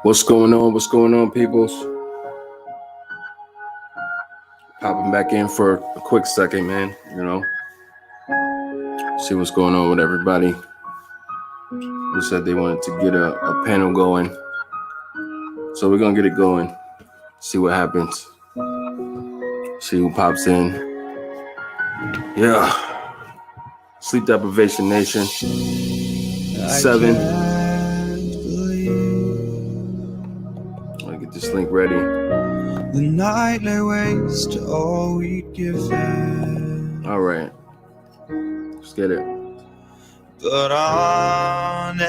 What's going on? What's going on, peoples? Popping back in for a quick second, man. You know, see what's going on with everybody who said they wanted to get a panel going. So we're gonna get it going. See what happens. See who pops in. Yeah. Sleep Deprivation Nation. 7. I'll get this link ready. The night lay waste to all we'd given. All right. Let's get it. But honestly,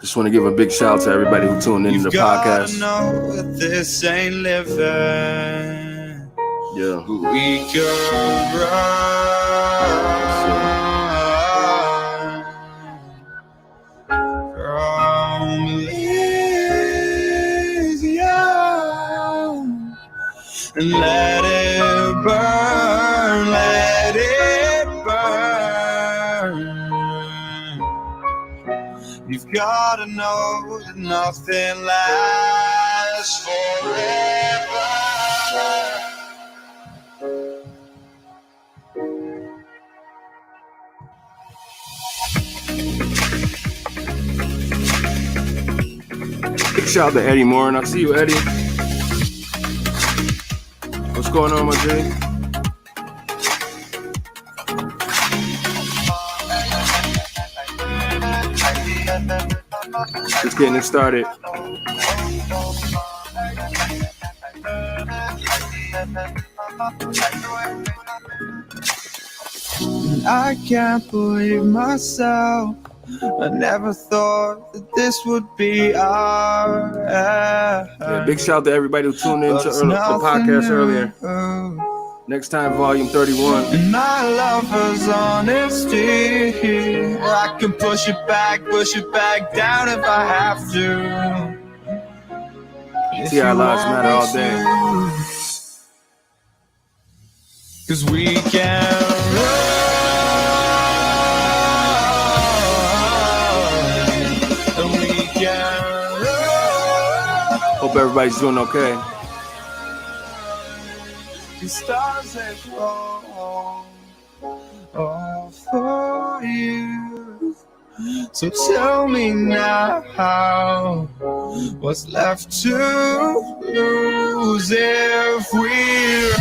just want to give a big shout out to everybody who tuned into the podcast. Know that this ain't living. Yeah. We could run from Elysium and let it burn, let it burn. You've got to know that nothing lasts forever. Big shout out to Eddie Moore, and I see you, Eddie. What's going on, my G? Just getting it started. I can't believe myself. I never thought that this would be our yeah, big shout out to everybody who tuned into the podcast earlier. Next time, volume 31. And my lover's honesty, I can push it back down if I have to. See, our lives matter all day. 'Cause we can run. Hope everybody's doing okay. The stars that fall all for you. So tell me now, what's left to lose if we run?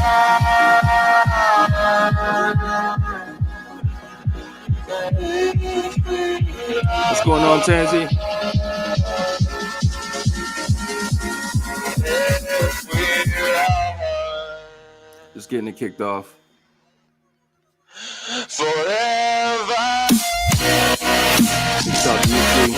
What's going on, Tansy? Just getting it kicked off. Forever. What's up, UC?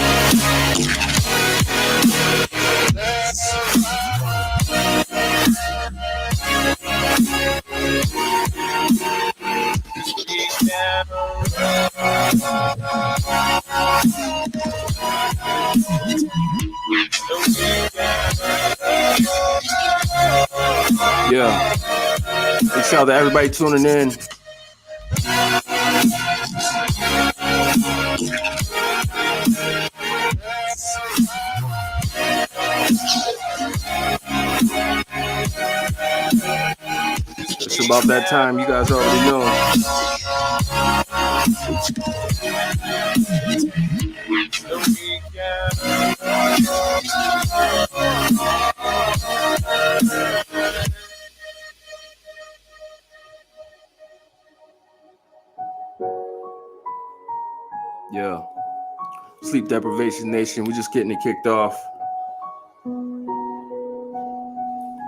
Yeah. Big shout out to everybody tuning in. It's about that time, you guys already know. Yeah. Sleep Deprivation Nation, we're just getting it kicked off.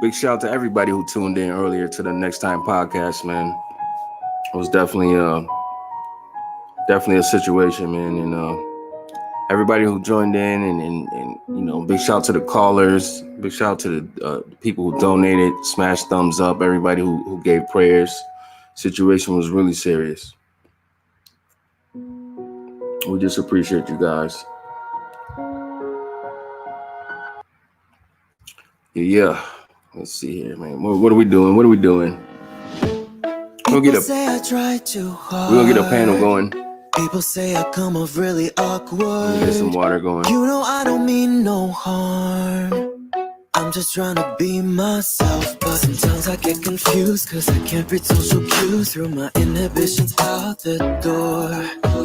Big shout out to everybody who tuned in earlier to the Next Time podcast, man. It was definitely a situation, man, and everybody who joined in, and you know, big shout out to the callers, big shout out to the people who donated, smashed thumbs up, everybody who gave prayers. Situation was really serious. We just appreciate you guys. Yeah. Let's see here, man. What are we doing? We're gonna get a panel going. People say I come off really awkward. Get some water going. You know I don't mean no harm. I'm just trying to be myself, but sometimes I get confused, cause I can't read social cues. Through my inhibitions out the door, I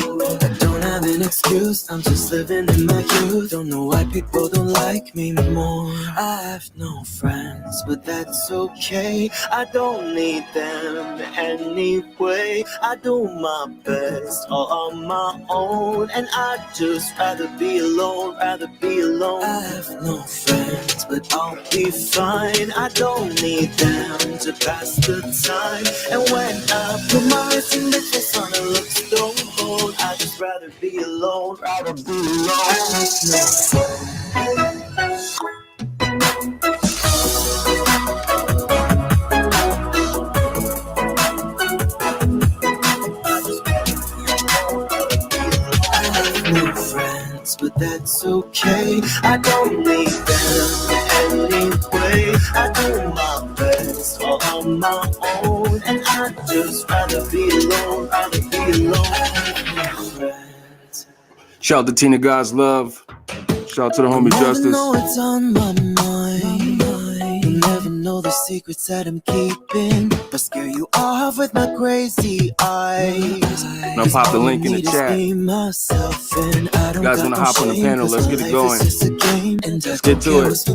don't have an excuse, I'm just living in my youth. Don't know why people don't like me more. I have no friends, but that's okay. I don't need them anyway. I do my best all on my own, and I'd just rather be alone, rather be alone. I have no friends, but I'll be fine. I don't need them to pass the time. And when I put my wrist in the face on a look stone cold, I'd just rather be alone, rather be alone. I have no friends. No friends, but that's okay. I don't need them anyway. I do my best all on my own, and I'd just rather be alone, rather be alone. No friends. Shout out to Tina God's Love. Shout out to the homie Justice. Know it's on my mind. You never know the secrets that I'm keeping, but scare you off with my crazy eyes. Now pop the link in the chat. You guys want to hop on the panel? Let's get it going. Let's get to it.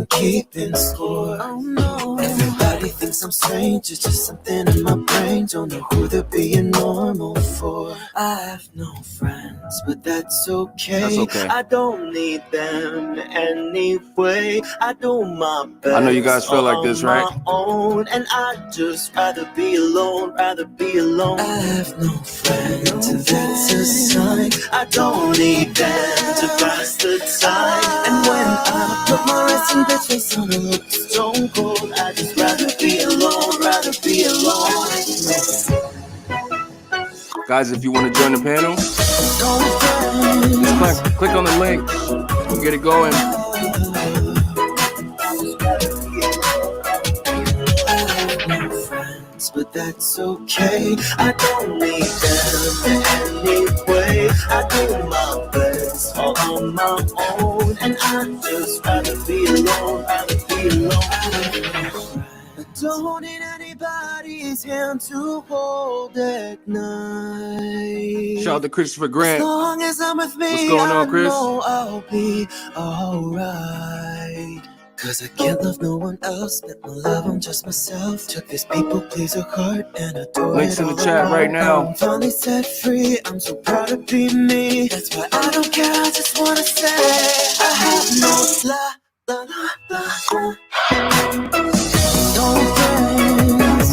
Oh no, everybody thinks I'm strange. It's just something in my brain. Don't know who they're being normal for. I have no friends, but that's okay. That's okay. I don't need them anyway. I do my best. I know you guys feel like this, right? Own, and I'd just rather be alone, rather be alone. I have no friends, that's a sign. I don't need them to pass the time. And when I put my resting bitch face on a look stone cold, I'd just rather be alone, rather be alone. Guys, if you want to join the panel, just click on the link. We'll get it going. But that's okay. I don't need them anyway. I do my best all on my own, and I'd just rather be alone, rather be alone. I don't need anybody's hand to hold at night. Shout out to Christopher Grant. As long as I'm with me, what's going on, Chris? I know I'll be alright. Cause I can't love no one else, spent my love on just myself. Took this people pleaser heart and adore Links it in the all chat right now. I'm finally set free, I'm so proud to be me. That's why I don't care, I just wanna say I have no la la la la. No friends,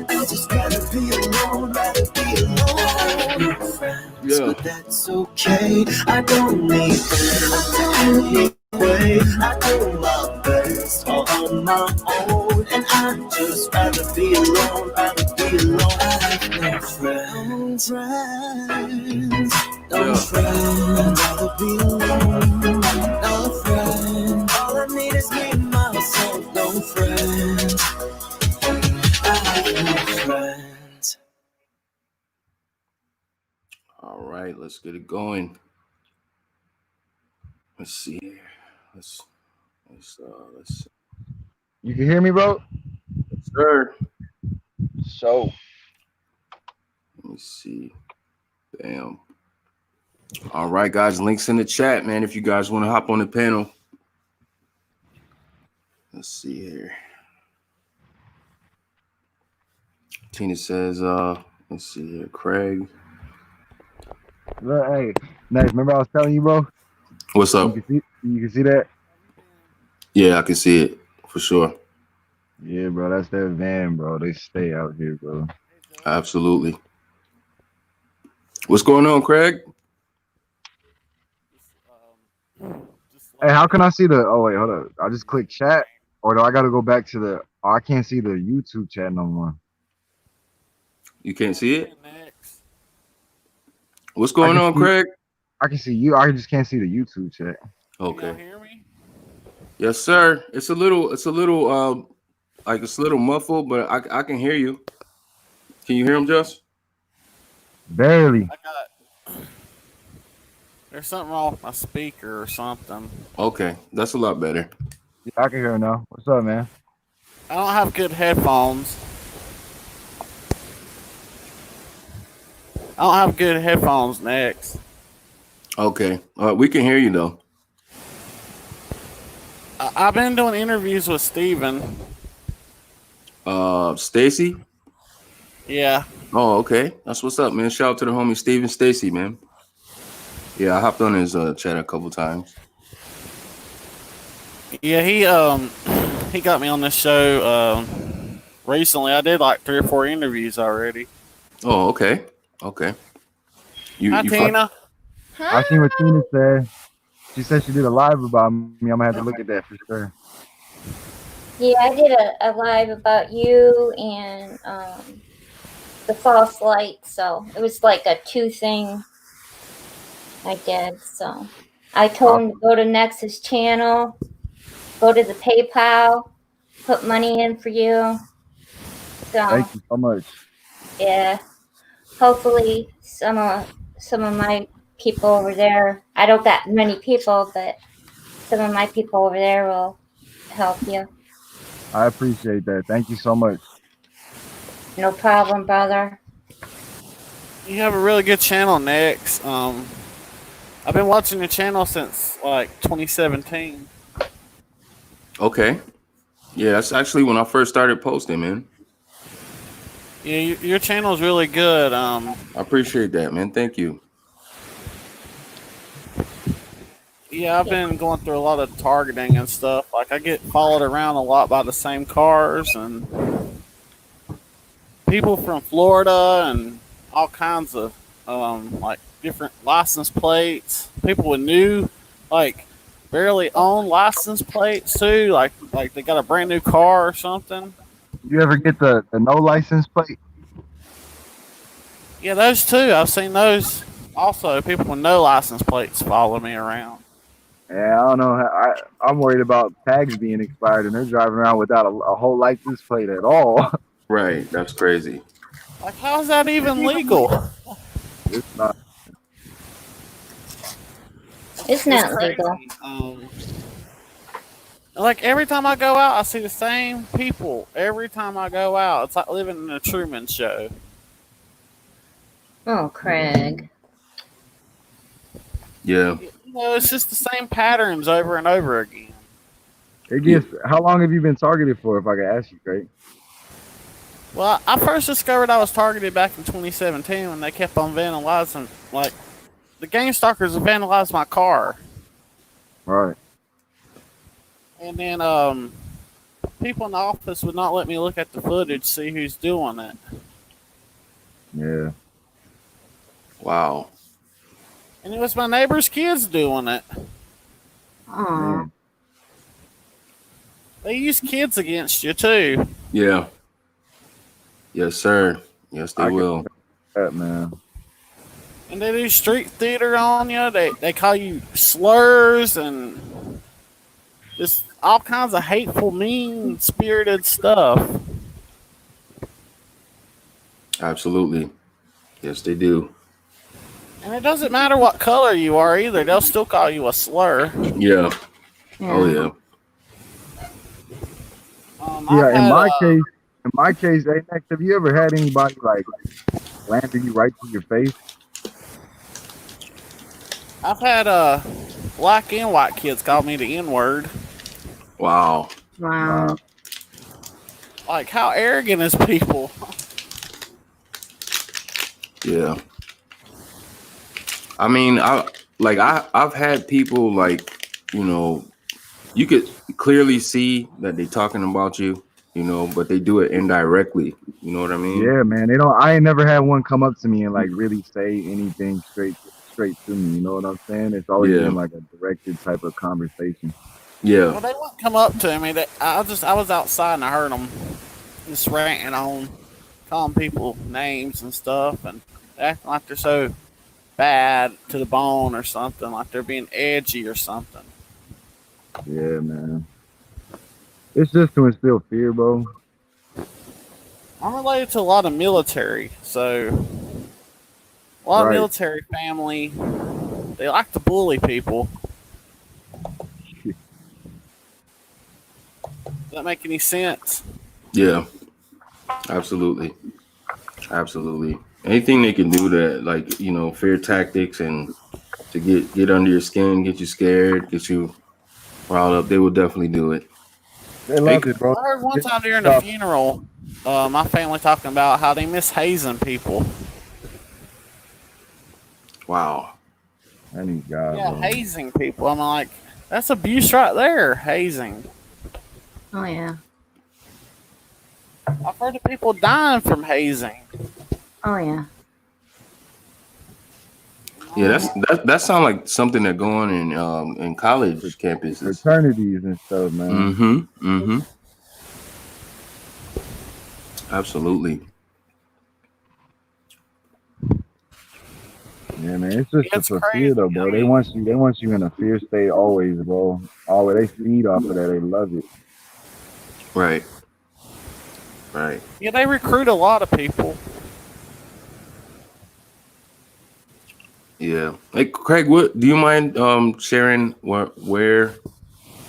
I just rather be alone, rather be alone. No friends. Yeah. But that's okay. I don't need them. I don't need way. I do my best all on my own, and I'd just rather be alone, rather be alone. I have no friends, no friends. Rather be alone, no friends. All I need is me, myself, no friends. I have no friends. All right, let's get it going. Let's see here. Let's. You can hear me, bro? Yes, sir. So, Let me see. Bam. All right, guys. Links in the chat, man. If you guys want to hop on the panel. Let's see here. Tina says, let's see here. Craig. look, hey, Nexx, remember I was telling you, bro? What's up? You can see that? Yeah, I can see it for sure. Yeah, bro, that's their van, bro. They stay out here, bro. Absolutely. What's going on, Craig? Hey, how can I see the? Oh wait, hold up. I just click chat, or do I got to go back to the? Oh, I can't see the YouTube chat no more. You can't see it? What's going on, Craig? I can see you. I just can't see the YouTube chat. Okay. Can you hear me? Yes, sir. It's a little muffled, but I can hear you. Can you hear him, Just? Barely. There's something wrong with my speaker or something. Okay, that's a lot better. Yeah, I can hear her now. What's up, man? I don't have good headphones. Nexx. Okay, we can hear you though. I've been doing interviews with Steven. Stacy. Yeah. Oh, okay. That's what's up, man. Shout out to the homie Steven Stacy, man. Yeah, I hopped on his chat a couple times. Yeah, he got me on this show recently. I did like 3 or 4 interviews already. Oh, okay. Okay. Hi, Tina. I seen what Tina said. She said she did a live about me. I'm gonna have to look at that for sure. Yeah, I did a live about you and the false light. So it was like a 2 thing I did. So I told him to go to Nexx's channel, go to the PayPal, put money in for you. So Thank you so much. yeah, hopefully some of my people over there. I don't got many people, but some of my people over there will help you. I appreciate that. Thank you so much. No problem, brother. You have a really good channel, Nexx. I've been watching your channel since like 2017. Okay. Yeah, that's actually when I first started posting, man. Yeah, your channel is really good. I appreciate that, man. Thank you. Yeah, I've been going through a lot of targeting and stuff. Like, I get followed around a lot by the same cars and people from Florida and all kinds of like different license plates. People with new, like, barely owned license plates too. Like they got a brand new car or something. You ever get the no license plate? Yeah, those too. I've seen those. Also, people with no license plates follow me around. Yeah, I don't know. I'm worried about tags being expired and they're driving around without a whole license plate at all. Right. That's crazy. Like, how is that even legal? It's not. It's not legal. Like, every time I go out, I see the same people. Every time I go out, it's like living in a Truman Show. Oh, Craig. Yeah. You know, it's just the same patterns over and over again. It gets. How long have you been targeted for? If I could ask you, Craig. Well, I first discovered I was targeted back in 2017 when they kept on vandalizing. Like, the Game Stalkers vandalized my car. Right. And then people in the office would not let me look at the footage to see who's doing it. Yeah. Wow. And it was my neighbor's kids doing it. Oh. They use kids against you, too. Yeah. Yes, sir. Yes, they will. That, man. And they do street theater on you. They call you slurs and just all kinds of hateful, mean-spirited stuff. Absolutely. Yes, they do. And it doesn't matter what color you are either. They'll still call you a slur. Yeah. Oh, yeah. In my case, hey, Nexx, have you ever had anybody like slander you right to your face? I've had black and white kids call me the N-word. Wow. Wow. Like, how arrogant is people? Yeah. I mean, I've had people like, you know, you could clearly see that they're talking about you, you know, but they do it indirectly. You know what I mean? Yeah, man. They don't. I ain't never had one come up to me and like really say anything straight to me. You know what I'm saying? It's always been like a directed type of conversation. Yeah. Well, they wouldn't come up to me. I was outside and I heard them just ranting on, calling people names and stuff, and acting like they're so bad to the bone or something, like they're being edgy or something. Yeah, man. It's just to instill fear, bro. I'm related to a lot of military, so a lot of Right. military family. They like to bully people. Does that make any sense? Yeah, absolutely. Absolutely. Anything they can do to, like, you know, fear tactics and to get under your skin, get you scared, get you riled up, they will definitely do it. They Hey, love it, bro. I heard one time during a Stuff. funeral, my family talking about how they miss hazing people. wow. I need God, Yeah, bro. hazing people. I'm like, that's abuse right there. Hazing. Oh yeah. I've heard of people dying from hazing. Oh yeah. Yeah, that sounds like something that go on in college campuses. Fraternities and stuff, man. Mm-hmm. Mm-hmm. Absolutely. Yeah, man. It's just It's for crazy. fear, though, bro. I They mean, want you in a fear state always, bro. Always, they feed off of that. They love it. Right. Right. yeah, they recruit a lot of people. Yeah. Hey, Craig, what do you mind sharing where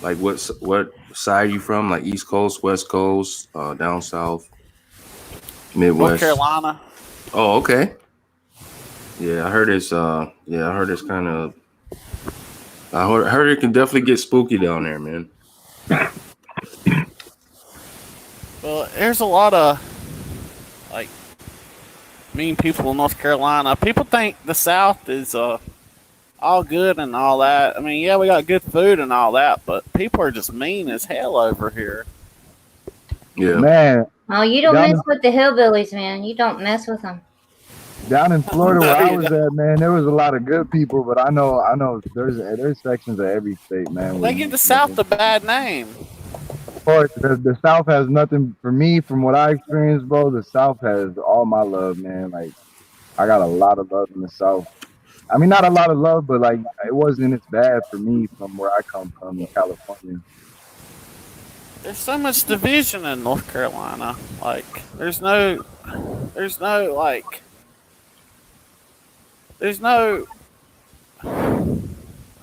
like what side you from? Like East Coast, West Coast, down south, North Midwest? Carolina. Oh, okay. Yeah, I heard it's kind of I heard it can definitely get spooky down there, man. Well, there's a lot of like mean people in North Carolina. People think the South is all good and all that. I mean, yeah, we got good food and all that, but people are just mean as hell over here. Yeah. Man, Oh, you don't Down mess with the hillbillies, man. You don't mess with them. down in Florida where I You was know, at, man, there was a lot of good people, but I know there's sections of every state, man. they give the South a bad name. The South has nothing for me from what I experienced, bro. The South has all my love, man. Like I got a lot of love in the South. I mean, not a lot of love, but like it wasn't as bad for me from where I come from in California. There's so much division in North Carolina. Like, there's no, like, there's no, I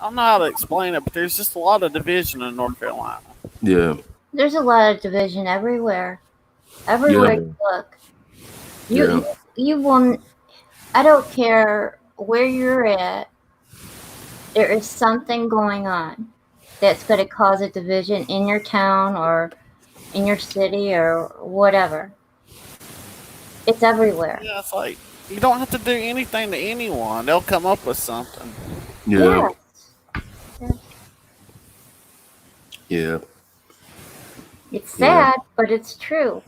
don't know how to explain it, but there's just a lot of division in North Carolina. Yeah. There's a lot of division everywhere. Everywhere Yeah. you look. Yeah. You won't. I don't care where you're at. There is something going on that's going to cause a division in your town or in your city or whatever. It's everywhere. Yeah, it's like, you don't have to do anything to anyone. They'll come up with something. Yeah. Yes. Yeah. It's sad, but it's true.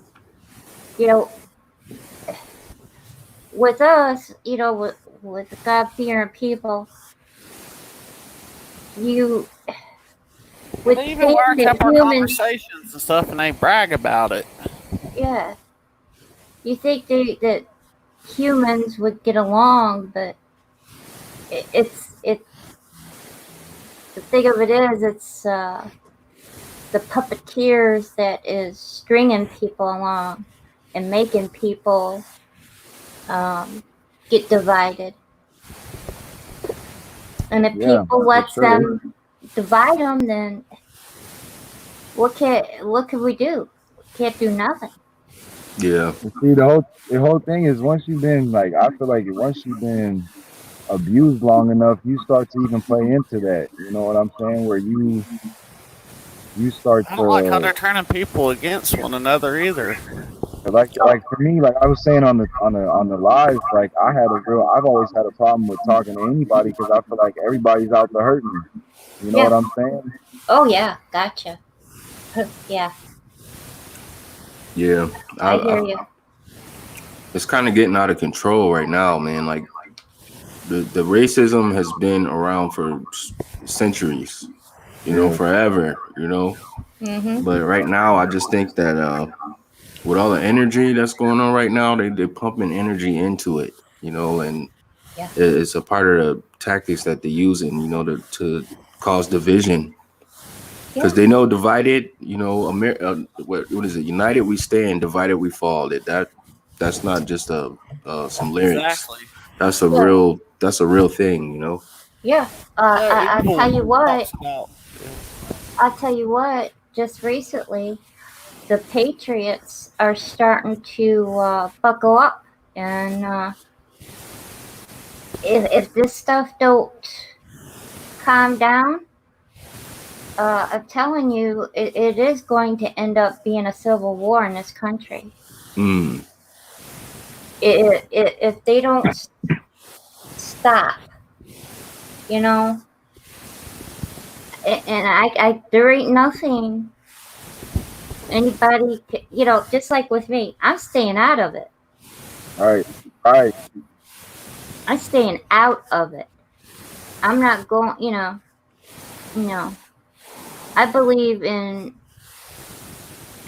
You know, with us, you know, with the God-fearing people, you would They even think work that up our humans, conversations and stuff, and they brag about it. yeah, you think that humans would get along, but it's the thing of it is, it's the puppeteers that is stringing people along and making people get divided. And if people let them divide them, then what can we do? We can't do nothing. Yeah. See, the whole thing is once you've been like, I feel like once you've been abused long enough, you start to even play into that. You know what I'm saying? Where you start to. I don't like how they're turning people against one another either. Like for me, like I was saying on the live, like I've always had a problem with talking to anybody because I feel like everybody's out to hurt me. You know what I'm saying? Oh yeah, gotcha. Yeah. Yeah. I hear you. It's kind of getting out of control right now, man. Like the racism has been around for centuries, you know, forever, you know. Mm-hmm. But right now, I just think that with all the energy that's going on right now, they're pumping energy into it, you know, and it's a part of the tactics that they're using, you know, to cause division. Because they know divided, what is it? United we stand, divided we fall. That's not just some lyrics. Exactly. That's a real thing, Yeah. I Evil tell you what. talks about- I'll tell you what. Just recently, the Patriots are starting to buckle up, and if this stuff don't calm down, I'm telling you, it is going to end up being a civil war in this country. Mm. If they don't stop, and there ain't nothing anybody, just like with me, I'm staying out of it. All right. I'm staying out of it. I'm not going, I believe in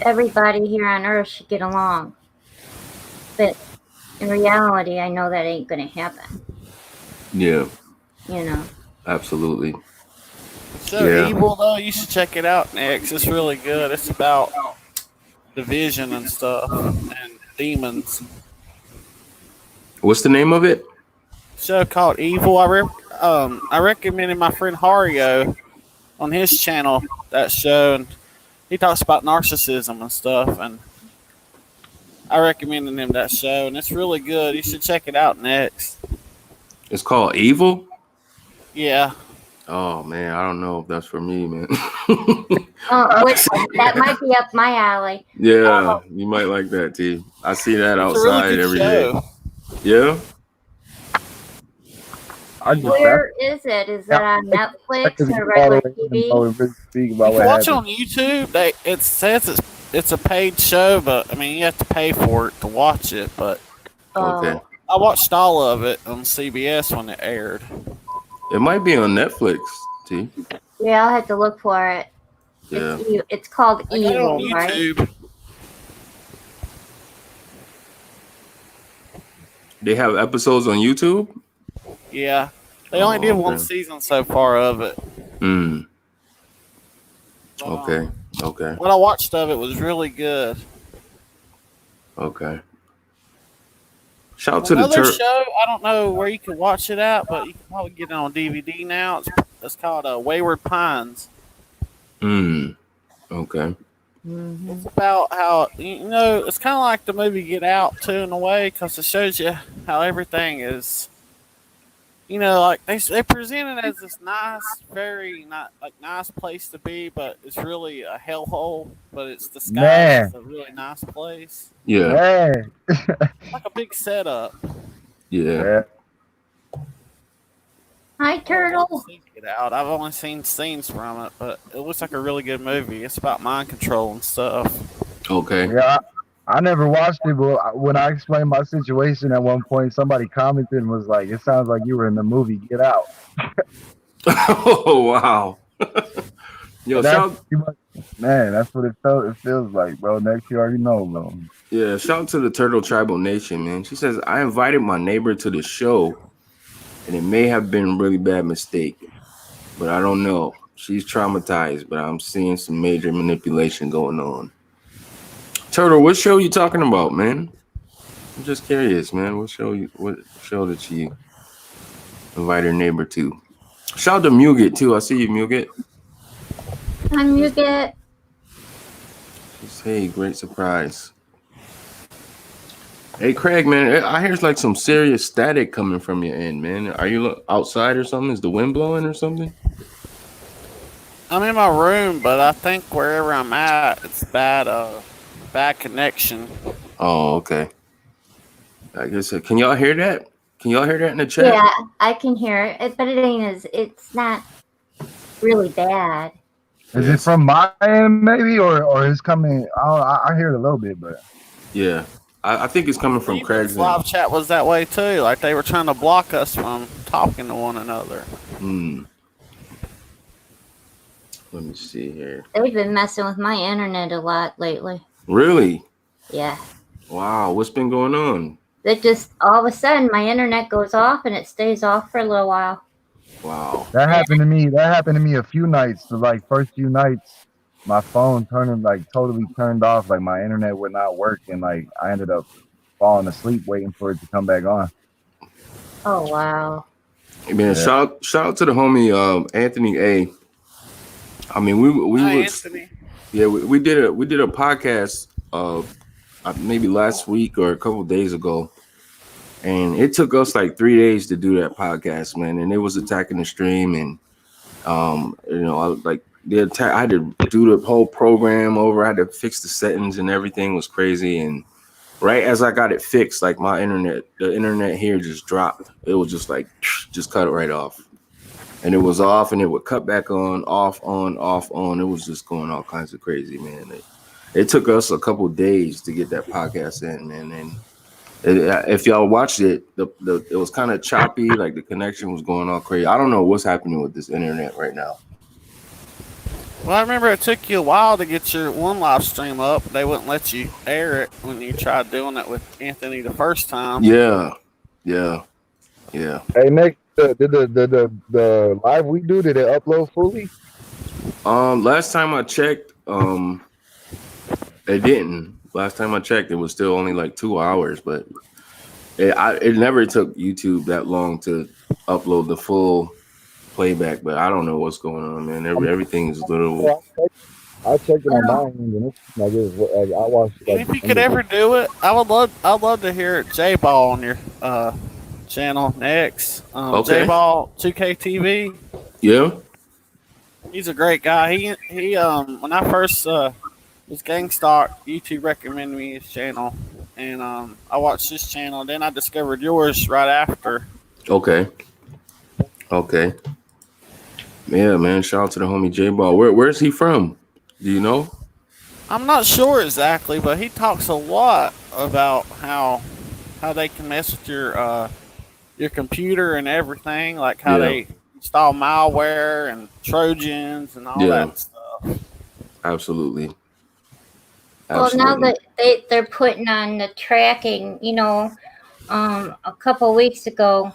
everybody here on earth should get along. But in reality, I know that ain't going to happen. Yeah. Absolutely. So evil though, you should check it out, Nexx. It's really good. It's about division and stuff and demons. What's the name of it? Show called Evil. I recommended my friend Hario on his channel that show, and he talks about narcissism and stuff, and I recommended him that show, and it's really good. You should check it out, Nexx. It's called Evil? Yeah. Oh man, I don't know if that's for me, man. That might be up my alley. Yeah, you might like that, T. I see that outside every day. Yeah. Where is it? Is it on Netflix or regular TV? You can watch it on YouTube. It says it's a paid show, but I mean you have to pay for it to watch it. But okay, I watched all of it on CBS when it aired. It might be on Netflix, T. Yeah, I'll have to look for it. Yeah, it's called Evil, right? They have episodes on YouTube? Yeah. They only did one season so far of it. Okay. What I watched of it was really good. Okay. Shout out to the show. I don't know where you can watch it at, but you can probably get it on DVD now. It's called Wayward Pines. Okay. It's about how it's kind of like the movie Get Out too in a way, because it shows you how everything is. Like they present it as this nice, very nice place to be, but it's really a hellhole. But it's disguised as a really nice place. Yeah. Like a big setup. Yeah. Hi, Turtle. Get Out. I've only seen scenes from it, but it looks like a really good movie. It's about mind control and stuff. Okay. Yeah. I never watched it, but when I explained my situation at one point, somebody commented and was like, "It sounds like you were in the movie Get Out." Oh wow! Yo, man, that's what it felt. It feels like, bro. Next, you already know, bro. Yeah, shout out to the Turtle Tribal Nation, man. She says I invited my neighbor to the show, and it may have been a really bad mistake, but I don't know. She's traumatized, but I'm seeing some major manipulation going on. Turtle, what show you talking about, man? I'm just curious, man. What show did she invite her neighbor to? Shout out to Muget too. I see you, Muget. Hi, Muget. Hey, great surprise. Hey, Craig, man. I hear it's like some serious static coming from your end, man. Are you outside or something? Is the wind blowing or something? I'm in my room, but I think wherever I'm at, it's bad connection. Oh, okay. I guess. Can y'all hear that? Can y'all hear that in the chat? Yeah, I can hear it, but it's not really bad. Is it from my end, maybe, or is coming? I hear it a little bit, but yeah, I think it's coming from Craig's live chat was that way too. Like they were trying to block us from talking to one another. Let me see here. They've been messing with my internet a lot lately. Really? Yeah. Wow, what's been going on? It just all of a sudden my internet goes off and it stays off for a little while. Wow. That happened to me. That happened to me a few nights. The like first few nights, my phone turning like totally turned off. Like my internet would not work, and like I ended up falling asleep waiting for it to come back on. Oh wow. Man, Yeah. shout out to the homie Anthony A. I mean, we Hi, was Anthony. yeah we did a podcast maybe last week or a couple days ago, and it took us like 3 days to do that podcast, man. And it was attacking the stream, and I like the attack. I had to do the whole program over. I had to fix the settings and everything was crazy. And right as I got it fixed, like the internet here just dropped. It was just like just cut it right off. And it was off, and it would cut back on, off, on, off, on. It was just going all kinds of crazy, man. It took us a couple of days to get that podcast in, man. And if y'all watched it, it was kind of choppy, like the connection was going all crazy. I don't know what's happening with this internet right now. Well, I remember it took you a while to get your one live stream up. They wouldn't let you air it when you tried doing it with Anthony the first time. Yeah. Hey, Nick, did the live we do, did it upload fully? Last time I checked, it didn't. Last time I checked, it was still only like 2 hours, but it never took YouTube that long to upload the full playback. But I don't know what's going on, man. Everything is a little. I checked it on my end, and it's like I watched. And if you could ever do it, I'd love to hear J Ball on your channel Nexx. Okay. J Ball 2K TV. Yeah. He's a great guy. He when I first was Gangstalk, YouTube recommended me his channel, and I watched his channel. Then I discovered yours right after. Okay. Yeah, man. Shout out to the homie J Ball. Where's he from? Do you know? I'm not sure exactly, but he talks a lot about how they can mess with your computer and everything, like how they install malware and Trojans and all that stuff. Absolutely. Well, now that they're putting on the tracking, a couple weeks ago,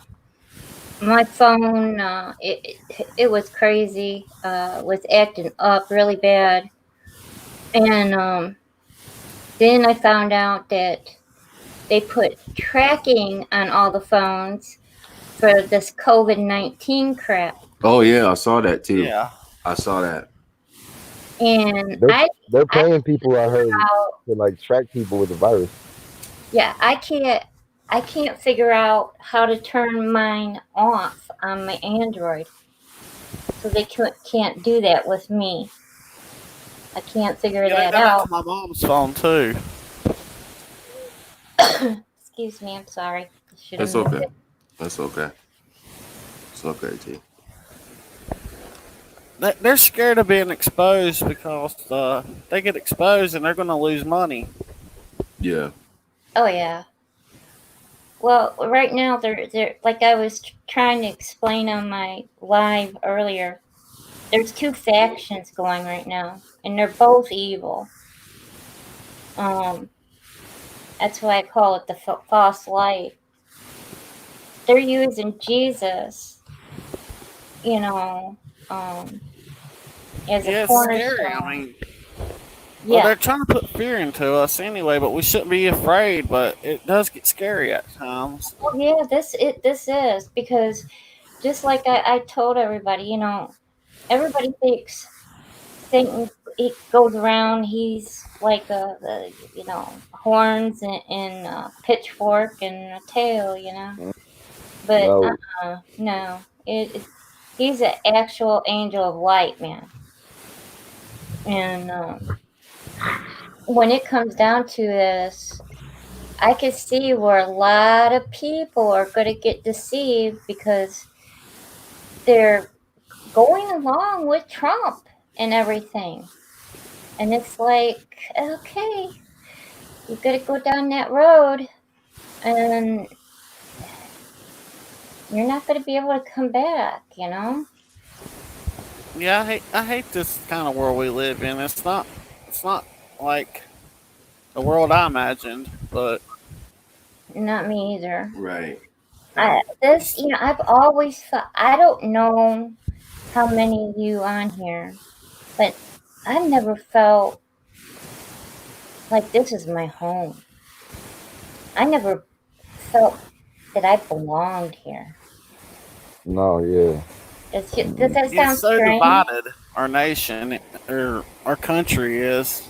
my phone it was crazy, was acting up really bad, and then I found out that they put tracking on all the phones for this COVID-19 crap. Oh yeah, I saw that too. Yeah, I saw that. And they're paying people, I heard, to like track people with the virus. Yeah, I can't figure out how to turn mine off on my Android. So they can't do that with me. I can't figure that out. My mom's phone too. Excuse me, I'm sorry. That's okay. That's okay. It's okay, T. They're scared of being exposed because they get exposed and they're going to lose money. Yeah. Oh yeah. Well, right now they're like I was trying to explain on my live earlier. There's two factions going right now, and they're both evil. That's why I call it the false light. They're using Jesus, as a cornerstone. Scary. I mean, yeah. They're trying to put fear into us anyway, but we shouldn't be afraid. But it does get scary at times. Well, yeah, this is because just like I told everybody, everybody thinks it goes around. He's like the horns and a pitchfork and a tail, But no, he's an actual angel of light, man. And when it comes down to this, I can see where a lot of people are going to get deceived because they're going along with Trump and everything. And it's like, okay, you got to go down that road and you're not going to be able to come back, Yeah, I hate this kind of world we live in. It's not like the world I imagined, but not me either. Right. I've always felt, I don't know how many of you on here, but I've never felt like this is my home. I never felt that I belonged here. No, yeah. Does that sound It's so strange? divided. Our nation, or our country is,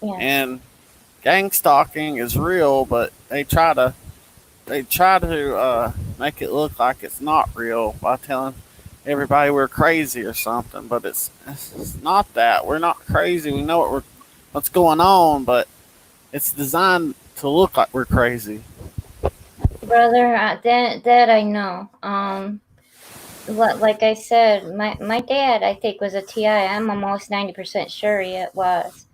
Yeah. and gang stalking is real, but they try to make it look like it's not real by telling everybody we're crazy or something. But it's not that. We're not crazy. We know what's going on, but it's designed to look like we're crazy. Brother, that I know. Like I said, my dad, I think, was a TI. I'm almost 90% sure he was.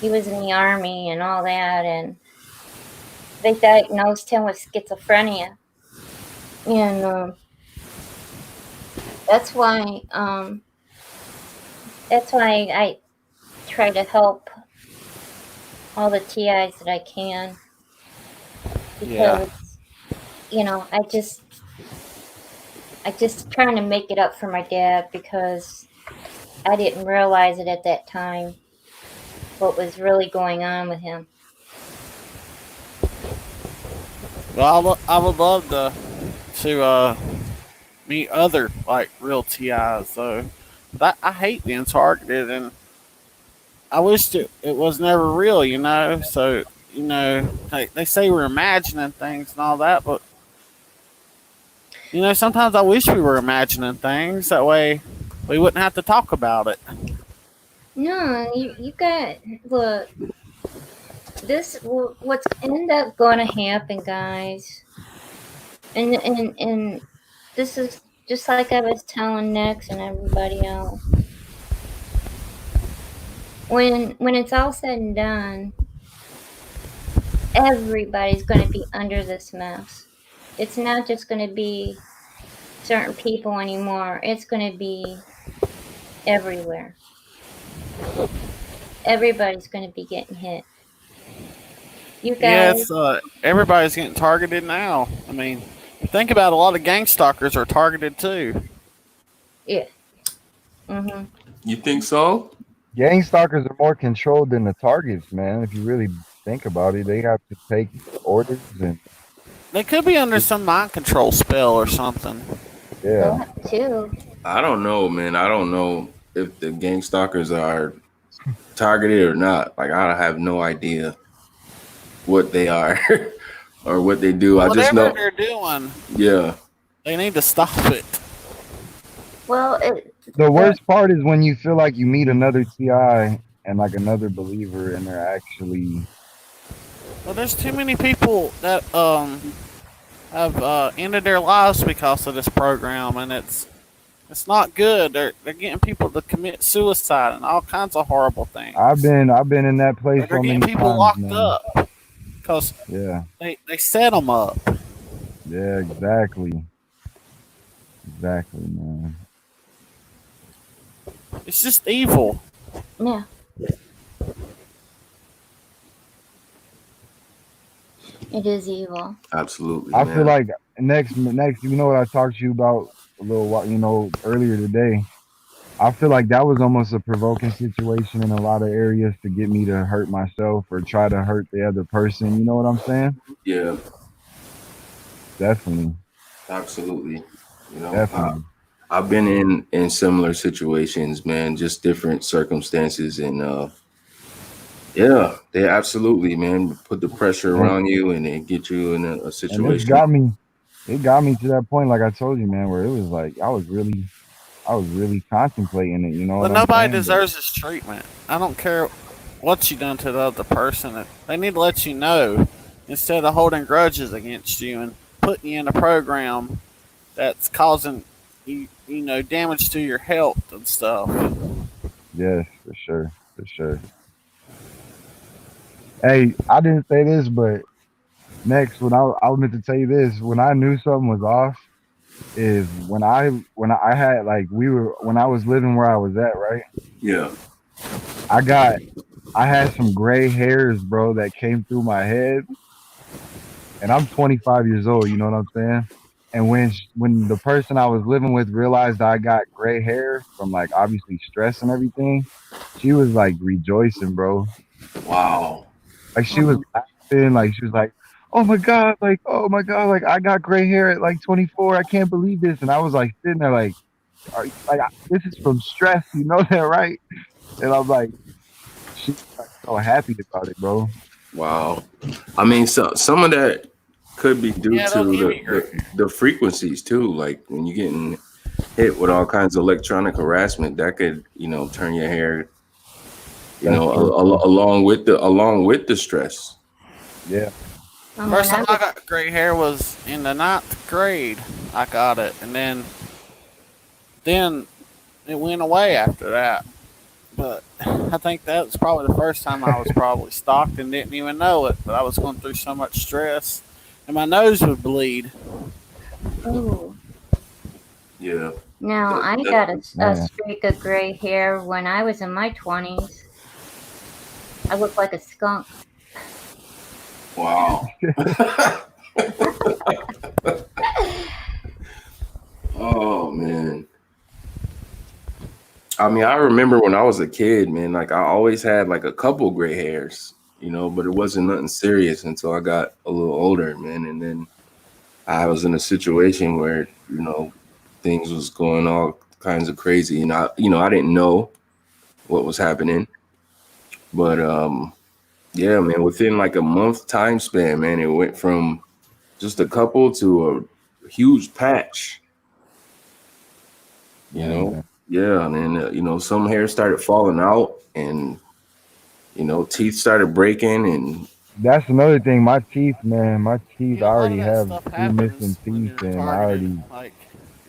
He was in the army and all that, and they diagnosed him with schizophrenia. And that's why I try to help all the TIs that I can, because I just trying to make it up for my dad, because I didn't realize it at that time what was really going on with him. Well, I would love to meet other like real TIs though. But I hate being targeted, and I wished it was never real, So, they say we're imagining things and all that, but sometimes I wish we were imagining things. That way, we wouldn't have to talk about it. No, you got, look. What's end up going to happen, guys, and this is just like I was telling Nexx and everybody else. When it's all said and done, everybody's going to be under this mess. It's not just going to be certain people anymore. It's going to be everywhere. Everybody's going to be getting hit. You guys. Yes, everybody's getting targeted now. I mean, think about it, a lot of gang stalkers are targeted too. Yeah. Mm-hmm. You think so? Gang stalkers are more controlled than the targets, man. If you really think about it, they have to take orders and. They could be under some mind control spell or something. Yeah. That too. I don't know, man. I don't know if the gang stalkers are targeted or not. Like, I have no idea what they are or what they do. Whatever I just know they're doing, yeah. they need to stop it. Well, The worst part is when you feel like you meet another TI and like another believer, and they're actually. Well, there's too many people that have ended their lives because of this program, and it's not good. They're getting people to commit suicide and all kinds of horrible things. I've been in that place They're so getting many people times, locked man. up because they set them up. Yeah, exactly, man. It's just evil. yeah. It is evil. Absolutely. I man. feel like next, you know what I talked to you about a little while, earlier today. I feel like that was almost a provoking situation in a lot of areas to get me to hurt myself or try to hurt the other person. You know what I'm saying? Yeah. Definitely. Absolutely. Definitely. I've been in similar situations, man, just different circumstances, and yeah, they absolutely, man, put the pressure around you and get you in a situation. And it got me to that point, like I told you, man, where it was like I was really contemplating it, But nobody deserves this treatment. I don't care what you done to the other person. They need to let you know instead of holding grudges against you and putting you in a program that's causing you damage to your health and stuff. Yes, for sure. Hey, I didn't say this, but next, when I meant to tell you this, when I knew something was off, is when I had when I was living where I was at, right? Yeah. I had some gray hairs, bro, that came through my head. and I'm 25 years old. You know what I'm saying? And when the person I was living with realized I got gray hair from like obviously stress and everything, she was like rejoicing, bro. Wow. Like she was laughing, like she was like, oh my god, like I got gray hair at like 24. I can't believe this. And I was like sitting there like, this is from stress, you know that, right? And I'm like, she's like so happy about it, bro. Wow. I mean, so some of that could be due Yeah, they'll to give you great. the frequencies too. Like when you're getting hit with all kinds of electronic harassment, that could, turn your hair, That's true. along with the stress. Yeah. First time I got gray hair was in the 9th grade. I got it, and then it went away after that. But I think that was probably the first time I was probably stalked and didn't even know it. But I was going through so much stress, and my nose would bleed. Ooh. Yeah. Now, I got a streak of gray hair when I was in my 20s. I looked like a skunk. Wow. Oh man. I mean, I remember when I was a kid, man, like I always had like a couple gray hairs, but it wasn't nothing serious until I got a little older, man. And then I was in a situation where, things was going all kinds of crazy. And I didn't know what was happening. But yeah, man, within like a month time span, man, it went from just a couple to a huge patch. Yeah, and then some hair started falling out, and teeth started breaking, and that's another thing. My teeth, man, I Yeah, a lot already of that have stuff 2 happens missing when teeth, you're and I targeted. already, Like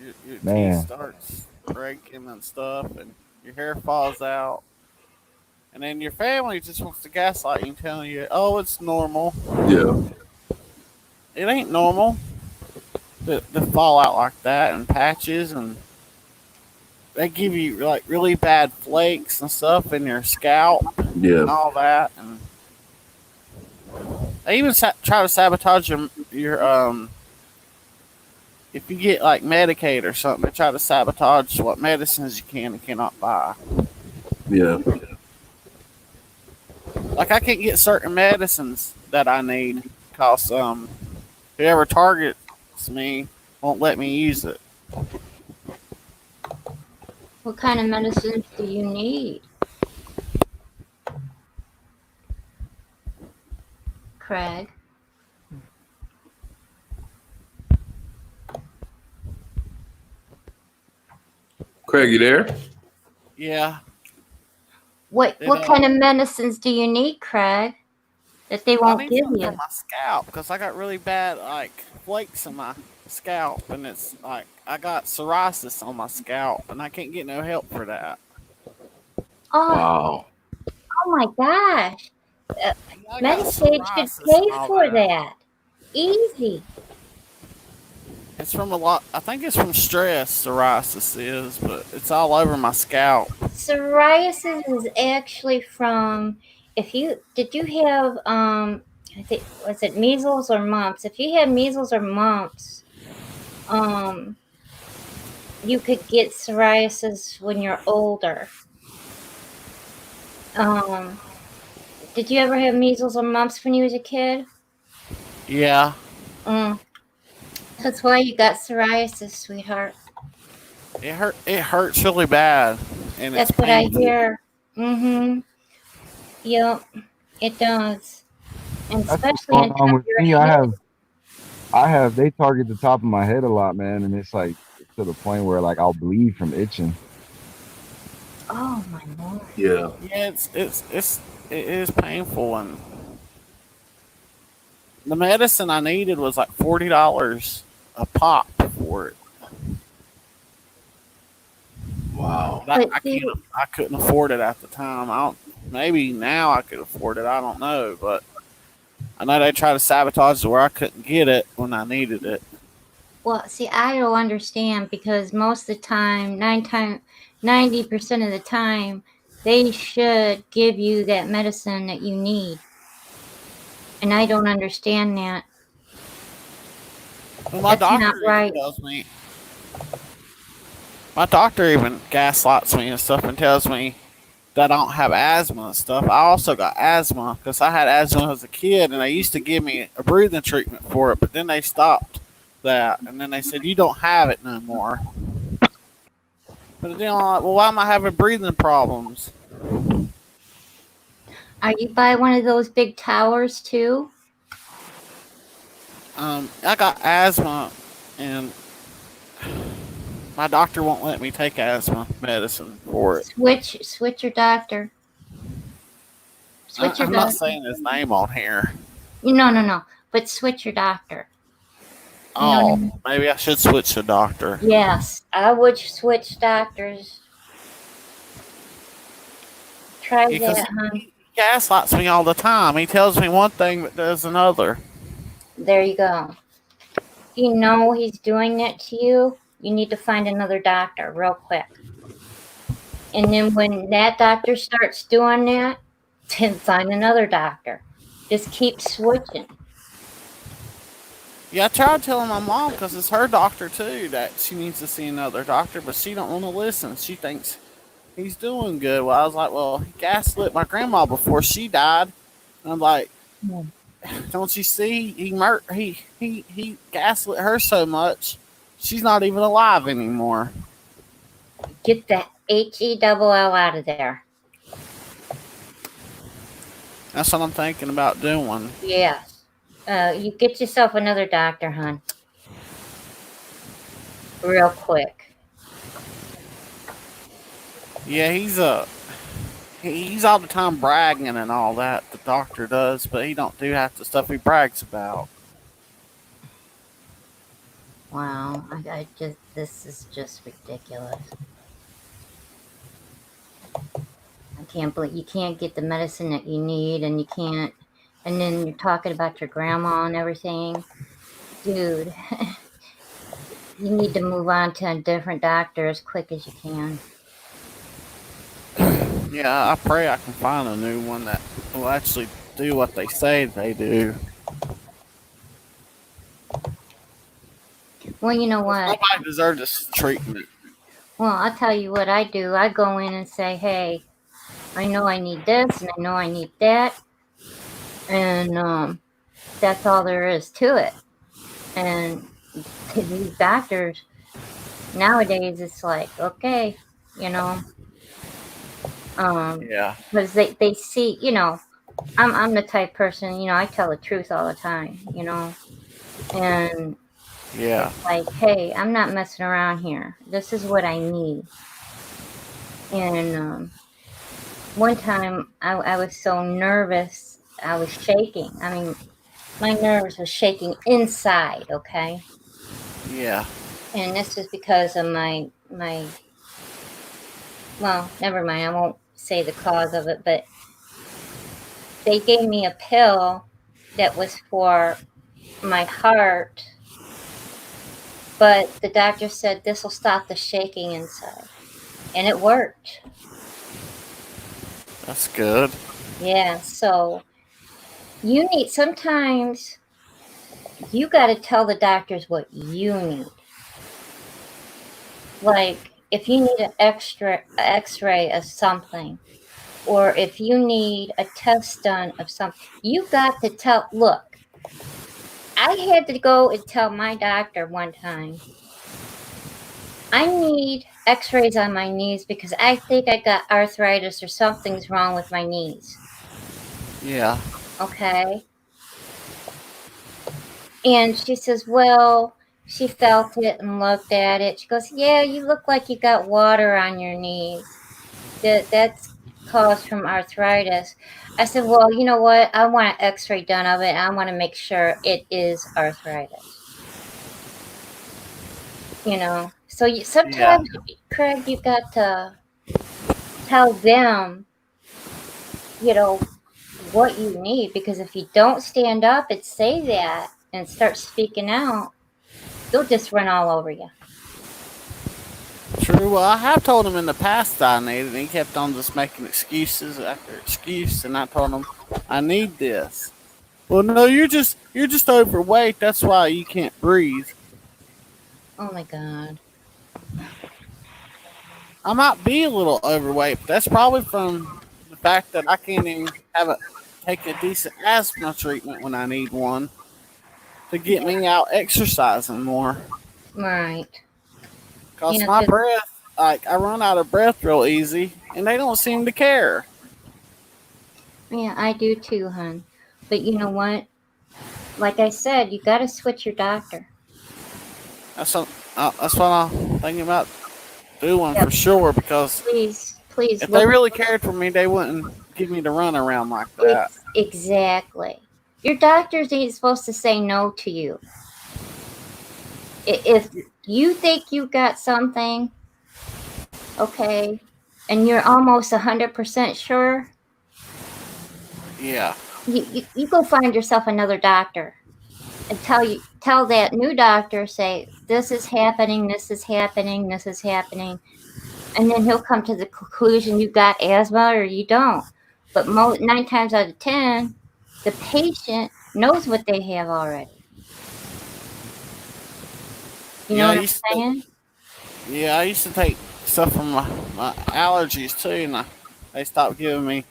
your teeth man, starts breaking and stuff, and your hair falls out. And then your family just wants to gaslight you, telling you, "Oh, it's normal." yeah, It ain't normal to fall out like that and patches, and they give you like really bad flakes and stuff in your scalp yeah, and all that. And they even try to sabotage your. If you get like Medicaid or something, they try to sabotage what medicines you can and cannot buy. yeah. Like I can't get certain medicines that I need because whoever targets me won't let me use it. What kind of medicines do you need, Craig? Craig, you there? Yeah. What kind of medicines do you need, Craig? That they I won't need give something you? for my scalp because I got really bad like flakes in my scalp, and it's like I got psoriasis on my scalp, and I can't get no help for that. Oh, Wow. oh my gosh! I got Medicaid should psoriasis pay and all for that. that. Easy. It's from a lot. I think it's from stress. Psoriasis is, but it's all over my scalp. Psoriasis is actually from did you have I think was it measles or mumps? If you had measles or mumps, you could get psoriasis when you're older. Did you ever have measles or mumps when you was a kid? Yeah. That's why you got psoriasis, sweetheart. It hurts really bad, and That's it's what I painful. hear. Yep, it does. And that's what's especially going on on top of with your me. head. They target the top of my head a lot, man, and it's like to the point where like I'll bleed from itching. Oh my Lord. Yeah. Yeah, it is painful, and the medicine I needed was like $40 a pop for it. Wow. I couldn't afford it at the time. Maybe now I could afford it. I don't know, but I know they try to sabotage it where I couldn't get it when I needed it. Well, see, I don't understand because most of the time, 90% of the time, they should give you that medicine that you need. And I don't understand that. Well, my That's doctor not even right. tells me. My doctor even gaslights me and stuff and tells me that I don't have asthma and stuff. I also got asthma because I had asthma as a kid, and they used to give me a breathing treatment for it, but then they stopped that, and then they said you don't have it no more. But then I'm like, well, why am I having breathing problems? Are you by one of those big towers too? I got asthma, and my doctor won't let me take asthma medicine for it. Switch your doctor. Switch your I'm not doctor. saying his name on here. No. But switch your doctor. You know what I Oh, mean? maybe I should switch the doctor. Yes, I would switch doctors. Try Because that, huh? he gaslights me all the time. He tells me one thing but does another. There you go. You know he's doing that to you. You need to find another doctor real quick. And then when that doctor starts doing that, then find another doctor. Just keep switching. Yeah, I tried telling my mom because it's her doctor too that she needs to see another doctor, but she don't want to listen. She thinks he's doing good. Well, I was like, well, he gaslit my grandma before she died. And I'm like, don't you see? He gaslit her so much, she's not even alive anymore. Get that HELL out of there. That's what I'm thinking about doing. Yes. You get yourself another doctor, hon. Real quick. Yeah, he's all the time bragging and all that. The doctor does, but he don't do half the stuff he brags about. Wow. This is just ridiculous. I can't believe you can't get the medicine that you need, and you can't, and then you're talking about your grandma and everything. Dude, you need to move on to a different doctor as quick as you can. Yeah, I pray I can find a new one that will actually do what they say they do. Well, you know what? Nobody deserves this treatment. Well, I'll tell you what I do. I go in and say, hey, I know I need this, and I know I need that, and that's all there is to it. And these doctors, nowadays, it's like, okay, you know, Yeah. because they see, you know, I'm the type person, you know, I tell the truth all the time, you know, and Yeah. it's like, hey, I'm not messing around here. This is what I need. And one time I was so nervous, I was shaking. I mean, my nerves were shaking inside, okay? Yeah. And this is because of my well, never mind, I won't say the cause of it, but they gave me a pill that was for my heart, but the doctor said this will stop the shaking inside. And it worked. That's good. Yeah, so sometimes you got to tell the doctors what you need. Like, if you need an x-ray of something, or if you need a test done of something, you got to look, I had to go and tell my doctor one time, I need x-rays on my knees because I think I got arthritis or something's wrong with my knees. Yeah. Okay. And she says, well, she felt it and looked at it. She goes, yeah, you look like you got water on your knees. That's caused from arthritis. I said, well, you know what? I want an x-ray done of it. I want to make sure it is arthritis. You know, so sometimes, Craig, you got to tell them, you know, what you need, because if you don't stand up and say that and start speaking out, they'll just run all over you. True. Well, I have told him in the past that I needed, and he kept on just making excuses after excuse, and I told him I need this. Well, no, you're just overweight. That's why you can't breathe. Oh my God. I might be a little overweight, but that's probably from the fact that I can't even take a decent asthma treatment when I need one to get me out exercising more. Right. Cause Yeah, my breath, like I run out of breath real easy, and they don't seem to care. yeah, I do too, hon. But you know what? Like I said, you got to switch your doctor. That's what I'm thinking about doing Yep. for sure. Because Please if they look. really cared for me, they wouldn't give me the run around like that. Exactly. Your doctors ain't supposed to say no to you. If you think you got something, okay, and you're almost 100% sure, Yeah. you go find yourself another doctor and tell that new doctor, say, this is happening, this is happening, this is happening, and then he'll come to the conclusion you got asthma or you don't. But 9 times out of 10, the patient knows what they have already. You know what I'm saying? I used to take stuff from my allergies too, and they stopped giving me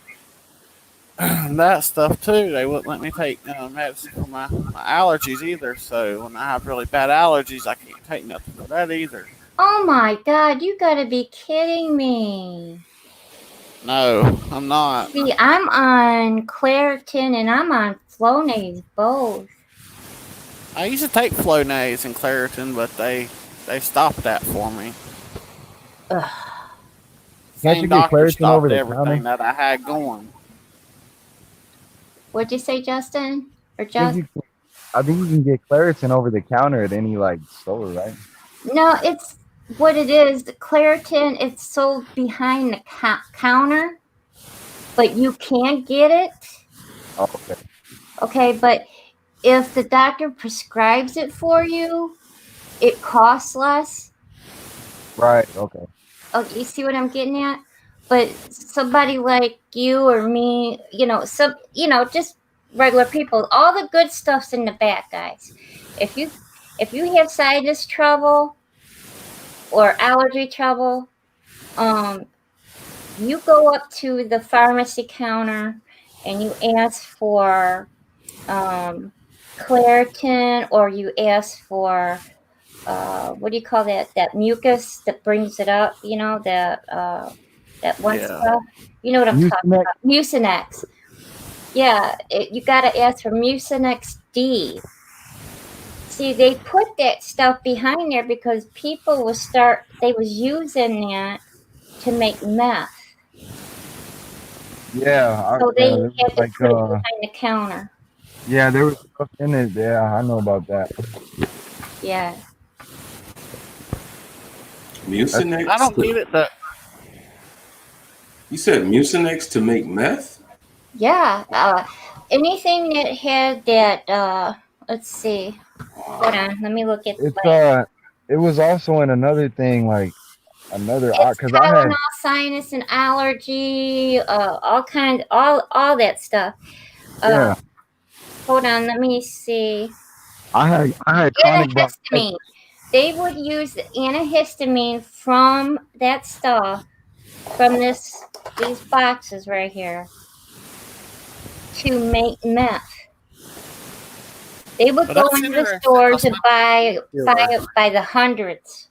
that stuff too. They wouldn't let me take medicine for my allergies either. So when I have really bad allergies, I can't take nothing for that either. Oh my God, you gotta be kidding me. No, I'm not. See, I'm on Claritin and I'm on Flonase, both. I used to take Flonase and Claritin, but they stopped that for me. Ugh. Can't you Same get doctor Claritin over stopped the everything counter? that I had going. What'd you say, Justin? Or I think you can get Claritin over the counter at any like store, right? No, it's what it is. The Claritin, it's sold behind the counter, but you can get it. Oh, okay. Okay, but if the doctor prescribes it for you, it costs less. Right. Okay. Oh, you see what I'm getting at? But somebody like you or me, just regular people, all the good stuff's in the back, guys. If you have sinus trouble or allergy trouble, you go up to the pharmacy counter and you ask for Claritin, or you ask for what do you call that? That mucus that brings it up, that one stuff. You know what I'm talking about? Mucinex. Yeah, you got to ask for Mucinex D. See, they put that stuff behind there because people they was using that to make meth. Yeah. So they had to like, put it behind the counter. yeah, there was stuff in it. Yeah, I know about that. Yeah. Mucinex? I don't get it though. You said Mucinex to make meth? Yeah. Anything that had that, let's see. Hold on, let me look at It was also in another thing, like another, it's because I had Tylenol, sinus and allergy, all that stuff. yeah, Hold on, let me see. I had chronic bronchitis. Antihistamine. They would use the antihistamine from that stuff, from these boxes right here, to make meth. They would go into the stores and buy it by the hundreds.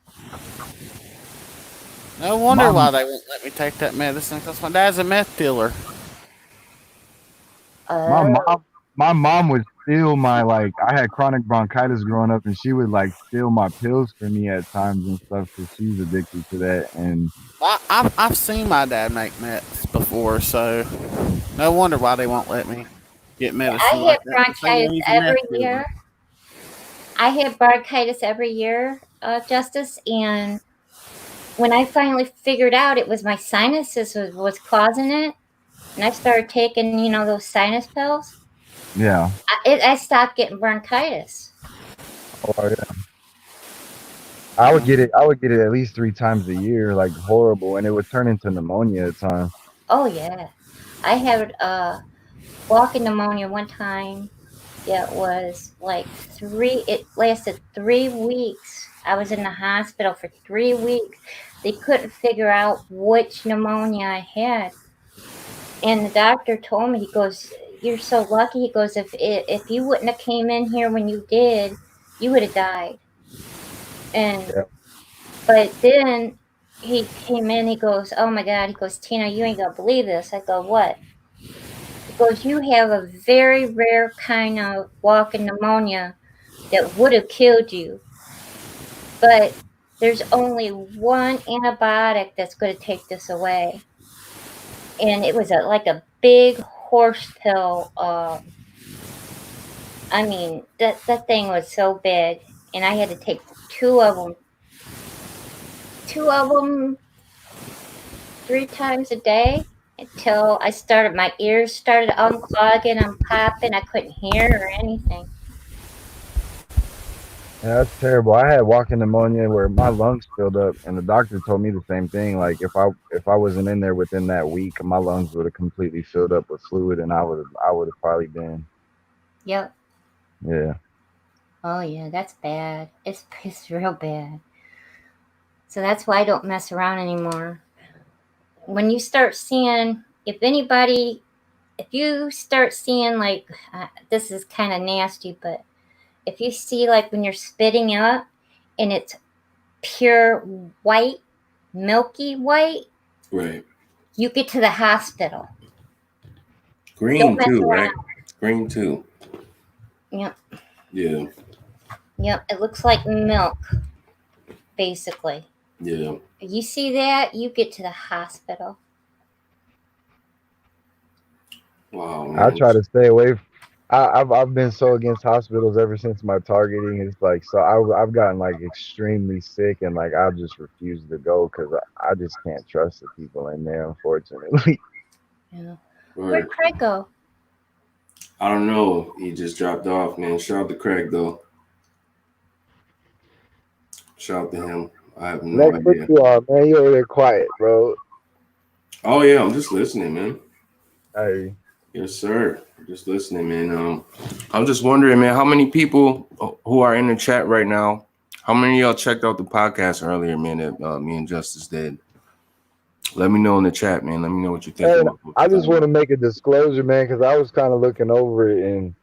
No wonder why they won't let me take that medicine, because my dad's a meth dealer. My mom would steal my, like, I had chronic bronchitis growing up, and she would like steal my pills for me at times and stuff because she's addicted to that. And I've seen my dad make meth before, so no wonder why they won't let me get medicine. I have bronchitis every year. I have bronchitis every year, Justice, and when I finally figured out it was my sinuses was causing it, and I started taking, those sinus pills. Yeah. I stopped getting bronchitis. Oh yeah. I would get it at least 3 times a year, like horrible, and it would turn into pneumonia at times. Oh yeah, I had walking pneumonia one time. It was like it lasted 3 weeks. I was in the hospital for 3 weeks. They couldn't figure out which pneumonia I had. And the doctor told me, he goes, "You're so lucky." He goes, if you wouldn't have came in here when you did, you would have died. And Yeah. but then he came in, he goes, "Oh my God," he goes, "Tina, you ain't gonna believe this." I go, "What?" He goes, "You have a very rare kind of walking pneumonia that would have killed you. But there's only one antibiotic that's going to take this away." And it was like a big horse pill. I mean, that thing was so big, and I had to take 2 of them. 2 of them 3 times a day until my ears started unclogging and popping. I couldn't hear or anything. Yeah, that's terrible. I had walking pneumonia where my lungs filled up, and the doctor told me the same thing. Like if I wasn't in there within that week, my lungs would have completely filled up with fluid, and I would have probably been. Yep. Yeah. Oh yeah, that's bad. It's real bad. So that's why I don't mess around anymore. When you start seeing, if you start seeing like, this is kind of nasty, but if you see like when you're spitting up and it's pure white, milky white, Right. you get to the hospital. Green Don't mess too, around. right? Green too. Yep. Yeah. Yep. It looks like milk, basically. Yeah. If you see that, you get to the hospital. Wow, man. I try to stay away. I've been so against hospitals ever since my targeting. It's like so I've gotten like extremely sick, and like I just refuse to go because I just can't trust the people in there, unfortunately. Yeah. Right. Where'd Craig go? I don't know. He just dropped off, man. Shout out to Craig though. Shout out to him. I have no Next, what idea. you are, man? You over there quiet, bro. Oh yeah, I'm just listening, man. Hey. Yes, sir. Just listening, man. I'm just wondering, man, how many people who are in the chat right now, how many of y'all checked out the podcast earlier, man, that me and Justice did? Let me know in the chat, man. Let me know what you think. And I just want to make a disclosure, man, because I was kind of looking over it, and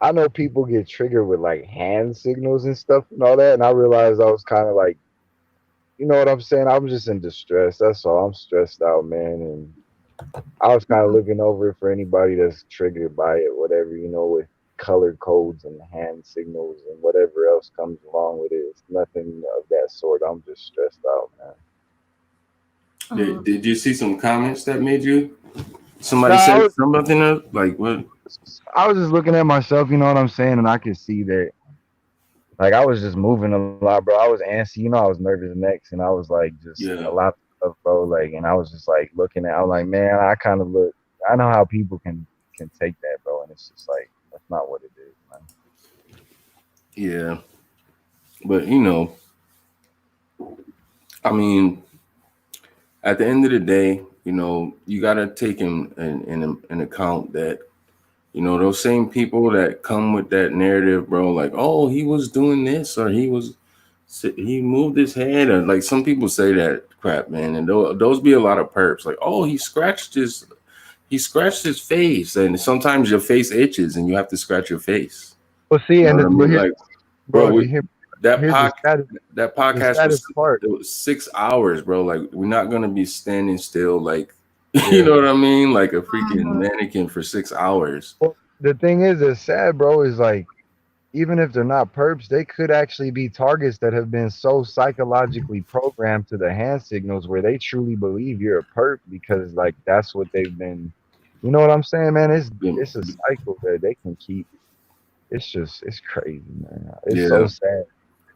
I know people get triggered with like hand signals and stuff and all that, and I realized I was kind of like, you know what I'm saying? I'm just in distress. That's all. I'm stressed out, man, and I was kind of looking over it for anybody that's triggered by it, whatever, you know, with color codes and hand signals and whatever else comes along with it. It's nothing of that sort. I'm just stressed out, man. Did you see some comments that made you? Somebody No, said something like what? I was just looking at myself, you know what I'm saying, and I could see that. Like I was just moving a lot, bro. I was antsy, you know. I was nervous next, and I was like, just a lot of stuff, bro. Like, and I was just like looking at. I was like, man, I kind of look. I know how people can take that, bro, and it's just like that's not what it is, man. Yeah, but you know, I mean, at the end of the day, you know, you gotta take in account that, you know, those same people that come with that narrative, bro, like, oh, he was doing this or he moved his head, or like some people say that crap, man, and those be a lot of perps, like, oh, he scratched his face, and sometimes your face itches and you have to scratch your face. Well, see, you know and what I mean? Like, bro, that podcast was 6 hours, bro. Like, we're not gonna be standing still, like, you know what I mean, like a freaking mannequin for 6 hours. Well, the thing is, it's sad, bro, is like, even if they're not perps, they could actually be targets that have been so psychologically programmed to the hand signals where they truly believe you're a perp because like that's what they've been. You know what I'm saying, man? It's a cycle that they can keep. It's crazy, man. It's so sad.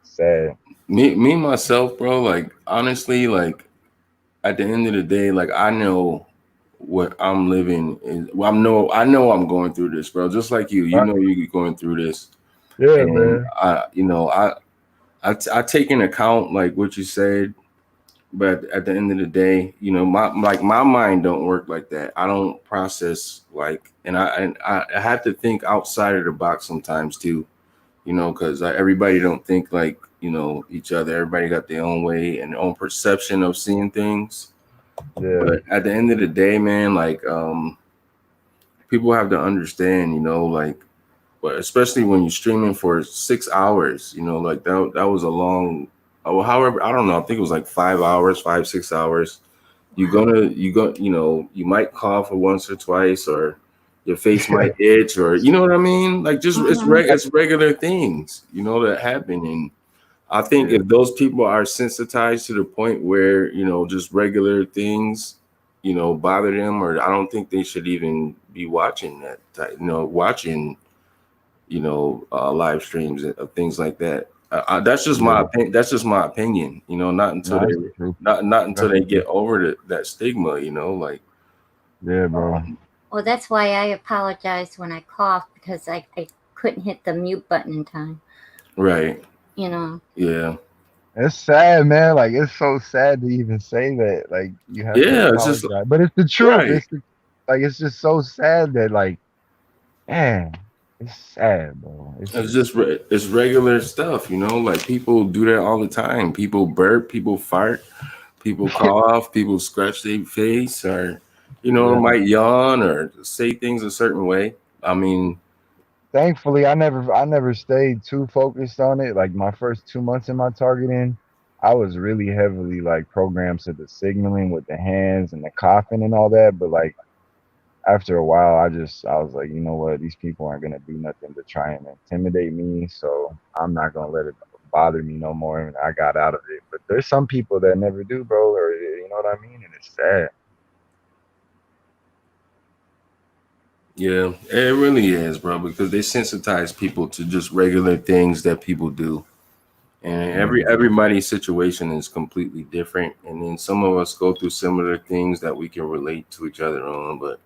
It's sad. Me myself, bro, like honestly, like at the end of the day, like I know what I'm living is. Well, I know I'm going through this, bro. Just like you know you're going through this. Yeah, and man. I take into account like what you said, but at the end of the day, you know, my mind don't work like that. I don't process like, and I have to think outside of the box sometimes too, you know, because everybody don't think like, you know, each other. Everybody got their own way and their own perception of seeing things. Yeah, But at the end of the day, man, like people have to understand, you know, like, but especially when you're streaming for 6 hours, you know, like that was a long. Oh, however, I don't know. I think it was like 5 hours, 5, 6 hours. You know, you might cough once or twice, or your face might itch, or you know what I mean. Like just it's regular things, you know, that happen. And I think yeah, if those people are sensitized to the point where, you know, just regular things, you know, bother them, or I don't think they should even be watching that type, you know, watching, you know, live streams of things like that. That's just my yeah. opinion. That's just my opinion. You know, not until No, they that's the truth. not until That's they the get truth. over that stigma. You know, like Yeah, bro. Well, that's why I apologized when I coughed because I couldn't hit the mute button in time. right, You know. yeah, It's sad, man. Like it's so sad to even say that. Like you have to yeah. It's just apologize, but it's the truth. right. It's just so sad that like, man, it's sad, bro. It's It's just just it's regular stuff. You know, like people do that all the time. People burp, people fart, people cough, people scratch their face, or you know, yeah. might yawn or say things a certain way. I mean, Thankfully, I never stayed too focused on it. Like my first 2 months in my targeting, I was really heavily like programmed to the signaling with the hands and the coughing and all that. But like after a while, I was like, you know what, these people aren't gonna do nothing to try and intimidate me, so I'm not gonna let it bother me no more. And I got out of it. But there's some people that never do, bro, or you know what I mean, and it's sad. yeah, it really is, bro, because they sensitize people to just regular things that people do. And Yeah, everybody's situation is completely different. And then some of us go through similar things that we can relate to each other on. But,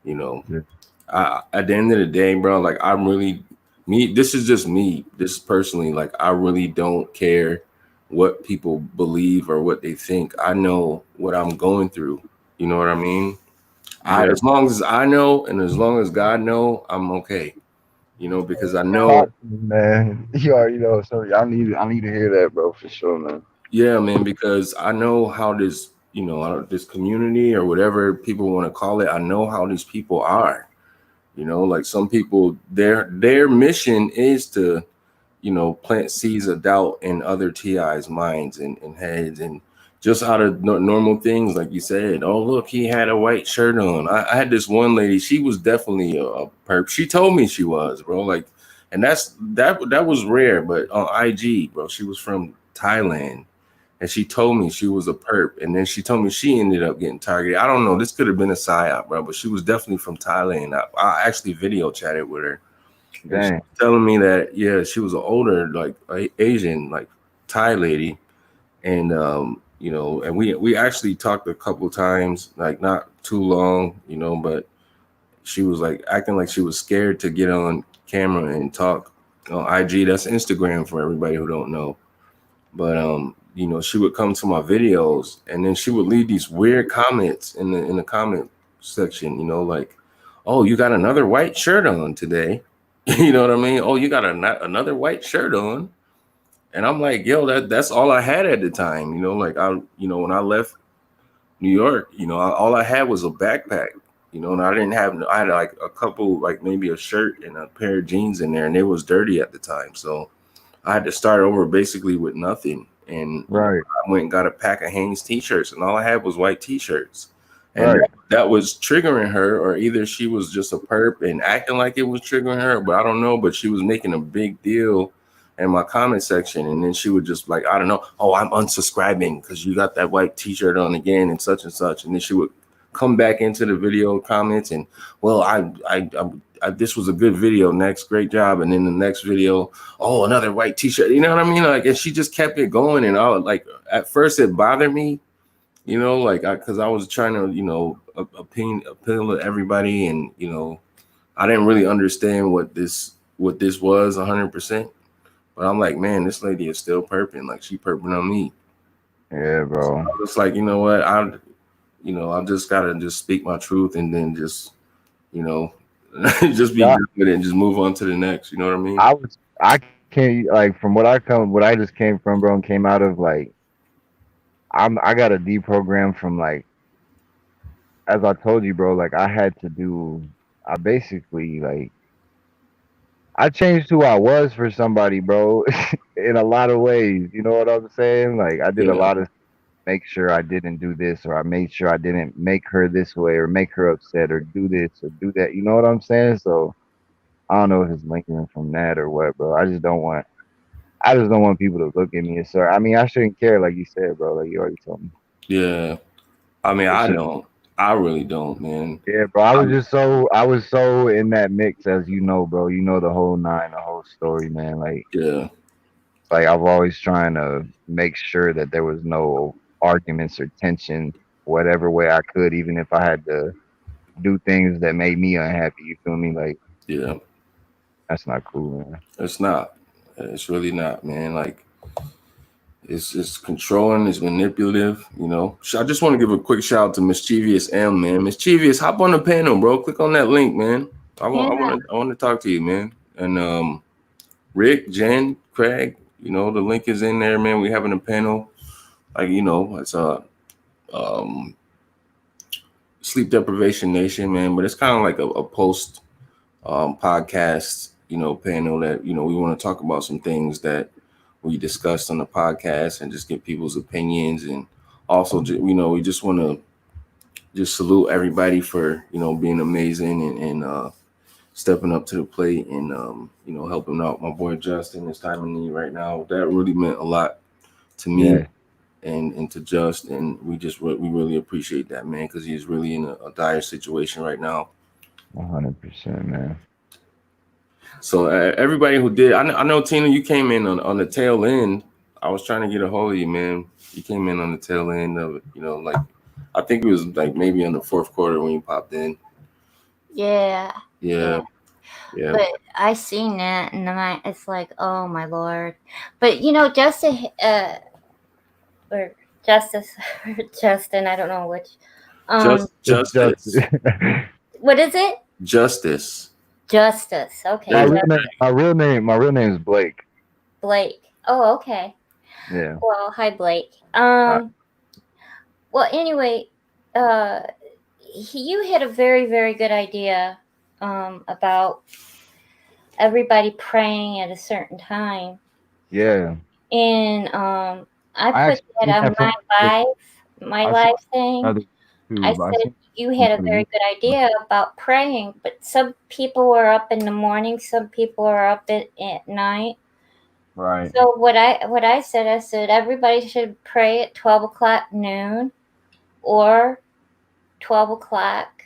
you know, yeah, at the end of the day, bro, like I'm really me. This is just me. This personally, like I really don't care what people believe or what they think. I know what I'm going through. You know what I mean? yeah. As long as I know and as long as God know, I'm okay. You know, because I know, Talk to me, man. You already know. So I need to hear that, bro, for sure, man. yeah, man, because I know how this, you know, this community or whatever people want to call it, I know how these people are. You know, like some people, their mission is to, you know, plant seeds of doubt in other TI's minds and heads, and just out of normal things, like you said. Oh, look, he had a white shirt on. I had this one lady. She was definitely a perp. She told me she was, bro. Like, and that was rare. But on IG, bro, she was from Thailand, and she told me she was a perp. And then she told me she ended up getting targeted. I don't know. This could have been a psyop, bro, but she was definitely from Thailand. I actually video chatted with her, and she Dang. was telling me that yeah, she was an older like Asian like Thai lady, and you know, and we actually talked a couple times, like not too long, you know, but she was like acting like she was scared to get on camera and talk on IG. That's Instagram for everybody who don't know. But you know, she would come to my videos and then she would leave these weird comments in the comment section, you know, like, oh, you got another white shirt on today. You know what I mean? Oh, you got another white shirt on. And I'm like, yo, that's all I had at the time. You know, like you know, when I left New York, you know, all I had was a backpack, you know, and I had like a couple, like maybe a shirt and a pair of jeans in there, and it was dirty at the time. So I had to start over basically with nothing. And, you know, Right, I went and got a pack of Hanes t-shirts, and all I had was white t-shirts. And right, that was triggering her, or either she was just a perp and acting like it was triggering her, but I don't know. But she was making a big deal in my comment section. And then she would just like, I don't know, oh, I'm unsubscribing because you got that white t-shirt on again and such and such. And then she would come back into the video comments and, well, I this was a good video, Nexx, great job. And then the next video, oh, another white t-shirt, you know what I mean? Like, and she just kept it going. And I was like, at first it bothered me, you know, like, because I was trying to, you know, appeal to everybody. And, you know, I didn't really understand what this was 100%. But I'm like, man, this lady is still perping. Like, she perping on me. Yeah, bro. I was like, you know what, I just gotta just speak my truth and then just, you know, just be Yeah, good with it and just move on to the next. You know what I mean? I can't like from what I just came from, bro, and came out of like I got a deprogram from like as I told you, bro, like I basically like I changed who I was for somebody, bro, in a lot of ways. You know what I'm saying? Like I did a Yeah, lot of make sure I didn't do this, or I made sure I didn't make her this way, or make her upset, or do this or do that. You know what I'm saying? So I don't know if it's linking from that or what, bro. I just don't want people to look at me as sorry. I mean, I shouldn't care, like you said, bro. Like you already told me. yeah. I mean, It's I just, don't. I really don't, man. yeah, bro. I was so in that mix, as you know, bro. You know the whole nine, the whole story, man. Yeah, Like I've always trying to make sure that there was no arguments or tension, whatever way I could, even if I had to do things that made me unhappy. You feel me? Like yeah. that's not cool, man. It's not. It's really not, man. Like it's controlling, it's manipulative, you know. I just want to give a quick shout out to Mischievous M, man. Mischievous, hop on the panel, bro. Click on that link, man. Yeah. I want to talk to you, man. And Rick, Jen, Craig, you know, the link is in there, man. We having a panel. Like, you know, it's a um sleep deprivation nation, man, but it's kind of like a post podcast, you know, panel that, you know, we want to talk about some things that we discussed on the podcast and just get people's opinions. And also, you know, we just want to just salute everybody for, you know, being amazing and stepping up to the plate and, you know, helping out my boy Justin his time of need right now. That really meant a lot to me Yeah, and to Just. And we really appreciate that, man, because he's really in a dire situation right now. 100%, man. So everybody who did, I know Tina, you came in on the tail end. I was trying to get a hold of you, man. You came in on the tail end of it, you know, like I think it was like maybe in the fourth quarter when you popped in. Yeah. Yeah, yeah. But I seen that, and it's like, oh my lord. But you know, Justice, or Justice, or Justin, I don't know which. Just Justice, What is it? justice. Justice. Okay, my There you real name is Blake. Blake. Oh, okay. Yeah. Well, hi, Blake. Well, anyway, you had a very, very good idea about everybody praying at a certain time. Yeah. And I I put actually that seen on that from my I saw live thing. another too, I but I said seen you had a very good idea about praying, but some people are up in the morning, some people are up at night. right. So what I said everybody should pray at 12 o'clock noon or 12 o'clock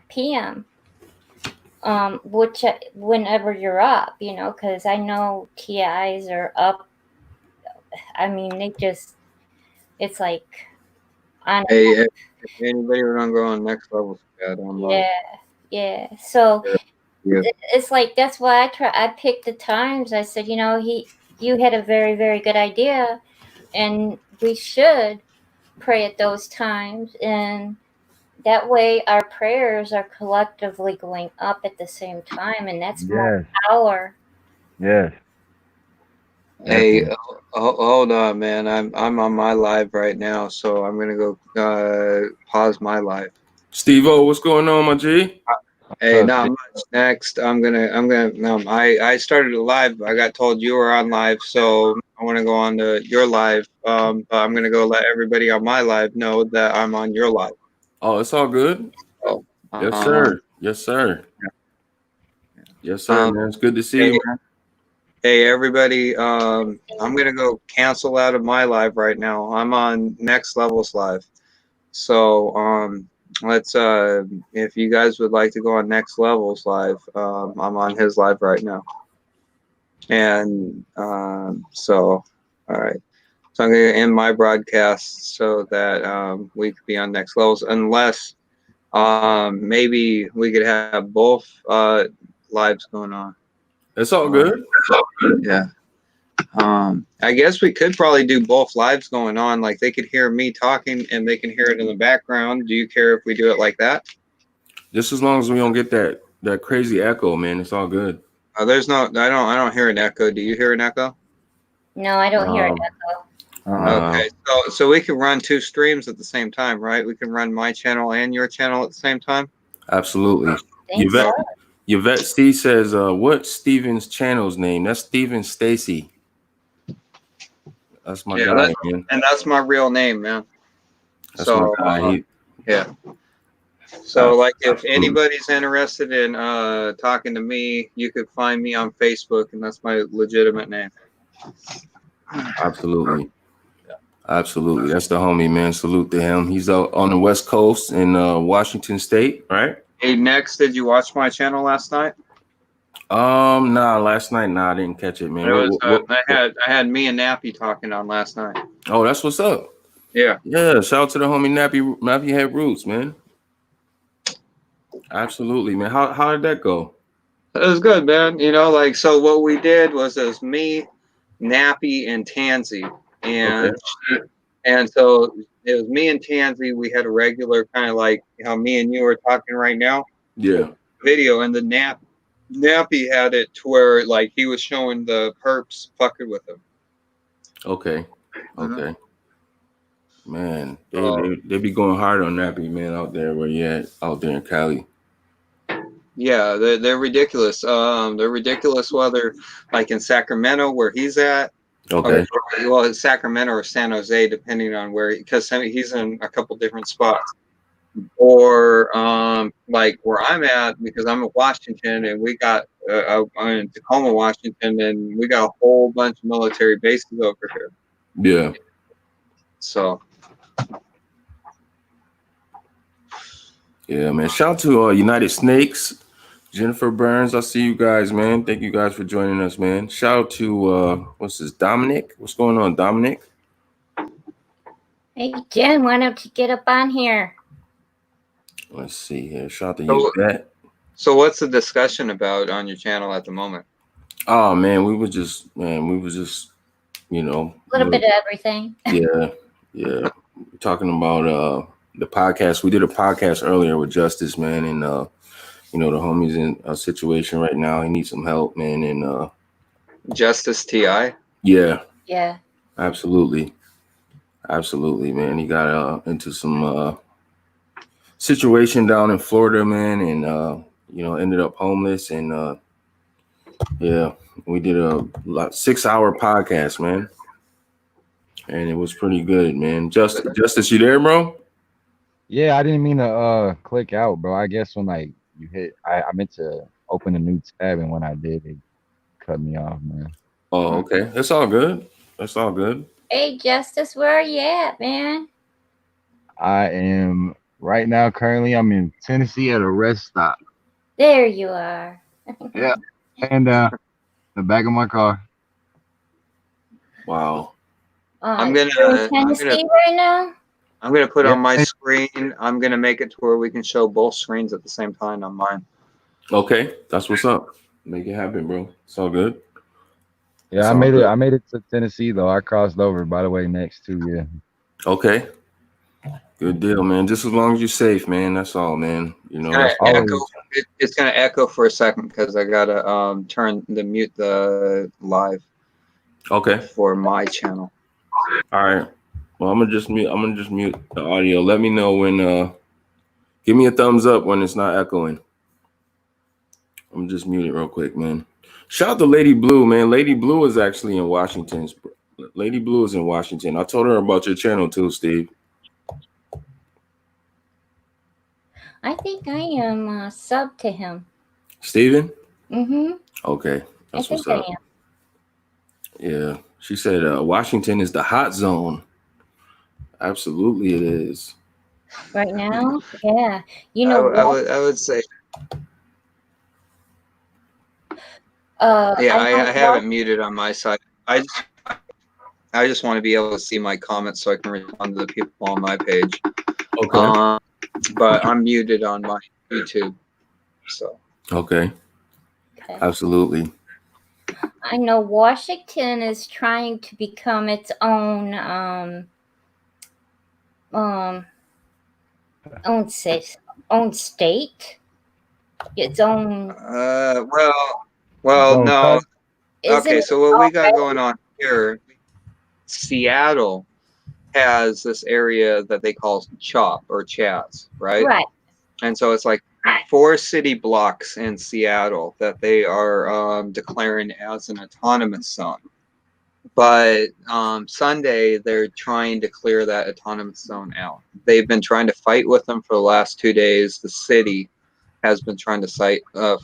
p.m. Which whenever you're up, you know, because I know TIs are up. I mean, it's like on. Hey, if anybody want to go on next level, Yeah. So Yeah. it's like that's why I picked the times. I said, you know, you had a very, very good idea, and we should pray at those times, and that way our prayers are collectively going up at the same time, and that's more Yes. power. Yes. Hey, Definitely. hold on, man. I'm on my live right now, so I'm gonna go pause my live. Steve-O, what's going on, my G? Hey, What's up, not much. Next, I'm gonna. I started a live. I got told you were on live, so I want to go on to your live. But I'm gonna go let everybody on my live know that I'm on your live. Oh, it's all good. So, Yes, sir. Yes, sir. Yes, sir, um, man. It's good to see hey, you, man. hey, everybody. I'm gonna go cancel out of my live right now. I'm on Next Levels live. So let's if you guys would like to go on Next Levels live, I'm on his live right now. And so all right. So I'm gonna end my broadcast so that we could be on Next Levels, unless maybe we could have both lives going on. It's all good. Yeah. I guess we could probably do both lives going on. Like they could hear me talking and they can hear it in the background. Do you care if we do it like that? Just as long as we don't get that crazy echo, man, it's all good. There's no, I don't hear an echo. Do you hear an echo? No, I don't hear an echo. Okay, so we can run 2 streams at the same time, right? We can run my channel and your channel at the same time. Absolutely. Yvette C says, what's Steven's channel's name? That's Steven Stacy. That's my guy, man. And that's my real name, man. That's so my guy. yeah. So like if anybody's interested in talking to me, you could find me on Facebook, and that's my legitimate name. Absolutely. Absolutely. That's the homie, man. Salute to him. He's out on the West Coast in Washington State, right? Hey, Nexx, did you watch my channel last night? Nah, last night, I didn't catch it, man. It was, I had me and Nappy talking on last night. Oh, that's what's up. Yeah. Yeah, shout out to the homie Nappy Head Roots, man. Absolutely, man. How did that go? It was good, man. You know, like, so what we did was it was me, Nappy, and Tansy. And and so it was me and Tansy. We had a regular kind of like how me and you are talking right now. Yeah. Video, and the Nappy had it to where like he was showing the perps fucking with him. Okay. Okay. Man, they be going hard on Nappy, man, out there where you at, out there in Cali. Yeah, they're ridiculous. They're ridiculous whether like in Sacramento where he's at. Okay. Well, it's Sacramento or San Jose, depending on where, because he's in a couple different spots. Or like where I'm at, because I'm in Washington, and we got I'm in Tacoma, Washington, and we got a whole bunch of military bases over here. Yeah. So. Yeah, man. Shout out to United Snakes, Jennifer Burns. I see you guys, man. Thank you guys for joining us, man. Shout out to what's this, Dominic? What's going on, Dominic? Hey, Jen, why don't you get up on here? Let's see here. Shout out to you, that. So what's the discussion about on your channel at the moment? Oh man, we were just, you know, A little bit of everything. Yeah, yeah. We're talking about the podcast. We did a podcast earlier with Justice, man, and you know, the homie's in a situation right now. He needs some help, man, and Justice T.I. Yeah. Yeah. Absolutely. Absolutely, man. He got into some situation down in Florida, man, and you know, ended up homeless, and yeah, we did a 6-hour podcast, man, and it was pretty good, man. Justice, you there, bro? Yeah, I didn't mean to click out, bro. I guess when like you hit, I meant to open a new tab, and when I did, it cut me off, man. Oh, okay. That's all good. That's all good. Hey, Justice, where are you at, man? I am right now. Currently, I'm in Tennessee at a rest stop. There you are. Yeah, and the back of my car. Wow. I'm you're in Tennessee right now? I'm gonna put on my screen. I'm gonna make it to where we can show both screens at the same time on mine. Okay, that's what's up. Make it happen, bro. It's all good. Yeah, It's I all made good. it. I made it to Tennessee though. I crossed over, by the way, next to you. Okay. Good deal, man. Just as long as you're safe, man. That's all, man. You know, It's gonna echo for a second because I gotta mute the live. Okay. For my channel. All right. Well, I'm gonna just mute the audio. Let me know when give me a thumbs up when it's not echoing. I'm gonna just mute it real quick, man. Shout out to Lady Blue, man. Lady Blue is actually in Washington. Lady Blue is in Washington. I told her about your channel too, Steve. I think I am sub to him. Steven? Mm-hmm. Okay. That's what's I up. am. Yeah. She said Washington is the hot zone. Absolutely it is. Right now? Yeah. You know I would say I I have it muted on my side. I just want to be able to see my comments so I can respond to the people on my page. Okay. But I'm muted on my YouTube. So Okay. Absolutely. I know Washington is trying to become its own own state, its own. Well, Don't no. cut. Isn't Okay, it so what we got already? going on here, Seattle has this area that they call CHOP or Chaz, right? Right. And so it's like 4 city blocks in Seattle that they are declaring as an autonomous zone. But Sunday, they're trying to clear that autonomous zone out. They've been trying to fight with them for the last 2 days. The city has been trying to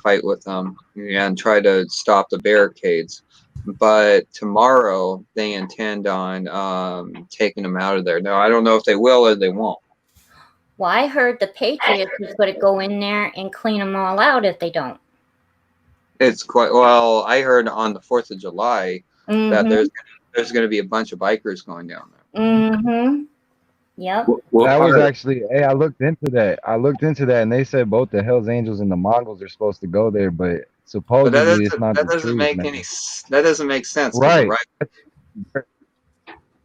fight with them and try to stop the barricades. But tomorrow, they intend on taking them out of there. Now, I don't know if they will or they won't. Well, I heard the Patriots is going to go in there and clean them all out if they don't. It's quite well. I heard on the 4th of July that Mm-hmm. there's going to be a bunch of bikers going down there. Mm-hmm. Yep. That was part? actually, hey, I looked into that. And they said both the Hells Angels and the Mongols are supposed to go there, but But supposedly it's not that the doesn't truth, make man. that doesn't make sense because Right.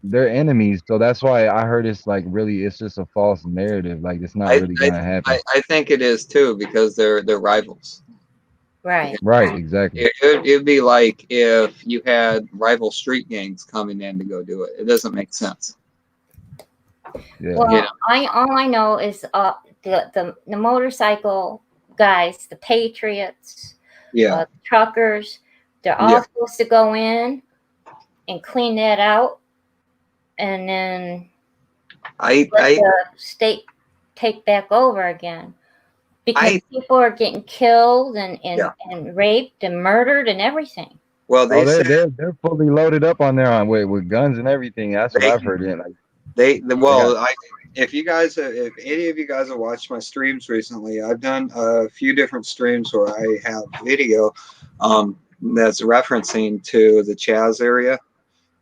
They're enemies, so that's why I heard it's like really, it's just a false narrative. Like it's not really gonna happen. I think it is too because they're rivals. Right. Right, exactly. It'd be like if you had rival street gangs coming in to go do it. It doesn't make sense. Yeah. Well, You know? all I know is the motorcycle guys, the Patriots, Yeah. truckers, they're all supposed to go in and clean that out, and then let the state take back over again, because people are getting killed and raped and murdered and everything. Well, they're fully loaded up on there with guns and everything. That's what I've heard. Like if any of you guys have watched my streams recently, I've done a few different streams where I have video that's referencing to the Chaz area.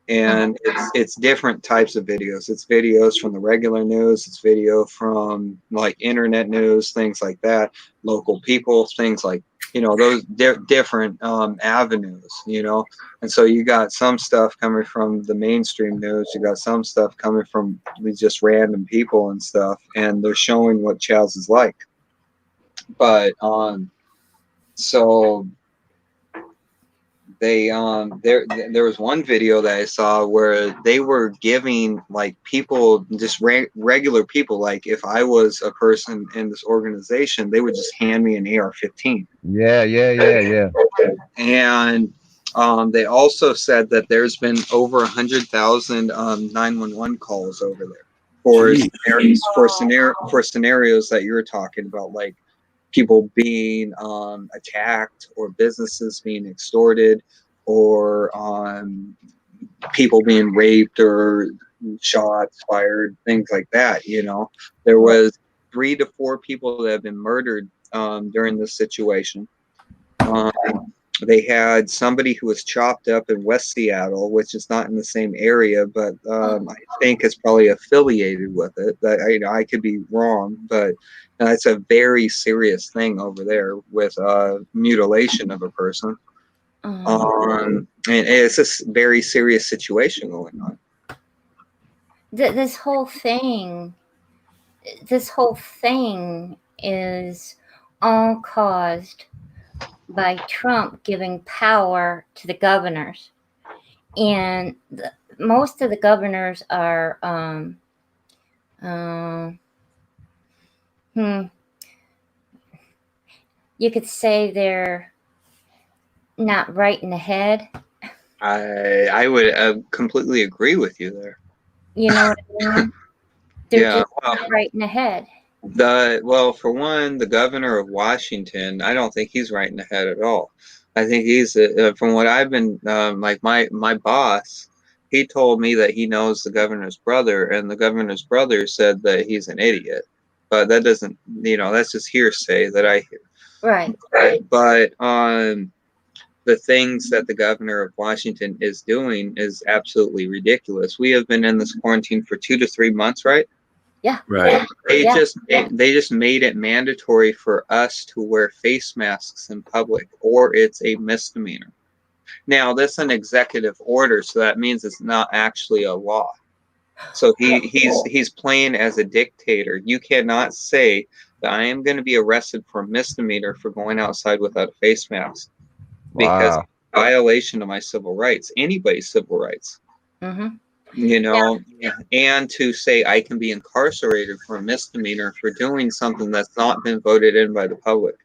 And it's different types of videos. It's videos from the regular news. It's video from like internet news, things like that. Local people, things like, you know, those different avenues, you know. And so you got some stuff coming from the mainstream news. You got some stuff coming from just random people and stuff. And they're showing what Chaz is like. But so they there was one video that I saw where they were giving like people, just regular people, like if I was a person in this organization, they would just hand me an AR-15. Yeah. And they also said that there's been over 100,000 911 calls over there for scenarios that you're talking about, like people being attacked or businesses being extorted or people being raped or shots fired, things like that. You know, there was 3 to 4 people that have been murdered during this situation. They had somebody who was chopped up in West Seattle, which is not in the same area, but I think it's probably affiliated with it. That I could be wrong, but it's a very serious thing over there with mutilation of a person. And it's a very serious situation going on. This whole thing is all caused by Trump giving power to the governors, and most of the governors are you could say they're not right in the head. I would completely agree with you there. You know what I mean? They're just not right in the head. For one, the governor of Washington, I don't think he's right in the head at all. I think he's from what I've been like my boss, he told me that he knows the governor's brother, and the governor's brother said that he's an idiot. But that doesn't, you know, that's just hearsay that I hear. Right. But the things that the governor of Washington is doing is absolutely ridiculous. We have been in this quarantine for 2 to 3 months, right? Yeah. Right. They just made it mandatory for us to wear face masks in public, or it's a misdemeanor. Now, that's an executive order, so that means it's not actually a law. So he's playing as a dictator. You cannot say that I am going to be arrested for a misdemeanor for going outside without a face mask, because Wow. it's a violation of my civil rights, anybody's civil rights. Mm-hmm. You know, and to say I can be incarcerated for a misdemeanor for doing something that's not been voted in by the public.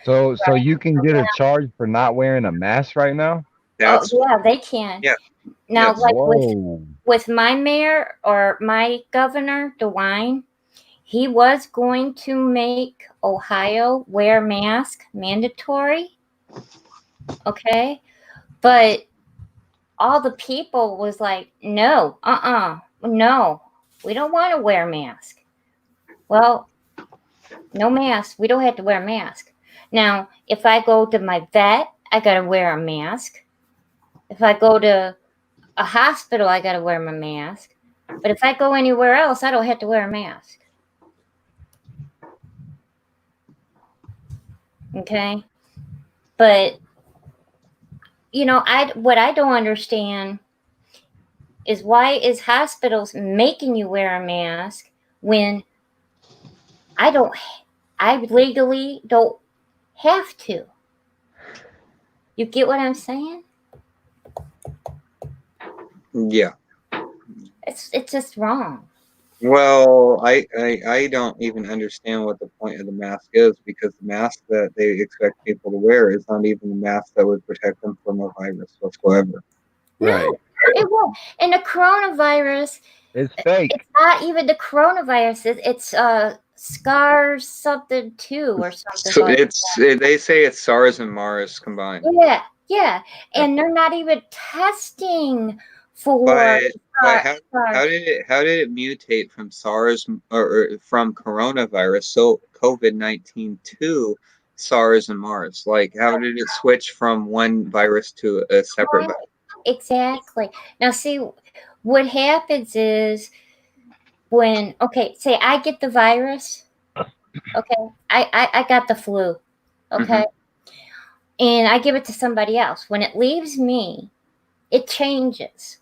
So you can get a charge for not wearing a mask right now? That's yeah, they can. Yeah. Now, Yes. like Whoa. with my mayor or my governor, DeWine, he was going to make Ohio wear mask mandatory. Okay, but all the people was like, no, no, we don't want to wear a mask. Well, no mask. We don't have to wear a mask. Now, if I go to my vet, I got to wear a mask. If I go to a hospital, I got to wear my mask. But if I go anywhere else, I don't have to wear a mask. Okay? But, you know, what I don't understand is why is hospitals making you wear a mask when I legally don't have to. You get what I'm saying? Yeah. It's just wrong. Well, I don't even understand what the point of the mask is, because the mask that they expect people to wear is not even the mask that would protect them from a virus whatsoever. Right. No, it won't. And the coronavirus, It's fake. it's not even the coronavirus. It's SCARS something 2 or something So like they say it's SARS and MARS combined. that. Yeah. And they're not even testing for But how SARS. did it mutate from SARS or from coronavirus, so COVID-19, to SARS and MARS? Like, how did it switch from one virus to a separate virus? Exactly. Now, see, what happens is when, okay, say I get the virus, okay, I got the flu, okay, and I give it to somebody else. When it leaves me, it changes.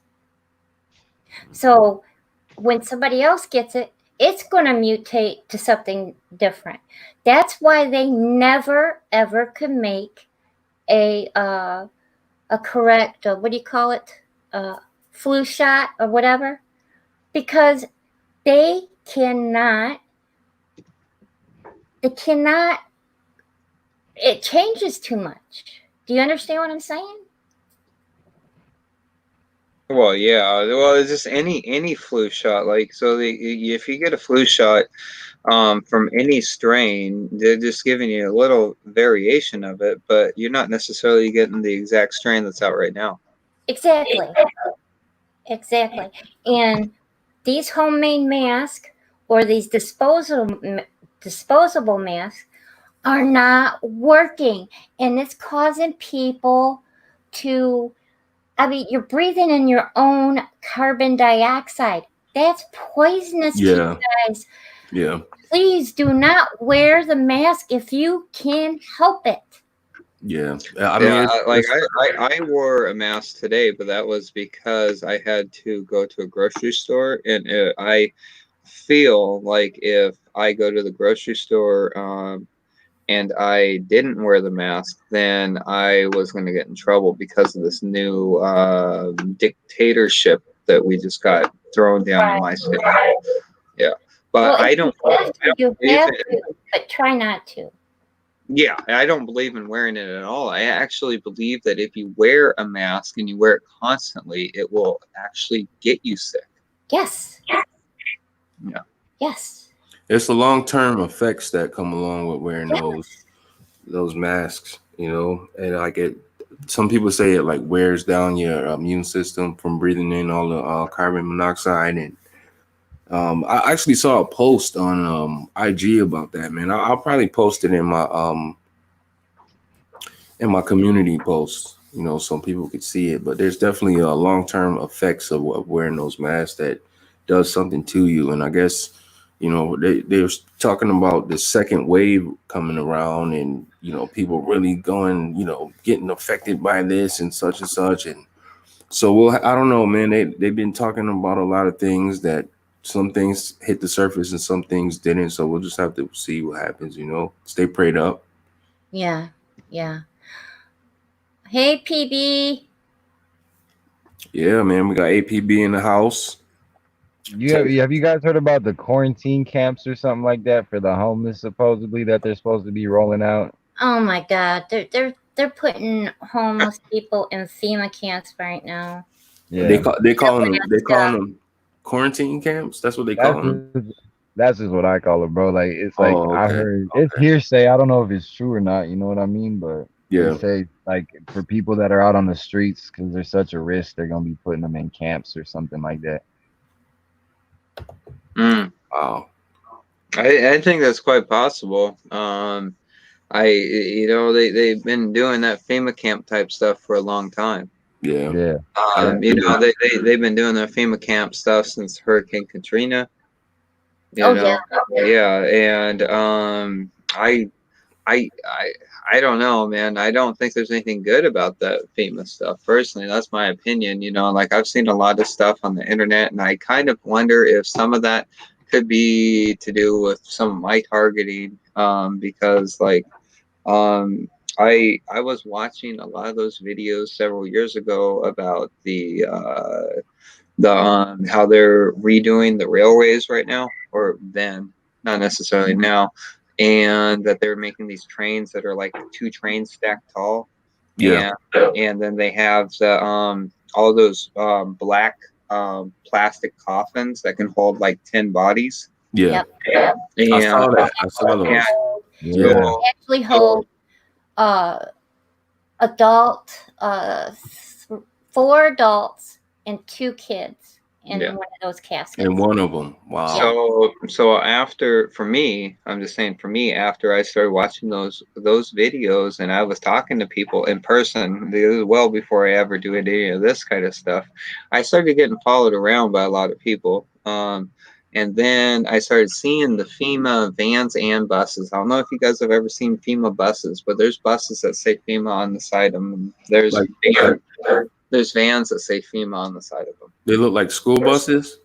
So when somebody else gets it, it's going to mutate to something different. That's why they never, ever could make a correct, what do you call it, flu shot or whatever, because they cannot, it changes too much. Do you understand what I'm saying? Well, yeah. Well, it's just any flu shot. Like, so if you get a flu shot from any strain, they're just giving you a little variation of it, but you're not necessarily getting the exact strain that's out right now. Exactly. And these homemade masks or these disposable masks are not working, and it's causing people to, I mean, you're breathing in your own carbon dioxide. That's poisonous to you guys. Yeah. Please do not wear the mask if you can help it. Yeah. I mean, I wore a mask today, but that was because I had to go to a grocery store, and I feel like if I go to the grocery store and I didn't wear the mask, then I was going to get in trouble because of this new dictatorship that we just got thrown down in my state. Yeah, but Well, I don't. You have to, but try not to. Yeah, I don't believe in wearing it at all. I actually believe that if you wear a mask and you wear it constantly, it will actually get you sick. Yes. Yeah. Yes. it's the long-term effects that come along with wearing those masks, you know, and like some people say it like wears down your immune system from breathing in all the carbon monoxide. And I actually saw a post on IG about that, man. I'll probably post it in my community post, you know, so people could see it. But there's definitely long-term effects of wearing those masks that does something to you. And I guess You know, they were talking about the second wave coming around, and you know, people really going, you know, getting affected by this and such. And so, well, I don't know, man. They've been talking about a lot of things that some things hit the surface and some things didn't. So we'll just have to see what happens. You know, stay prayed up. Yeah. Yeah. Hey, PB. Yeah, man. We got APB in the house. Have you guys heard about the quarantine camps or something like that for the homeless supposedly that they're supposed to be rolling out? Oh my God, they're putting homeless people in FEMA camps right now. They Yeah, call they calling them quarantine camps. That's what they call that's them. that's just what I call it, bro. Like it's like Oh, I okay. heard it's hearsay. I don't know if it's true or not. You know what I mean? But they Yeah. say like for people that are out on the streets because they're such a risk, they're gonna be putting them in camps or something like that. Wow. I think that's quite possible. They've been doing that FEMA camp type stuff for a long time. Yeah. Yeah, They've been doing the FEMA camp stuff since Hurricane Katrina. Oh yeah. Yeah, and I I don't know, man. I don't think there's anything good about that FEMA stuff. Personally, that's my opinion. You know, like I've seen a lot of stuff on the internet, and I kind of wonder if some of that could be to do with some of my targeting. Because like I was watching a lot of those videos several years ago about the how they're redoing the railways right now, or then, not necessarily now, and that they're making these trains that are like 2 trains stacked tall, Yeah. and then they have the all those black plastic coffins that can hold like 10 bodies. Yeah. Yep. I saw And that. I saw those. yeah. so, They actually hold adult 4 adults and 2 kids in Yeah. one of those caskets. And one of them. Wow. So after, for me, I'm just saying, for me, after I started watching those videos and I was talking to people in person, this is well before I ever do any of this kind of stuff, I started getting followed around by a lot of people. And then I started seeing the FEMA vans and buses. I don't know if you guys have ever seen FEMA buses, but there's buses that say FEMA on the side of them. There's vans that say FEMA on the side of them. They look like school buses.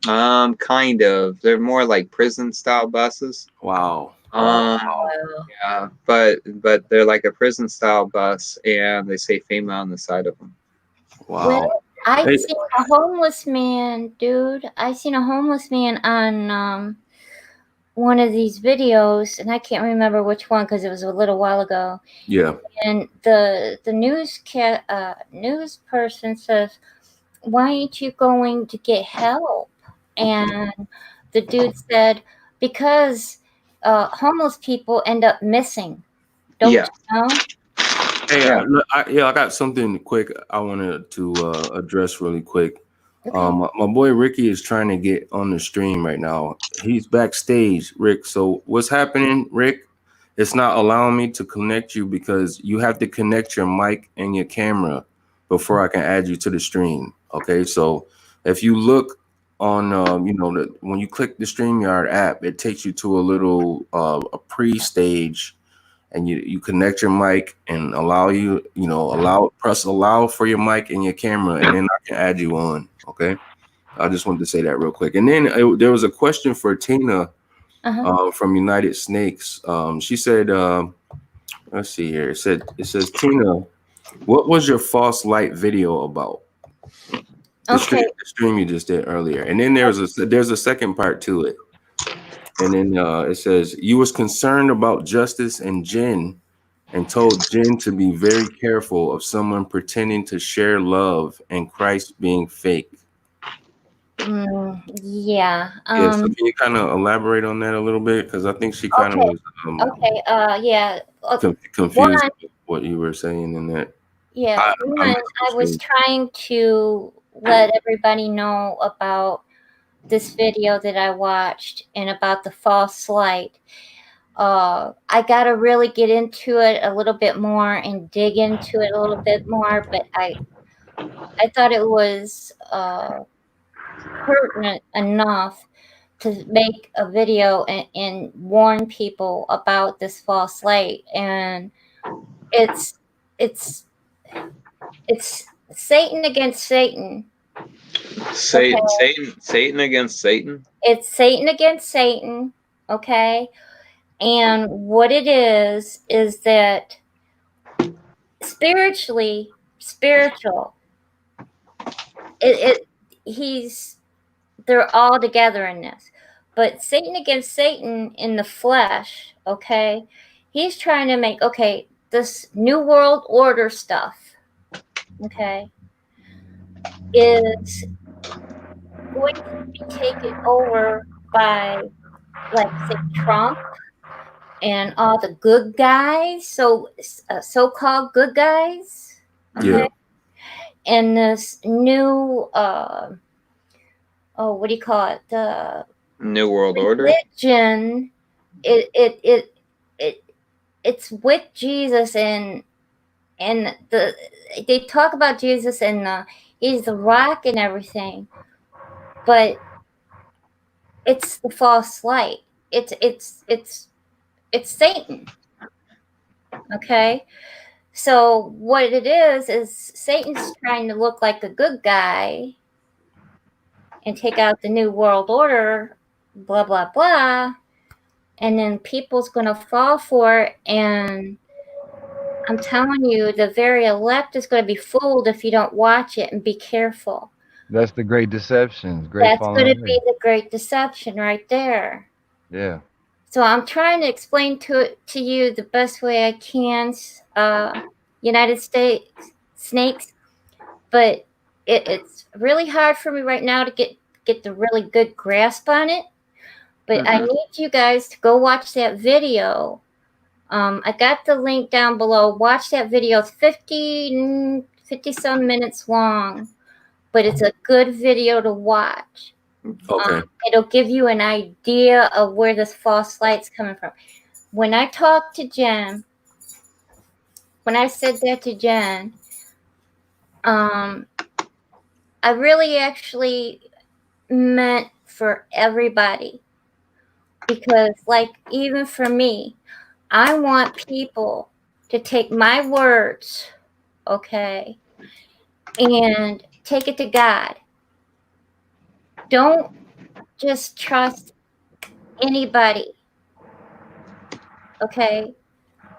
Kind of. They're more like prison style buses. Wow. Yeah, but they're like a prison style bus, and they say FEMA on the side of them. Wow. Well, I Hey. seen a homeless man, dude. I seen a homeless man on one of these videos, and I can't remember which one because it was a little while ago. Yeah. And the news person says, "Why ain't you going to get help?" And the dude said, "Because homeless people end up missing. Don't Yeah. you know?" Hey, Yeah. I got something quick I wanted to address really quick. Okay. My boy Ricky is trying to get on the stream right now. He's backstage, Rick. So what's happening, Rick? It's not allowing me to connect you because you have to connect your mic and your camera before I can add you to the stream. Okay, so if you look on, when you click the StreamYard app, it takes you to a little a pre-stage, and you connect your mic and press allow for your mic and your camera, and then I can add you on. Okay, I just wanted to say that real quick. And then there was a question for Tina from United Snakes. She said, let's see here. It says Tina, what was your false light video about? The stream you just did earlier. And then there's a second part to it. And then it says you was concerned about Justice and Jen and told Jen to be very careful of someone pretending to share love and Christ being fake. Yeah. Yeah, so can you kind of elaborate on that a little bit? Because I think she kind of was Yeah. confused with what you were saying in that. Yeah. I was trying to let everybody know about this video that I watched and about the false light. I got to really get into it a little bit more and dig into it a little bit more, but I thought it was pertinent enough to make a video and warn people about this false light, and it's Satan against Satan. Satan, Okay. Satan against Satan. It's Satan against Satan, okay? And what it is that spiritual, they're all together in this. But Satan against Satan in the flesh, okay? He's trying to make, okay, this New World Order stuff, okay, is going to be taken over by, like, say, Trump and all the good guys, so-called good guys, okay? Yeah. And this new, what do you call it? The New World Order. religion. It's with Jesus, and they talk about Jesus and he's the rock and everything, but it's the false light. It's Satan. Okay. So what it is Satan's trying to look like a good guy and take out the New World Order, blah, blah, blah. And then people's going to fall for it. And I'm telling you, the very elect is going to be fooled if you don't watch it and be careful. That's the great deception. Great That's falling going to away. be the great deception right there. Yeah. So I'm trying to explain to you the best way I can, United States snakes, but it's really hard for me right now to get the really good grasp on it. But I need you guys to go watch that video. I got the link down below. Watch that video. It's 50 some minutes long, but it's a good video to watch. Okay. It'll give you an idea of where this false light's coming from. When I talked to Jen, when I said that to Jen, I really actually meant for everybody. Because, like, even for me, I want people to take my words, okay, and take it to God. Don't just trust anybody, okay?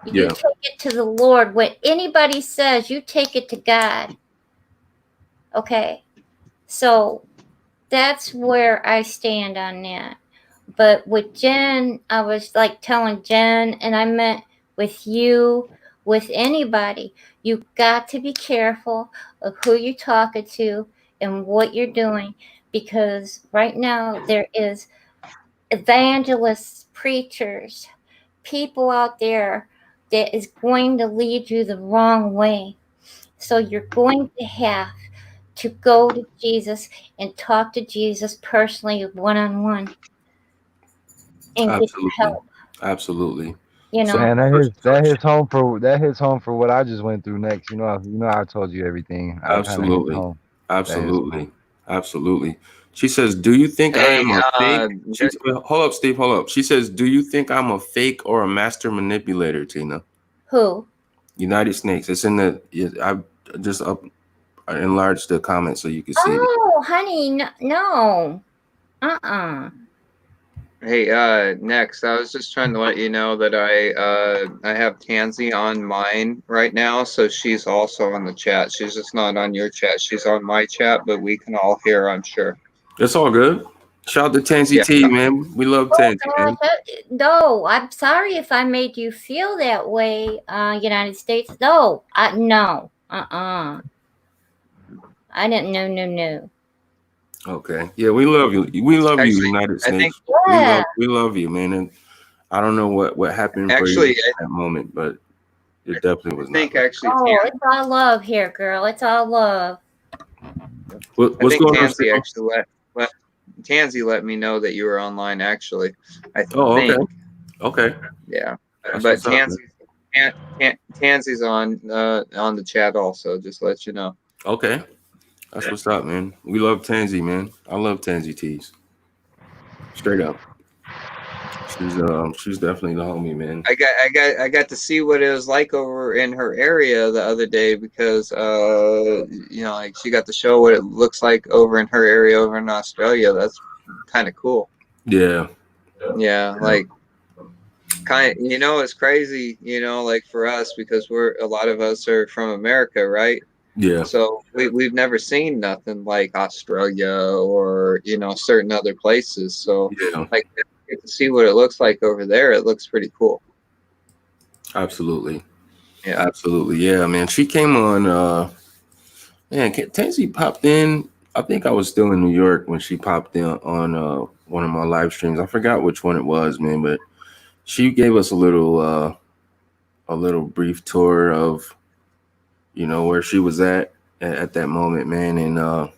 You take it to the Lord. What anybody says, you take it to God, okay? So that's where I stand on that. But with Jen, I was like telling Jen, and I meant with you, with anybody, you got to be careful of who you're talking to and what you're doing, because right now there is evangelists, preachers, people out there that is going to lead you the wrong way. So you're going to have to go to Jesus and talk to Jesus personally, one-on-one. And Absolutely. get help. Absolutely. You know, Man, that hits home for what I just went through next. You know, I told you everything. I kind of hit Absolutely. home. Absolutely. Absolutely. She says, "Do you think I am a fake?" Hold up, Steve. Hold up. She says, "Do you think I'm a fake or a master manipulator, Tina?" Who? United Snakes. It's in the. I just enlarged the comment so you can see it. Oh, honey, no. Hey, Nexx, I was just trying to let you know that I have Tansy on mine right now, so she's also on the chat. She's just not on your chat. She's on my chat, but we can all hear, I'm sure. It's all good. Shout out to Tansy T, man. We love Tansy, man. No, I'm sorry if I made you feel that way, United States. No, no. I didn't know, no. Okay. Yeah, we love you. We love you, United States. We love you, man. And I don't know what happened for you at that moment, but it definitely was not. It's all love here, girl. It's all love. What's going Tansy on? actually Tansy let me know that you were online. Actually, I think. Okay. Okay. Yeah, that's but Tansy's on the chat also. Just to let you know. Okay. That's what's up, man. We love Tansy, man. I love Tansy T's. Straight up. She's definitely the homie, man. I got to see what it was like over in her area the other day because you know, like she got to show what it looks like over in her area over in Australia. That's kind of cool. Yeah. Yeah, like kind of, you know, it's crazy, you know, like for us because a lot of us are from America, right? Yeah. So we've never seen nothing like Australia or, you know, certain other places. So Yeah. like get to see what it looks like over there. It looks pretty cool. Absolutely. Yeah. Absolutely. Yeah, man. She came on man, Tansy popped in. I think I was still in New York when she popped in on one of my live streams. I forgot which one it was, man, but she gave us a little brief tour of, you know, where she was at that moment, man. And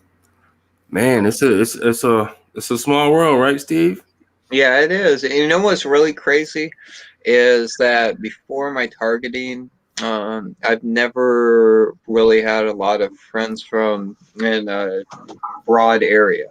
man, it's a small world, right, Steve? Yeah, it is. And you know what's really crazy is that before my targeting, I've never really had a lot of friends from in a broad area.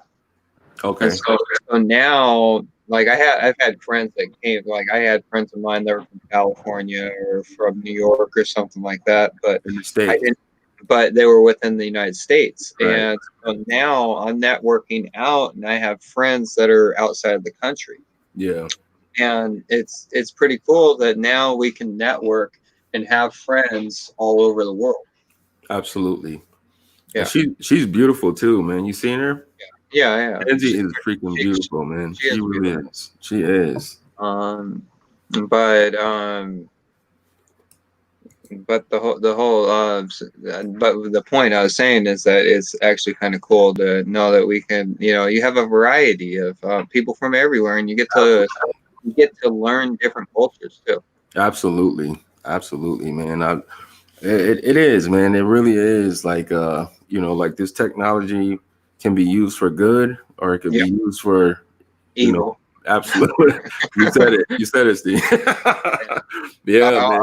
Okay. And so now, like I've had friends that came, like I had friends of mine that were from California or from New York or something like that, but In the I States. didn't. But they were within the United States, Right. and so now I'm networking out, and I have friends that are outside of the country, Yeah. and it's pretty cool that now we can network and have friends all over the world. Absolutely. Yeah, And she's beautiful too, man. You seen her? yeah. Angie is freaking beautiful, man. She is She really beautiful. is. She is. Um, but but but the point I was saying is that it's actually kind of cool to know that we can, you know, you have a variety of people from everywhere, and you get to learn different cultures too. Absolutely. Absolutely, man. It is, man. It really is like you know, like this technology can be used for good or it could Yeah, be used for, you know, evil. absolutely. You said it. You said it, Steve. Yeah, man.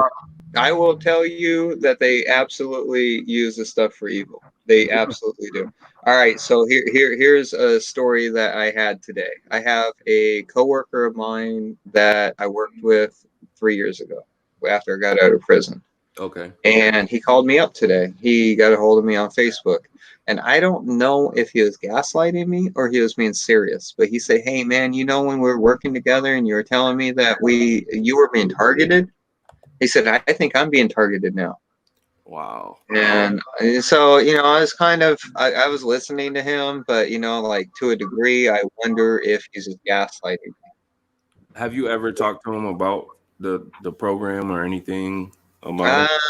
I will tell you that they absolutely use this stuff for evil. They absolutely do. All right, so here's a story that I had today. I have a coworker of mine that I worked with 3 years ago after I got out of prison. Okay. And he called me up today. He got a hold of me on Facebook. And I don't know if he was gaslighting me or he was being serious. But he said, "Hey man, you know when we were working together and you were telling me that you were being targeted?" He said, "I think I'm being targeted now." Wow. And so, you know, I was I was listening to him, but you know, like to a degree, I wonder if he's just gaslighting. Have you ever talked to him about the program or anything about it?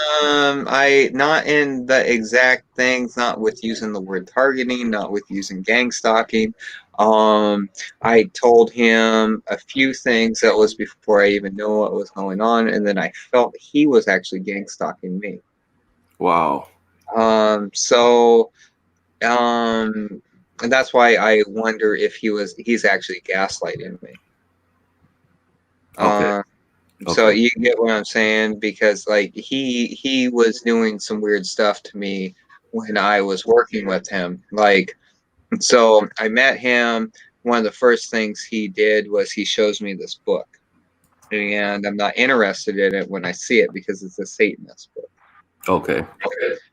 I not in the exact things, not with using the word targeting, not with using gang stalking. I told him a few things that was before I even knew what was going on, and then I felt he was actually gang stalking me. Wow. So and that's why I wonder if he's actually gaslighting me. Okay. So Okay. you get what I'm saying? Because like he was doing some weird stuff to me when I was working with him. Like, so I met him. One of the first things he did was he shows me this book. And I'm not interested in it when I see it because it's a Satanist book. Okay.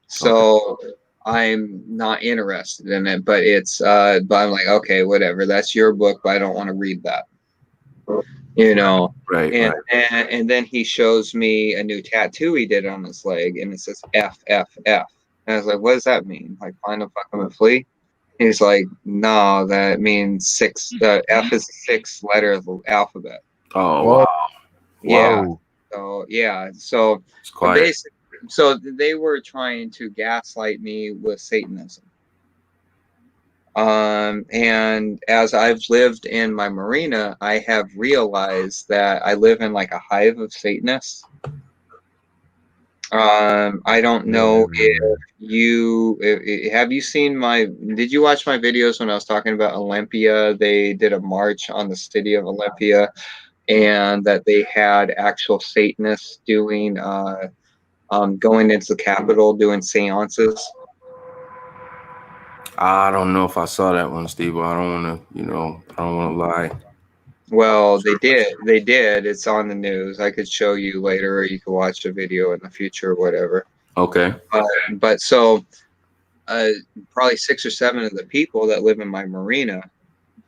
So I'm not interested in it, but but I'm like, okay, whatever. That's your book, but I don't want to read that. You know, Right. and, Right. and then he shows me a new tattoo he did on his leg, and it says F F F. And I was like, what does that mean? Like, find a fucking and flee? He's like, no, that means six. F is the sixth letter of the alphabet. Oh Whoa, wow. Yeah. whoa. So yeah. So It's quiet. basically, so they were trying to gaslight me with Satanism. And as I've lived in my marina, I have realized that I live in like a hive of Satanists. I don't know if have you seen did you watch my videos when I was talking about Olympia? They did a march on the city of Olympia, and that they had actual Satanists doing, going into the Capitol doing seances. I don't know if I saw that one, Steve. I don't want to, you know, I don't want to lie. Well, they did. They did. It's on the news. I could show you later, or you could watch the video in the future, or whatever. Okay. But so, probably 6 or 7 of the people that live in my marina,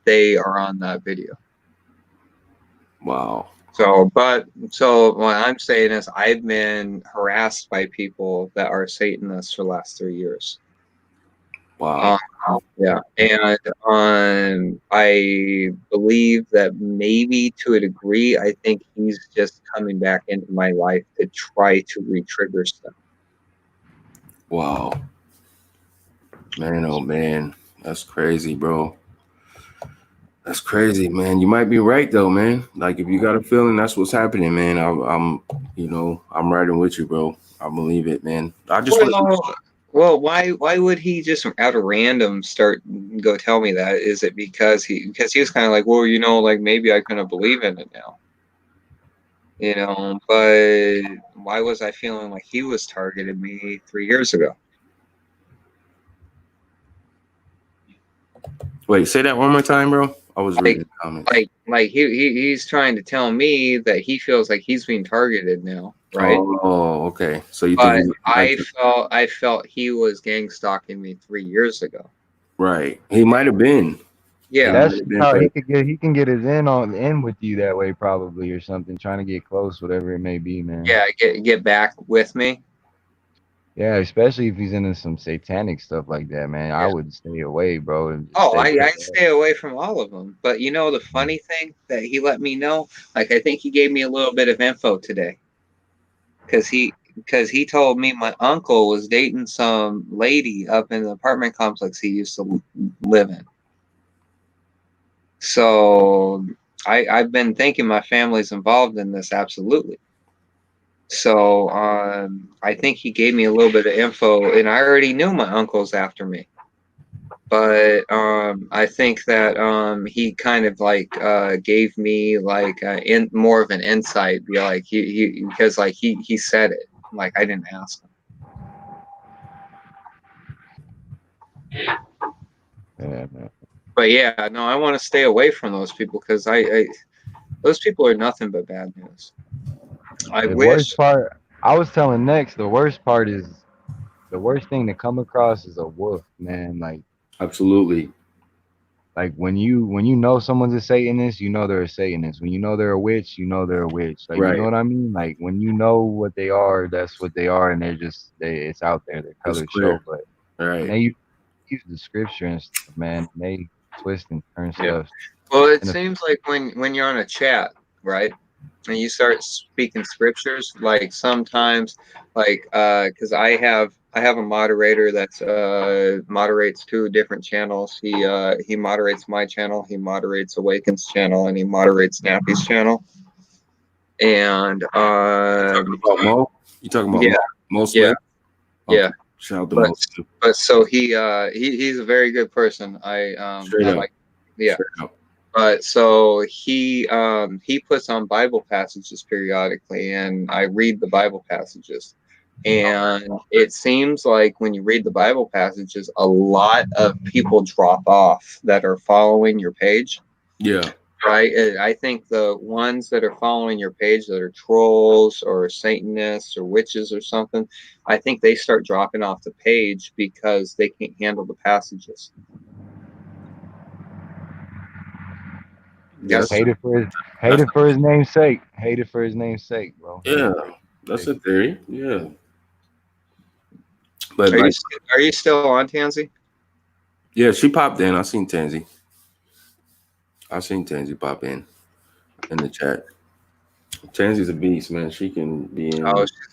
they are on that video. Wow. So what I'm saying is, I've been harassed by people that are Satanists for the last 3 years. Wow. Yeah, and I believe that maybe to a degree, I think he's just coming back into my life to try to re-trigger stuff. Wow. Man, oh man, that's crazy, bro. That's crazy, man. You might be right though, man. Like if you got a feeling that's what's happening, man. I'm I'm riding with you, bro. I believe it, man. I just Well, why would he just out of random go tell me that? Is it because he was kind of like, well, like maybe I kind of believe in it now, but why was I feeling like he was targeting me 3 years ago? Wait, say that one more time, bro. I was reading the comments. Like he's trying to tell me that he feels like he's being targeted now, right? Oh, okay. So you But think I felt he was gang stalking me 3 years ago. right? He might have been. Yeah, That's how he can get his in with you that way, probably, or something, trying to get close, whatever it may be, man. yeah. Get back with me. Yeah, especially if he's into some satanic stuff like that, man. I would stay away, bro. And just I stay away from all of them. But the funny thing that he let me know, like I think he gave me a little bit of info today, because he told me my uncle was dating some lady up in the apartment complex he used to live in. So I've been thinking my family's involved in this, absolutely. So I think he gave me a little bit of info, and I already knew my uncle's after me. But I think that he kind of like gave me like more of an insight, be like because like he said it, like I didn't ask him. Yeah, man. But yeah, no, I want to stay away from those people because those people are nothing but bad news. Worst part, I was telling Nexx, the worst part is the worst thing to come across is a wolf, man. Like Absolutely. Like when you know someone's a Satanist, you know they're a Satanist. When you know they're a witch, you know they're a witch. Like Right. You know what I mean? Like when you know what they are, that's what they are, and it's out there. Their colors show, but right. they use the scripture and stuff, man. And they twist and turn stuff. Well, it seems like when you're on a chat, right, and you start speaking scriptures, like sometimes, like because I have a moderator that's moderates 2 different channels. He moderates my channel, he moderates Awaken's channel, and he moderates Nappy's channel. And you talking about Mo? You talking about Mo? Yeah. Okay. Yeah. Shout out to Mo. But so he's a very good person. I like, yeah. But so he puts on Bible passages periodically, and I read the Bible passages. And it seems like when you read the Bible passages, a lot of people drop off that are following your page. Yeah. Right. I think the ones that are following your page that are trolls or Satanists or witches or something, I think they start dropping off the page because they can't handle the passages. Yes. Hate it for his name's sake. Hate it for his name's sake, bro. Yeah, that's a theory. Yeah. But are you still on, Tansy? Yeah, she popped in. I seen Tansy pop in the chat. Tansy's a beast, man. She can be in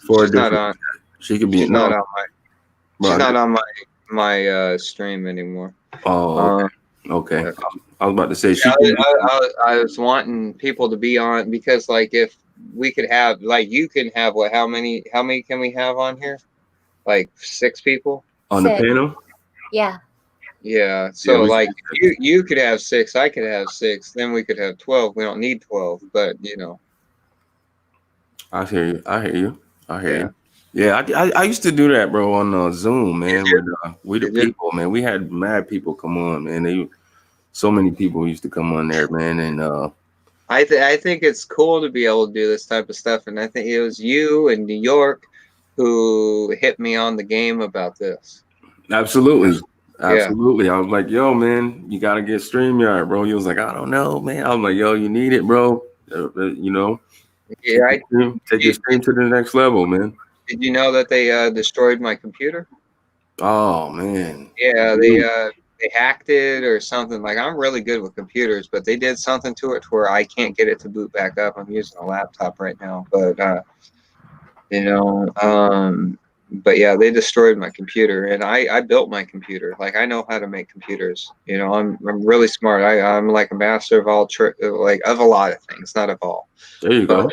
she's not on. She could be she's not on my. She's not on my stream anymore. Oh, okay. I was about to say I was wanting people to be on because, like, if we could have, like, you can have what? How many can we have on here? Like 6 people on the panel. Yeah. Yeah. So like you could have 6, I could have 6, then we could have 12. We don't need 12, but I hear you. Yeah, I used to do that, bro, on Zoom, man. With the people, man. We had mad people come on, man. So many people used to come on there, man, and I think it's cool to be able to do this type of stuff, and I think it was you in New York who hit me on the game about this. Absolutely. Yeah. Absolutely. I was like, yo, man, you got to get StreamYard, bro. He was like, I don't know, man. I was like, yo, you need it, bro. You know, Yeah. take your stream to the next level, man. Did you know that they destroyed my computer? Oh, man. Yeah, they hacked it or something. Like, I'm really good with computers, but they did something to it to where I can't get it to boot back up. I'm using a laptop right now, but you know, but yeah, they destroyed my computer, and I built my computer. Like, I know how to make computers. You know, I'm really smart. I'm like a master of all like of a lot of things, not of all. There you go.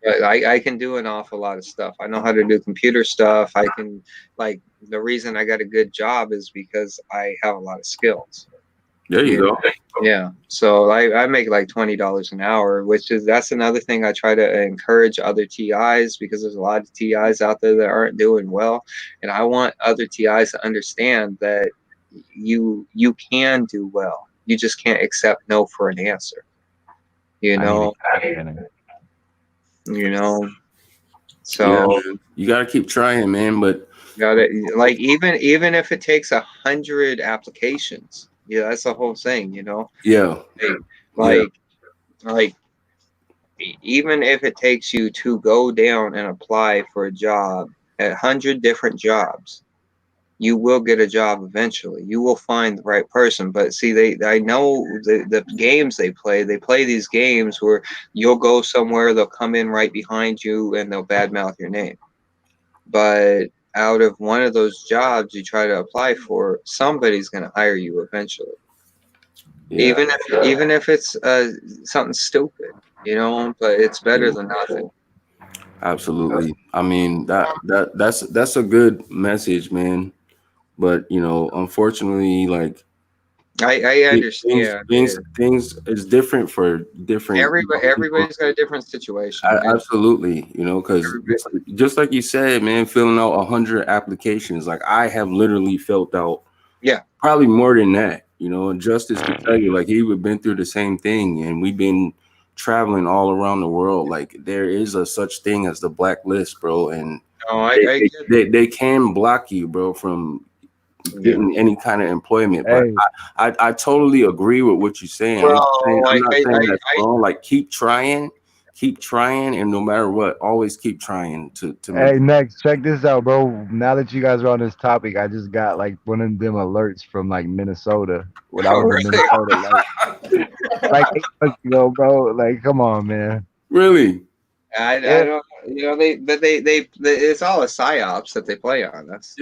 But I can do an awful lot of stuff. I know how to do computer stuff. I can, like, the reason I got a good job is because I have a lot of skills. There you go. Yeah. So I make like $20 an hour, that's another thing I try to encourage other TIs, because there's a lot of TIs out there that aren't doing well. And I want other TIs to understand that you can do well. You just can't accept no for an answer. You know? You know? So Yeah, man. You got to keep trying, man. But got it. Like, even if it takes 100 applications, yeah, that's the whole thing, you know? yeah, Like, even if it takes you to go down and apply for a job at 100 different jobs, you will get a job eventually. You will find the right person. But see, I know the games they play these games where you'll go somewhere, they'll come in right behind you, and they'll badmouth your name. But out of one of those jobs you try to apply for, somebody's going to hire you eventually. yeah. Even if it's something stupid, you know, but it's better than nothing. Absolutely. I mean, that's a good message, man. But you know, unfortunately, like I understand. things is different for different. Everybody's got a different situation. Absolutely, you know, because just like you said, man, filling out 100 applications, like I have literally filled out, Yeah, probably more than that, you know. And Justice could tell you, like, he would been through the same thing, and we've been traveling all around the world. Like, there is a such thing as the blacklist, bro, and they can block you, bro, from getting any kind of employment. But I totally agree with what you're saying. Well, I'm not saying that's wrong. Like, keep trying, and no matter what, always keep trying to Hey, Nexx, check this out, bro. Now that you guys are on this topic, I just got like one of them alerts from like Minnesota when I was in Minnesota, like 8 months ago, bro. Like, come on, man. Really? I don't, you know, they it's all a psyops that they play on. That's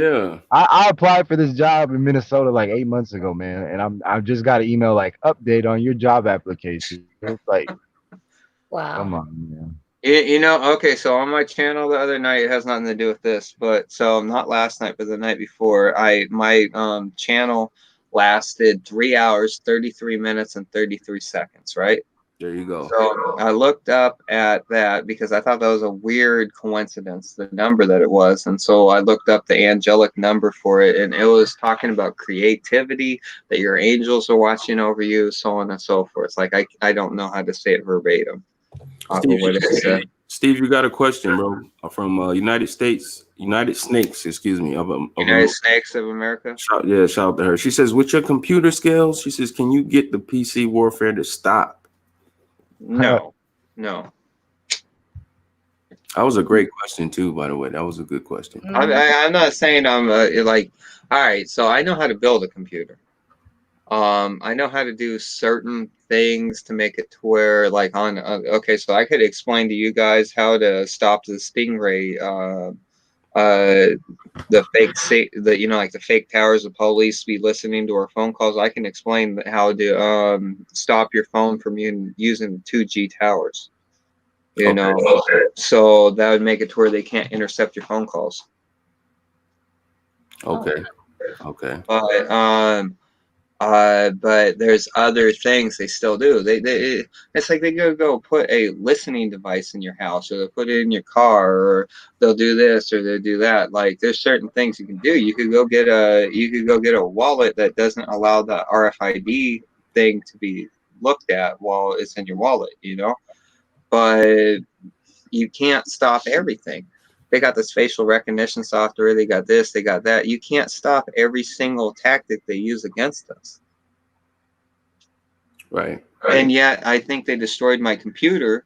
I applied for this job in Minnesota like 8 months ago, man, and I just got an email like update on your job application. It's like, wow, come on, man. You know, okay, so on my channel the other night, it has nothing to do with this, but so not last night, but the night before, my channel lasted 3 hours, 33 minutes, and 33 seconds, right? There you go. So I looked up at that because I thought that was a weird coincidence, the number that it was. And so I looked up the angelic number for it, and it was talking about creativity, that your angels are watching over you, so on and so forth. Like, I don't know how to say it verbatim. Steve, you got a question, bro, from United Snakes, excuse me, United Snakes of America. Shout out to her. She says, with your computer skills, she says, can you get the PC warfare to stop? No. That was a great question too, by the way. That was a good question. I'm not saying I'm like, all right, so I know how to build a computer. I know how to do certain things to make it to where, like, okay, so I could explain to you guys how to stop the Stingray, the fake towers of police be listening to our phone calls. I can explain how to stop your phone from using 2G towers. You know, so that would make it to where they can't intercept your phone calls. Okay. But there's other things they still do. It's like they go put a listening device in your house, or they'll put it in your car, or they'll do this or they'll do that. Like, there's certain things you can do. You could go get a wallet that doesn't allow the RFID thing to be looked at while it's in your wallet, you know. But you can't stop everything. They got this facial recognition software. They got this. They got that. You can't stop every single tactic they use against us. Right. And yet, I think they destroyed my computer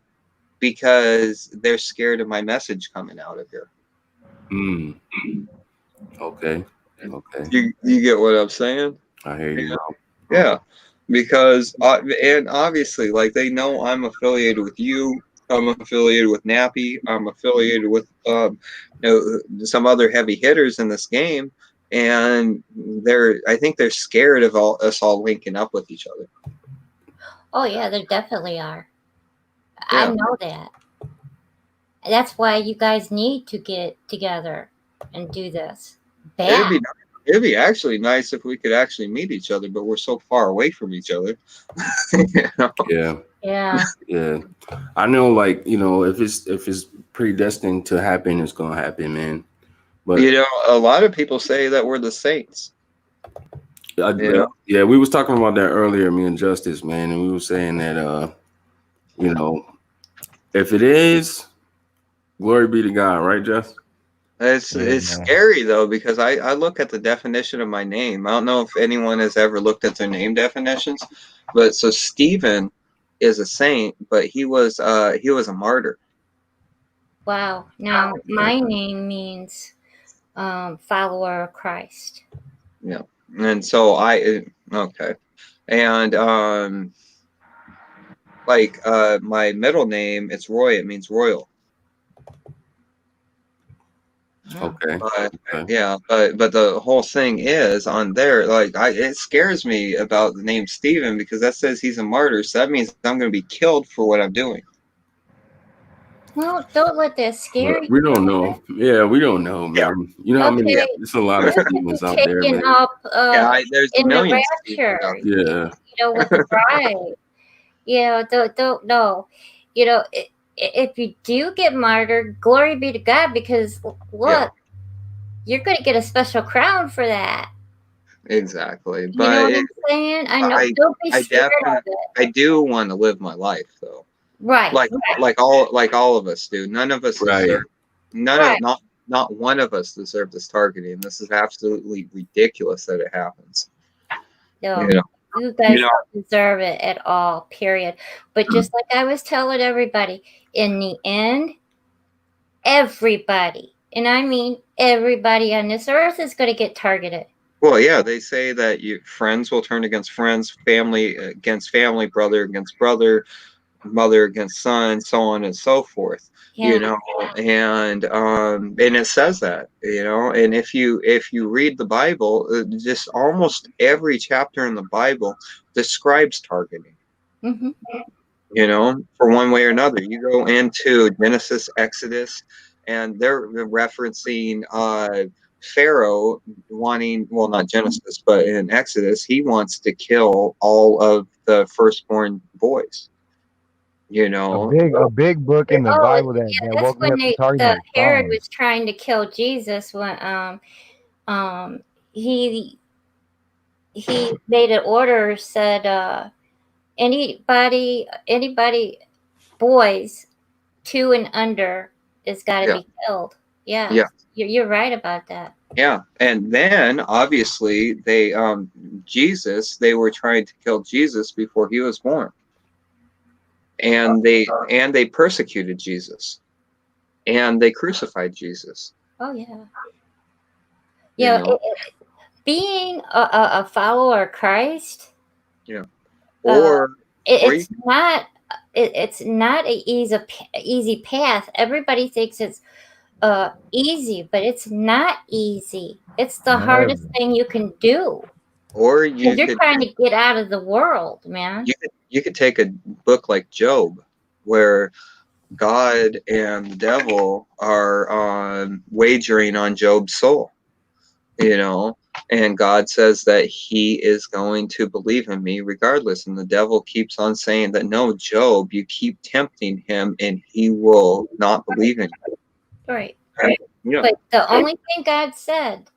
because they're scared of my message coming out of here. Mm. Okay. Okay. You get what I'm saying? I hear you now. Yeah, because and obviously, like, they know I'm affiliated with you. I'm affiliated with Nappy. I'm affiliated with you know, some other heavy hitters in this game, and I think they're scared of us all linking up with each other. Oh yeah, there definitely are. Yeah. I know that. That's why you guys need to get together and do this. Bad. It'd be actually nice if we could actually meet each other, but we're so far away from each other. You know? Yeah. Yeah. Yeah. I know, like, you know, if it's predestined to happen, it's gonna happen, man. But You know, a lot of people say that we're the saints. yeah, we was talking about that earlier, me and Justice, man, and we were saying that you know, if it is, glory be to God, right, Just? It's scary though, because I look at the definition of my name. I don't know if anyone has ever looked at their name definitions, but so Stephen is a saint, but he was a martyr. Wow. Now my name means follower of Christ. Yeah, and so okay, and like my middle name, it's Roy. It means royal. Okay. Yeah, but the whole thing is on there, like, it scares me about the name Stephen, because that says he's a martyr, so that means I'm going to be killed for what I'm doing. Well, don't let that scare you. We don't know. Yeah, we don't know, man. Yeah. You know how many? Okay. There's a lot of Stevens out there, Taken man. up There's in the millions of rapture. Stevens out Yeah. You know, with the bride. You know, don't know. You know, if you do get martyred, glory be to God, because look, you're going to get a special crown for that. Exactly. You But know what I'm saying? I know. Don't be scared of it. I do want to live my life, though. Right. Like all of us do. None of us deserve. Right. Not one of us deserve this targeting. This is absolutely ridiculous that it happens. No, You know? you guys don't deserve it at all, period. But just like I was telling everybody, in the end, everybody, and I mean everybody on this earth, is going to get targeted. Well, yeah, they say that friends will turn against friends, family against family, brother against brother, mother against son, so on and so forth. Yeah. You know, and it says that, you know, and if you read the Bible, just almost every chapter in the Bible describes targeting. Mm-hmm. You know, for one way or another. You go into Genesis, Exodus, and they're referencing Pharaoh wanting, well, not Genesis, but in Exodus, he wants to kill all of the firstborn boys. You know, a big book in the Bible that woke me up to targeting. Herod was trying to kill Jesus when he made an order, said anybody boys 2 and under is got to be killed. Yeah. You're right about that. Yeah, and then obviously they were trying to kill Jesus before he was born, and they persecuted Jesus, and they crucified Jesus. Oh yeah. Being a follower of Christ. Yeah. It's not an easy path. Everybody thinks it's easy, but it's not easy. It's the hardest thing you can do. Or you're trying to get out of the world, man. You could take a book like Job, where God and the devil are wagering on Job's soul, you know, and God says that he is going to believe in me regardless, and the devil keeps on saying that, no, Job, you keep tempting him and he will not believe in you. Right. Yeah. But the only thing God said,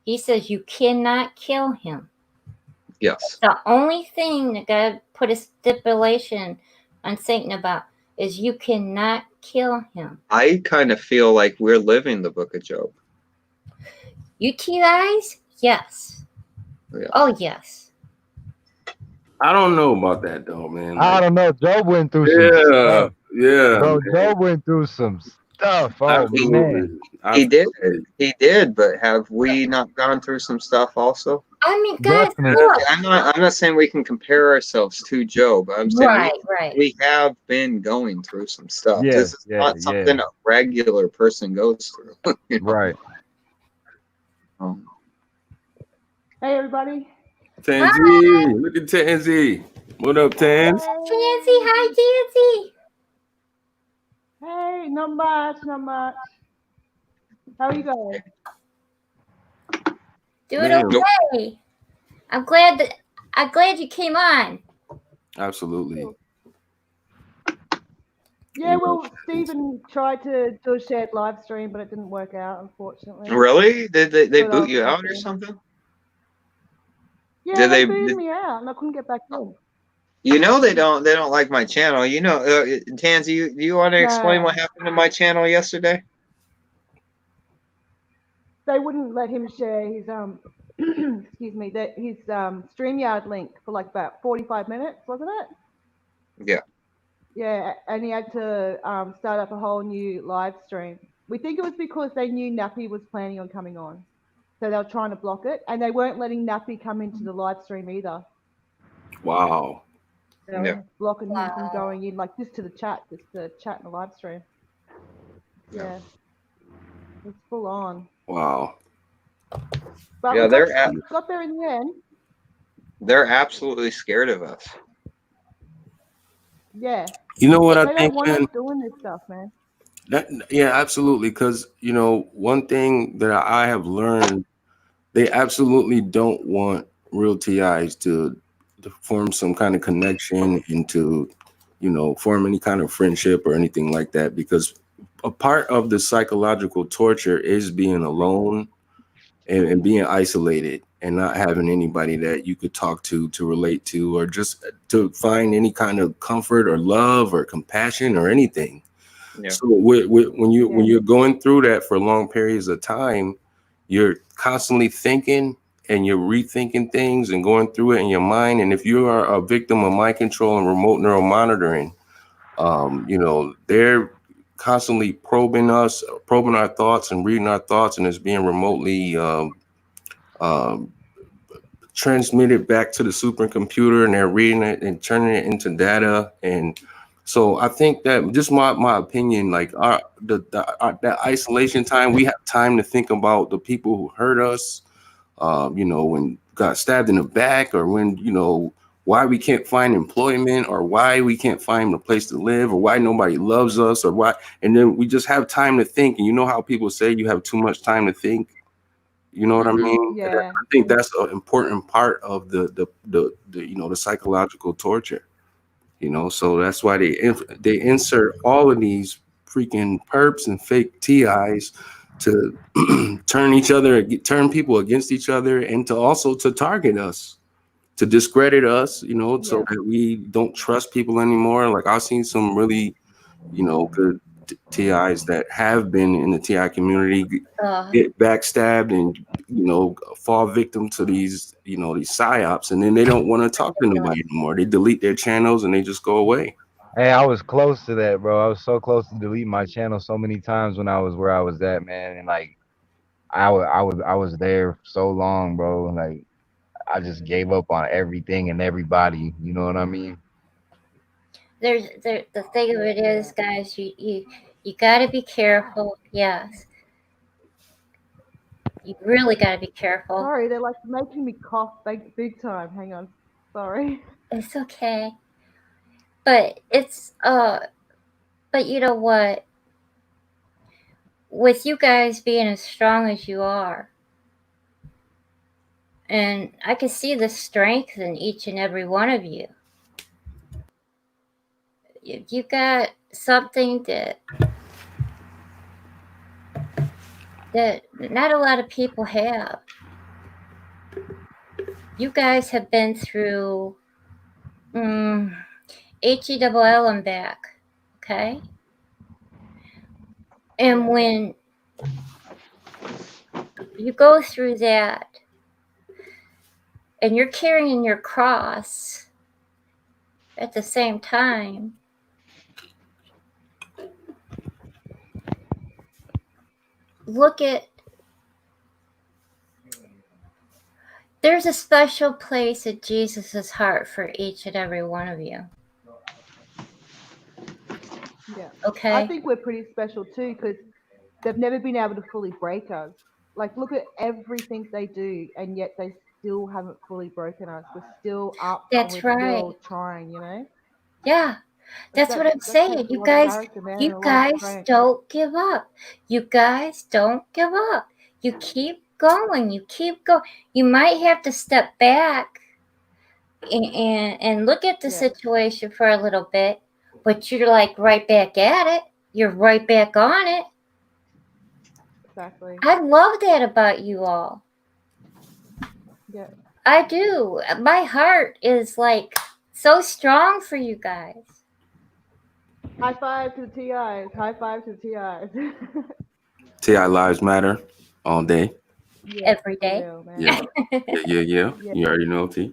he says you cannot kill him. Yes. The only thing that God put a stipulation on Satan about is you cannot kill him. I kind of feel like we're living the book of Job. UTIs? Yes. Yeah. Oh, yes. I don't know about that though, man. I Like, don't know. Job went through some yeah, stuff. yeah, Bro, man. Job went through some stuff. Oh Absolutely. man. He did. Absolutely. He did, but have we not gone through some stuff also? I mean, guys, Definitely. look. I'm not saying we can compare ourselves to Job. I'm saying Right. we have been going through some stuff. Yeah, This is yeah, not something a regular person goes through. You know? Right. Hey, everybody. Tansy, look at Tansy. What up, Tans? Tansy, hi, Tansy. Hey, not much, not much. How are you going? Doing Man. okay. I'm glad you came on. Absolutely. Yeah, well, Stephen tried to do a shared live stream, but it didn't work out, unfortunately. Really? Did they But I boot was you out or hoping. something? Yeah, Did they they? booted me out, and I couldn't get back in. You know they don't like my channel. You know, Tansy, do you want to explain No. what happened to my channel yesterday? They wouldn't let him share his excuse me, his StreamYard link for like about 45 minutes, wasn't it? Yeah. Yeah, and he had to start up a whole new live stream. We think it was because they knew Nappy was planning on coming on. So they were trying to block it, and they weren't letting Nappy come into the live stream either. Wow. They were Yeah. blocking him from going in, like just to chat in the live stream. Yeah. It's full on. Wow. But Yeah, we got there in the end. they're absolutely scared of us. Yeah. You know what They I don't think, want man? us doing this stuff, man. Yeah, absolutely. Because, you know, one thing that I have learned, they absolutely don't want real TIs to form some kind of connection and to, you know, form any kind of friendship or anything like that. Because a part of the psychological torture is being alone and being isolated and not having anybody that you could talk to relate to, or just to find any kind of comfort or love or compassion or anything. Yeah. So when you're going through that for long periods of time, you're constantly thinking and you're rethinking things and going through it in your mind. And if you are a victim of mind control and remote neural monitoring, you know, they're constantly probing our thoughts and reading our thoughts, and it's being remotely transmitted back to the supercomputer, and they're reading it and turning it into data. And so I think that, just my opinion, like that isolation time, we have time to think about the people who hurt us, you know, when got stabbed in the back, or when, you know, why we can't find employment, or why we can't find a place to live, or why nobody loves us, or why. And then we just have time to think. And you know how people say you have too much time to think. You know what I mean? Yeah. I think that's an important part of the you know, the psychological torture. You know, so that's why they insert all of these freaking perps and fake TIs to turn people against each other, and to also to target us, to discredit us. You know, so that we don't trust people anymore. Like, I've seen some really, you know, good TIs that have been in the TI community get backstabbed and, you know, fall victim to these, you know, these psyops, and then they don't want to talk to nobody anymore. They delete their channels and they just go away. Hey, I was close to that, bro. I was so close to delete my channel so many times when I was where I was at, man. And like, I was there so long, bro. Like, I just gave up on everything and everybody. You know what I mean? The thing of it is, guys, you got to be careful. Yes. You really got to be careful. Sorry, they're like making me cough big time. Hang on. Sorry. It's okay. But it's, but you know what? With you guys being as strong as you are, and I can see the strength in each and every one of you. You got something that not a lot of people have. you guys have been through HELL and back, okay? And when you go through that and you're carrying your cross at the same time, look at, there's a special place at Jesus's heart for each and every one of you. Yeah. Okay. I think we're pretty special too because they've never been able to fully break us. Like, look at everything they do, and yet they still haven't fully broken us. We're still up. That's and we're right. still trying, you know? Yeah. That's what I'm That saying. takes a You lot of guys, character, man, and you a lot of guys strength. don't give up. You guys don't give up. You keep going. You keep going. You might have to step back and look at the Yeah. situation for a little bit, but you're like right back at it. You're right back on it. Exactly. I love that about you all. Yeah. I do. My heart is like so strong for you guys. High five to the TIs. High five to the TIs. TI lives matter all day. Yeah, Every for day. real, man. Yeah. Yeah. Yeah. You already know, T.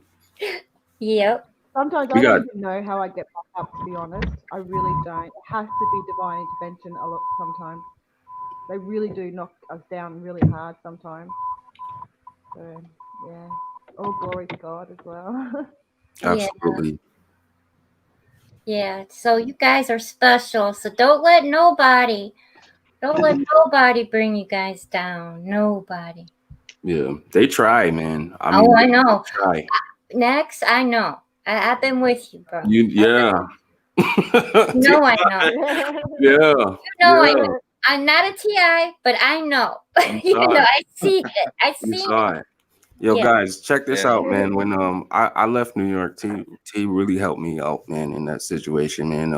Yep. Sometimes We I got don't even know how I get back up, to be honest. I really don't. It has to be divine intervention a lot sometimes. They really do knock us down really hard sometimes. So, yeah. All glory to God as well. absolutely. Yeah. So you guys are special. So don't let nobody bring you guys down. Nobody. Yeah, they try, man. I Oh, mean, I know. they try. Nexx, I know. I've been with you, bro. Yeah. No, I know. Yeah. You know, I Yeah. know. I'm not a TI, but I know. You You saw know, it. I see it. I You see saw it. it. Yo, Yeah. guys, check this Yeah. out, man. When I left New York, T really helped me out, man, in that situation, man.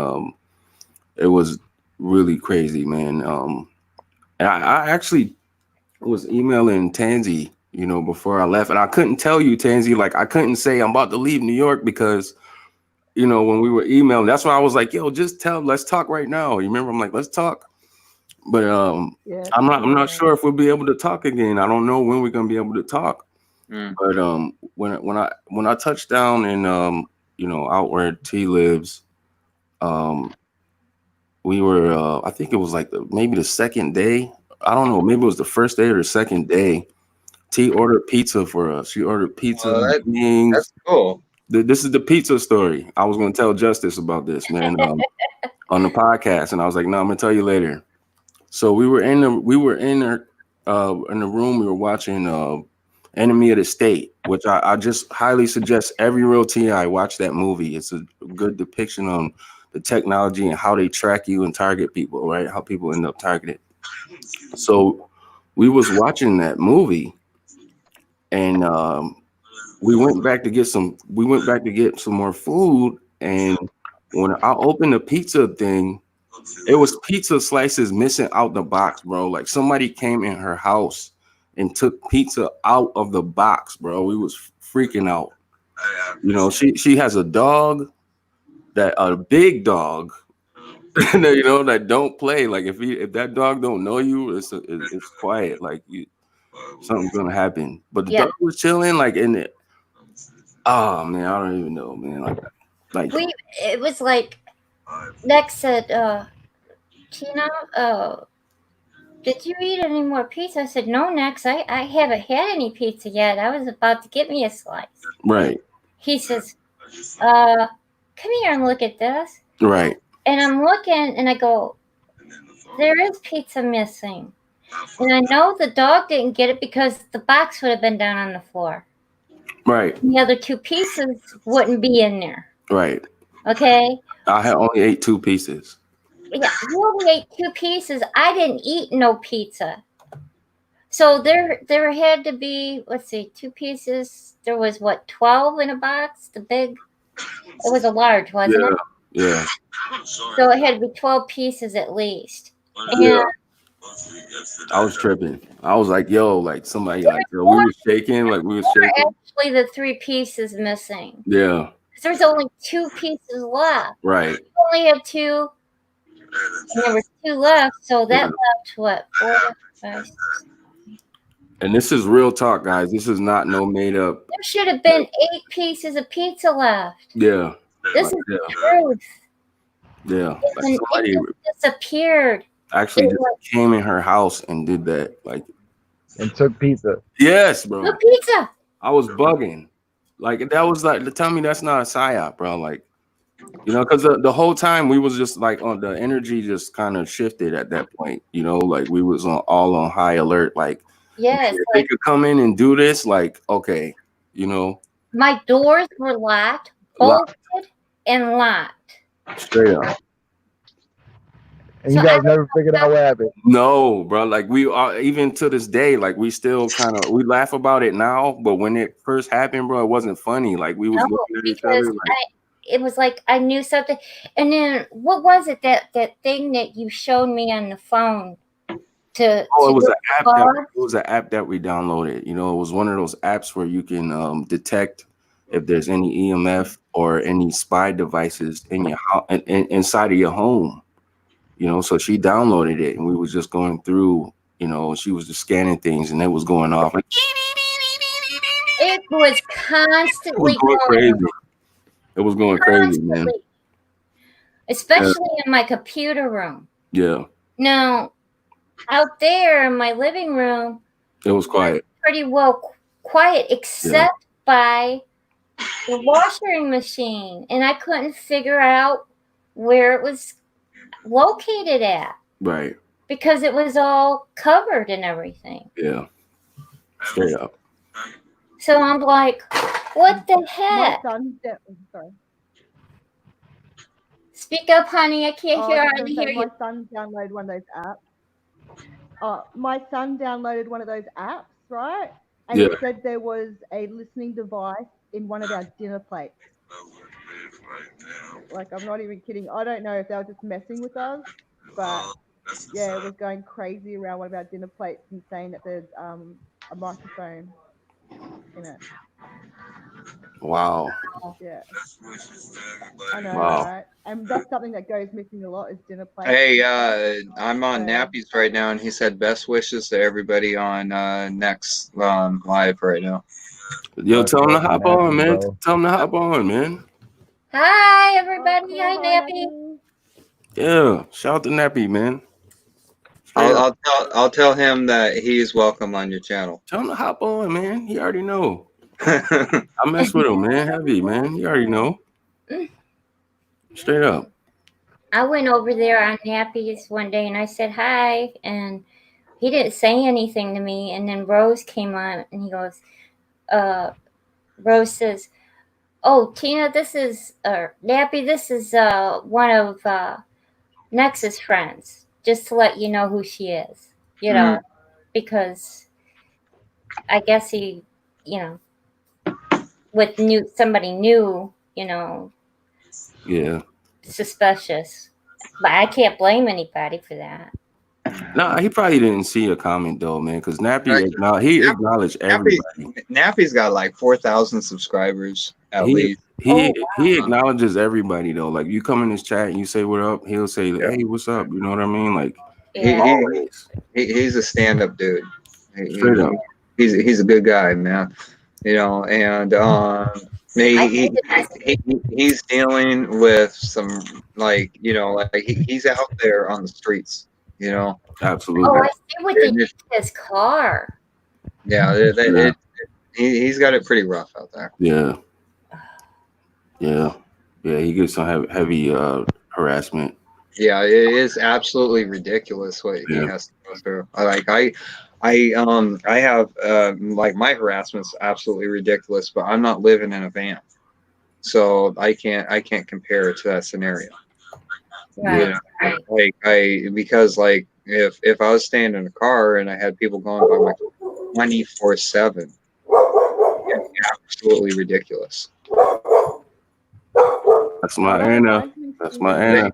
It was really crazy, man. And I actually was emailing Tansy, you know, before I left, and I couldn't tell you, Tansy, like I couldn't say I'm about to leave New York because, you know, when we were emailing, that's why I was like, yo, just let's talk right now. You remember? I'm like, let's talk. But Yeah, I'm for not sure. sure if we'll be able to talk again. I don't know when we're gonna be able to talk. Mm. But when I touched down in you know, out where T lives, we were I think it was like maybe the second day. I don't know, maybe it was the first day or the second day. T ordered pizza for us. She ordered pizza Well, and wings. that's cool. This is the pizza story. I was gonna tell Justice about this, man, on the podcast, and I was like, no, I'm gonna tell you later. So we were in the room. We were watching Enemy of the State, which I just highly suggest every real TI watch that movie. It's a good depiction on the technology and how they track you and target people, right? How people end up targeted. So we was watching that movie, and we went back to get some more food, and when I opened the pizza thing, it was pizza slices missing out the box, bro. Like somebody came in her house and took pizza out of the box, bro. We was freaking out. You know, she has a dog, a big dog, you know, that don't play. Like if that dog don't know you, it's quiet. Like something's gonna happen. But the dog was chilling, like in it. Oh man, I don't even know, man. Like it was like Nexx said, Tina, did you eat any more pizza? I said, no, Nexx, I haven't had any pizza yet. I was about to get me a slice. Right. He says, come here and look at this. Right. And I'm looking and I go, there is pizza missing. And I know the dog didn't get it because the box would have been down on the floor. Right. And the other two pieces wouldn't be in there. Right. Okay. I had only ate 2 pieces. Yeah, you only ate 2 pieces. I didn't eat no pizza. So there had to be, let's see, 2 pieces. There was 12 in a box? The big, it was a large, wasn't it? Yeah. So it had to be 12 pieces at least. And Yeah. I was tripping. I was like, yo, like somebody, There's like, yo, we more, was shaking, like we was shaking. actually the 3 pieces missing. Yeah, 'Cause there's only 2 pieces left. right. We only have 2, and there were 2 left, so that Yeah. left what? 4, 5, 6. And this is real talk, guys. This is not no made up. There should have been 8 pieces of pizza left. Yeah. This Like, is yeah. the truth. Yeah. Like And somebody it just disappeared. actually It just was came in her house and did that. Like, And took pizza. yes, bro. no pizza. I was bugging. Like, that was like, tell me that's not a psyop, bro. Like, you know, because the whole time we was just like on the energy just kind of shifted at that point. You know, like we was all on high alert. Like, Yes, if like they could come in and do this, like, okay, you know, my doors were locked, Locked. bolted, and locked. straight up. And So you guys never figured out what happened. No, bro. Like we are even to this day, like we still kind of we laugh about it now, but when it first happened, bro, it wasn't funny. Like we was No, looking at each because other like, it was like I knew something. And then what was it that thing that you showed me on the phone to? oh, to it was do an app. cards? It was an app that we downloaded. You know, it was one of those apps where you can detect if there's any EMF or any spy devices in your house, inside of your home. You know, so she downloaded it, and we was just going through. You know, she was just scanning things, and it was going off like It was it constantly was going going. crazy. It was going crazy, man. Constantly. Especially in my computer room. Yeah, Now, out there in my living room, it was quiet. pretty well quiet, except by the washing machine, and I couldn't figure out where it was located at Right. because it was all covered and everything. Yeah. Straight up. So I'm like, what the My heck? son, sorry. Speak up, honey. I can't Oh, hear I was hardly gonna say, hear you. my son downloaded one of those apps. My son downloaded one of those apps, right? And Yeah. it said there was a listening device in one of our dinner plates. Like, I'm not even kidding. I don't know if they were just messing with us, but yeah, it was going crazy around one of our dinner plates and saying that there's a microphone in it. Wow. Yeah. I know, Wow. right? And that's something that goes missing a lot is dinner plates. Hey, I'm on Yeah. Nappies right now, and he said best wishes to everybody on Nexx live right now. Yo, tell him to hop Nappy, on, man. bro. Tell him to hop on, man. Hi, Oh, everybody. cool. Hi, Hi, Nappy. Nappy. Yeah. Shout out to Nappy, man. Straight up. I'll tell him that he's welcome on your channel. Tell him to hop on, man. He already know. I mess with him, man. Heavy, man. He already know. Straight up. I went over there on Nappies one day and I said hi, and he didn't say anything to me. And then Rose came on and he goes, Rose says, "Oh, Tina, this is Nappy. This is one of Nexx's friends. Just to let you know who she is, you know, because I guess he, you know, with somebody new, you know, Yeah. suspicious. But I can't blame anybody for that. Nah, he probably didn't see a comment though, man, because Nappy acknowledged everybody. Nappy's got like 4,000 subscribers at least. He acknowledges everybody though. Like you come in his chat and you say what up, he'll say, hey, what's up? You know what I mean? Like He's a stand-up dude. Straight up. He's a good guy, man. You know, and he's dealing with some, like, you know, like he's out there on the streets, you know. Absolutely. Oh, I see what they did to his car. Yeah, he's got it pretty rough out there. Yeah. He gets some heavy harassment. Yeah, it is absolutely ridiculous what he has to go through. Like I have like my harassment's absolutely ridiculous, but I'm not living in a van, so I can't compare it to that scenario. Right. You know, like because like if I was staying in a car and I had people going by my 24/7, it's absolutely ridiculous. That's my Anna. That's my Anna.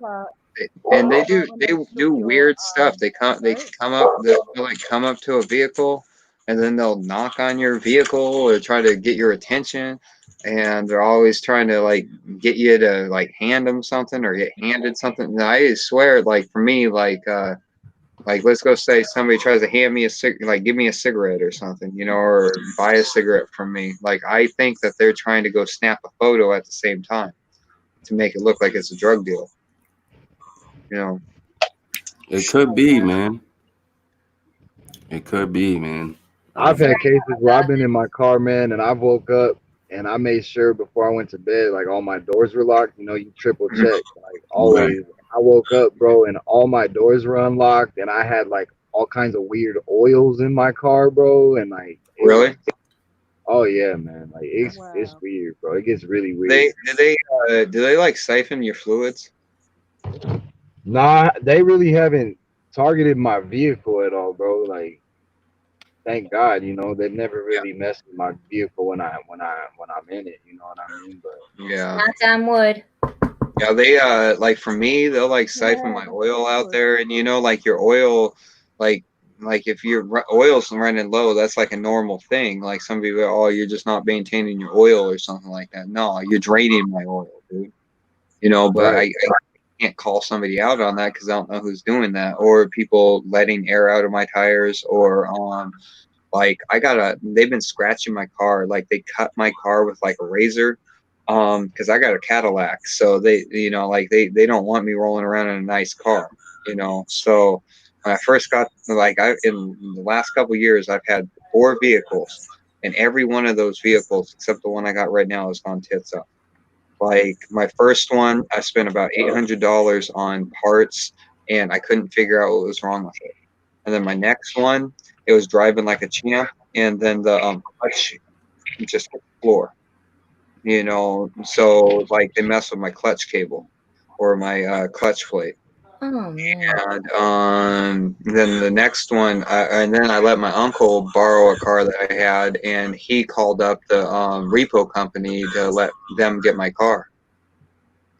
and they Right, when they do took your, weird stuff. They boat. come up, they'll like come up to a vehicle, and then they'll knock on your vehicle or try to get your attention, and they're always trying to like get you to like hand them something or get handed something. And I swear, like for me, like let's go say somebody tries to hand me like give me a cigarette or something, you know, or buy a cigarette from me. Like I think that they're trying to go snap a photo at the same time to make it look like it's a drug deal. You know. It could be, man. It could be, man. I've had cases where I've been in my car, man, and I woke up and I made sure before I went to bed, like all my doors were locked. You know, you triple check, like Right. always. I woke up, bro, and all my doors were unlocked, and I had like all kinds of weird oils in my car, bro, and like Really? oh yeah, man, like it's Wow. weird, bro. It gets really weird. Do they like siphon your fluids? Nah, they really haven't targeted my vehicle at all, bro. Like, thank God, you know, they've never really messed with my vehicle when I'm in it. You know what I mean? But Yeah. Knock on wood. Yeah, they like for me, they'll like siphon my oil out there, and you know, like your oil, like if your oil's running low, that's like a normal thing. Like some people, oh, you're just not maintaining your oil or something like that. No, you're draining my oil, dude. You know, but right. I can't call somebody out on that because I don't know who's doing that, or people letting air out of my tires, or like they've been scratching my car, like they cut my car with like a razor, because I got a Cadillac, so they, you know, like they don't want me rolling around in a nice car, you know. So when I first got, like, in the last couple of years, I've had 4 vehicles, and every one of those vehicles, except the one I got right now, has gone tits up. Like my first one, I spent about $800 on parts, and I couldn't figure out what was wrong with it. And then my next one, it was driving like a champ, and then the clutch just hit the floor. You know, so like they messed with my clutch cable or my clutch plate. Oh man. And then the next one, and then I let my uncle borrow a car that I had, and he called up the repo company to let them get my car.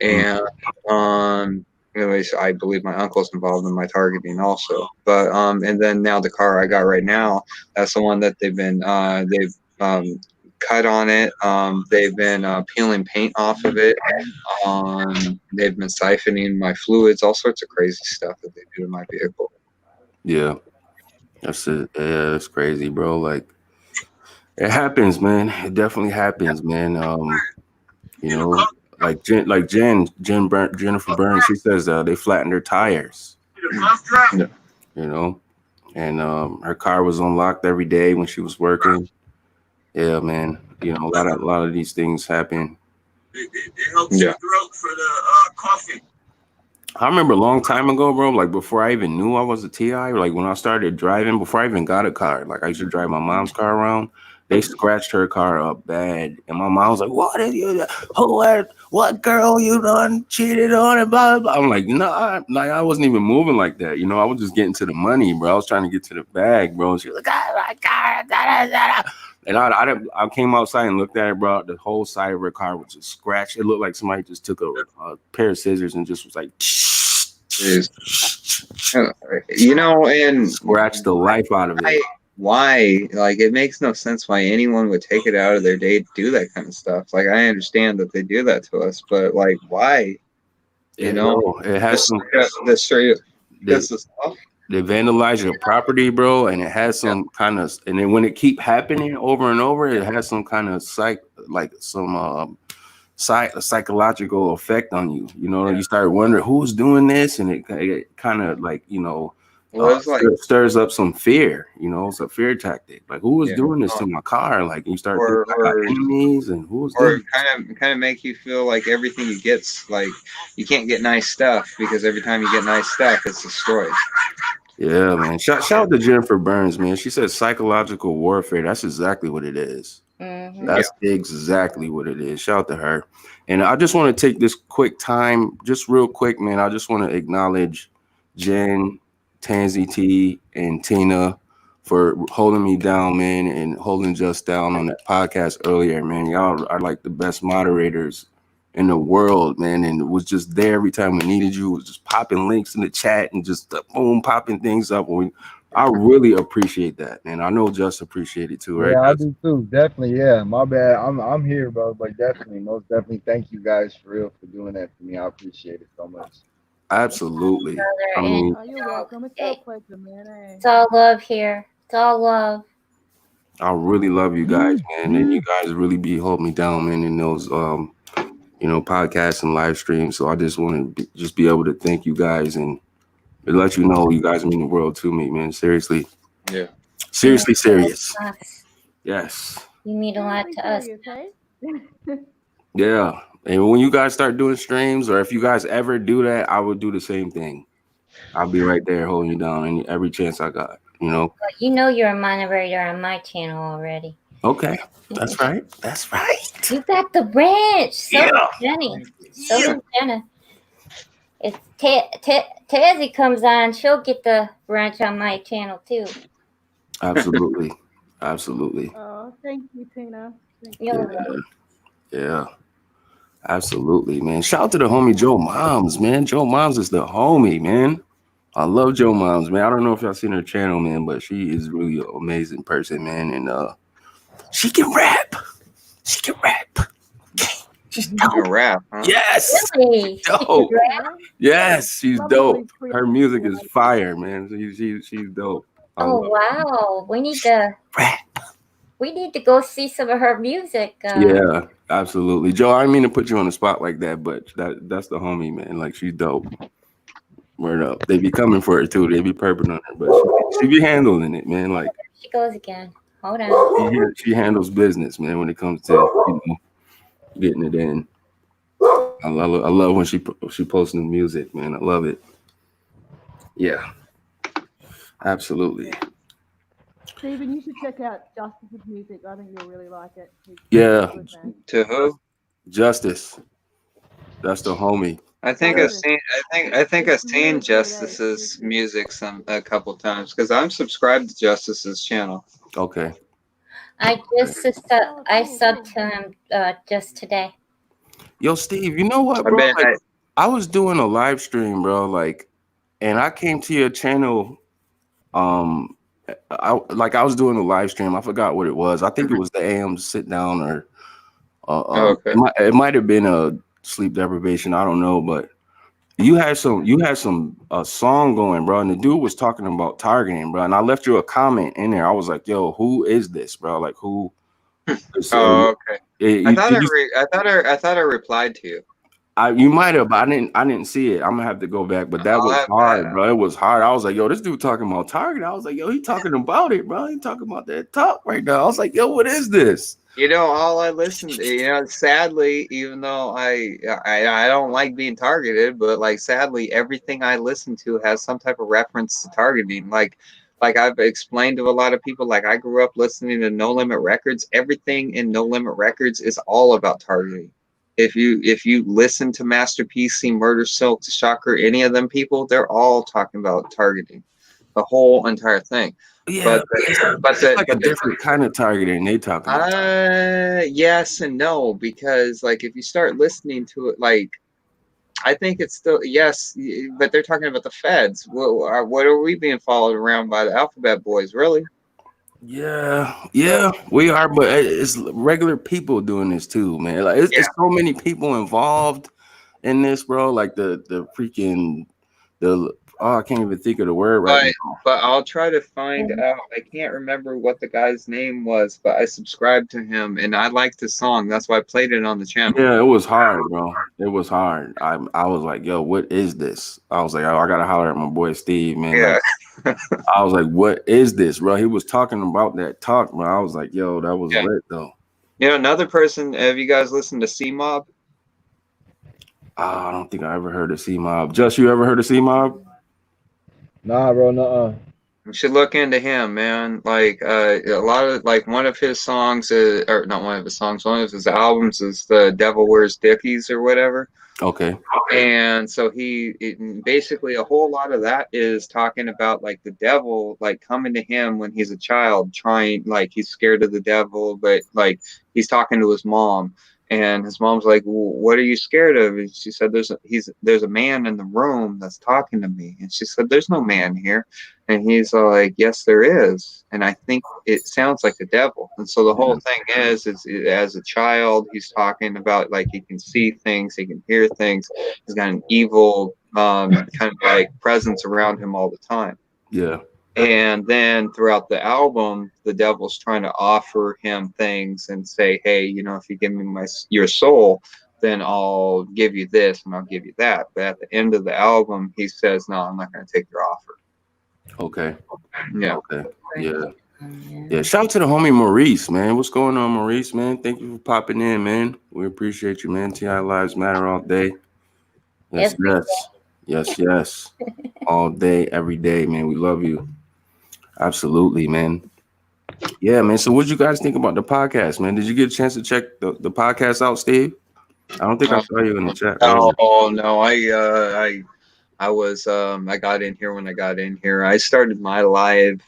And anyways, I believe my uncle's involved in my targeting also. But and then now the car I got right now, that's the one that they've cut on it. They've been peeling paint off of it. They've been siphoning my fluids, all sorts of crazy stuff that they do to my vehicle. Yeah. That's it. Yeah, that's crazy, bro. Like it happens, man. It definitely happens, man. You know, like Jennifer Burns, she says they flattened her tires. Yeah. You know, and her car was unlocked every day when she was working. Yeah, man. You know, a lot of these things happen. It helps your throat for the coughing. I remember a long time ago, bro, like before I even knew I was a TI, like when I started driving, before I even got a car, like I used to drive my mom's car around, they scratched her car up bad. And my mom was like, what are you, what girl you done cheated on and blah, blah, blah. I'm like, nah, like I wasn't even moving like that. You know, I was just getting to the money, bro. I was trying to get to the bag, bro. And she was like, oh my God, da, da, da. And I came outside and looked at it, bro. The whole side of her car was just scratched. It looked like somebody just took a pair of scissors and just was like, you know, and scratch the life out of it. Why? Like, it makes no sense why anyone would take it out of their day to do that kind of stuff. Like, I understand that they do that to us, but like, why? You know, it has some. They vandalize your property, bro, and it has some kind of. And then when it keep happening over and over, it has some kind of psychological effect on you. You know, you start wondering who's doing this, and it kind of like, you know, stirs up some fear. You know, it's a fear tactic. Like, who is doing this to my car? Like, you start thinking about enemies and who's or kind of make you feel like everything you get's like you can't get nice stuff because every time you get nice stuff, it's destroyed. Yeah, man. Shout out to Jennifer Burns, man. She said psychological warfare. That's exactly what it is. Mm-hmm. That's exactly what it is. Shout out to her. And I just want to take this quick time, just real quick, man. I just want to acknowledge Jen, Tansy T, and Tina for holding me down, man, and holding Just down on that podcast earlier, man. Y'all are like the best moderators in the world, man, and it was just there every time we needed you. It was just popping links in the chat and just boom, popping things up. I really appreciate that, and I know Just appreciate it too, right? Yeah, I Just? do too. Definitely. Yeah, my bad. I'm here, bro. But definitely, most definitely, thank you guys for real for doing that for me. I appreciate it so much. Absolutely. Brother, I and mean, Oh, you're welcome. It's our pleasure, man. Eh? it's all love here. It's all love. I really love you guys, man, and you guys really be holding me down, man, in those podcasts and live streams. So I just want to just be able to thank you guys and let you know you guys mean the world to me, man. Seriously. Yeah. Seriously serious. Us. Yes. You mean a lot to us. Serious, hey? Yeah. And when you guys start doing streams, or if you guys ever do that, I would do the same thing. I'll be right there holding you down every chance I got, But you know you're a moderator on my channel already. Okay. That's right. That's right. You got the branch. So Yeah. does Jenny. So does Jenna. If Tazzy comes on, she'll get the branch on my channel too. Absolutely. Absolutely. Oh, thank you, Tina. Thank you. Yeah. Absolutely, man. Shout out to the homie Joe Moms, man. Joe Moms is the homie, man. I love Joe Moms, man. I don't know if y'all seen her channel, man, but she is really an amazing person, man. And she can rap. She can rap. She's dope. Rap, huh? Yes. Really? Dope. Yes, she's dope. Probably Her music is fire, man. She's dope. Oh wow. We need to go see some of her music. Yeah, absolutely. Joe, I didn't mean to put you on the spot like that, but that's the homie, man. Like, she's dope. Word up. They be coming for her too. They be perping on her, but she be handling it, man. Like, she goes again. Hold on. she handles business, man, when it comes to getting it in. I love when she posts new music, man. I love it. Yeah. Absolutely. Steven, you should check out Justice's music. I think you'll really like it. Yeah. To who? Justice. That's the homie. I think I've seen Justice's music a couple times because I'm subscribed to Justice's channel. Okay. I subbed to him just today. Yo, Steve, you know what, bro? I was doing a live stream, bro, and I came to your channel. I was doing a live stream. I forgot what it was. I think it was the AM sit down, or okay. It might have been a sleep deprivation. I don't know, but you had some song going, bro, and the dude was talking about targeting, bro. And I left you a comment in there. I was like, "Yo, who is this, bro? Like, who?" Oh, okay. I thought I replied to you. You might have, but I didn't see it. I'm gonna have to go back, but that was hard, bro. It was hard. I was like, yo, this dude talking about target. I was like, yo, he talking about it, bro. He talking about that talk right now. I was like, yo, what is this? All I listen to, sadly, even though I don't like being targeted, but like sadly, everything I listen to has some type of reference to targeting. Like I've explained to a lot of people, like I grew up listening to No Limit Records. Everything in No Limit Records is all about targeting. If you listen to Master PC, Murder Silk, Shocker, any of them people, they're all talking about targeting, the whole entire thing. Yeah, but it's like a different kind of targeting they talking about. Yes and no, because like if you start listening to it, like I think it's still yes, but they're talking about the feds. What are we being followed around by the Alphabet Boys? Really? Yeah, we are, but it's regular people doing this too, man. Like it's so many people involved in this, bro. Like the freaking I can't even think of the word right now. But I'll try to find out. I can't remember what the guy's name was, but I subscribed to him and I liked the song. That's why I played it on the channel. Yeah, it was hard, bro. It was hard. I was like, yo, what is this? I was like, I gotta holler at my boy Steve, man. Yeah. Like, I was like, what is this, bro? He was talking about that talk, bro. I was like, yo, that was lit though. Another person, have you guys listened to C-Mob? I don't think I ever heard of C-Mob. Just you ever heard of C-Mob? Nah, bro, nuh-uh. You should look into him, man. Like a lot of one of his songs, or not one of his songs, one of his albums is "The Devil Wears Dickies" or whatever. Okay. And so basically a whole lot of that is talking about like the devil, like coming to him when he's a child, trying like he's scared of the devil, but like he's talking to his mom. And his mom's like, well, what are you scared of? And she said, there's a man in the room that's talking to me. And she said, there's no man here. And he's like, yes, there is. And I think it sounds like the devil. And so the whole thing is as a child, he's talking about like he can see things, he can hear things. He's got an evil kind of like presence around him all the time. Yeah. And then throughout the album, the devil's trying to offer him things and say, hey, you know, if you give me your soul, then I'll give you this and I'll give you that. But at the end of the album, he says, no, I'm not going to take your offer. Okay. Yeah. Okay. Yeah. Yeah. Shout out to the homie Maurice, man. What's going on, Maurice, man? Thank you for popping in, man. We appreciate you, man. TI Lives Matter all day. Yes, yes. Yes, yes. All day, every day, man. We love you. Absolutely, man. Yeah, man. So what did you guys think about the podcast, man? Did you get a chance to check the podcast out, Steve? I don't think I saw you in the chat. Oh no, I was I got in here when I got in here. I started my live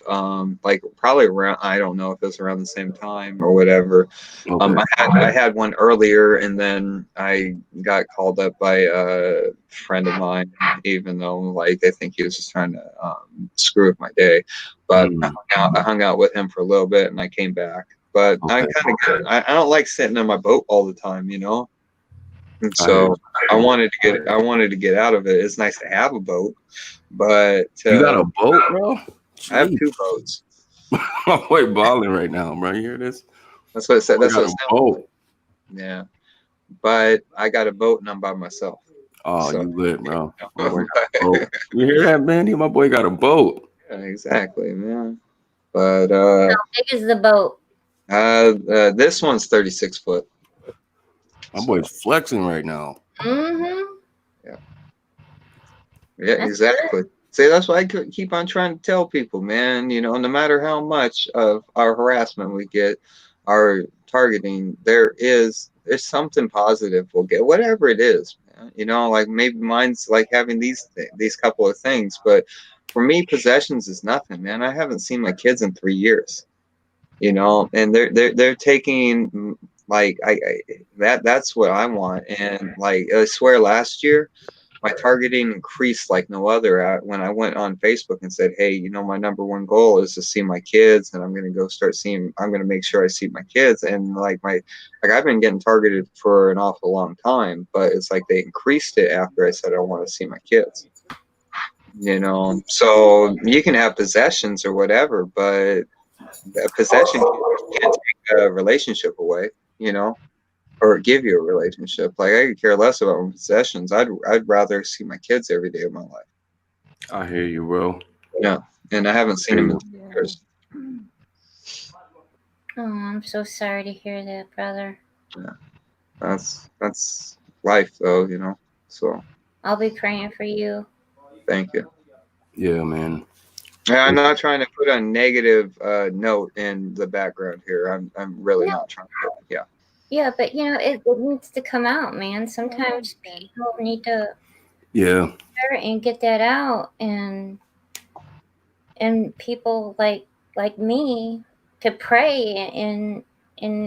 like probably around, I don't know if it was around the same time or whatever. Okay. I had one earlier and then I got called up by a friend of mine, even though like I think he was just trying to screw with my day. But I hung out with him for a little bit and I came back. But I don't like sitting in my boat all the time, you know. And so I wanted to get out of it. It's nice to have a boat, but you got a boat, bro? Jeez. I have 2 boats. My boy balling right now, bro. You hear this? That's what I said. That's what a boat. Yeah, but I got a boat and I'm by myself. Oh, so. You lit, bro. My boy got a boat. You hear that, man? My boy got a boat. Yeah, exactly, man. But how big is the boat? This one's 36 foot. My boy's flexing right now. Mm-hmm. Yeah. Yeah, that's exactly. Good. See, that's why I keep on trying to tell people, man, you know, no matter how much of our harassment we get, our targeting, there's something positive we'll get, whatever it is, man. You know, like maybe mine's like having these couple of things, but for me, possessions is nothing, man. I haven't seen my kids in 3 years, you know, and they're taking like that's what I want. And like I swear last year my targeting increased like no other when I went on Facebook and said, hey, you know, my #1 goal is to see my kids and I'm going to make sure I see my kids. And like I've been getting targeted for an awful long time, but it's like they increased it after I said I want to see my kids, you know. So you can have possessions or whatever, but a possession can't take a relationship away, you know, or give you a relationship. Like I could care less about my possessions. I'd rather see my kids every day of my life. I hear you, bro. Yeah, and I haven't seen them in 2 years. Oh, I'm so sorry to hear that, brother. Yeah, that's life, though, you know. So I'll be praying for you. Thank you. Yeah, man. Yeah, I'm not trying to put a negative note in the background here. I'm really not trying to. Yeah. Yeah, but you know, it needs to come out, man. Sometimes people need to and get that out, and people like me to pray and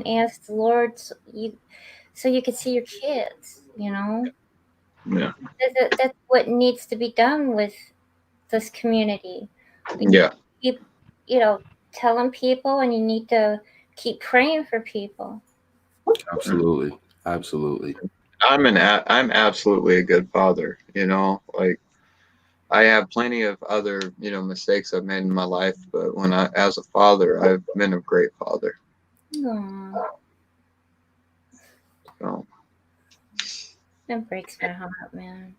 ask the Lord so you can see your kids, you know. Yeah. That's what needs to be done with this community. Yeah. Keep, you know, telling people, and you need to keep praying for people. Absolutely. Absolutely. I'm absolutely a good father, you know. Like I have plenty of other, you know, mistakes I've made in my life, but as a father, I've been a great father. Aww. So That breaks my heart, man.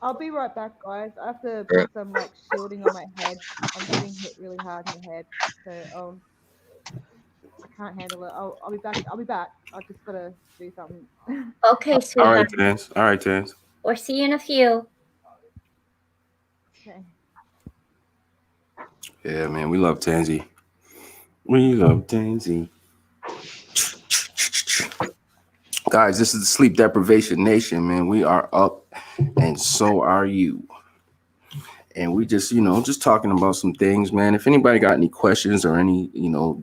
I'll be right back, guys. I have to put some like shielding on my head. I'm getting hit really hard in the head, so I can't handle it. I'll be back. I've just gotta do something. Okay, sweetheart. All right, Tans. We'll see you in a few. Okay. Yeah, man, we love Tansy. We love Tansy. Guys, this is the Sleep Deprivation Nation, man. We are up, and so are you. And we just, you know, just talking about some things, man. If anybody got any questions or any, you know,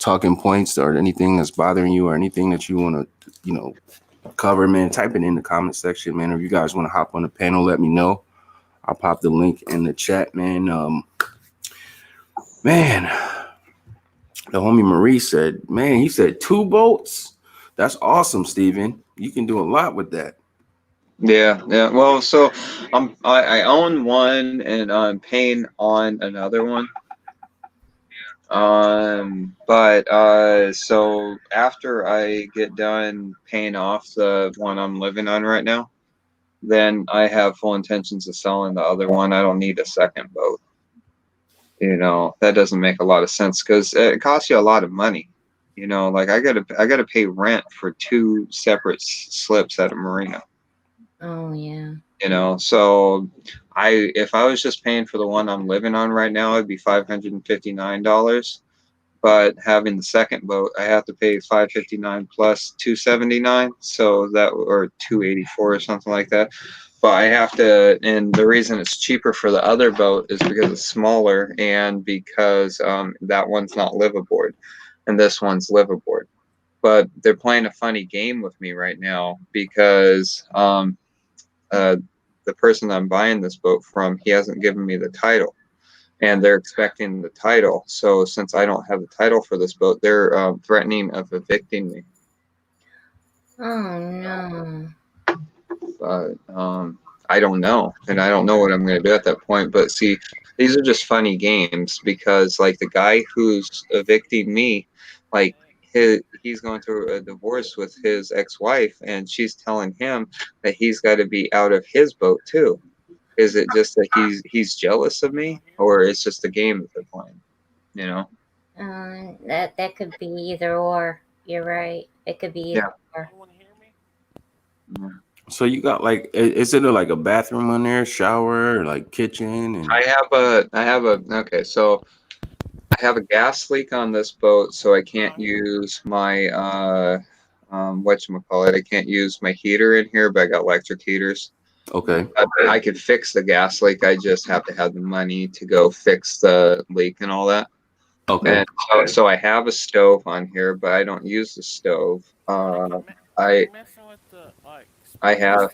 talking points or anything that's bothering you or anything that you want to, you know, cover, man, type it in the comment section, man. Or if you guys want to hop on the panel, let me know. I'll pop the link in the chat, man. Man, the homie Marie said, man, he said 2 boats. That's awesome, Steven. You can do a lot with that. Yeah, yeah. Well, so I own one and I'm paying on another one. But so after I get done paying off the one I'm living on right now, then I have full intentions of selling the other one. I don't need a second boat. You know, that doesn't make a lot of sense because it costs you a lot of money. You know, like I gotta pay rent for 2 separate slips at a marina. Oh yeah. You know, so if I was just paying for the one I'm living on right now, it'd be $559. But having the second boat, I have to pay $559 plus $279, so that, or $284 or something like that. But I have to, and the reason it's cheaper for the other boat is because it's smaller and because that one's not live aboard, and this one's live aboard. But they're playing a funny game with me right now because the person I'm buying this boat from, he hasn't given me the title. And they're expecting the title. So since I don't have the title for this boat, they're threatening of evicting me. Oh no. But I don't know, and I don't know what I'm going to do at that point. But see, these are just funny games because, like, the guy who's evicting me, like, he's going through a divorce with his ex-wife, and she's telling him that he's got to be out of his boat too. Is it just that he's jealous of me, or it's just a game that they're playing? You know. That could be either or. You're right. It could be either or. Yeah. So you got like, is it like a bathroom on there, shower, or like kitchen? And I have a okay. So I have a gas leak on this boat, so I can't use my whatchamacallit. I can't use my heater in here, but I got electric heaters. okay, I could fix the gas leak. I just have to have the money to go fix the leak and all that. okay, And so I have a stove on here, but I don't use the stove. I have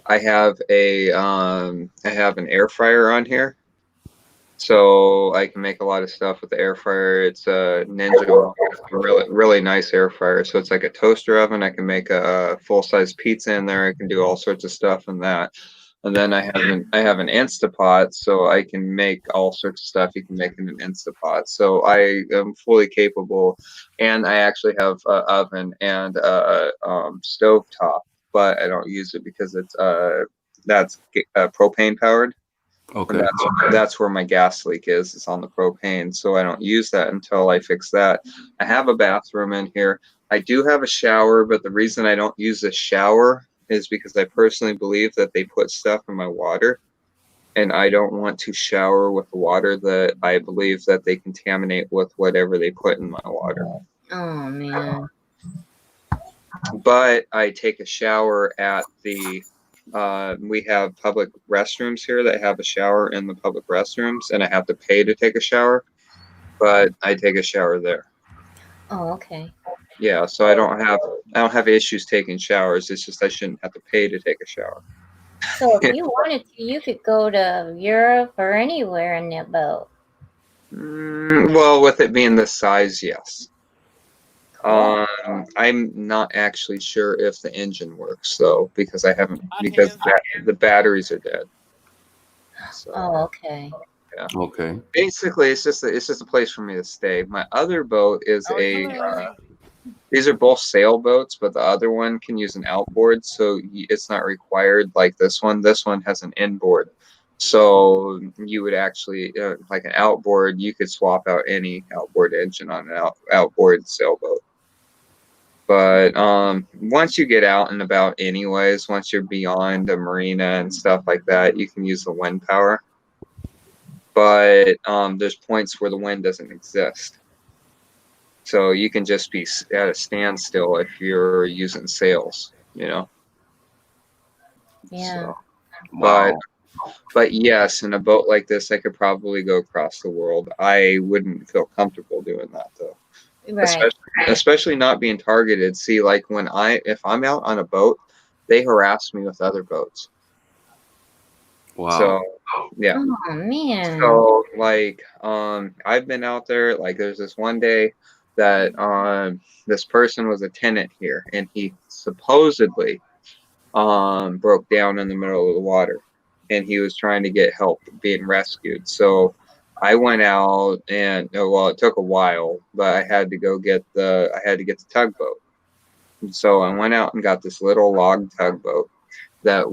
I have an air fryer on here, so I can make a lot of stuff with the air fryer. It's a Ninja, a really nice air fryer. So it's like a toaster oven. I can make a full size pizza in there. I can do all sorts of stuff in that. And then I have an Instapot, so I can make all sorts of stuff you can make in an Instapot. So I am fully capable, and I actually have an oven and a stove top, but I don't use it because it's that's propane powered. okay. And that's where my gas leak is. It's on the propane, so I don't use that until I fix that. I have a bathroom in here. I do have a shower, but the reason I don't use a shower is because I personally believe that they put stuff in my water, and I don't want to shower with water that I believe that they contaminate with whatever they put in my water. Oh man. But I take a shower at the we have public restrooms here that have a shower in the public restrooms, and I have to pay to take a shower, but I take a shower there. Oh, okay. Yeah, so I don't have issues taking showers. It's just I shouldn't have to pay to take a shower. So if you wanted to, you could go to Europe or anywhere in that boat. Well, with it being this size, yes. I'm not actually sure if the engine works though, because I haven't, because the batteries are dead. So, Oh, okay. yeah. Okay. Basically, it's just a place for me to stay. My other boat is these are both sailboats, but the other one can use an outboard, so it's not required like this one. This one has an inboard. So you would actually, like an outboard, you could swap out any outboard engine on an outboard sailboat. But once you get out and about anyways, once you're beyond a marina and stuff like that, you can use the wind power. But there's points where the wind doesn't exist. So you can just be at a standstill if you're using sails, you know? Yeah. So, but But yes, in a boat like this, I could probably go across the world. I wouldn't feel comfortable doing that though. Right. Especially not being targeted. See, like if I'm out on a boat, they harass me with other boats. Wow. So yeah. Oh man. So like I've been out there, like there's this one day that this person was a tenant here and he supposedly broke down in the middle of the water and he was trying to get help being rescued. So I went out and well, it took a while, but I had to get the tugboat. And so I went out and got this little log tugboat that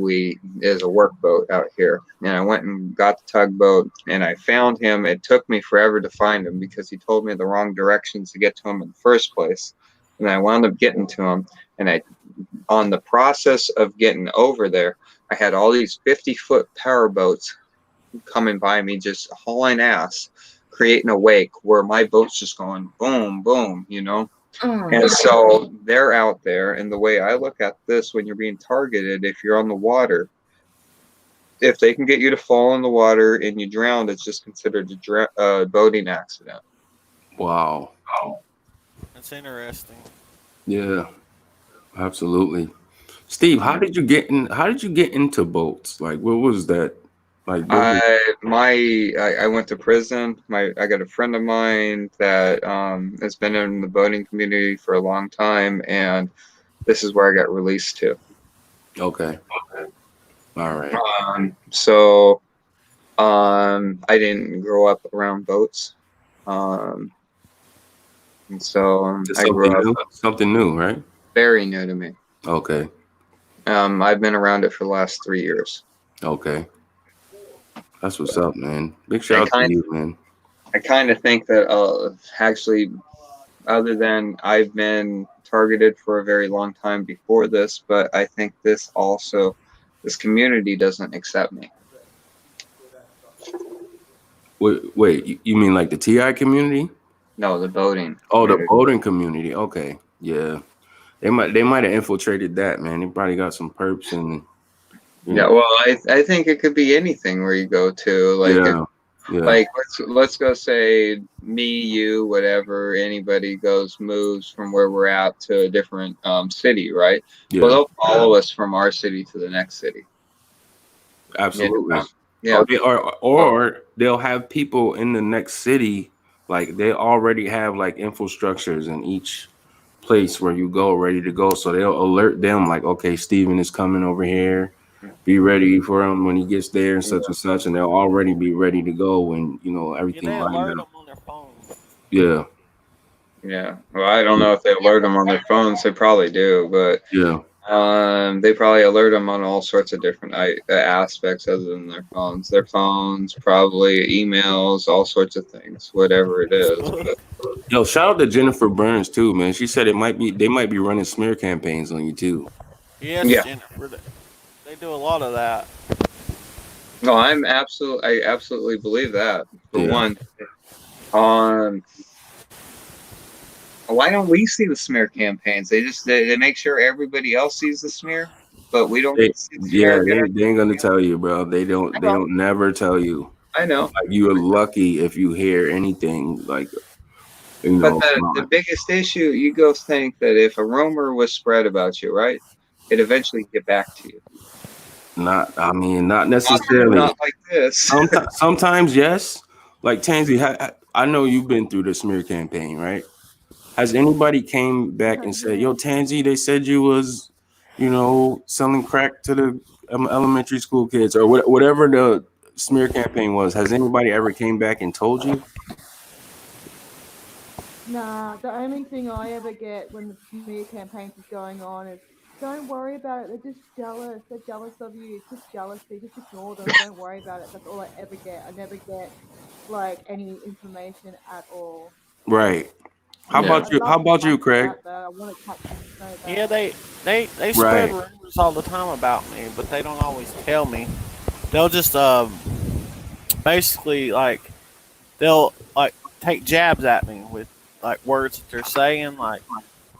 is a workboat out here. And I went and got the tugboat and I found him. It took me forever to find him because he told me the wrong directions to get to him in the first place. And I wound up getting to him. And on the process of getting over there, I had all these 50-foot power boats coming by me, just hauling ass, creating a wake where my boat's just going boom, boom, you know? And so they're out there, and the way I look at this, when you're being targeted, if you're on the water, if they can get you to fall in the water and you drown, it's just considered a boating accident. Wow. That's interesting. Yeah, absolutely. Steve, how did you get into boats? Like, what was that? Like, I went to prison. I got a friend of mine that has been in the boating community for a long time, and this is where I got released to. Okay. All right. I didn't grow up around boats, and so I grew up something new, right? Very new to me. Okay. I've been around it for the last 3 years. Okay. That's what's up, man. Big shout out to you, man. I kind of think that actually, other than I've been targeted for a very long time before this, but I think this community doesn't accept me. Wait, you mean like the TI community? No, the boating. Oh, the boating community. Okay, yeah. They might have infiltrated that, man. They probably got some perps and. Yeah, well, I think it could be anything where you go to, like, like let's go say me, you, whatever, anybody moves from where we're at to a different city, right? Yeah. Well, they'll follow us from our city to the next city. Absolutely. Yeah. Or they'll have people in the next city, like they already have like infrastructures in each place where you go ready to go. So they'll alert them like, okay, Steven is coming over here. Be ready for him when he gets there and such and such, and they'll already be ready to go when everything. Yeah, they alert them on their phones. Yeah. Yeah. Well, I don't know if they alert them on their phones. They probably do, but yeah. They probably alert them on all sorts of different aspects other than their phones. Their phones, probably emails, all sorts of things, whatever it is. But. Yo, shout out to Jennifer Burns too, man. She said they might be running smear campaigns on you too. Yes, yeah. Jennifer. They do a lot of that. No, I absolutely believe that. For one, why don't we see the smear campaigns? They make sure everybody else sees the smear, but we don't. They ain't gonna tell you, bro. They don't never tell you. I know. Like, you are lucky if you hear anything like. But the biggest issue, you go think that if a rumor was spread about you, right, it eventually get back to you. Not necessarily. Not like this. Sometimes, yes. Like Tansy, I know you've been through the smear campaign, right? Has anybody came back and said, "Yo, Tansy, they said you was, selling crack to the elementary school kids or whatever the smear campaign was"? Has anybody ever came back and told you? Nah, the only thing I ever get when the smear campaigns is going on is, don't worry about it. They're just jealous. They're jealous of you. It's just jealousy. Just ignore them. Don't worry about it. That's all I ever get. I never get like any information at all. Right. How about you, Craig? I want to catch them so bad. Yeah, they spread rumors all the time about me, but they don't always tell me. They'll just basically they'll take jabs at me with like words that they're saying. Like,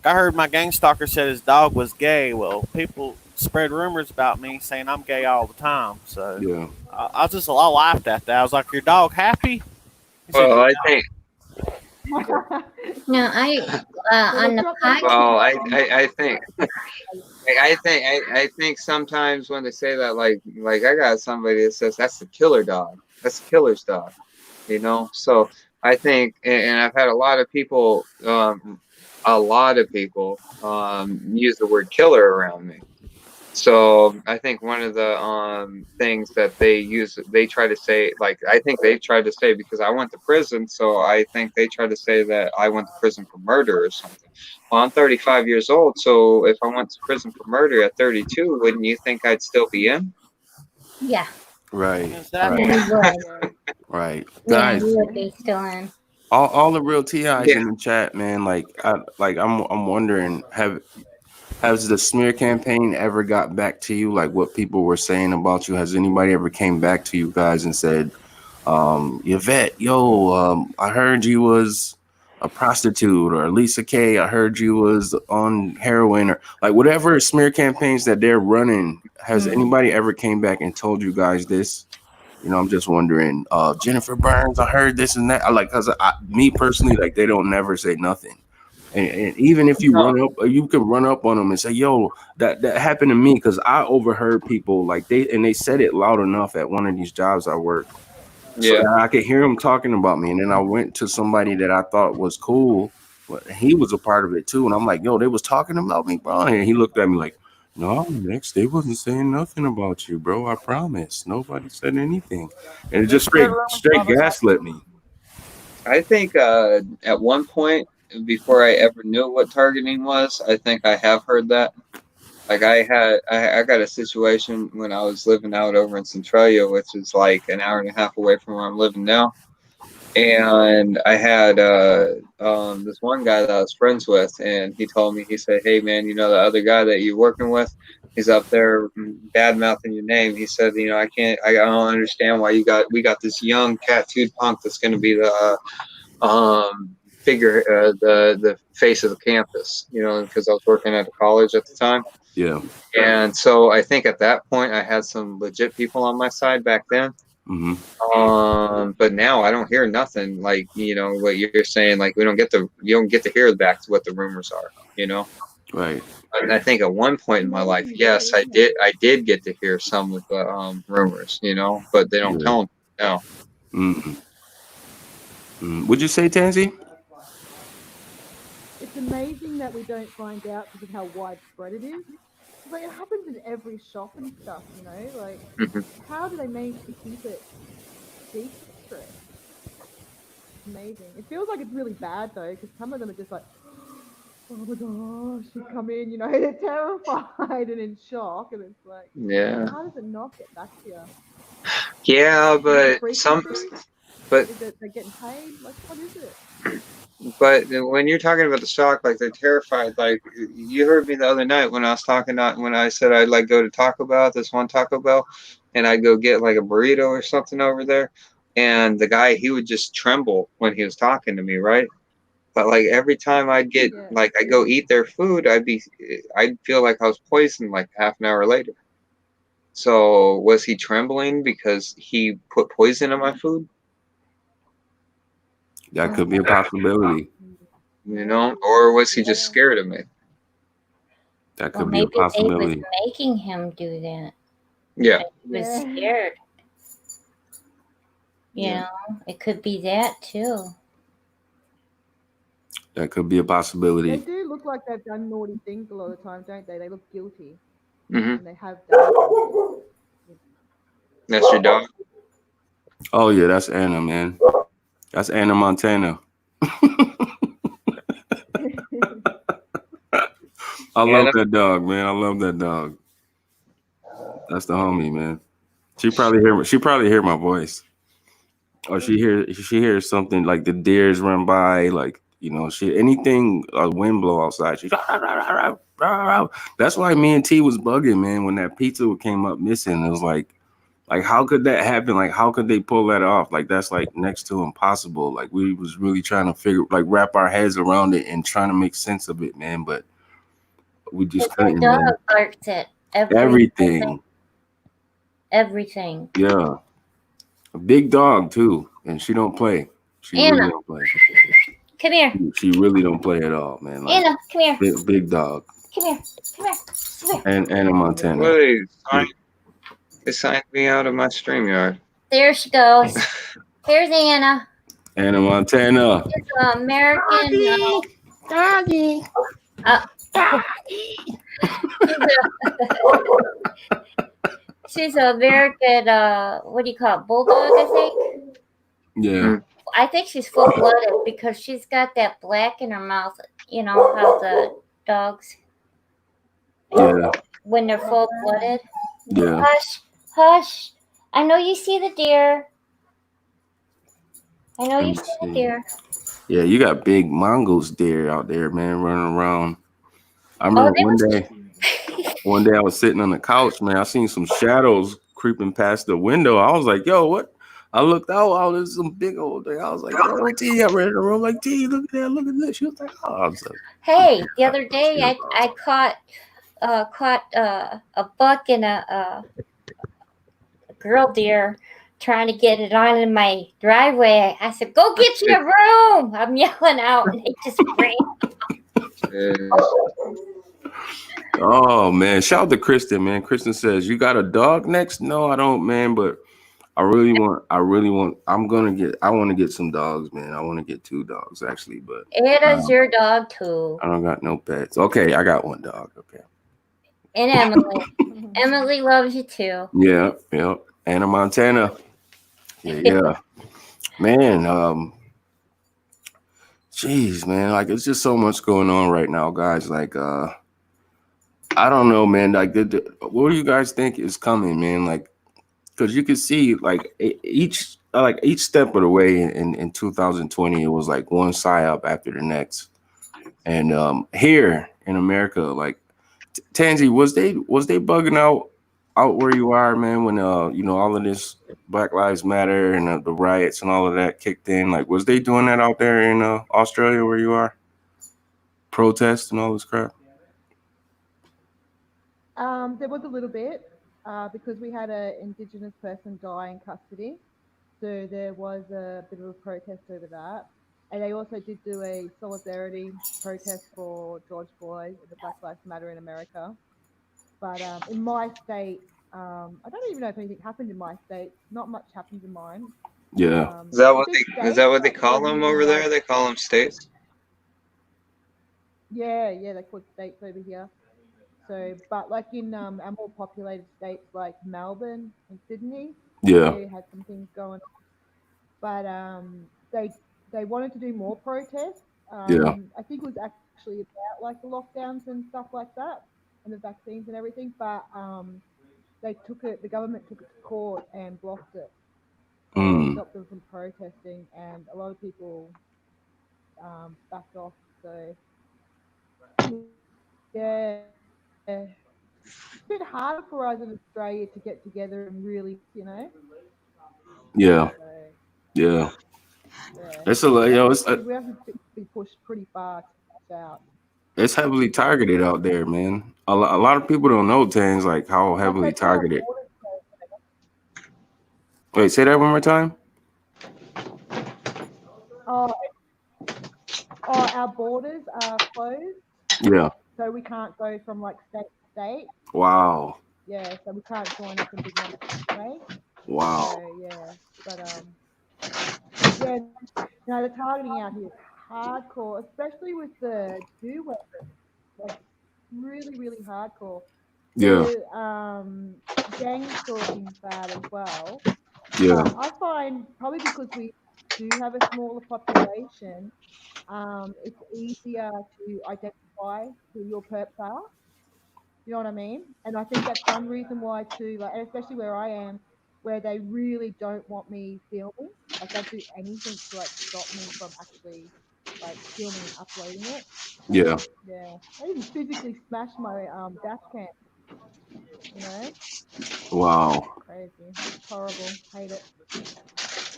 I heard my gang stalker said his dog was gay. Well, people spread rumors about me saying I'm gay all the time. So Yeah. I laughed at that. I was like, "Your dog happy?" He said, Well, I "Yeah." think. No, on the podcast. Well, I think. I think sometimes when they say that, like I got somebody that says that's the killer dog. That's the killer's dog. You know. So I think, and I've had a lot of people use the word killer around me. So I think one of the things that they try to say, like I think they tried to say because I went to prison, so I think they try to say that I went to prison for murder or something. Well, I'm 35 years old, so if I went to prison for murder at 32, wouldn't you think I'd still be in? Yeah. Right. Exactly. Right. You would. Right. Yeah, Guys, you would be still in. all the real TIs Yeah. in the chat, man. I'm wondering, has the smear campaign ever got back to you? Like what people were saying about you? Has anybody ever came back to you guys and said, Yvette, I heard you was a prostitute, or Lisa K, I heard you was on heroin, or like whatever smear campaigns that they're running? Has anybody ever came back and told you guys this? You know, I'm just wondering, Jennifer Burns, I heard this and that. Cause me personally, like they don't never say nothing. And even if you No. run up, you can run up on them and say, "Yo, that happened to me," because I overheard people like they said it loud enough at one of these jobs I worked, so Yeah. that I could hear them talking about me. And then I went to somebody that I thought was cool, but he was a part of it too. And I'm like, "Yo, they was talking about me, bro." And he looked at me like, "No, Nexx, they wasn't saying nothing about you, bro. I promise. Nobody said anything." And it just straight gaslit me. I think at one point before I ever knew what targeting was, I think I have heard that. Like I got a situation when I was living out over in Centralia, which is like an hour and a half away from where I'm living now. And I had this one guy that I was friends with, and he told me, he said, "Hey man, you know the other guy that you're working with, he's up there bad mouthing your name." He said, "You know, I don't understand why we got this young tattooed punk that's going to be the figure, the face of the campus." You know, because I was working at a college at the time. Yeah. And so I think at that point I had some legit people on my side back then. But now I don't hear nothing like, you know, what you're saying. Like you don't get to hear back to what the rumors are, you know. Right. And I think at one point in my life, yes, I did get to hear some of the rumors, you know, but they don't tell them now. Would you say, Tansy? It's amazing that we don't find out because of how widespread it is. Like it happens in every shop and stuff, you know. Like, how do they manage to keep it secret? Amazing. It feels like it's really bad though, because some of them are just like, "Oh my gosh, you come in," you know, they're terrified and in shock, and it's like, yeah, how does it not get back to you? yeah, but Is it they're getting paid? Like, what is it? But when you're talking about the shock, like they're terrified. Like you heard me the other night when I was talking, when I said I'd like go to Taco Bell, this one Taco Bell, and I'd go get like a burrito or something over there. And the guy, he would just tremble when he was talking to me, right? But like every time I'd get like I go eat their food, I'd feel like I was poisoned like half an hour later. So was he trembling because he put poison in my food? That could be a possibility. You know, or was he just scared of me? That could be a possibility. Maybe they was making him do that. Yeah. He was scared. You know, it could be that too. That could be a possibility. They do look like they've done naughty things a lot of the time, don't they? They look guilty. Mm-hmm. And they have done. That's your dog? Oh yeah, that's Anna, man. That's Anna Montana. I love that dog, man. I love that dog. That's the homie, man. She probably hear my voice. Or she hears something like the deers run by, like, you know, anything a wind blow outside. She's that's why me and T was bugging, man, when that pizza came up missing. It was like how could that happen? Like, how could they pull that off? Like, that's like next to impossible. Like, we was really trying to wrap our heads around it and trying to make sense of it, man. But we just couldn't. The dog barks at everything. Everything. Yeah, a big dog too, and she don't play. She Anna. really don't play. Come here. She really don't play at all, man. Like, Anna, come here. big dog. Come here. Come here. Come here. And Anna Montana. Wait, they signed me out of my StreamYard. There she goes. Here's Anna. Anna Montana. She's an American. Doggy. She's an American, what do you call it? Bulldog, I think. Yeah. I think she's full-blooded because she's got that black in her mouth. You know how the dogs, Yeah. when they're full-blooded. Yeah. Hush, hush. I know you see the deer. I know you see the deer. Yeah, you got big mongoose deer out there, man, running around. I remember one day I was sitting on the couch, man. I seen some shadows creeping past the window. I was like, yo, what? I looked out, oh, there's some big old thing. I was like, oh, T, I ran in the room like, T, look at that, look at this. She was like, oh, I was like, hey, the other day I caught a buck and a girl deer trying to get it on in my driveway. I said, go get you a room. I'm yelling out and they just ran. Oh man, shout out to Kristen, man. Kristen says, you got a dog next? No, I don't, man, but I want to get some dogs, man. I want to get 2 dogs actually, but It is your dog too. I don't got no pets. Okay, I got 1 dog. Okay. And Emily. Emily loves you too. Yeah. Anna Montana. Yeah. Man, geez, man, like it's just so much going on right now, guys. Like, I don't know, man. Like, what do you guys think is coming, man? Like, because you can see, like, each step of the way in 2020, it was like one psyop after the next. And here in America, like, Tansy, was they bugging out where you are, man, when all of this Black Lives Matter and the riots and all of that kicked in? Like, was they doing that out there in Australia where you are? Protests and all this crap? There was a little bit because we had an Indigenous person die in custody. So there was a bit of a protest over that. And they also did do a solidarity protest for George Floyd and the Black Lives Matter in America. But in my state, I don't even know if anything happened in my state. Not much happened in mine. Yeah. Is that what they call them over there? They call them states? Yeah, they call states over here. So, but like in our more populated states like Melbourne and Sydney, they had some things going on. But they wanted to do more protests. I think it was actually about like the lockdowns and stuff like that, and the vaccines and everything. But the government took it to court and blocked it. Stopped them from protesting, and a lot of people backed off. So yeah. It's a bit harder for us in Australia to get together and really, Yeah. It's a we have to be pushed pretty far to push out. It's heavily targeted out there, man. A lot of people don't know things like how heavily targeted. Wait, say that one more time. Oh, our borders are closed. Yeah. So we can't go from like state to state. Wow. Yeah, so we can't join up in big numbers, right? Wow. So, yeah, but the targeting out here is hardcore, especially with the do weapons. Like really, really hardcore. Yeah. So, gang stalking bad as well. Yeah. I find probably because we do have a smaller population, it's easier to identify who your perps are. You know what I mean? And I think that's one reason why too, like, especially where I am, where they really don't want me filming. Like they'll do anything to like stop me from actually like filming and uploading it. Yeah. Yeah. I even physically smashed my dash cam. You know? Wow. Crazy. It's horrible. Hate it.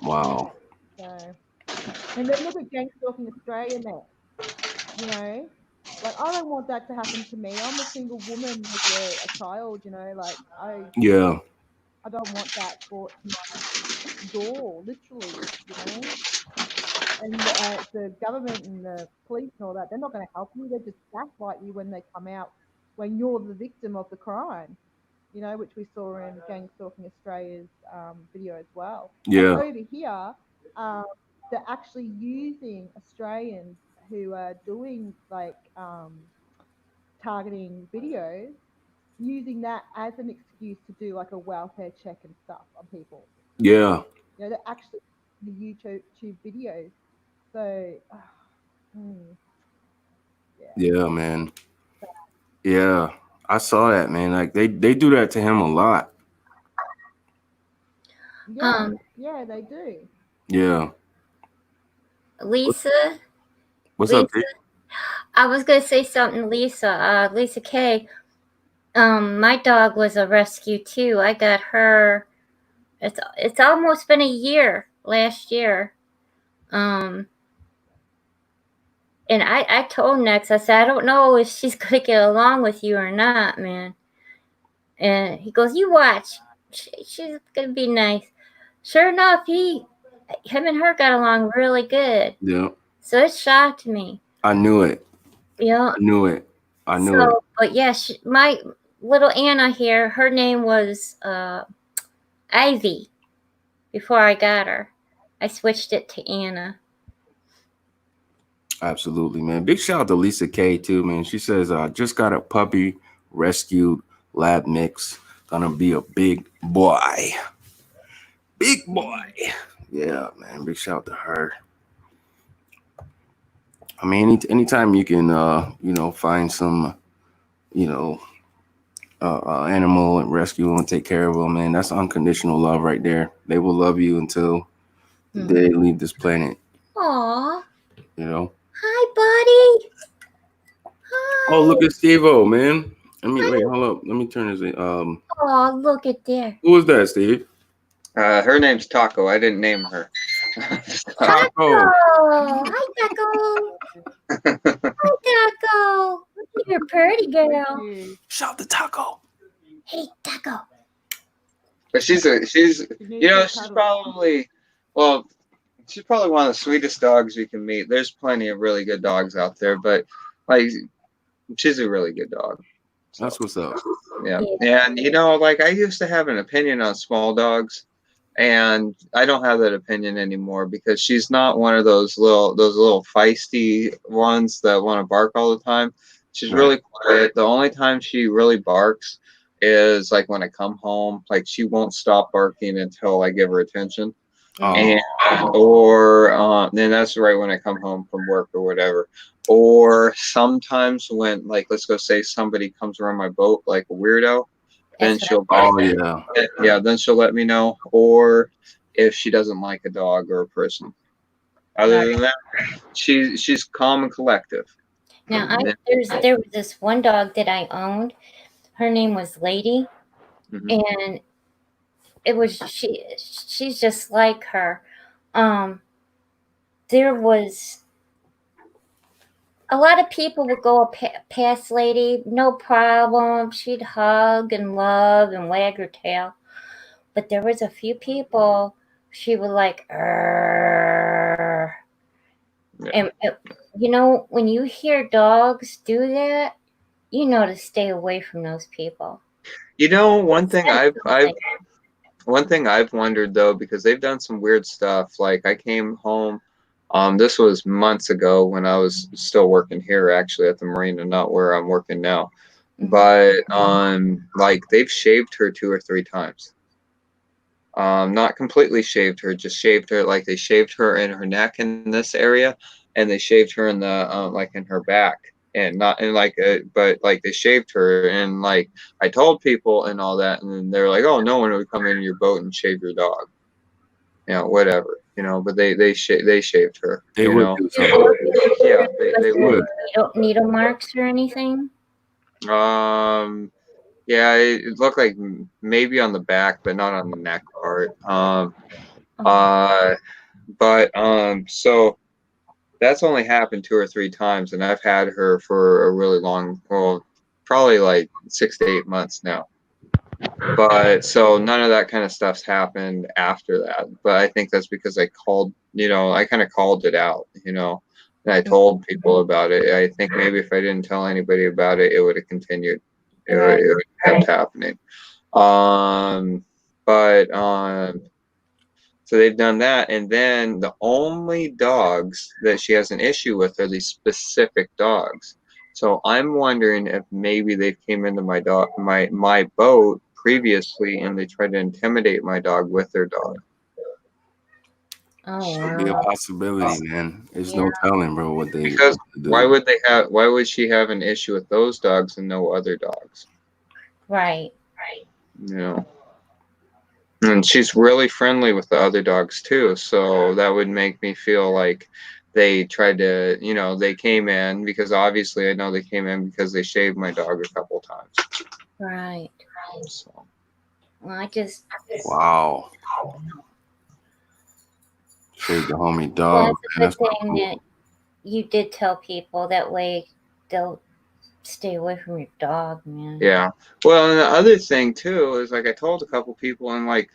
Wow. So, and then look at gang stalking Australia now. You know, Like, I don't want that to happen to me. I'm a single woman with a child, you know, like Yeah. I don't want that brought to my door, literally, you know. And the government and the police and all that, they're not going to help you. They just gaslight you when they come out, when you're the victim of the crime, you know, which we saw in Gang Stalking Australia's video as well. And Yeah. over here, they're actually using Australians who are doing like targeting videos, using that as an excuse to do like a welfare check and stuff on people. Yeah. You know, they're actually the YouTube videos. So, Yeah, man. Yeah. I saw that, man. Like they do that to him a lot. yeah, yeah, they do. Yeah. Lisa, What's Lisa, up, Dave? I was gonna say something, Lisa. Lisa K. My dog was a rescue too. I got her. It's almost been a year. Last year. And I told Nexx, I said, I don't know if she's gonna get along with you or not, man. And he goes, you watch. She's gonna be nice. Sure enough, him and her got along really good. Yeah. So it shocked me. I knew it. Yeah. I knew it. I knew it. But yeah, my little Anna here, her name was Ivy before I got her. I switched it to Anna. Absolutely, man. Big shout out to Lisa K too, man. She says, just got a puppy rescued, lab mix. Gonna be a big boy. Big boy. Yeah, man. Big shout out to her. I mean, anytime you can, you know, find some, you know, animal and rescue and take care of them, man, that's unconditional love right there. They will love you until the day they leave this planet. Aw. You know? Hi, buddy. Hi. Oh, look at Steve-O, man. Wait, hold up. Let me turn this in. Oh, look at there. Who was that, Steve? Her name's Taco. I didn't name her. Taco. Hi, Taco. Hi, Taco. You're a pretty girl. Shout to Taco. Hey, Taco. But she's you know, she's probably one of the sweetest dogs you can meet. There's plenty of really good dogs out there, but like she's a really good dog. So, that's what's up. Yeah. And you know, like I used to have an opinion on small dogs, and I don't have that opinion anymore because she's not one of those little feisty ones that want to bark all the time. She's really quiet. The only time she really barks is like when I come home. Like she won't stop barking until I give her attention. And then that's right when I come home from work or whatever. Or sometimes when, like, let's go say somebody comes around my boat like a weirdo, then she'll then she'll let me know. Or if she doesn't like a dog or a person. Other than that, she's calm and collective. Now there was this one dog that I owned. Her name was Lady, and it was she's just like her. There was a lot of people would go past Lady, no problem. She'd hug and love and wag her tail. But there was a few people she would like, and you know, when you hear dogs do that, you know to stay away from those people. You know, one thing I've wondered though, because they've done some weird stuff. Like I came home, this was months ago when I was still working here, actually at the marina, not where I'm working now. But like they've shaved her 2 or 3 times. Not completely shaved her, just shaved her. Like they shaved her in her neck in this area, and they shaved her in the like in her back, and not in like but like they shaved her, and like I told people and all that, and then they're like, oh, no one would come into your boat and shave your dog, you know, whatever, you know. But they shaved her. They you would know? do something. Yeah, they would. Needle marks or anything? Yeah, it looked like maybe on the back, but not on the neck part. So that's only happened 2 or 3 times, and I've had her for a really long, well, probably like 6 to 8 months now. But so none of that kind of stuff's happened after that. But I think that's because I called, I kind of called it out, and I told people about it. I think maybe if I didn't tell anybody about it, it would have continued. It would have kept happening. So they've done that, and then the only dogs that she has an issue with are these specific dogs. So I'm wondering if maybe they came into my boat previously, and they tried to intimidate my dog with their dog. Oh, Could be a wow. possibility, man. There's no telling, bro, what they Because do. why would she have an issue with those dogs and no other dogs? Right. And she's really friendly with the other dogs too, so that would make me feel like they tried to, they came in, because obviously I know they came in because they shaved my dog a couple times. Right. So. Well, I just. Wow. Shaved the homie Well, dog. it's a good thing that you did tell people. That way they'll stay away from your dog, man. Yeah. Well, and the other thing too is, like, I told a couple people, and like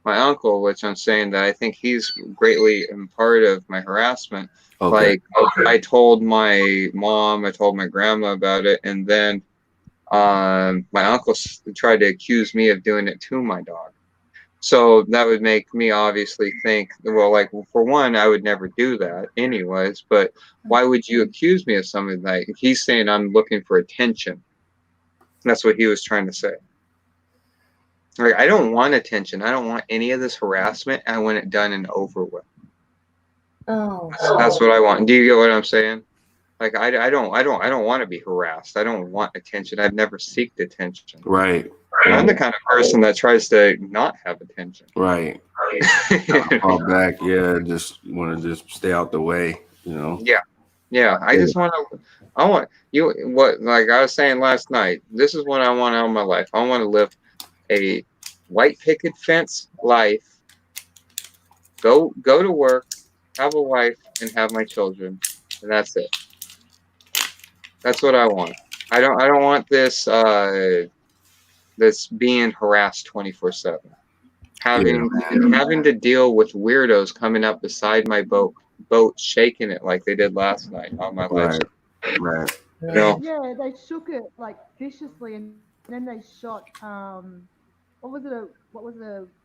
my uncle, which I'm saying that I think he's greatly in part of my harassment. Okay. Like, I told my mom, I told my grandma about it, and then my uncle tried to accuse me of doing it to my dog. So that would make me obviously think, well, like, for one, I would never do that anyways, but why would you accuse me of something like, he's saying I'm looking for attention. That's what he was trying to say. Like, I don't want attention. I don't want any of this harassment. I want it done and over with. Oh. That's what I want. Do you get what I'm saying? Like, I don't want to be harassed. I don't want attention. I've never seeked attention. Right. I'm the kind of person that tries to not have attention. Right. Fall back. Yeah. Just want to just stay out the way, Yeah. Yeah. I just want to, like I was saying last night, this is what I want out of my life. I want to live a white picket fence life, go to work, have a wife, and have my children. And that's it. That's what I want. I don't want this this being harassed 24/7. Having to deal with weirdos coming up beside my boat shaking it like they did last night on my live. Right. Yeah, they shook it like viciously, and then they shot what was it,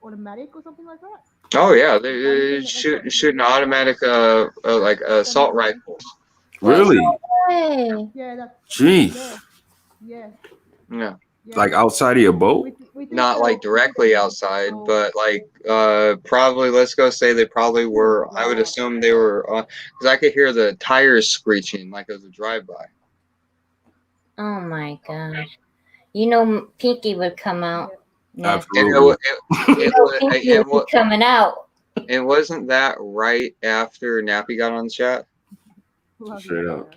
automatic or something like that? Oh yeah, they shooting automatic like assault rifles. Really? Yeah, that's. Jeez. Yeah. Like outside of your boat? Not like directly outside, but like probably, let's go say they probably were. I would assume they were, because I could hear the tires screeching like it was a drive-by. Oh my gosh. Pinky would come out. Absolutely. Pinky would be coming out. And wasn't that right after Nappy got on the chat? Straight up.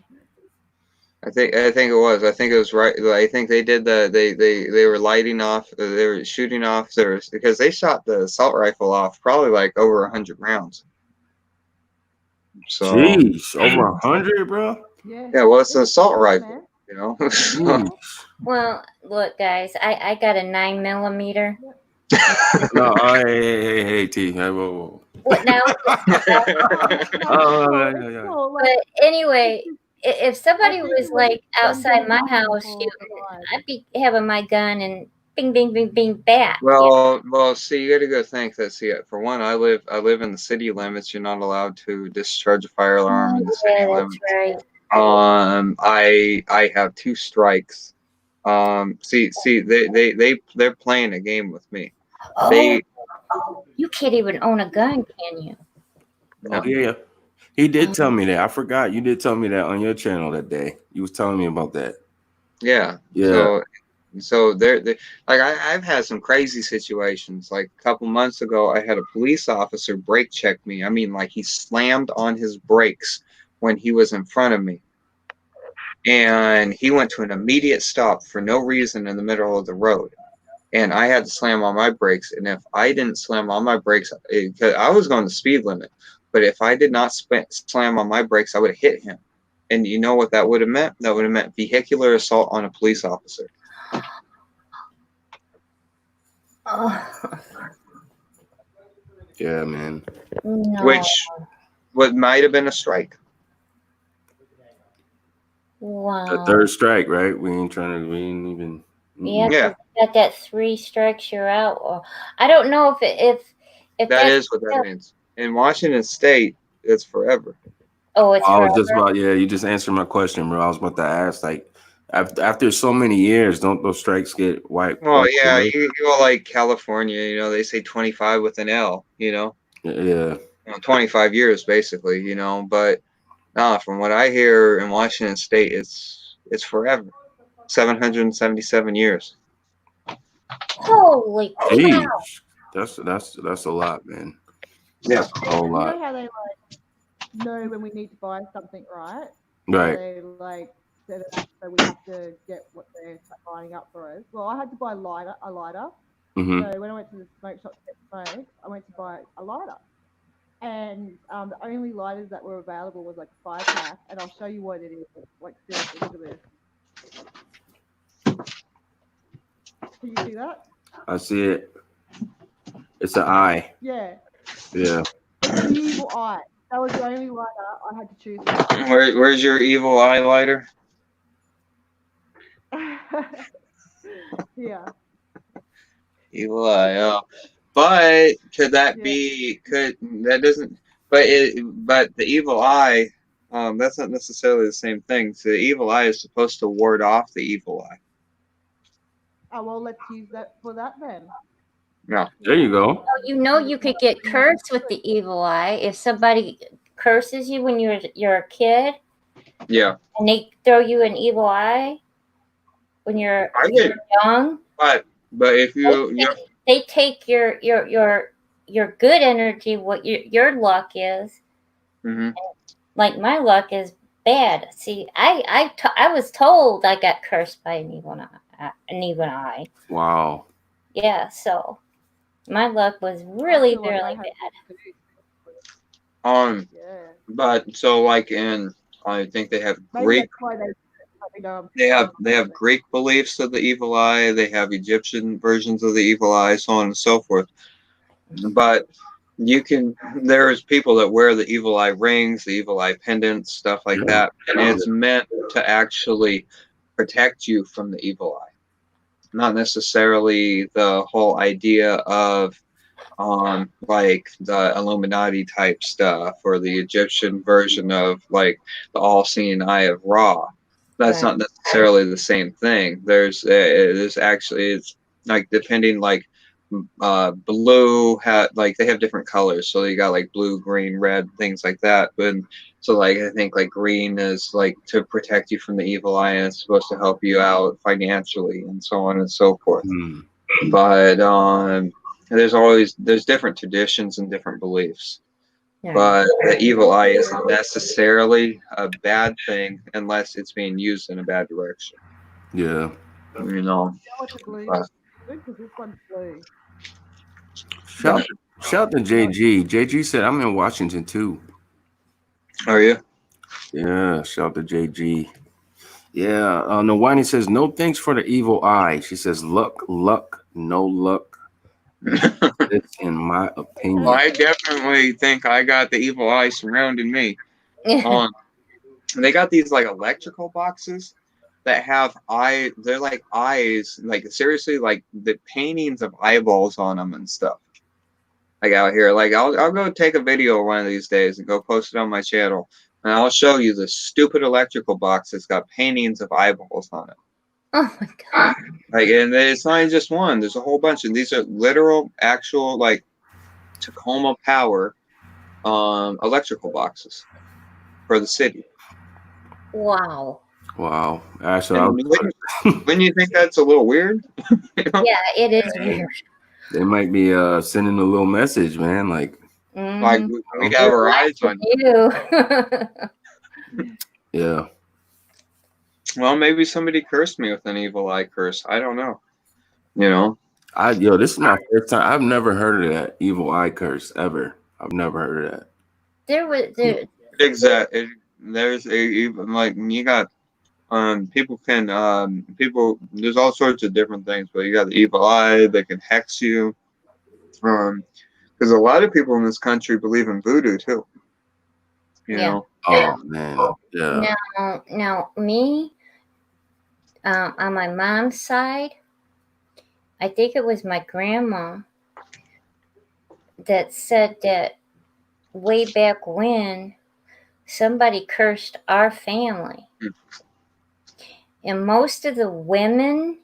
I think it was. I think it was right. I think they did they were lighting off. They were shooting off theirs because they shot the assault rifle off probably like over 100 rounds. So. Jeez, over 100, bro. Yeah, well, it's an assault rifle, Well, look, guys, I got a 9mm. No, hey, T. Hey, whoa. What now? But anyway, if somebody was like outside my house shooting, I'd be having my gun and bing, bing, bing, bing, bat. Well, see, you got to go think that. See, for one, I live in the city limits. You're not allowed to discharge a fire alarm in the city limits. Right. I have 2 strikes. See, they're playing a game with me. Oh, you can't even own a gun, can you? No. Oh, yeah. He did tell me that. I forgot. You did tell me that on your channel that day. You was telling me about that. Yeah. Yeah. So they're like, I've had some crazy situations. Like a couple months ago, I had a police officer brake check me. I mean, like, he slammed on his brakes when he was in front of me. And he went to an immediate stop for no reason in the middle of the road. And I had to slam on my brakes. And if I didn't slam on my brakes, because I was going the speed limit, But if I did not slam on my brakes, I would have hit him. And you know what that would have meant? That would have meant vehicular assault on a police officer. Oh, Yeah, man. no. Which might have been a strike. Wow. The third strike, right? We ain't even. Yeah, Yeah. got that 3 strikes, you're out. Or I don't know if That is what that means. In Washington State, it's forever. Oh, it's I was forever? just about, yeah, you just answered my question, bro. I was about to ask, like, after so many years, don't those strikes get wiped? Well, yeah, you go like California, you know, they say 25 with an L, you know? Yeah. 25 years, basically, you know? But from what I hear in Washington State, it's forever. 777 years. Holy cow. Jeez. That's a lot, man. Yeah. A whole You lot. know how they like know when we need to buy something, right? Right. They like set it up so we have to get what they're lining up for us. Well, I had to buy a lighter. Mm-hmm. So when I went to the smoke shop to get smoke, I went to buy a lighter. And the only lighters that were available was like a 5-pack, and I'll show you what it is. Like seriously, look at this. Can you see that? I see it. It's an eye. Yeah. Yeah. The evil eye. That was the only lighter I had to choose from. Where's your evil eye lighter? Yeah. Evil eye. Oh. But could that be? But the evil eye. That's not necessarily the same thing. So the evil eye is supposed to ward off the evil eye. Oh well, let's use that for that then. No. There you go. Oh, you know you could get cursed with the evil eye if somebody curses you when you're a kid. Yeah. And they throw you an evil eye when you're young. But if they take your good energy, what your luck is. Mm-hmm. Like my luck is bad. See, I was told I got cursed by an evil eye. Wow. Yeah, so my luck was really really bad. But so like I think they have Greek. They have Greek beliefs of the evil eye. They have Egyptian versions of the evil eye, so on and so forth. But there's people that wear the evil eye rings, the evil eye pendants, stuff like that, and it's meant to actually protect you from the evil eye, not necessarily the whole idea of like the Illuminati type stuff or the Egyptian version of like the all-seeing eye of Ra. That's not necessarily the same thing. There's actually, it's like depending, like blue like they have different colors, so you got like blue, green, red, things like that. But so like I think like green is like to protect you from the evil eye, and it's supposed to help you out financially and so on and so forth. But there's different traditions and different beliefs. But the evil eye isn't necessarily a bad thing unless it's being used in a bad direction. Yeah. You know. Shout to JG. JG said, I'm in Washington too. Are you? Yeah, shout to JG. Yeah. Nawani says, no thanks for the evil eye. She says, luck, no luck. It's in my opinion. Well, I definitely think I got the evil eye surrounding me. They got these like electrical boxes that have they're like eyes, like seriously, like the paintings of eyeballs on them and stuff. Like out here, like I'll go take a video one of these days and go post it on my channel, and I'll show you the stupid electrical box that's got paintings of eyeballs on it. Oh my god! Like, and it's not just one. There's a whole bunch, and these are literal, actual, like Tacoma Power, electrical boxes for the city. Wow. Wow. Actually, wouldn't you think that's a little weird? You know? Yeah, it is weird. They might be sending a little message, man. Like we got our eyes on you. Yeah. Well, maybe somebody cursed me with an evil eye curse. I don't know. You know. This is my first time. I've never heard of that evil eye curse ever. I've never heard of that. there was there. Exactly. There's even like you got people can people there's all sorts of different things, but you got the evil eye that can hex you. Because a lot of people in this country believe in voodoo too. You Yeah. know. Oh man, yeah. Now me, on my mom's side, I think it was my grandma that said that way back when somebody cursed our family. And most of the women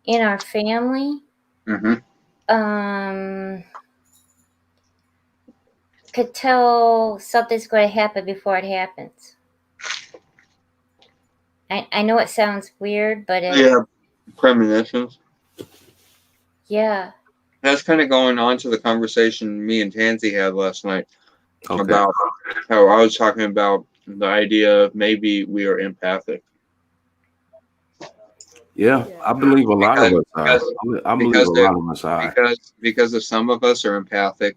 in our family could tell something's going to happen before it happens. I know it sounds weird, but Premonitions. Yeah. That's kind of going on to the conversation me and Tansy had last night Okay. about how I was talking about the idea of maybe we are empathic. Yeah, I believe a lot of us are. I believe a lot of us are. Because if some of us are empathic,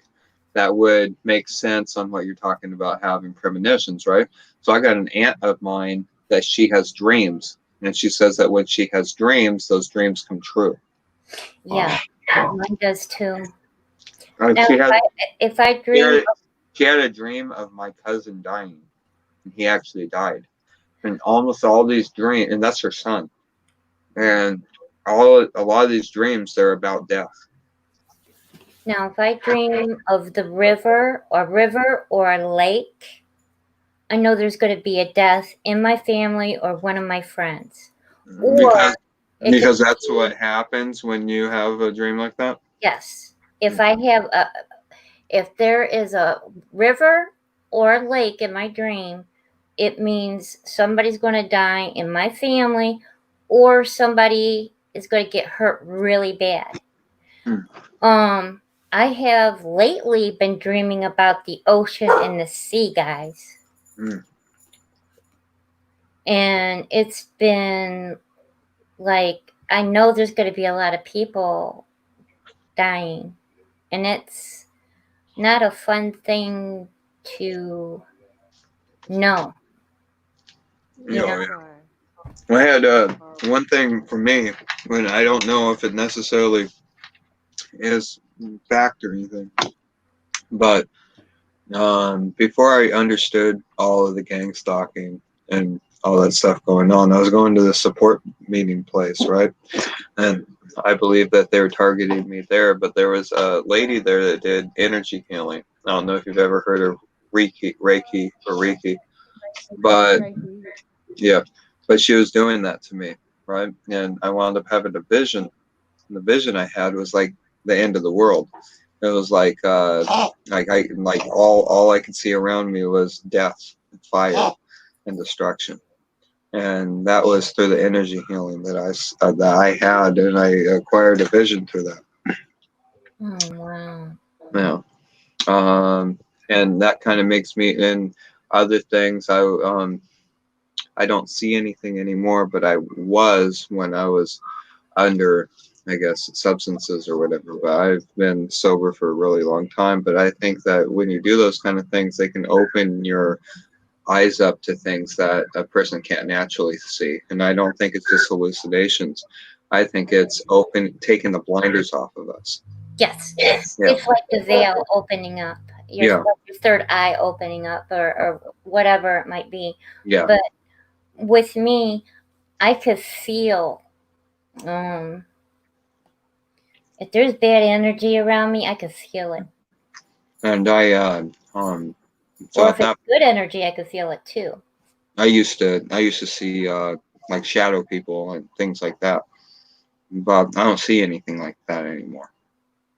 that would make sense on what you're talking about having premonitions, right? So I got an aunt of mine that she has dreams, and she says that when she has dreams, those dreams come true. Yeah, mine does too. Now, if I dream, she had a dream of my cousin dying, and he actually died. And almost all these dreams, and that's her son. And a lot of these dreams, they're about death. Now, if I dream of the river or a lake, I know there's going to be a death in my family or one of my friends. Because that's what happens when you have a dream like that? Yes. If there is a river or a lake in my dream, it means somebody's going to die in my family or somebody is going to get hurt really bad. I have lately been dreaming about the ocean and the sea, guys. And it's been like, I know there's going to be a lot of people dying. And it's not a fun thing to know. Yeah. I had one thing for me, when I don't know if it necessarily is fact or anything, but before I understood all of the gang stalking and all that stuff going on, I was going to the support meeting place, right? And I believe that they were targeting me there, but there was a lady there that did energy healing. I don't know if you've ever heard of Reiki, but yeah, but she was doing that to me, right? And I wound up having a vision. And the vision I had was like the end of the world. It was like all I could see around me was death, and fire, and destruction. And that was through the energy healing that I had, and I acquired a vision through that. Oh, wow. Yeah. And that kind of makes me, and other things, I don't see anything anymore, but I was when I was under, I guess, substances or whatever. But I've been sober for a really long time. But I think that when you do those kind of things, they can open your eyes up to things that a person can't naturally see. And I don't think it's just hallucinations. I think it's taking the blinders off of us. Yes. Yeah. It's like the veil opening up. Your third eye opening up or whatever it might be. Yeah. But with me, I could feel if there's bad energy around me, I could feel it. And or if it's good energy, I could feel it too. I used to see like shadow people and things like that, but I don't see anything like that anymore.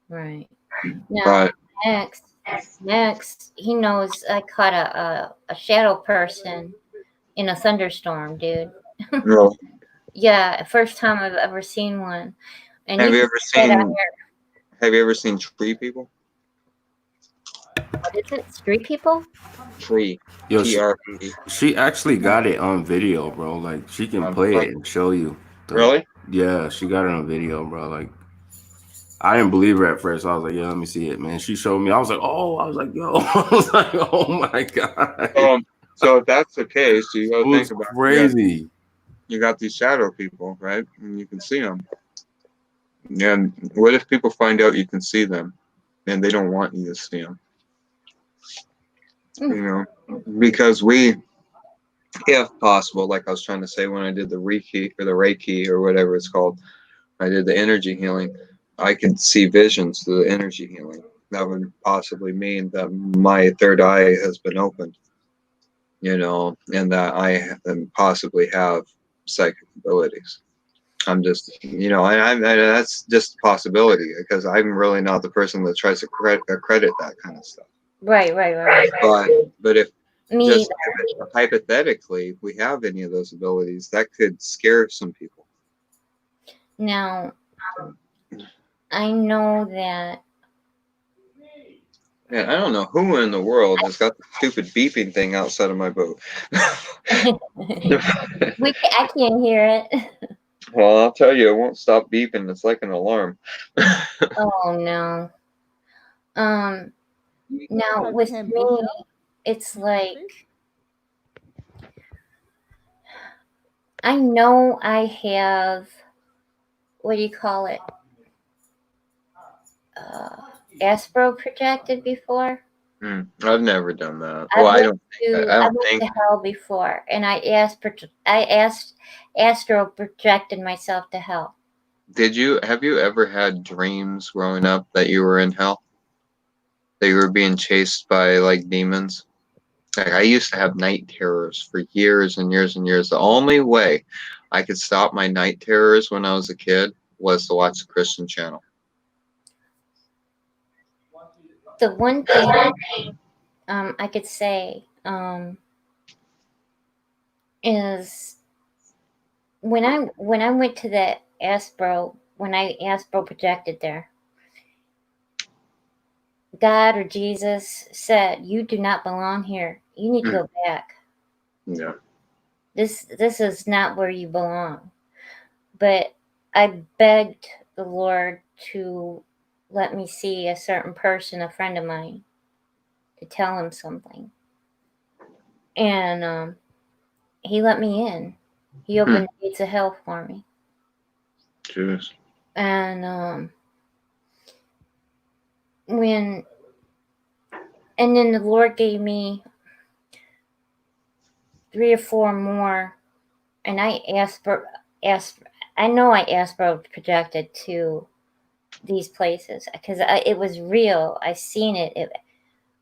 Right. Now, Nexx, he knows I caught a shadow person in a thunderstorm, dude. Really? Yeah, first time I've ever seen one. And Have you ever seen tree people? What is it? Street people? Tree. Yo, she actually got it on video, bro. Like she can play it and show you. Really? Yeah, she got it on video, bro. Like I didn't believe her at first. I was like, yeah, let me see it, man. She showed me. I was like, yo. I was like, oh my God. So if that's the case, you It got to was think about it. crazy. You got these shadow people, right? And you can see them. And what if people find out you can see them and they don't want you to see them? You know, because we, if possible, like I was trying to say when I did the Reiki or whatever it's called, I did the energy healing. I could see visions through the energy healing. That would possibly mean that my third eye has been opened, you know, and that I possibly have psychic abilities. I'm just, you know, and that's just a possibility because I'm really not the person that tries to credit that kind of stuff. Right. But if Me just either. hypothetically, if we have any of those abilities, that could scare some people. Now, I know that. Man, I don't know who in the world has got the stupid beeping thing outside of my boat. I can't hear it. Well, I'll tell you, it won't stop beeping. It's like an alarm. Oh no. Now with me, it's like I know I have, what do you call it? Astro projected before. I've never done that. I Well, I went don't think. to hell before, and I asked Astro projected myself to hell. Have you ever had dreams growing up that you were in hell? That you were being chased by like demons? Like, I used to have night terrors for years and years and years. The only way I could stop my night terrors when I was a kid was to watch the Christian channel. The one thing I could say is when I went to the Astro, when I Astro projected there, God or Jesus said, "You do not belong here. You need to go back. Yeah. This is not where you belong." But I begged the Lord to let me see a certain person, a friend of mine, to tell him something. And he let me in. He opened the gates of hell for me. Jeez. And then the Lord gave me 3 or 4 more, and I I know I Astro projected to these places because it was real. I seen it.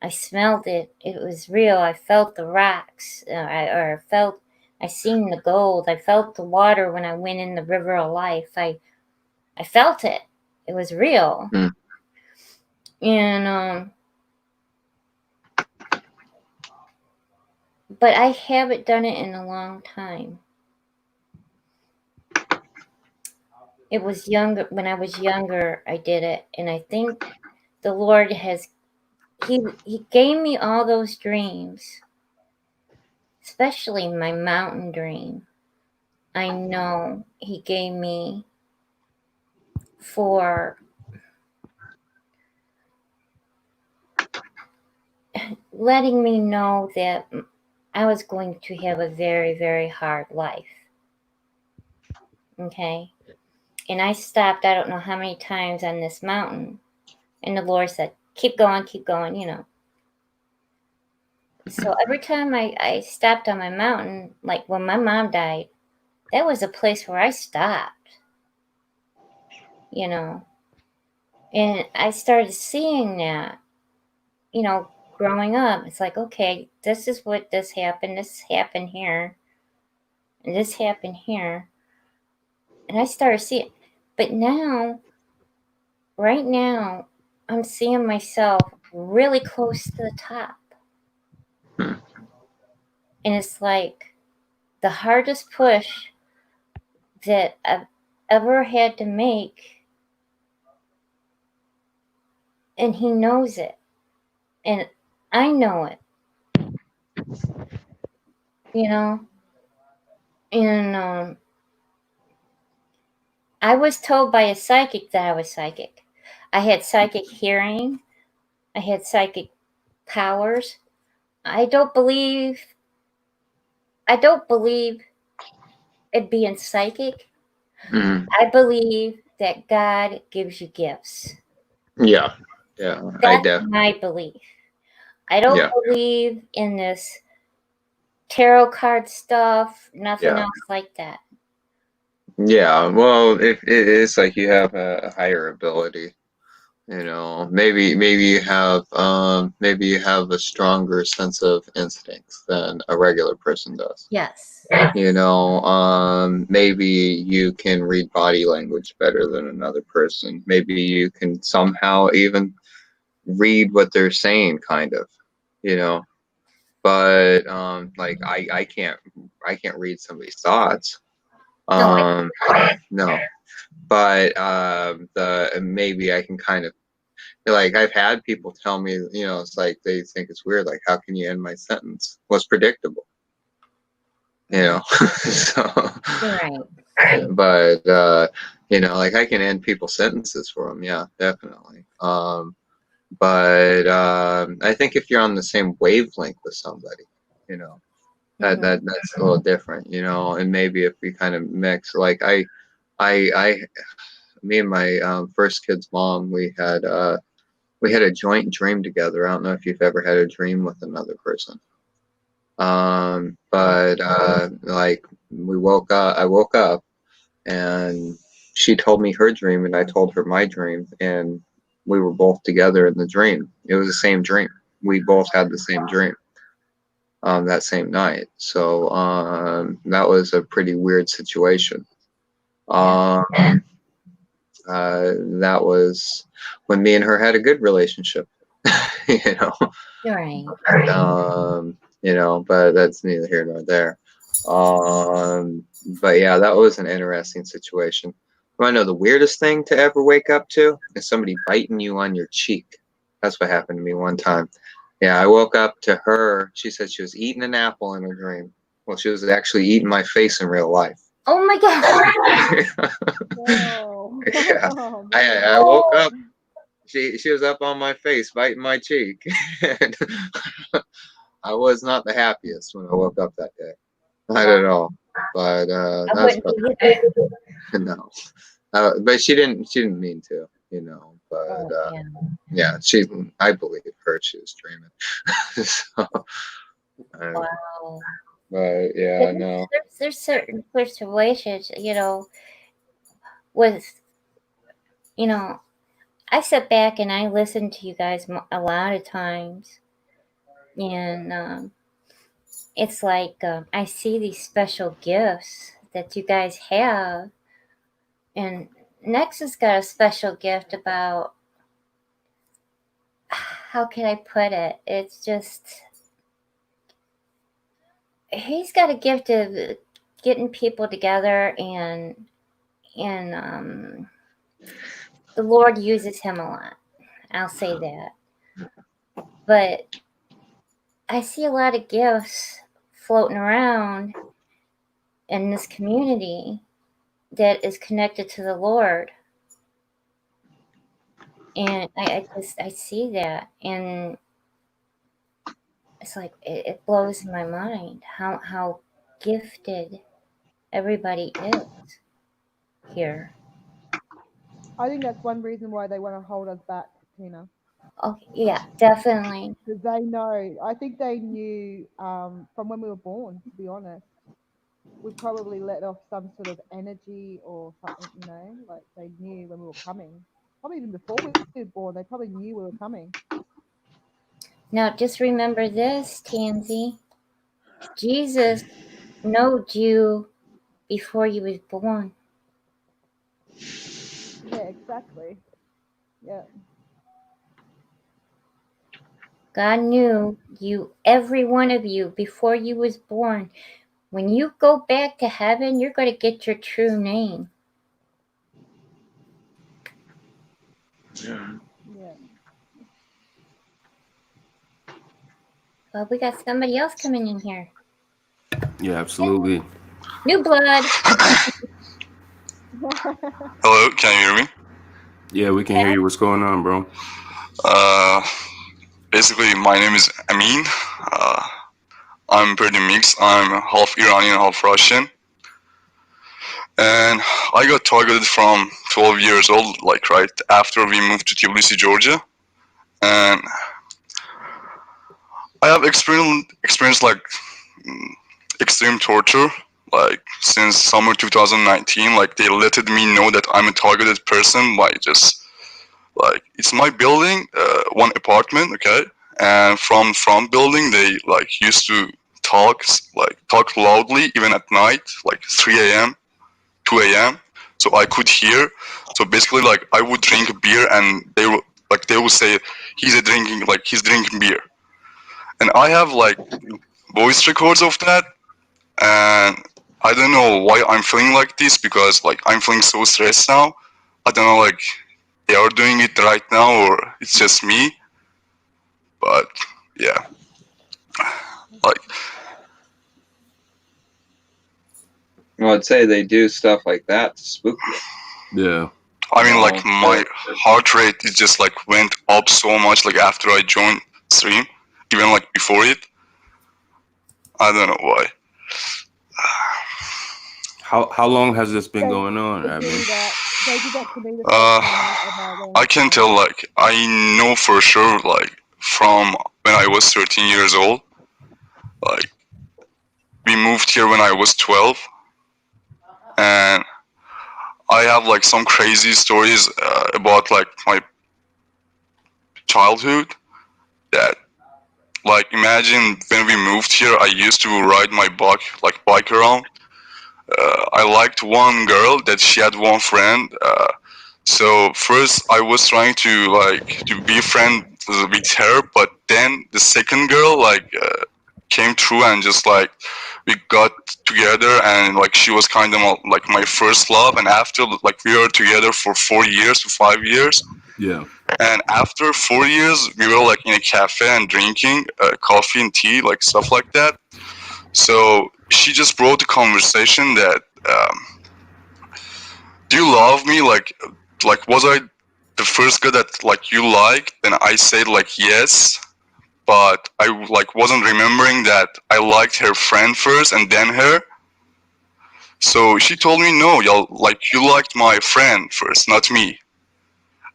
I smelled it. It was real. I felt the rocks. I seen the gold. I felt the water when I went in the river of life. I felt it. It was real. And but I haven't done it in a long time. It was younger when I was younger. I did it, and I think the Lord has. He gave me all those dreams, especially my mountain dream. I know He gave me for letting me know that I was going to have a very, very hard life. Okay? And I stopped, I don't know how many times on this mountain. And the Lord said, keep going, you know. So every time I stopped on my mountain, like when my mom died, that was a place where I stopped. You know. And I started seeing that, you know, growing up. It's like, okay, this is what this happened here, and this happened here. And I started seeing, but now, right now, I'm seeing myself really close to the top. And it's like the hardest push that I've ever had to make. And He knows it. And I know it. You know? And I was told by a psychic that I was psychic. I had psychic hearing. I had psychic powers. I don't believe it being psychic. Mm. I believe that God gives you gifts. Yeah. That's my belief. I don't believe in this tarot card stuff, nothing else like that. Yeah, well, if it's like you have a higher ability, you know, maybe you have a stronger sense of instincts than a regular person does. Yes. You know, maybe you can read body language better than another person. Maybe you can somehow even read what they're saying, kind of, you know. But like I can't read somebody's thoughts. No, but maybe I can kind of, like, I've had people tell me, you know, it's like they think it's weird, like, how can you end my sentence? Well, it's predictable, you know. So, right. But you know, like, I can end people's sentences for them, yeah, definitely. But I think if you're on the same wavelength with somebody, you know, that's a little different, you know. And maybe if we kind of mix, like me and my first kid's mom, we had a joint dream together. I don't know if you've ever had a dream with another person. But like, I woke up and she told me her dream and I told her my dream, and we were both together in the dream. It was the same dream. We both had the same dream that same night. So that was a pretty weird situation. That was when me and her had a good relationship, you know. Right. You know, but that's neither here nor there. But yeah, that was an interesting situation. I know the weirdest thing to ever wake up to is somebody biting you on your cheek. That's what happened to me one time. Yeah, I woke up to her. She said she was eating an apple in her dream. Well, she was actually eating my face in real life. Oh my God. Whoa. Yeah. Oh, I woke up. She was up on my face, biting my cheek. And I was not the happiest when I woke up that day. Not at all. But that's no. But she didn't mean to, you know. But yeah, I believe her. She was dreaming. So, wow. But yeah, no. There's certain situations, you know, with, you know, I sit back and I listen to you guys a lot of times, and it's like I see these special gifts that you guys have, and Nexx has got a special gift about, how can I put it? It's just, he's got a gift of getting people together, and the Lord uses him a lot. I'll say that. But I see a lot of gifts floating around in this community that is connected to the Lord. And I see that, and it's like it blows my mind how gifted everybody is here. I think that's one reason why they want to hold us back, Tina. Oh yeah, definitely. Because they know. I think they knew from when we were born. To be honest, we probably let off some sort of energy or something. You know, like they knew when we were coming. Probably even before we were born, they probably knew we were coming. Now just remember this, Tansy. Jesus knowed you before you was born. Yeah, exactly. Yeah. God knew you, every one of you, before you was born. When you go back to heaven, you're going to get your true name. Yeah. Well, we got somebody else coming in here. Yeah, absolutely. New blood. Hello, can you hear me? Yeah, we can hear you. What's going on, bro? Basically, my name is Amin. I'm pretty mixed. I'm half Iranian, half Russian. And I got targeted from 12 years old, like right after we moved to Tbilisi, Georgia. And I have experienced like extreme torture, like since summer 2019. Like they let me know that I'm a targeted person by just like it's my building, one apartment, okay. And from building, they like used to talk loudly even at night, like 3 a.m., 2 a.m. So I could hear. So basically, like I would drink a beer, and they would say he's drinking beer, and I have like voice records of that, and I don't know why I'm feeling like this because like I'm feeling so stressed now. I don't know like they are doing it right now or it's just me, but yeah, like. Well, I'd say they do stuff like that to spook you. Yeah. I mean, like my heart rate is just like went up so much like after I joined stream, even like before it. I don't know why. How long has this been going on? They do that to me the first time I can tell, like I know for sure, like from when I was 13 years old. Like we moved here when I was 12, and I have like some crazy stories about like my childhood. That like imagine when we moved here, I used to ride my bike around. I liked one girl that she had one friend. So first I was trying to be friend with her, but then the second girl came through and just like we got together, and like she was kind of like my first love. And after like we were together for 4 years to 5 years. Yeah. And after 4 years, we were like in a cafe and drinking coffee and tea, like stuff like that. So she just brought the conversation that, do you love me? Like was I the first girl that like you liked? And I said like yes, but I like wasn't remembering that I liked her friend first and then her. So she told me no, you liked my friend first, not me.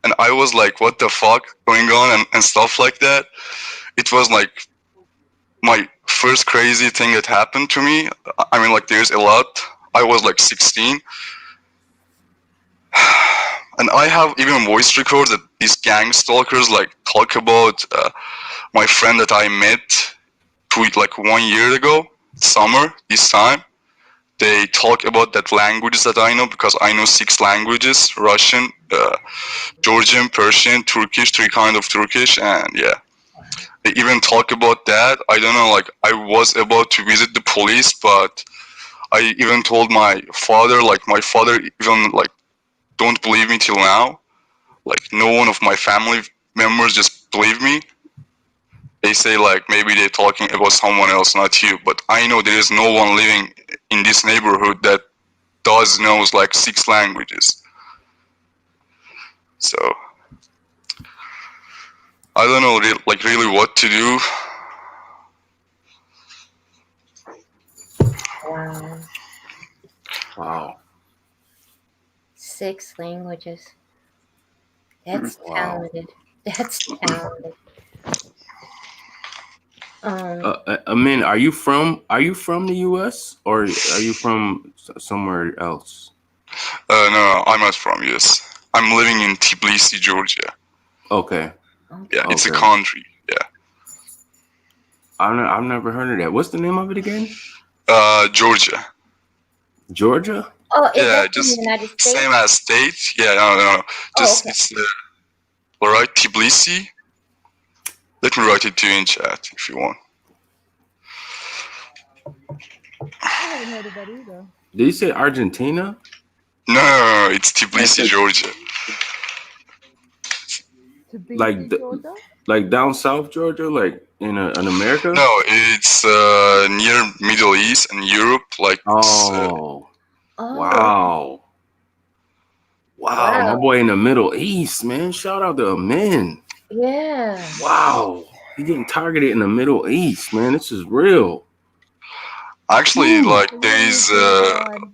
And I was like, what the fuck going on and stuff like that. It was like my first crazy thing that happened to me. I mean, like there's a lot. I was like 16. And I have even voice records that these gang stalkers like talk about my friend that I met like 1 year ago, summer, this time. They talk about that languages that I know because I know 6 languages: Russian, Georgian, Persian, Turkish, 3 kind of Turkish, and yeah. They even talk about that. I don't know, like I was about to visit the police, but I even told my father, like my father even like don't believe me till now. Like no one of my family members just believe me. They say like maybe they're talking about someone else, not you. But I know there is no one living in this neighborhood that knows like 6 languages. So I don't know really what to do. Wow. Wow. 6 languages. That's Wow. talented. That's talented. I mean, are you from the U.S. or are you from somewhere else? No, I'm not from US. I'm living in Tbilisi, Georgia. Okay. Yeah, it's a country. Yeah. I've never heard of that. What's the name of it again? Georgia. Georgia? Oh, is yeah, that just in the United States? same as state. Yeah, no. Just okay. it's all right, Tbilisi. Let me write it to you in chat if you want. I haven't heard of that either. Did you say Argentina? No, it's Tbilisi, Georgia. Georgia? Like down south Georgia, like in America? No, it's near Middle East and Europe. Like wow. Wow, my boy in the Middle East, man. Shout out to Amin. Yeah. Wow, he getting targeted in the Middle East, man. This is real. Actually, like It there really is is real time.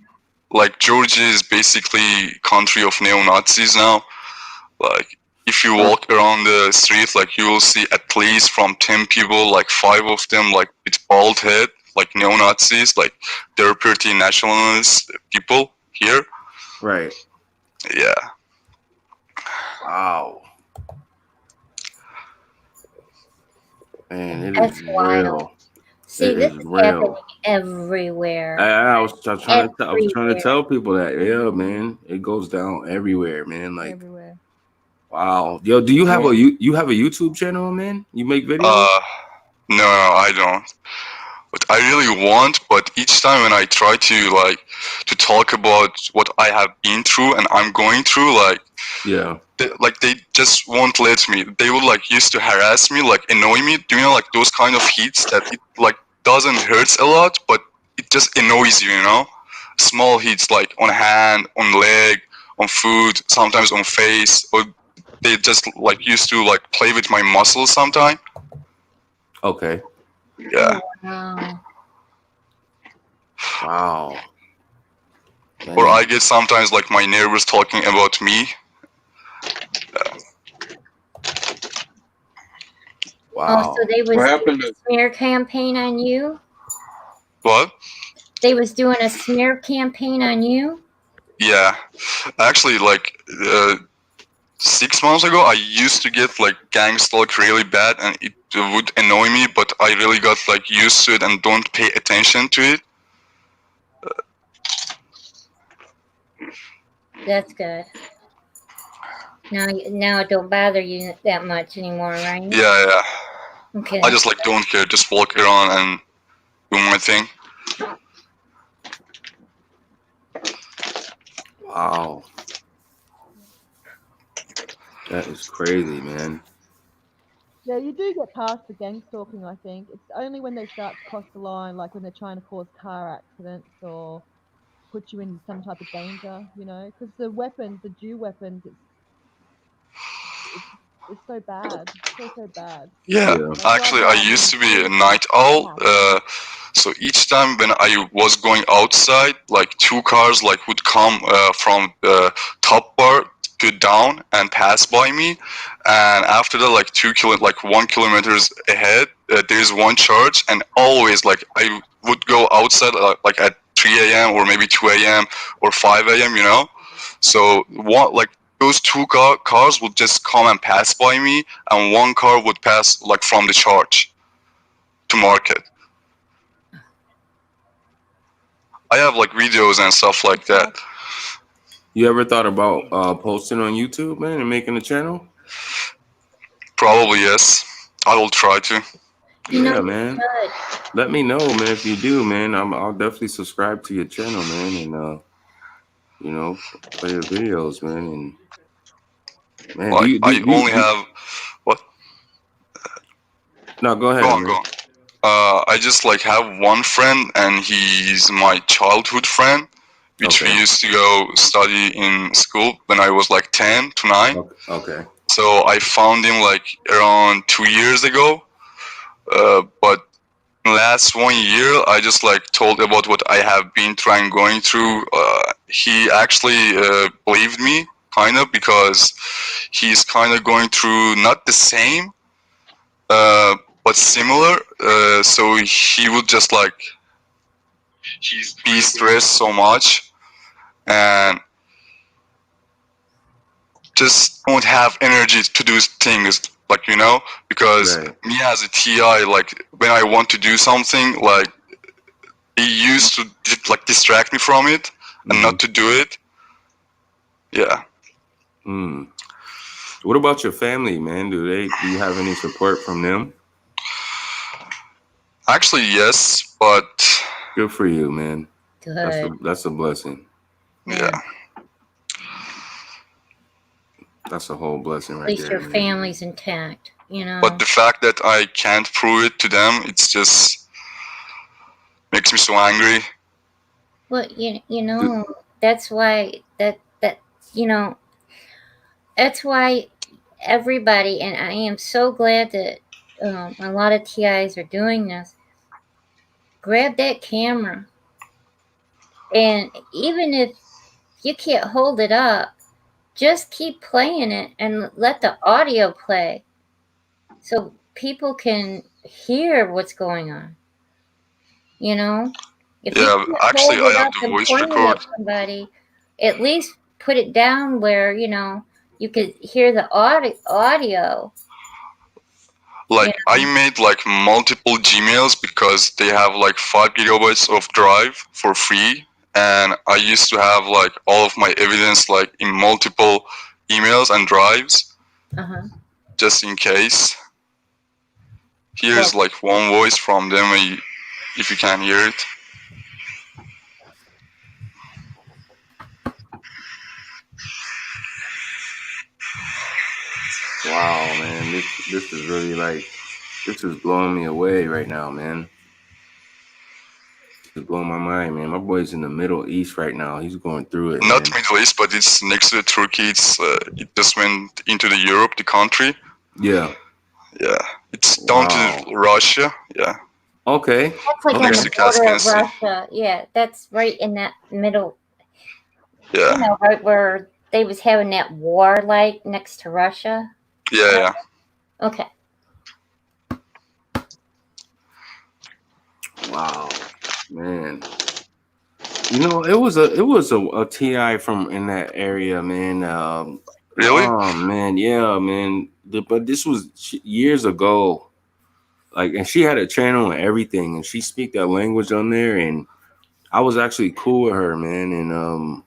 like Georgia is basically country of neo-Nazis now. Like if you walk around the street, like you will see at least from 10 people, like 5 of them like with bald head, like neo-Nazis, like they're pretty nationalist people here. Right. Yeah. Wow. Man, it That's is wild. real. See, It this is is real. happening everywhere. I was trying to Everywhere. tell people that. Yeah, man. It goes down everywhere, man. Like, Everywhere. wow. Yo, do you have Yeah. you have a YouTube channel, man? You make videos? No, I don't. But I really want, but each time when I try to like to talk about what I have been through and I'm going through, like Yeah. they just won't let me. They would like used to harass me, like annoy me, doing like those kind of hits that it like doesn't hurt a lot, but it just annoys you, you know? Small hits like on hand, on leg, on foot, sometimes on face, or they just like used to like play with my muscles sometimes. Okay. Yeah. Wow. Wow. Man, Or I get sometimes like my neighbors talking about me. wow. Oh, so they was What happened doing to- a smear campaign on you? What? They was doing a smear campaign on you? Yeah. Actually, like 6 months ago, I used to get like gang stalk really bad, and it would annoy me. But I really got like used to it and don't pay attention to it. That's good. Now it don't bother you that much anymore, right? Yeah. Okay. I just like don't care. Just walk around and do my thing. Wow. That is crazy, man. Yeah, you do get past the gang stalking, I think. It's only when they start to cross the line, like when they're trying to cause car accidents or put you in some type of danger, you know? Because the weapons, the Jew weapons, it's so bad. So bad. Yeah. Yeah. Like Actually, I right now, used to be a really night owl. happen. So each time when I was going outside, like 2 cars like would come from the top bar to down and pass by me, and after that, like 1 kilometers ahead, there's one church, and always like I would go outside like at 3 a.m. or maybe 2 a.m. or 5 a.m. You know, so those 2 cars would just come and pass by me, and 1 car would pass like from the church to market. I have like videos and stuff like that. You ever thought about posting on YouTube, man, and making a channel? Probably yes. I will try to. You know, Yeah, man. Let me know, man, if you do, man. I'll definitely subscribe to your channel, man, and you know, play the videos, man. And man, Like I only do have what? No, go ahead, Go on, man. go on. I just like have one friend, and he's my childhood friend, which Okay. we used to go study in school when I was like 10 to 9. Okay. So I found him like around 2 years ago. But last 1 year, I just like told about what I have been going through. He actually believed me, kind of, because he's kind of going through not the same, but similar. So he would just like be stressed so much and just don't have energy to do things, like, you know, because Right. me as a TI, like when I want to do something, like he used to like distract me from it and not to do it. Yeah. What about your family, man? Do you have any support from them? Actually, yes, but good for you, man. Good. That's a blessing. Yeah. That's a whole blessing right At least there. your family's intact, you know. But the fact that I can't prove it to them, it's just makes me so angry. Well, you know, that's why that's you know, that's why everybody, and I am so glad that a lot of TIs are doing this. Grab that camera, and even if you can't hold it up, just keep playing it and let the audio play so people can hear what's going on. You know, if you Yeah, can't actually, hold I it have up the and voice point it record. at somebody, at least put it down where you could hear the audio. Like, You I made like multiple Gmails because they have like 5 gigabytes of drive for free, and I used to have like all of my evidence like in multiple emails and drives, Uh-huh. just in case. Here's like one voice from them, if you can hear it. Wow, man, this is really like, this is blowing me away right now, man. It's blowing my mind, man. My boy's in the Middle East right now. He's going through it, Not man. Middle East, but it's next to Turkey. It just went into the Europe, the country. Yeah. Yeah, it's down to Russia. Yeah. Okay. That's like Next on to the border Caspian of Sea. Russia. Yeah, that's right in that middle. Yeah. You know, right where they was having that war, like next to Russia. Yeah. Okay. Wow, man. You know, it was a TI from in that area, man. Really? Oh man, yeah, man. But this was years ago. Like, and she had a channel and everything, and she speak that language on there, and I was actually cool with her, man. And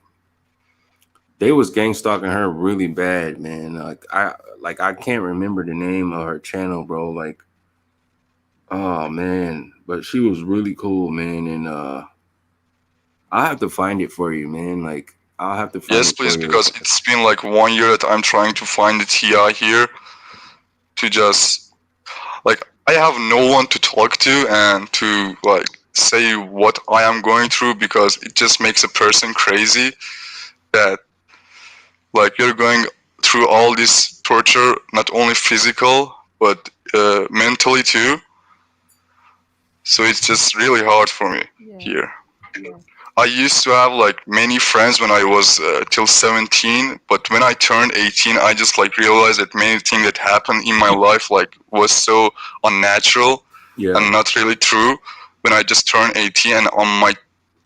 they was gang stalking her really bad, man. I can't remember the name of her channel, bro. Like, oh man, but she was really cool, man. And I'll have to find it for you, man. Like, I'll have to find Yes, it for please, you. because it's been like 1 year that I'm trying to find the TI here to just like I have no one to talk to and to like say what I am going through, because it just makes a person crazy that like you're going through all this torture, not only physical but mentally too. So it's just really hard for me here. I used to have like many friends when I was till 17, but when I turned 18, I just like realized that many things that happened in my life like was so unnatural and not really true. When I just turned 18, and on my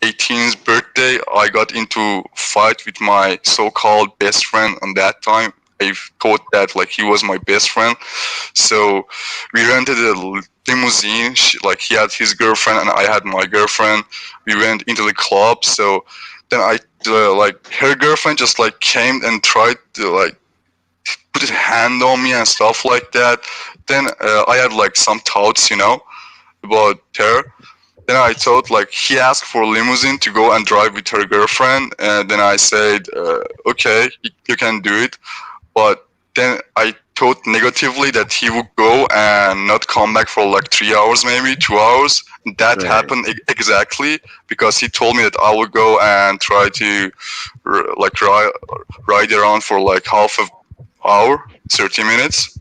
18th birthday, I got into fight with my so-called best friend. On that time, I thought that like he was my best friend. So we rented a limousine. Like he had his girlfriend and I had my girlfriend. We went into the club. So then I like her girlfriend just like came and tried to like put his hand on me and stuff like that. Then I had like some thoughts, about her. Then I thought like he asked for a limousine to go and drive with her girlfriend, and then I said, okay, you can do it. But then I thought negatively that he would go and not come back for like 3 hours, maybe 2 hours. That happened exactly because he told me that I would go and try to like ride around for like half an hour, 30 minutes.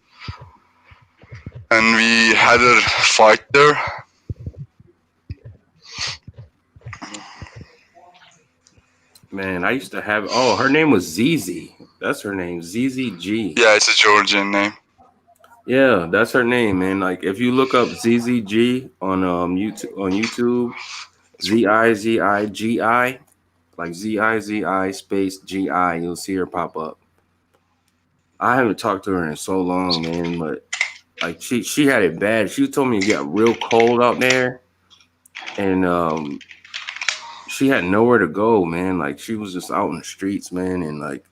And we had a fight there. Man, I used to have. Oh, her name was ZZ. That's her name, ZZG. Yeah, it's a Georgian name. Yeah, that's her name, man. Like, if you look up ZZG on YouTube, ZIZIGI, like ZIZI space GI, you'll see her pop up. I haven't talked to her in so long, man, but like she had it bad. She told me it got real cold out there, and she had nowhere to go, man. Like, she was just out in the streets, man, and like,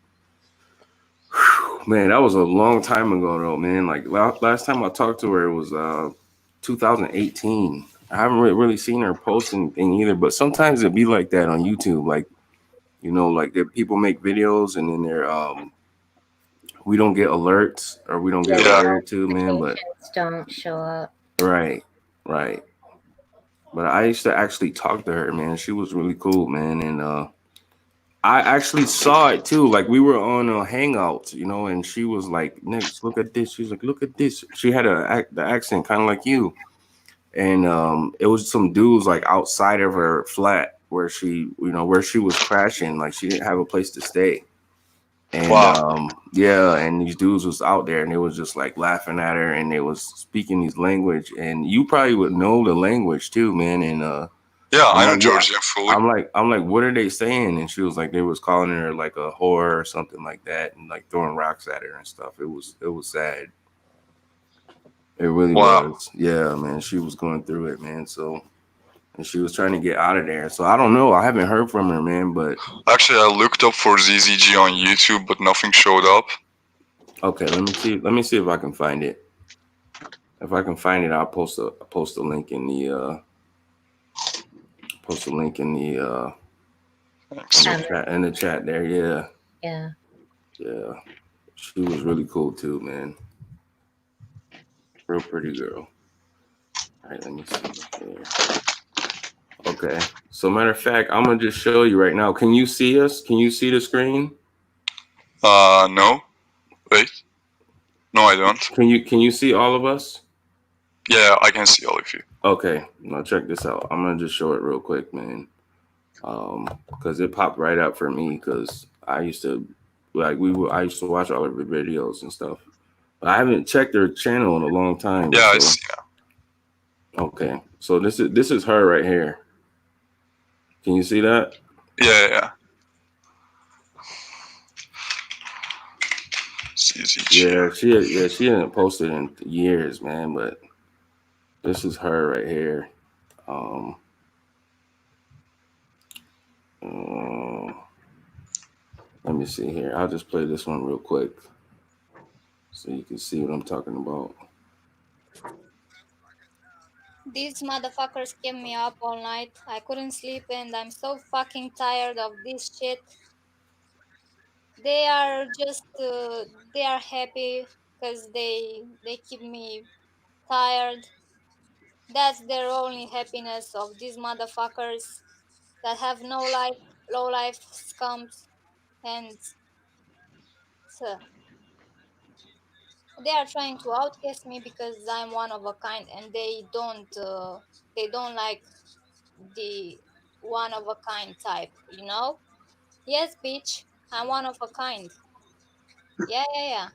man, that was a long time ago, though, man. Like, last time I talked to her, it was 2018. I haven't really seen her post anything either, but sometimes it'd be like that on YouTube. Like, like people make videos and then we don't get alerts, or we don't get alerted to, man. But don't show up. right. But I used to actually talk to her, man. She was really cool, man. And I actually saw it too. Like we were on a hangout, you know, and she was like, "Nexx, look at this." She was like, "Look at this." She had the accent kind of like you, and it was some dudes like outside of her flat where she, you know, where she was crashing. Like she didn't have a place to stay, and Wow. yeah, and these dudes was out there, and they was just like laughing at her, and they was speaking these language, and you probably would know the language too, man, and Yeah, I'm I know like, what? Georgia fully. I'm like, what are they saying? And she was like, they was calling her like a whore or something like that, and like throwing rocks at her and stuff. It was sad. It really Wow. was. Yeah, man. She was going through it, man. So, and she was trying to get out of there. So I don't know. I haven't heard from her, man. But Actually, I looked up for ZZG on YouTube, but nothing showed up. okay, let me see. Let me see if I can find it. If I can find it, I'll post a link in the in the chat there. Yeah. Yeah. Yeah. She was really cool too, man. Real pretty girl. All right, let me see here. Okay. So matter of fact, I'm gonna just show you right now. Can you see us? Can you see the screen? No. Wait. No, I don't. Can you see all of us? Yeah, I can see all of you. Okay. Now check this out. I'm gonna just show it real quick, man. Because it popped right up for me because I used to I used to watch all of her videos and stuff. But I haven't checked her channel in a long time. Yeah, so. I see. Okay. So this is her right here. Can you see that? Yeah. ZZG. Yeah, she hadn't posted in years, man, but this is her right here. Let me see here. I'll just play this one real quick so you can see what I'm talking about. These motherfuckers kept me up all night. I couldn't sleep and I'm so fucking tired of this shit. They are just they are happy because they keep me tired. That's their only happiness, of these motherfuckers that have no life, low life scums, and uh, they are trying to outcast me because I'm one of a kind, and they don't like the one of a kind type, you know? Yes, bitch, I'm one of a kind. Yeah.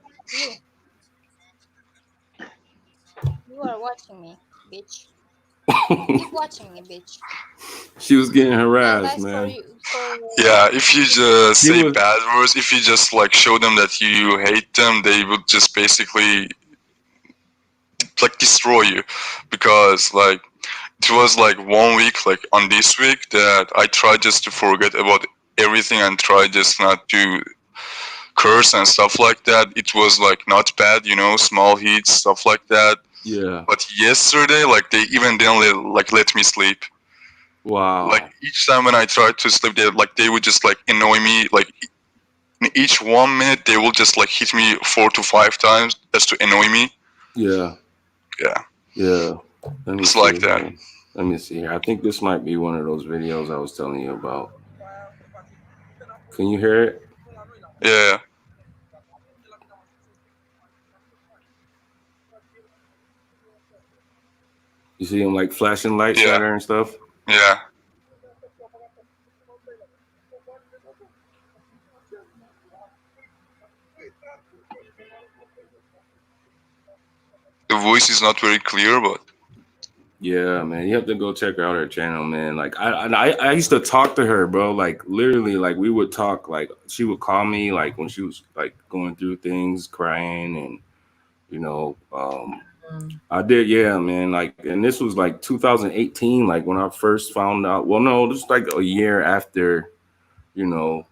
You are watching me, bitch. Keep watching me, bitch. She was getting harassed, Guys, man. Yeah, if you just She say was- bad words, if you just like show them that you hate them, they would just basically like destroy you. Because like it was like 1 week, like on this week, that I tried just to forget about everything and try just not to curse and stuff like that. It was like not bad, you know, small heats, stuff like that. Yeah. But yesterday, like they even didn't let me sleep. Wow. Like each time when I tried to sleep, they would just like annoy me. Like in each 1 minute, they will just like hit me 4 to 5 times just to annoy me. Yeah. It's like that. Here. Let me see here. I think this might be one of those videos I was telling you about. Can you hear it? Yeah. You see him like flashing lights at her and stuff? Yeah. The voice is not very clear, but yeah, man, you have to go check out her channel, man. Like I used to talk to her, bro. Like literally, like we would talk. Like she would call me, like when she was like going through things, crying, and you know, I did, yeah, man. Like, and this was like 2018, like when I first found out. Well, no, this was like a year after, you know,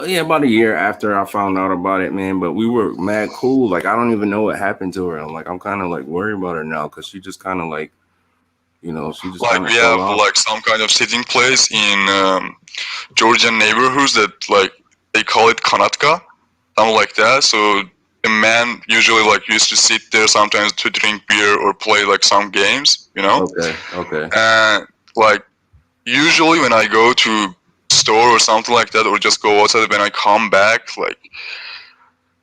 yeah, about a year after I found out about it, man. But we were mad cool. Like, I don't even know what happened to her. I'm kind of like worried about her now because she just kind of like, you know, she just like we have like some kind of sitting place in Georgian neighborhoods that like they call it Kanatka, something like that. So a man usually like used to sit there sometimes to drink beer or play like some games, you know. Okay. And like usually when I go to store or something like that, or just go outside, when I come back, like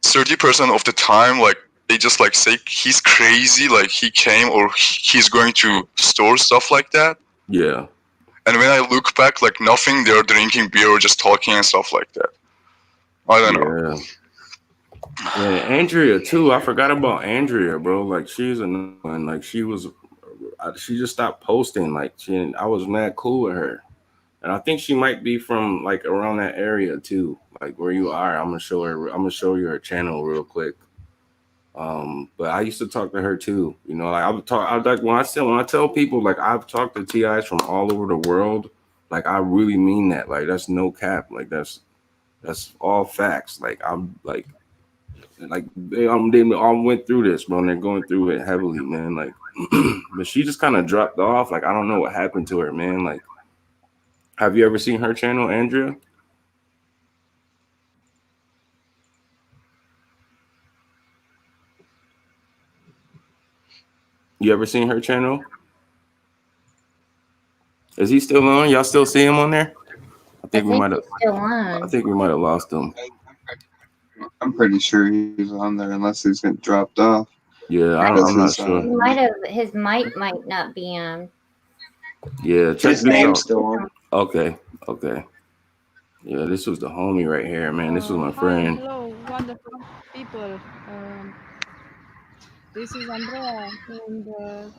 30% of the time, like they just like say he's crazy, like he came or he's going to store, stuff like that. Yeah. And when I look back, like nothing, they're drinking beer or just talking and stuff like that. I don't know. Yeah, Andrea too. I forgot about Andrea, bro. Like she's another one. Like she just stopped posting. Like I was mad cool with her, and I think she might be from like around that area too, like where you are. I'm gonna show you her channel real quick. But I used to talk to her too. You know, like I like when I tell people like I've talked to TIs from all over the world. Like I really mean that. Like that's no cap. Like that's all facts. Like I'm like they all went through this, bro, and they're going through it heavily, man. Like, but she just kind of dropped off. Like, I don't know what happened to her, man. Like, have you ever seen her channel, Andrea? You ever seen her channel? Is he still on? Y'all still see him on there? I think we might have. Still on. I think we might have lost him. I'm pretty sure he's on there unless he's getting dropped off. Yeah, I'm not sure. He might have. His mic might not be on. Yeah, check His this name's out. still on. Okay. Yeah, this was the homie right here, man. This was my friend. Hello, wonderful people. This is Andrea, and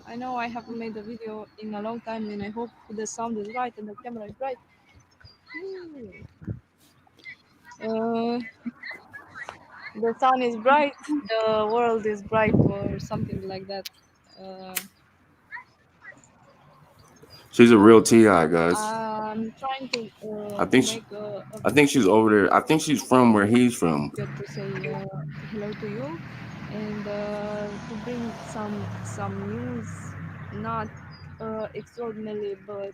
I know I haven't made a video in a long time, and I hope the sound is right and the camera is right. The sun is bright, the world is bright, or something like that. She's a real TI, guys. I'm trying to I think she's over there. I think she's from where he's from. to say hello to you and to bring some news, not extraordinarily, but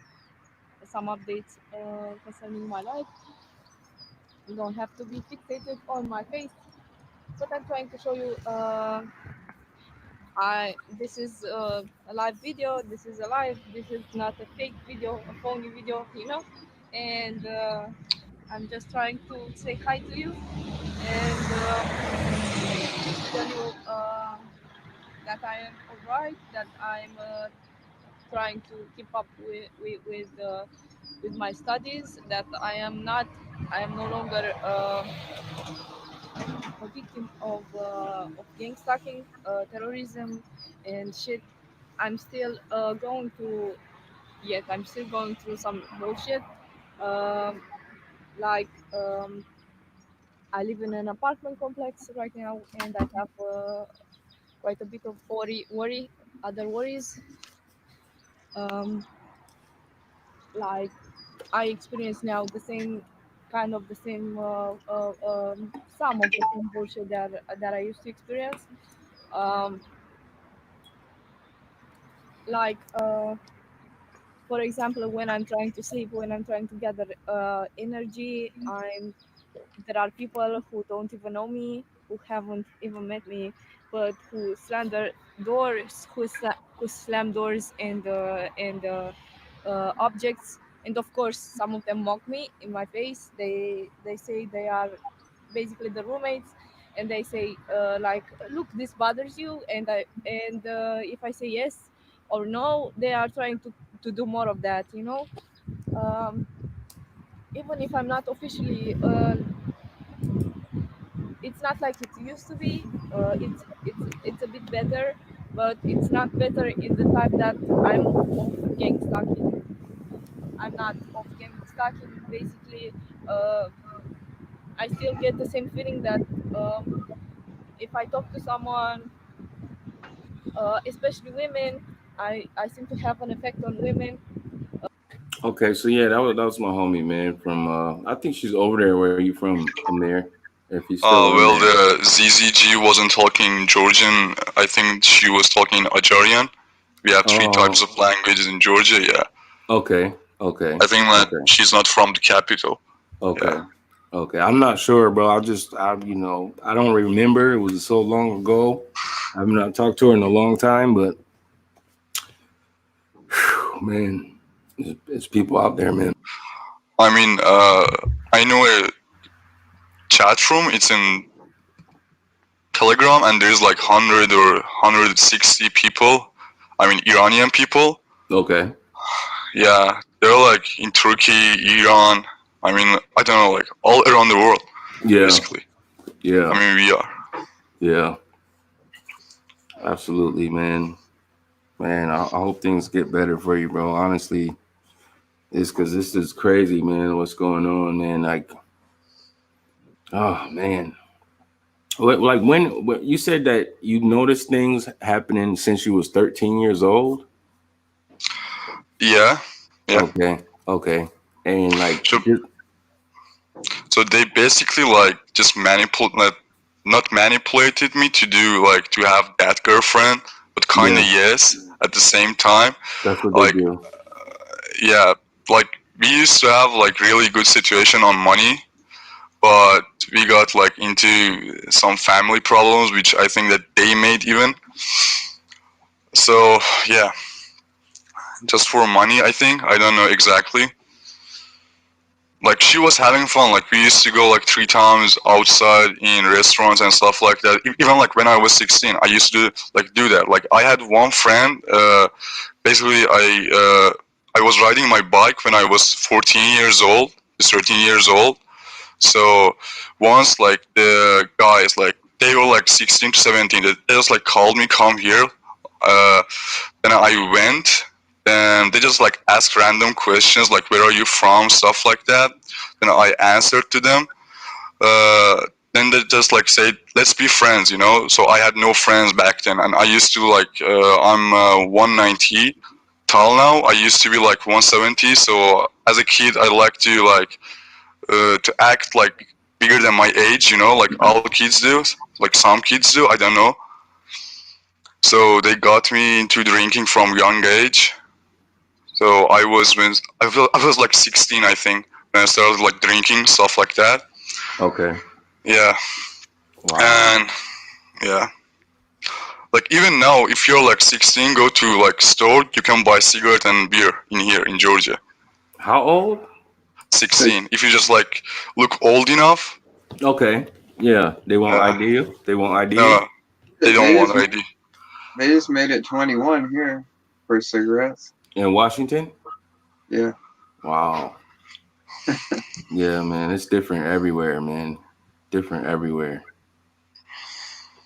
some updates concerning my life. You don't have to be fixated on my face, but I'm trying to show you. This is a live video. This is a live. This is not a fake video, a phony video, you know. And I'm just trying to say hi to you and tell you that I am alright. That I'm trying to keep up with my studies. That I am no longer a victim of gang stalking, terrorism, and shit. I'm still going through. Yet I'm still going through some bullshit. Like I live in an apartment complex right now, and I have quite a bit of other worries. Like I experience now the same some of the same bullshit that I used to experience. Like for example, when I'm trying to sleep, when I'm trying to gather energy, there are people who don't even know me, who haven't even met me, but who slander doors, who slam doors and objects. And of course, some of them mock me in my face. They say they are basically the roommates, and they say like, "Look, this bothers you," and if I say yes or no, they are trying to do more of that. You know, even if I'm not officially. It's not like it used to be. It's a bit better, but it's not better in the type that I'm off gang stalking. I'm not off gang stalking. Basically, I still get the same feeling that if I talk to someone, especially women, I seem to have an effect on women. Okay, so yeah, that was my homie, man. From I think she's over there. Where are you from there? If he's still on Well, there. the ZZG wasn't talking Georgian. I think she was talking Ajarian. We have three types of languages in Georgia. Yeah. Okay. I think that she's not from the capital. Okay. Yeah. Okay. I'm not sure, bro. I don't remember. It was so long ago. I've not talked to her in a long time, but man, it's people out there, man. I mean, I know a chat room. It's in Telegram, and there's like 100 or 160 people. I mean, Iranian people. Okay. Yeah, they're like in Turkey, Iran. I mean, I don't know, like all around the world, Yeah. basically. Yeah. I mean, we are. Yeah. Absolutely, man. Man, I hope things get better for you, bro. Honestly, it's because this is crazy, man. What's going on, man? Like, oh man. Like when you said that you noticed things happening since you was 13 years old. Yeah. Yeah. Okay. And like, so they basically like just not manipulated me to do like to have that girlfriend, but kind of yes at the same time. That's what like they do. Yeah, like we used to have like really good situation on money, but we got like into some family problems, which I think that they made even. So yeah, just for money, I think. I don't know exactly. Like she was having fun. Like we used to go like 3 times outside in restaurants and stuff like that. Even like when I was 16, I used to do that. Like I had one friend. Basically, I was riding my bike when I was 14 years old, 13 years old. So once like the guys like they were like 16 to 17, they just like called me, come here. Then I went. And they just like ask random questions like where are you from, stuff like that. Then I answered to them. Then they just like say let's be friends, you know. So I had no friends back then, and I used to like I'm 190 tall now. I used to be like 170. So as a kid, I like to like to act like bigger than my age, you know, like all kids do, like some kids do. I don't know. So they got me into drinking from young age. So I was like 16, I think, when I started like drinking stuff like that. Okay. Yeah. Wow. And yeah, like even now, if you're like 16, go to like store, you can buy cigarette and beer in here in Georgia. How old? 16. If you just like look old enough. Okay. Yeah, they won't ID you. They won't ID you. No, they don't want ID. They just made it 21 here for cigarettes. In Washington? Yeah. Wow. Yeah, man, it's different everywhere, man. Different everywhere.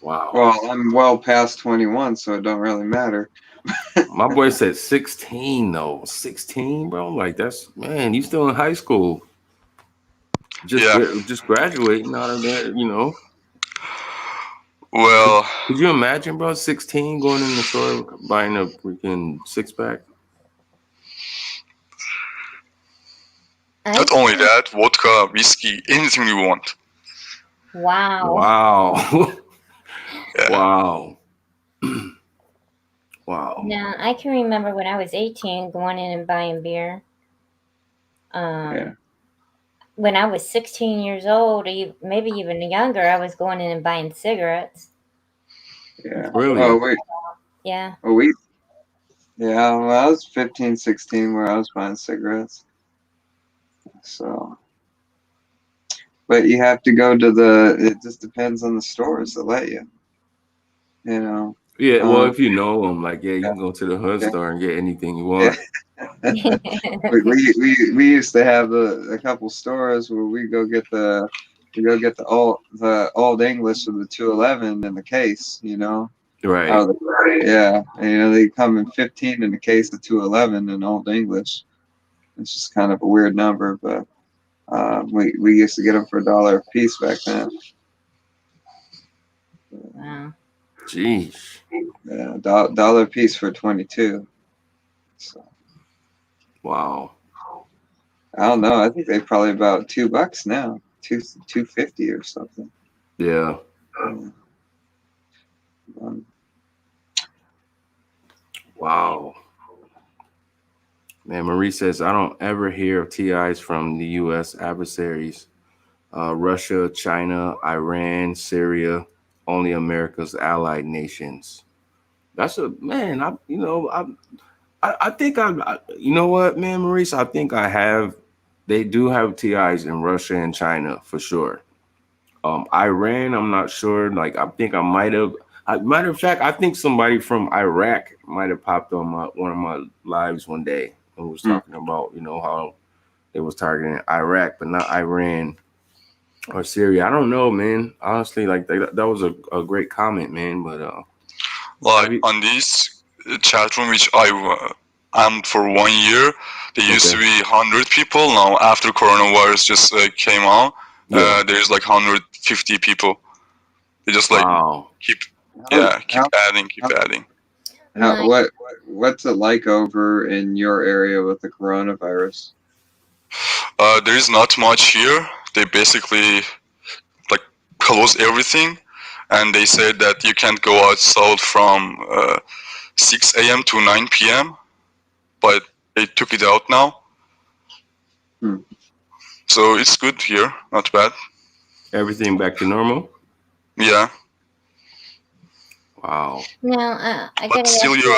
Wow. Well, I'm well past 21, so it don't really matter. My boy said 16 though. 16, bro. Like that's man, you still in high school. Just graduating out of there, you know. Well, could you imagine, bro? 16 going in the store buying a freaking 6-pack? Not only that, vodka, whiskey, anything you want. Wow. Wow. Wow. Wow. Now, I can remember when I was 18 going in and buying beer. When I was 16 years old, maybe even younger, I was going in and buying cigarettes. Yeah. Really? Oh, wait. Yeah. Oh, yeah, well, I was 15, 16 where I was buying cigarettes. So, but you have to go to it just depends on the stores that let you. You know. Yeah, well, if you know them, like, yeah, you can go to the hood store and get anything you want. we used to have a couple stores where we go get the old English with the 211 in the case, you know. Right. Yeah, and, you know, they come in 15 in the case of 211 in Old English. It's just kind of a weird number, but we used to get them for $1 a piece back then. Wow. Jeez. Yeah, $1 a piece for 22. So. Wow. I don't know. I think they're probably about $2 now, $2.50 or something. Yeah. Wow. Man, Marie says, I don't ever hear of TIs from the U.S. adversaries. Russia, China, Iran, Syria, only America's allied nations. That's a man. I think you know what, man, Maurice. I think I have they do have TIs in Russia and China for sure. Iran, I'm not sure. Like, I think I might have. Matter of fact, I think somebody from Iraq might have popped on one of my lives one day and was talking about, you know, how they was targeting Iraq, but not Iran or Syria. I don't know, man. Honestly, like that was a great comment, man. But Like on this chat room, which I am for 1 year, there used to be 100 people. Now after coronavirus just came out, there's like 150 people. They just like keep adding. What's it like over in your area with the coronavirus? There is not much here. They basically like close everything, and they said that you can't go outside from 6 a.m. to 9 p.m. But they took it out now. So it's good here, not bad. Everything back to normal? Yeah. Wow. Now, I but still, you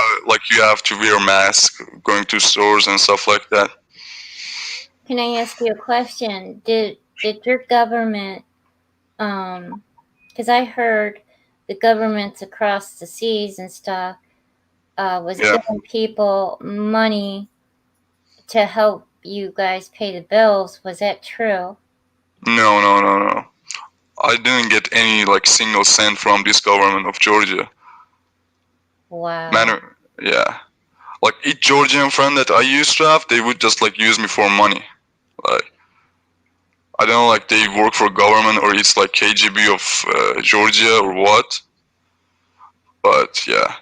have to wear a mask going to stores and stuff like that. Can I ask you a question? Did your government, because I heard the governments across the seas and stuff was giving people money to help you guys pay the bills. Was that true? No. I didn't get any like single cent from this government of Georgia. Wow. Yeah. Like each Georgian friend that I used to have, they would just like use me for money. Like I don't know, like they work for government or it's like KGB of Georgia or what. But yeah.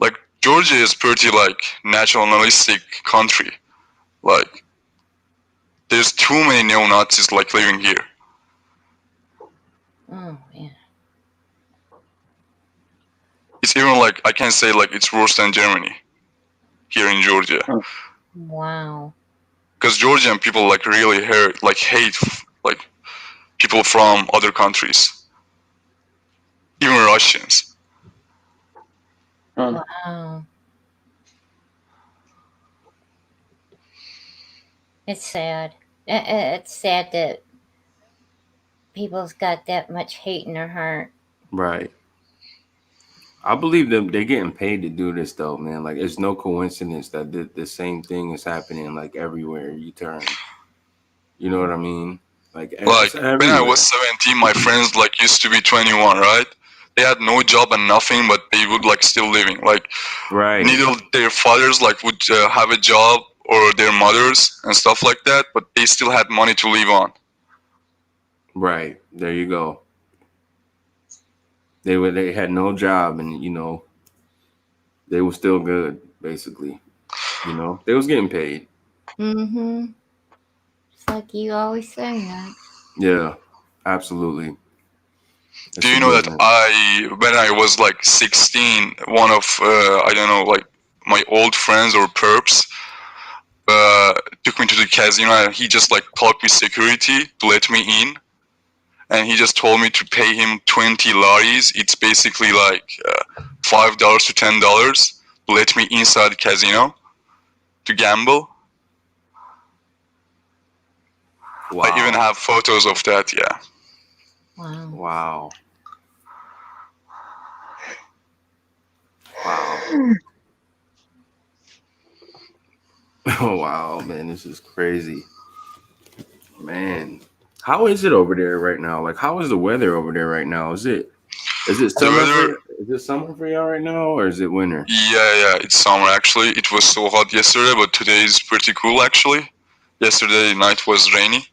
Like Georgia is pretty like nationalistic country. Like there's too many neo-Nazis like living here. Oh man. It's even like I can say like it's worse than Germany here in Georgia. Wow. Because Georgian people like really hate like people from other countries, even Russians. Wow. It's sad. It's sad that people's got that much hate in their heart. Right. I believe them. They're getting paid to do this, though, man. Like, it's no coincidence that the same thing is happening like everywhere you turn. You know what I mean? Like when I was 17, my friends like used to be 21, right? They had no job and nothing, but they would like still living. Like, neither their fathers like would have a job or their mothers and stuff like that, but they still had money to live on. Right. There you go. They had no job, and you know, they were still good, basically. You know, they was getting paid. Mm-hmm. It's like you always say that. Yeah, absolutely. Do you know that when I was like 16, one of I don't know, like my old friends or perps took me to the casino, and he just like talked with security to let me in, and he just told me to pay him 20 laris. It's basically like $5 to $10 to let me inside the casino to gamble. Wow. I even have photos of that. Yeah. Wow. Wow. Wow. Oh wow, man, this is crazy. Man, how is it over there right now? Like, how is the weather over there right now? Is it summer? Is it summer for y'all right now, or is it winter? Yeah, it's summer actually. It was so hot yesterday, but today is pretty cool actually. Yesterday night was rainy.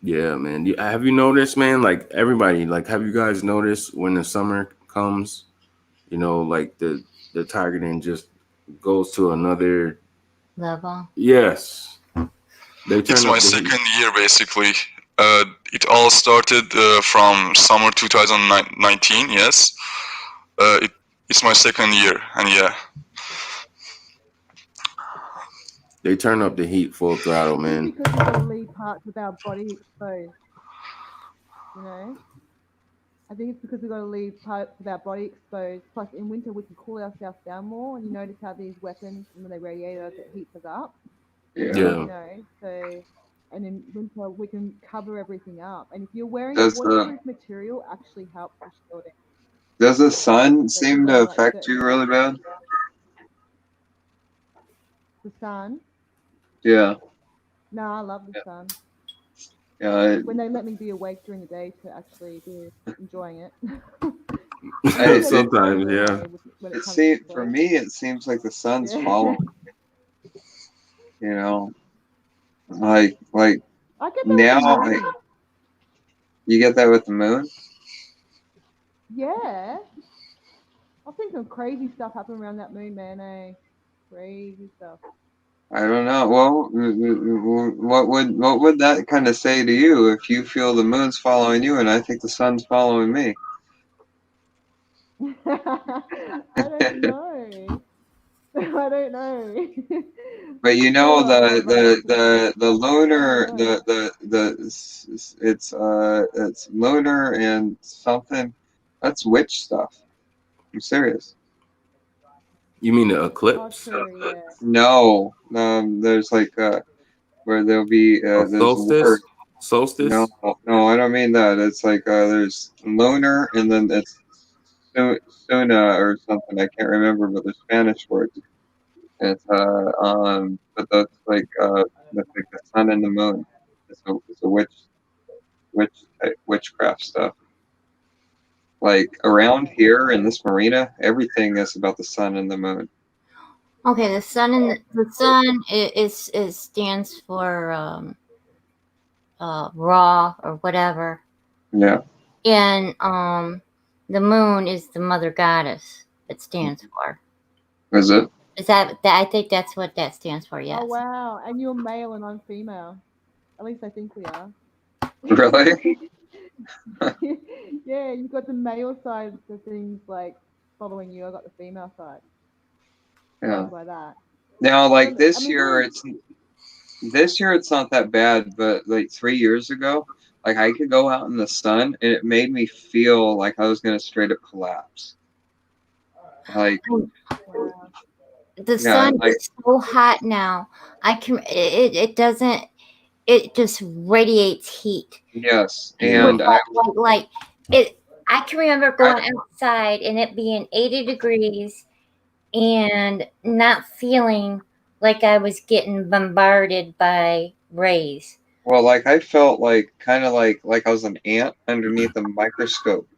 Yeah, man. Have you noticed, man? Like everybody, like, have you guys noticed when the summer comes? You know, like the targeting just goes to another level. Yes. It's my second year basically. It all started from summer 2019. Yes. It's my second year, and yeah. They turn up the heat full throttle, man. Because we leave parts of our body exposed, you know, I think it's because we've got to leave parts of our body exposed. Plus, in winter, we can cool ourselves down more. And you notice how these weapons, when they radiate us, it heats us up. Yeah. You know, so, and in winter, we can cover everything up. And if you're wearing Does waterproof material, actually helps with shielding. does the sun So if seem you're to wearing like affect certain you really bad? the sun. Yeah. No, I love the sun. Yeah. When they let me be awake during the day to actually be enjoying it. Sometimes, yeah. It seems for me, it seems like the sun's following. You know, like I get that now, with the like, moon. you get that with the moon. Yeah. I've seen some crazy stuff happen around that moon, man. Crazy stuff. I don't know. Well, what would that kind of say to you if you feel the moon's following you and I think the sun's following me? I don't know. I don't know. But you know the lunar it's lunar and something. That's witch stuff. I'm serious. You mean the eclipse? Oh, true, yeah. No, there's like where there'll be there's a word. Solstice? No, I don't mean that. It's like there's lunar and then it's Suna or something. I can't remember, but the Spanish words. It's but that's like the sun and the moon. It's a witchcraft stuff. Like around here in this marina, everything is about the sun and the moon. Okay, the sun is stands for Ra or whatever. Yeah. And the moon is the mother goddess. It stands for. Is it? Is that I think that's what that stands for? Yes. Oh wow! And you're male and I'm female. At least I think we are. Really? Yeah, you got the male side of things like following you. I got the female side. Yeah. By that. Now, like this year, it's not that bad, but like 3 years ago, like I could go out in the sun and it made me feel like I was gonna straight up collapse. Like the sun is so hot now. I can it doesn't. It just radiates heat. Yes, and like it. I can remember going outside and it being 80 degrees and not feeling like I was getting bombarded by rays. Well, like I felt like kind of like I was an ant underneath a microscope,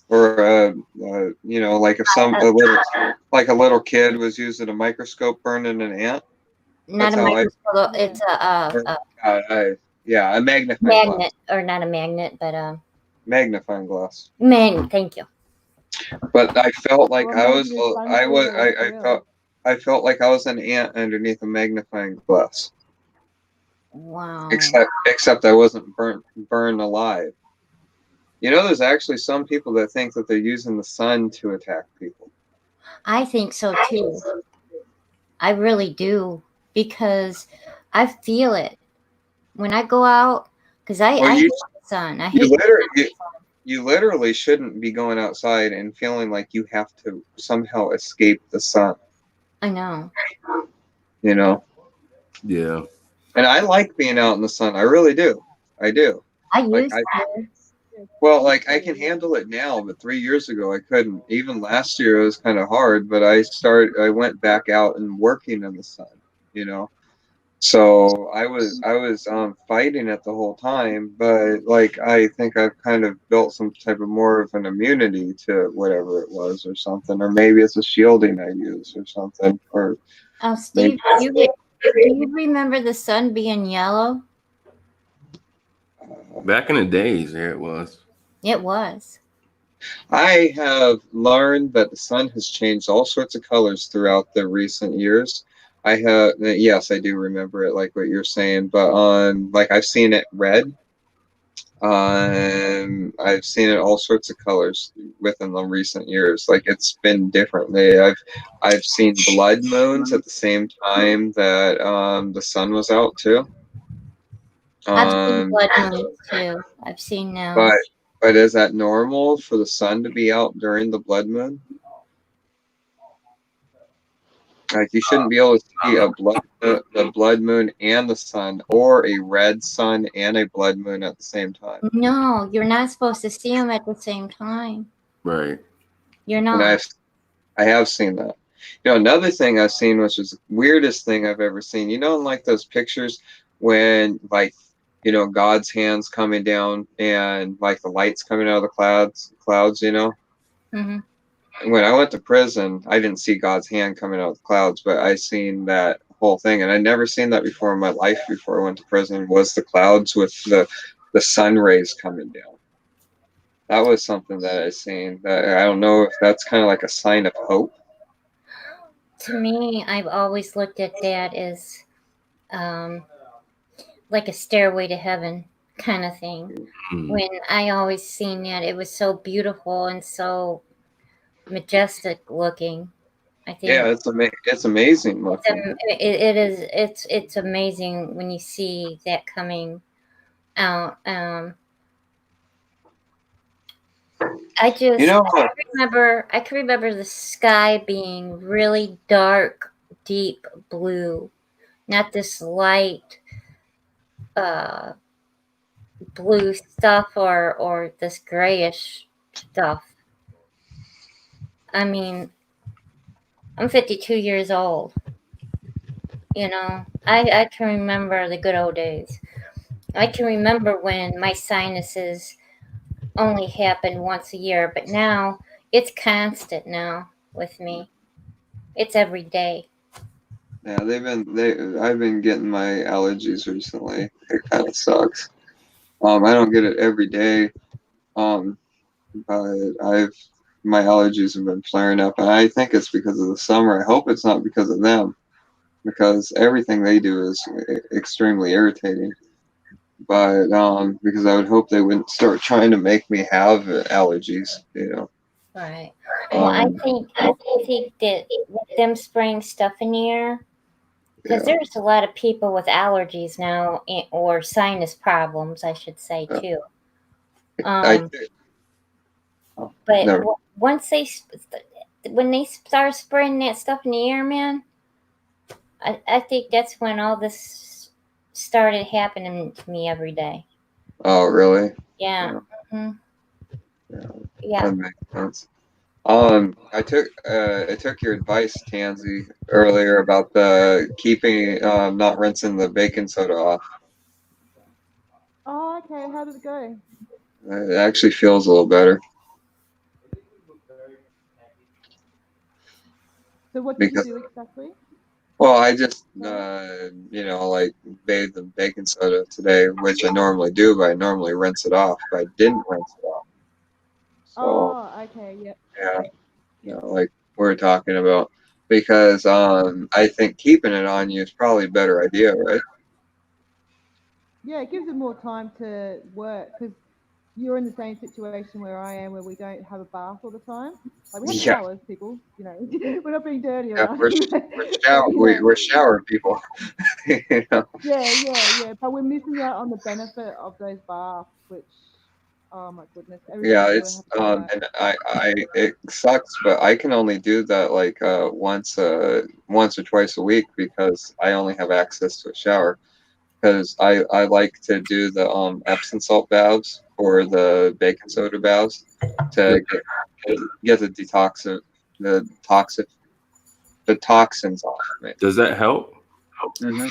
or you know, like if a little kid was using a microscope burning an ant. Not a microscope. It's a magnifying magnet, glass. or not a magnet, but magnifying glass. Thank you. But I felt like I felt like I was an ant underneath a magnifying glass. Wow. Except I wasn't burned alive. You know, there's actually some people that think that they're using the sun to attack people. I think so too. I really do, because I feel it when I go out. Because I hate the sun. I hate. You literally shouldn't be going outside and feeling like you have to somehow escape the sun. I know. You know? Yeah. And I like being out in the sun. I really do. I do. I used to. Well, like I can handle it now, but 3 years ago I couldn't. Even last year it was kind of hard, but I went back out and working in the sun, you know. So I was fighting it the whole time, but like I think I've kind of built some type of more of an immunity to whatever it was or something, or maybe it's a shielding I use or something. Or Steve, do you remember the sun being yellow? Back in the days, yeah, it was. It was. I have learned that the sun has changed all sorts of colors throughout the recent years. Yes, I do remember it, like what you're saying, but like I've seen it red. I've seen it all sorts of colors within the recent years. Like it's been different. I've seen blood moons at the same time that the sun was out too. I've seen blood moons too. I've seen those. But But is that normal for the sun to be out during the blood moon? Like you shouldn't be able to see the blood moon and the sun, or a red sun and a blood moon at the same time. No, you're not supposed to see them at the same time. Right. You're And not. I have seen that. You know, another thing I've seen, which is the weirdest thing I've ever seen. You know, in like those pictures when, like, you know, God's hands coming down and like the lights coming out of the clouds. You know. Mm-hmm. When I went to prison, I didn't see God's hand coming out of the clouds, but I seen that whole thing, and I'd never seen that before in my life. Before I went to prison, was the clouds with the sun rays coming down. That was something that I seen. That I don't know if that's kind of like a sign of hope. To me, I've always looked at that as like a stairway to heaven kind of thing. When I always seen that, it was so beautiful and so majestic looking. I think. Yeah, it's amazing looking. It's amazing when you see that coming out. I just, You know, I can remember the sky being really dark, deep blue, not this light blue stuff or this grayish stuff. I mean, I'm 52 years old. You know, I can remember the good old days. I can remember when my sinuses only happened once a year, but now it's constant now with me. It's every day. Yeah, I've been getting my allergies recently. It kind of sucks. I don't get it every day. But my allergies have been flaring up, and I think it's because of the summer. I hope it's not because of them, because everything they do is extremely irritating. But because I would hope they wouldn't start trying to make me have allergies, you know. Right. Well, I think that with them spraying stuff in the air, because there's a lot of people with allergies now, or sinus problems, I should say too. But once when they start spraying that stuff in the air, man, I think that's when all this started happening to me every day. Oh, really? Yeah. Mm-hmm. Yeah. That makes sense. I took your advice, Tansy, earlier about the keeping not rinsing the baking soda off. Oh, okay. How did it go? It actually feels a little better. So what did you do exactly? Well, I just you know, like bathed in baking soda today, which I normally do, but I normally rinse it off, but I didn't rinse it off. So, oh, okay, yep. Yeah, you know, like we're talking about, because I think keeping it on you is probably a better idea, right? Yeah, it gives it more time to work, because you're in the same situation where I am, where we don't have a bath all the time. Like we have showers, people. You know, we're not being dirty around. We're shower people. You know? Yeah. But we're missing out on the benefit of those baths, which, oh my goodness. Yeah, it's and it sucks, but I can only do that like once or twice a week, because I only have access to a shower. Because I like to do the Epsom salt baths or the baking soda baths to get the toxins off. Right? Does that help? Mm-hmm.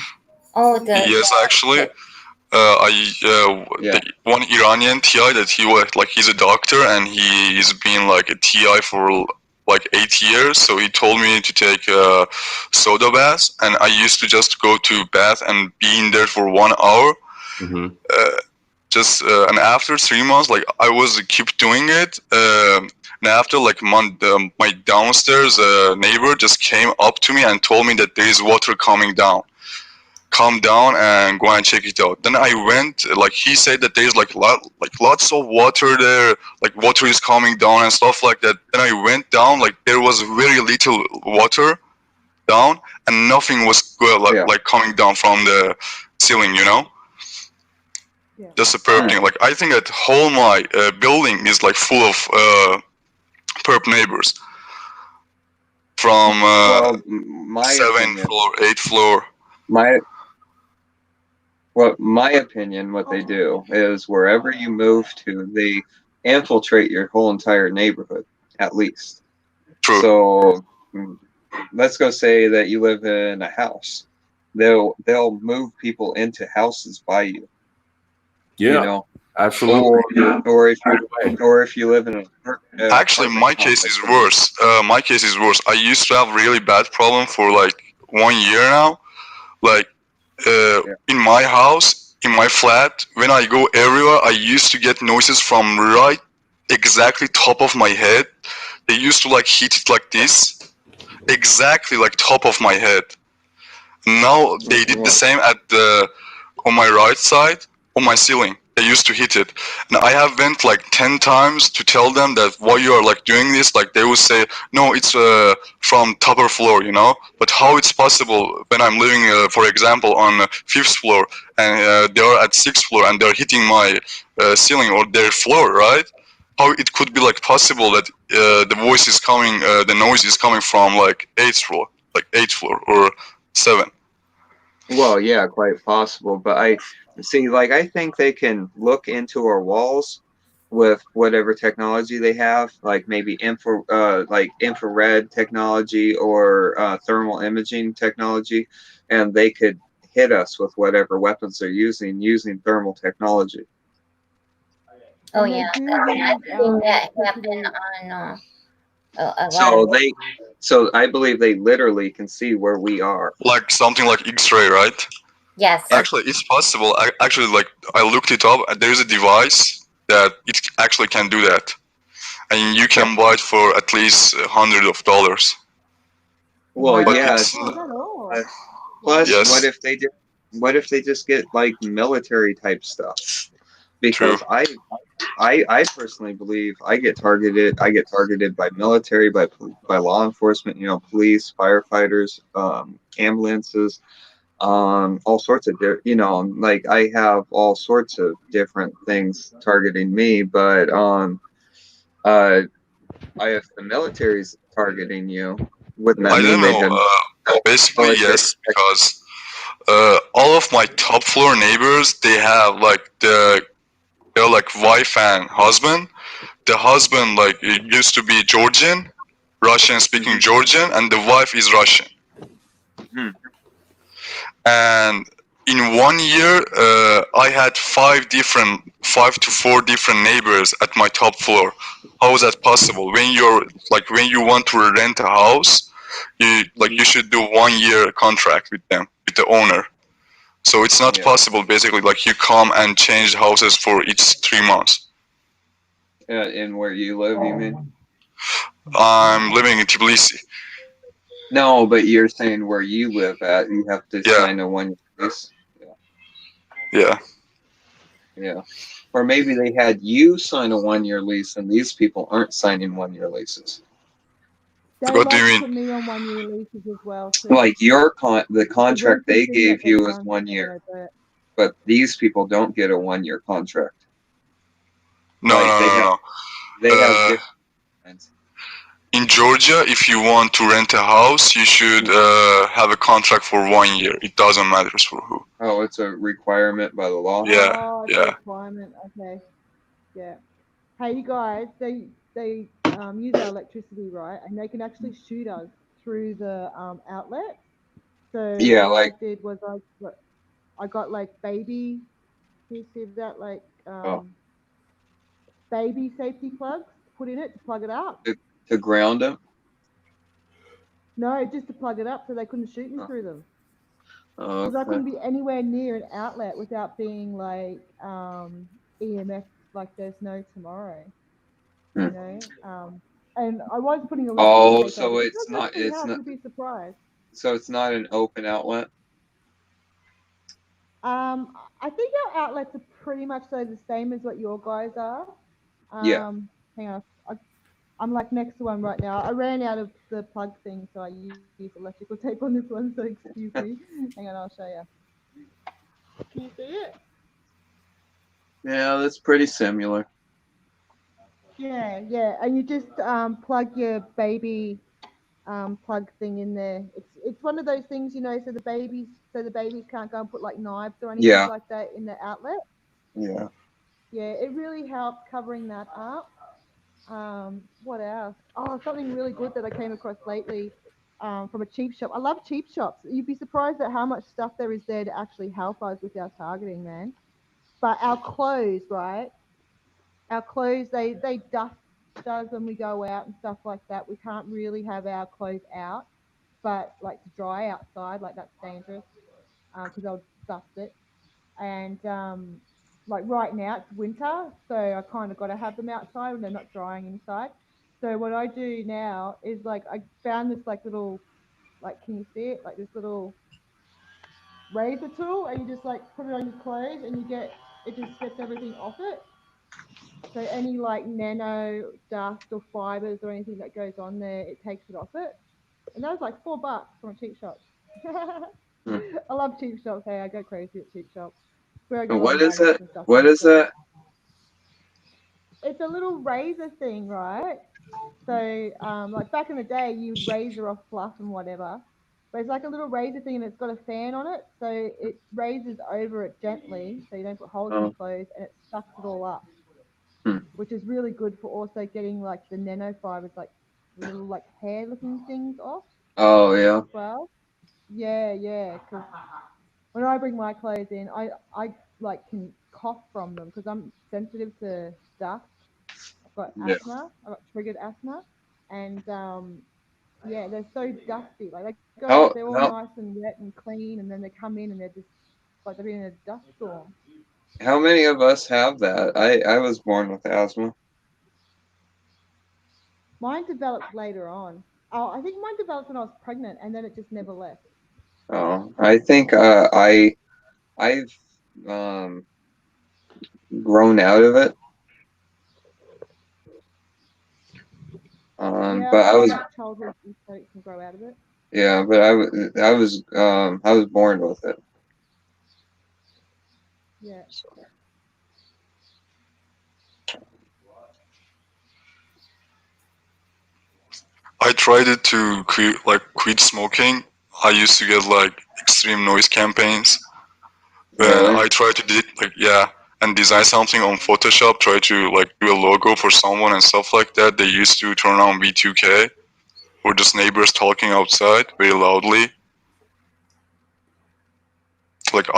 Oh, it does. Yes, actually. The one Iranian TI that he was like, he's a doctor and he's been like a TI for like 8 years. So he told me to take soda baths, and I used to just go to bath and be in there for 1 hour. Mm-hmm. And after 3 months, like I was keep doing it. And after like my downstairs neighbor just came up to me and told me that there is water coming down. Calm down and go and check it out. Then I went, like he said that there's like lots of water there, like water is coming down and stuff like that. Then I went down, like there was very little water down and nothing was like coming down from the ceiling, you know. Yeah. That's a perp thing. Like I think that whole my building is like full of perp neighbors from Well, my 7th opinion, floor, 8th floor. my opinion, what they do is wherever you move to, they infiltrate your whole entire neighborhood, at least. True. So let's go say that you live in a house. They'll move people into houses by you. Yeah, You know, absolutely. or if you live in an Actually, apartment my case complex. is worse. My case is worse. I used to have really bad problem for like 1 year now. Like in my house, in my flat, when I go everywhere, I used to get noises from right exactly top of my head. They used to like hit it like this, exactly like top of my head. Now they did the same at the on my right side on my ceiling. They used to hit it, and I have went like 10 times to tell them that why you are like doing this. Like they would say, no, it's from upper floor, you know. But how it's possible when I'm living, for example, on 5th floor, and they are at 6th floor, and they're hitting my ceiling or their floor, right? How it could be like possible that the voice is coming, the noise is coming from like 8th floor, like 8th floor or 7. Well, yeah, quite possible. But I see, like, I think they can look into our walls with whatever technology they have, like maybe infrared technology or thermal imaging technology, and they could hit us with whatever weapons they're using thermal technology. Oh And they yeah, do I've use seen that electricity. happen on a lot So of. so I believe they literally can see where we are. Like something like X-ray, right? Yes. Actually, it's possible. I looked it up. And there's a device that it actually can do that, and you can buy it for at least $100. Well, But yeah. it's Plus, yes, what if they just get like military type stuff? Because true. I personally believe I get targeted. I get targeted by military, by law enforcement. You know, police, firefighters, ambulances, all sorts of you know, like I have all sorts of different things targeting me. But if the military's targeting you, wouldn't that I mean don't they've know. been Basically, military? yes, because all of my top floor neighbors, they're like wife and husband. The husband like it used to be Georgian, Russian speaking Georgian, and the wife is Russian. Hmm. And in 1 year, I had 5 to 4 different neighbors at my top floor. How is that possible? When you want to rent a house, you should do 1 year contract with them, with the owner. So it's not possible. Basically, like you come and change houses for each 3 months. In where you live, you mean? I'm living in Tbilisi. No, but you're saying where you live at, you have to sign a 1 year lease. Yeah. Yeah. Or maybe they had you sign a 1 year lease and these people aren't signing 1 year leases. They What do like you to mean? put me on 1 year leases as well. Too. Like the contract The they recent thing that gave they've you is done 1 for year, me, but these people don't get a 1 year contract. No, Like no. they have different kinds. In Georgia, if you want to rent a house, you should have a contract for 1 year. It doesn't matter for who. Oh, it's a requirement by the law? Yeah, Oh, it's a requirement. Okay. Yeah. Hey, you guys, they use our electricity, right? And they can actually shoot us through the outlet. So Yeah, what I like did was I got like baby. Can you see that? Like baby safety plugs to put in it to plug it up. to ground them. No, just to plug it up so they couldn't shoot me through them. Because I Okay. couldn't be anywhere near an outlet without being like EMF, like there's no tomorrow. You know, and I was putting electrical tape So over. it's not You'd be surprised. so it's not an open outlet. I think our outlets are pretty much the same as what your guys are. Yeah. Hang on, I'm like next to one right now. I ran out of the plug thing, so I used electrical tape on this one. So excuse me. Hang on, I'll show you. Can you see it? Yeah, that's pretty similar. Yeah, yeah, and you just plug your baby plug thing in there. It's one of those things, you know, so the babies can't go and put like knives or anything Yeah. like that in the outlet. Yeah. Yeah, it really helped covering that up. What else? Oh, something really good that I came across lately from a cheap shop. I love cheap shops. You'd be surprised at how much stuff there is there to actually help us with our targeting, man. But our clothes, right? Our clothes, they dust us when we go out and stuff like that. We can't really have our clothes out, but like to dry outside, like that's dangerous because they'll dust it. And like right now it's winter, so I kind of got to have them outside when they're not drying inside. So what I do now is like I found this like little, like, can you see it, like this little razor tool, and you just like put it on your clothes and you get, it just gets everything off it. So any like nano dust or fibers or anything that goes on there, it takes it off it. And that was like $4 from a cheap shop. Hmm. I love cheap shops. Hey, I go crazy at cheap shops. Where I get And a lot of what is nuggets it? and stuff What from is stores. that? It's a little razor thing, right? So, like back in the day, you'd razor off fluff and whatever. But it's like a little razor thing and it's got a fan on it. So it razors over it gently so you don't put holes in your Oh. clothes, and it sucks it all up, Hmm. which is really good for also getting like the nanofibers, like the little like hair looking things off Oh yeah. as well. Yeah, yeah. Because when I bring my clothes in, I like can cough from them because I'm sensitive to dust. I've got Yeah. asthma. I've got triggered asthma, and yeah, they're so dusty. Like they go out, How they're all how nice and wet and clean, and then they come in and they're just like they're in a dust storm. how many of us have that? I was born with asthma. Mine developed later on. Oh, I think mine developed when I was pregnant, and then it just never left. Oh, I think I've um grown out of it. Yeah, But I've I heard was that childhood infections can grow out of it. yeah, but I was born with it. Yeah. I tried it to quit smoking. I used to get like extreme noise campaigns. When Really? I tried to and design something on Photoshop, try to like do a logo for someone and stuff like that. They used to turn on V2K or just neighbors talking outside very loudly. Like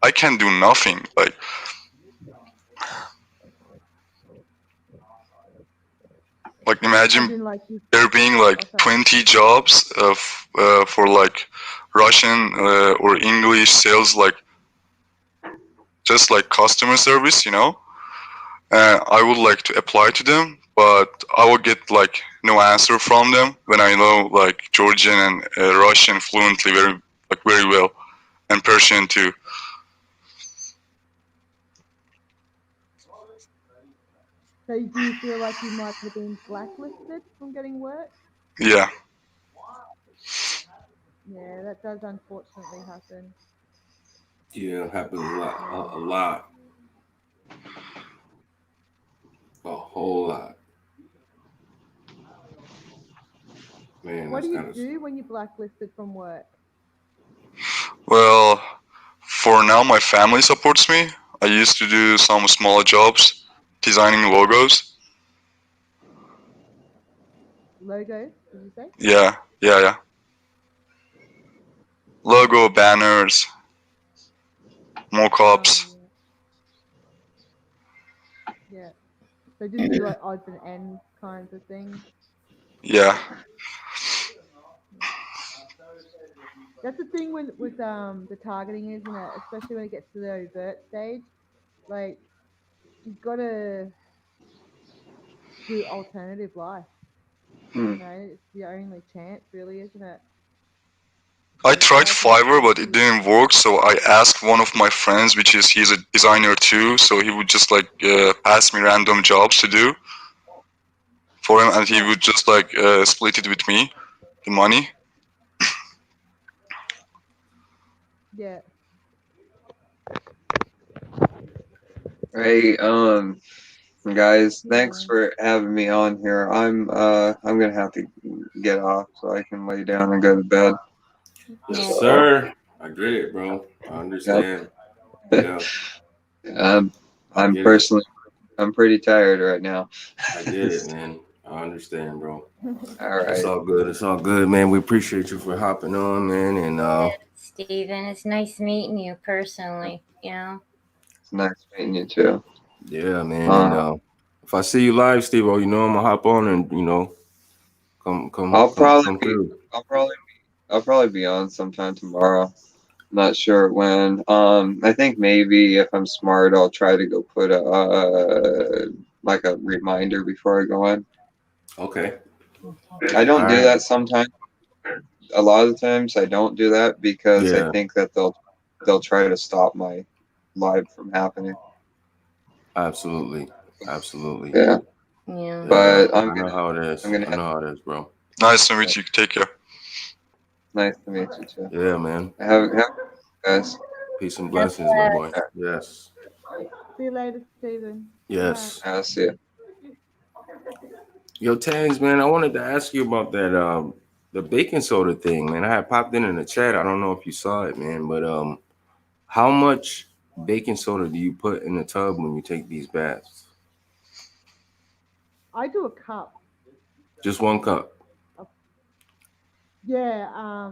I can do nothing. Like As imagine in, like you. there being Oh, like sorry. 20 jobs for like Russian or English sales, like just like customer service, I would like to apply to them, but I will get like no answer from them when I know like Georgian and Russian fluently very well, and Persian too. So do you feel like you might have been blacklisted from getting work? Yeah, Yeah, that does unfortunately happen. Yeah, it happens a lot, Yeah. a lot, a whole lot. Man, What that's do you kind of. do when you're blacklisted from work? well, for now my family supports me. I used to do some small jobs, designing logos. Logos, did you say? Yeah. Logo, banners, Oh, mock-ups. yeah. Yeah. So just do like odds and ends kinds of things. Yeah. That's the thing with the targeting, isn't it? Especially when it gets to the overt stage. Like you've got to do alternative life. Hmm. You know, it's the only chance, really, isn't it? I Like tried I can Fiverr, but it see. didn't work. So I asked one of my friends, he's a designer too. So he would just like pass me random jobs to do for him, and he Yeah, would just like split it with me, the money. yeah. Hey, guys, thanks for having me on here. I'm gonna have to get off so I can lay down and go to bed. Yes, sir. I get it, bro. I understand. Yeah. I'm get personally, I'm pretty tired right now. I get it, man. I understand, bro. All right. It's all good. It's all good, man. We appreciate you for hopping on, man. And Steven, it's nice meeting you personally, you know. It's nice meeting you too. yeah, man. And if I see you live, Steve, you know I'm gonna hop on and come I'll probably come be, through. I'll probably be on sometime tomorrow. Not sure when. I think maybe if I'm smart, I'll try to go put a like a reminder before I go in. Okay. I don't All do right. that sometimes. A lot of the times I don't do that because I Yeah. think that they'll try to stop my live from happening. Absolutely. Absolutely. Yeah. Yeah. But I know how it is. I'm gonna I know how it is, bro. Nice to meet you. Take care. Nice to meet you too. Yeah, man. Have guys. Peace and blessings, my boy. Yes. See you later, Stephen. Yes. I'll see you. Yo, Tangs, man, I wanted to ask you about that the baking soda thing, man. I had popped in the chat. I don't know if you saw it, man, but how much baking soda do you put in the tub when you take these baths? I do a cup. Just 1 cup. Yeah,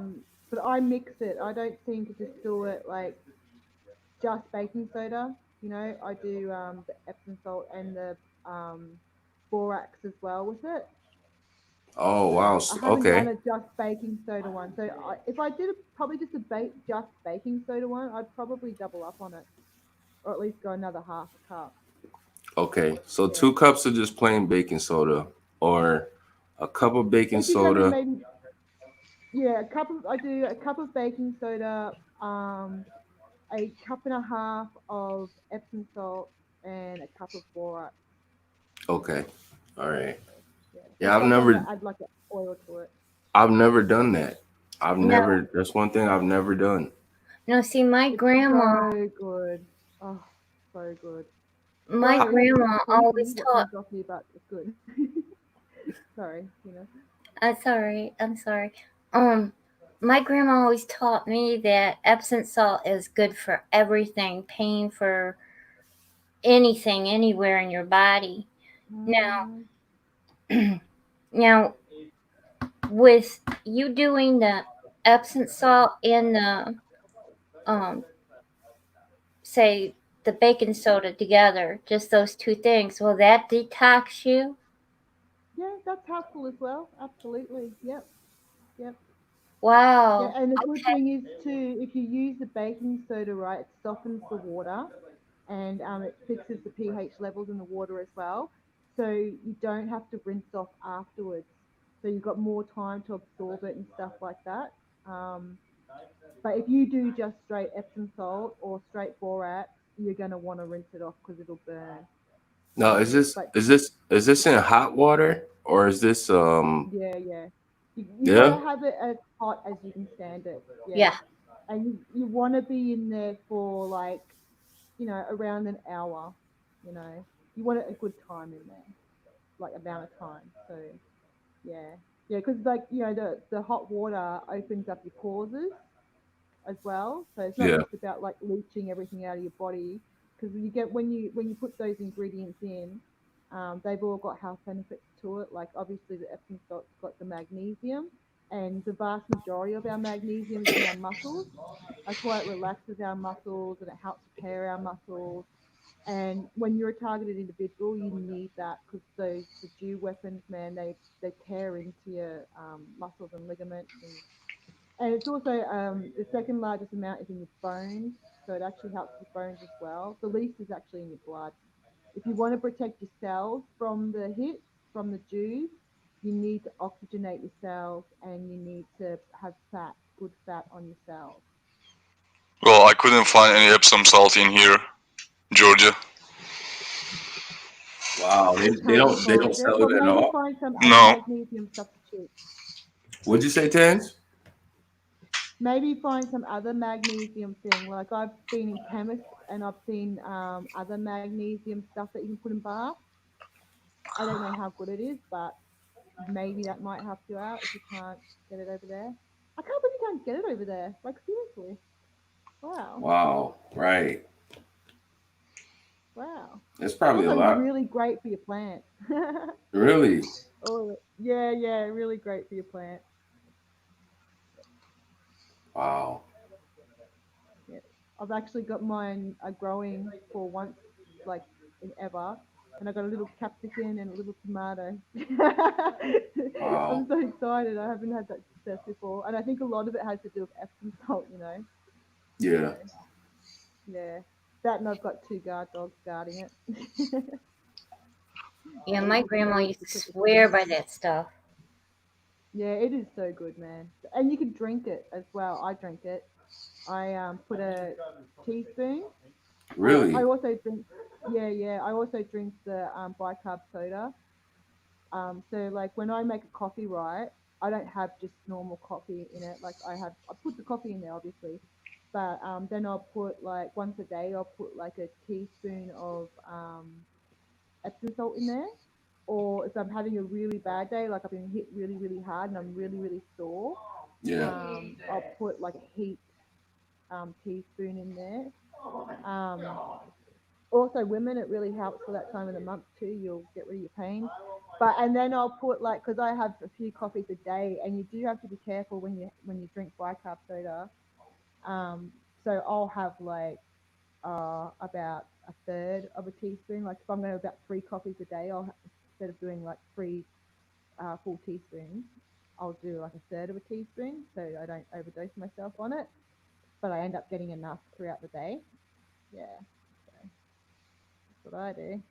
but I mix it. I don't seem to just do it like just baking soda. You know, I do the Epsom salt and the borax as well with it. Oh, wow. I haven't done Okay. a just baking soda one. So if I did probably just just baking soda one, I'd probably double up on it, or at least go another half a cup. Okay. So 2 cups of just plain baking soda or a cup of baking If you haven't soda. made, yeah, I do a cup of baking soda, a cup and a half of Epsom salt, and a cup of borax. Okay. All right. Yeah, Yeah, sometimes I add like an oil to it. I've never done that. No. That's one thing I've never done. No, see, my It's grandma, so good. Oh, so good. my Sorry, it's grandma always what taught. comes off me, but it's good. Sorry, you know. Sorry, I'm sorry. My grandma always taught me that Epsom salt is good for everything, pain for anything, anywhere in your body. Now, with you doing the Epsom salt and the say the baking soda together, just those 2 things, will that detox you? Yeah, that's helpful as well. Absolutely. Yep. Yep. Yeah, Wow. and the good thing is too, if you use the baking soda right, it softens the water, and it fixes the pH levels in the water as well. So you don't have to rinse off afterwards. So you've got more time to absorb it and stuff like that. But if you do just straight Epsom salt or straight borax, you're going to want to rinse it off because it'll burn. Now, But is this in hot water or is this yeah, you got yeah? to have it as hot as you can stand it. Yeah. And you want to be in there for like, around an hour. You want a good time in there, like amount of time. So yeah, because like the hot water opens up your pores as well. So it's not Yeah. just about like leaching everything out of your body, because when you put those ingredients in, they've all got health benefits to it. Like obviously the Epsom salt's got the magnesium, and the vast majority of our magnesium is in our muscles. That's why it relaxes our muscles and it helps repair our muscles. And when you're a targeted individual, you need that, because the dew weapons, man, they tear into your muscles and ligaments, and it's also the second largest amount is in your bones, so it actually helps with bones as well. The least is actually in your blood. If you want to protect your cells from the hits, from the dews, you need to oxygenate your cells, and you need to have good fat on your cells. Well, I couldn't find any Epsom salt in here, Georgia. Wow, they don't sell But it at maybe all. find some No. magnesium substitute. What'd you say, Tans? maybe find some other magnesium thing. Like I've been in chemists and I've seen other magnesium stuff that you can put in bath. I don't know how good it is, but maybe that might help you out if you can't get it over there. I can't believe you can't get it over there. Like seriously. Wow. Wow. Right. Wow. It's probably a Also lot. really great for your plant. Really? Oh yeah, really great for your plant. Wow. Yeah. I've actually got mine growing for once, like in ever, and I got a little capsicum and a little tomato. Wow. I'm so excited. I haven't had that success before, and I think a lot of it has to do with Epsom salt. Yeah. So, yeah. That and I've got 2 guard dogs guarding it. Yeah, So my it's grandma very used to difficult to swear clean. by that stuff. Yeah, it is so good, man. And you can drink it as well. I drink it. I put a teaspoon. Really? I also drink. Yeah. I also drink the bicarb soda. So like when I make a coffee, right, I don't have just normal coffee in it. Like I put the coffee in there, obviously, but then I'll put like once a day, I'll put like a teaspoon of Epsom salt in there. Or if I'm having a really bad day, like I've been hit really, really hard and I'm really, really sore, Yeah. I'll put like a heat teaspoon in there. Also, women, it really helps for that time of the month too. You'll get rid of your pain. And then I'll put like, because I have a few coffees a day, and you do have to be careful when you drink bicarb soda. So I'll have like about a third of a teaspoon. Like if I'm going to have about 3 coffees a day, instead of doing like 3 full teaspoons, I'll do like a third of a teaspoon, so I don't overdose myself on it. But I end up getting enough throughout the day. Yeah, so that's what I do.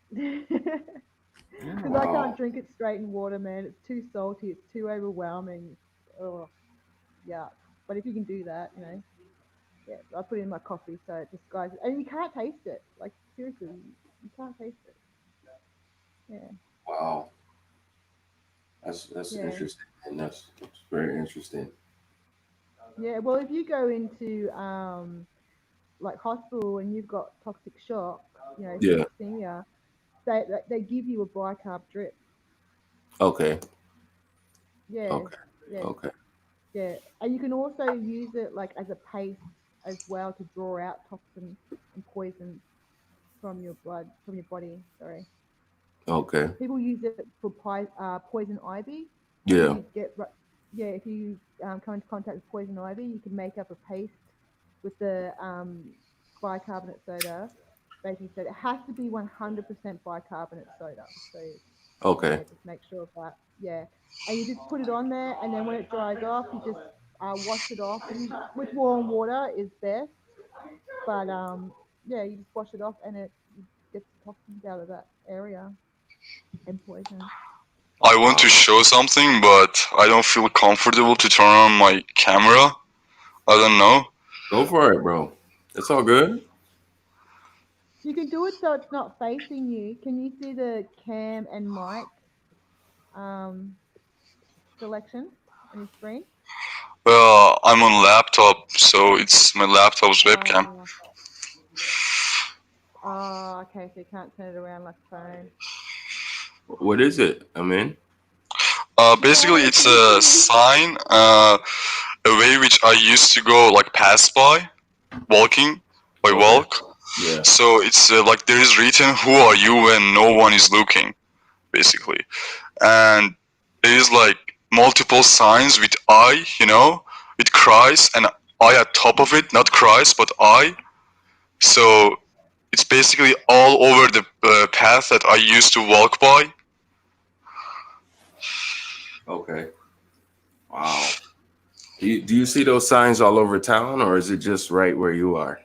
Because I can't drink it straight in water, man. It's too salty. It's too overwhelming. Oh, yeah. But if you can do that, yeah, I put it in my coffee so it disguises it. And you can't taste it. Like, seriously, you can't taste it. Yeah. Wow. That's Yeah. interesting, and that's very interesting. Yeah. Well, if you go into like hospital and you've got toxic shock, Yeah. septicemia, they give you a bicarb drip. Okay. Yeah. Okay. Yeah. Okay. Yeah, and you can also use it like as a paste as well to draw out toxins and poisons from your blood, from your body. Sorry. Okay. People use it for poison ivy. Yeah. If you come into contact with poison ivy, you can make up a paste with the bicarbonate soda, baking soda. It has to be 100% bicarbonate soda. So Okay. yeah, just make sure of that. Yeah, and you just put it on there, and then when it dries off, you just wash it off. With warm water is best, but yeah, you just wash it off, and it gets the toxins out of that area and poison. I want to show something, but I don't feel comfortable to turn on my camera. I don't know. Go for it, bro. It's all good. You can do it so it's not facing you. Can you see the cam and mic selection on your screen? I'm on laptop, so it's my laptop's webcam. Okay, so you can't turn it around like a phone. What is it? I'm in. Basically, it's a sign, a way which I used to go like pass by, walking, by walk. Yeah. So it's like there is written, "Who are you?" when no one is looking, basically, and there is like multiple signs with I, with Christ and I at top of it, not Christ but I. So it's basically all over the path that I used to walk by. Okay. Wow. Do you see those signs all over town, or is it just right where you are?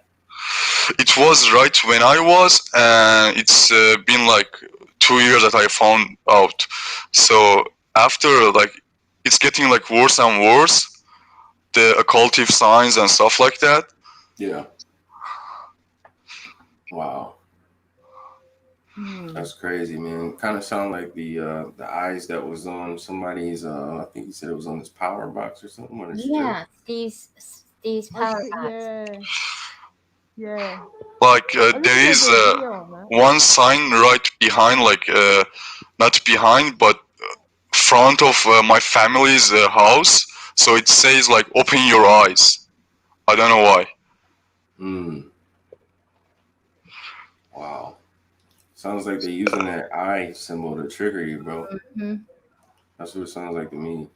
It was right when I was, and it's been like 2 years that I found out. So after, like, it's getting like worse and worse, the occultive signs and stuff like that. Yeah. Wow. That's crazy, man. Kind of sound like the eyes that was on somebody's. I think he said it was on his power box or something. Yeah, these I power see, bots. yeah. Like I there think is there's a video on that. one sign right behind, like not behind, but front of my family's house. So it says like "Open your eyes." I don't know why. Wow. Sounds like they're using that eye symbol to trigger you, bro. Mm-hmm. That's what it sounds like to me.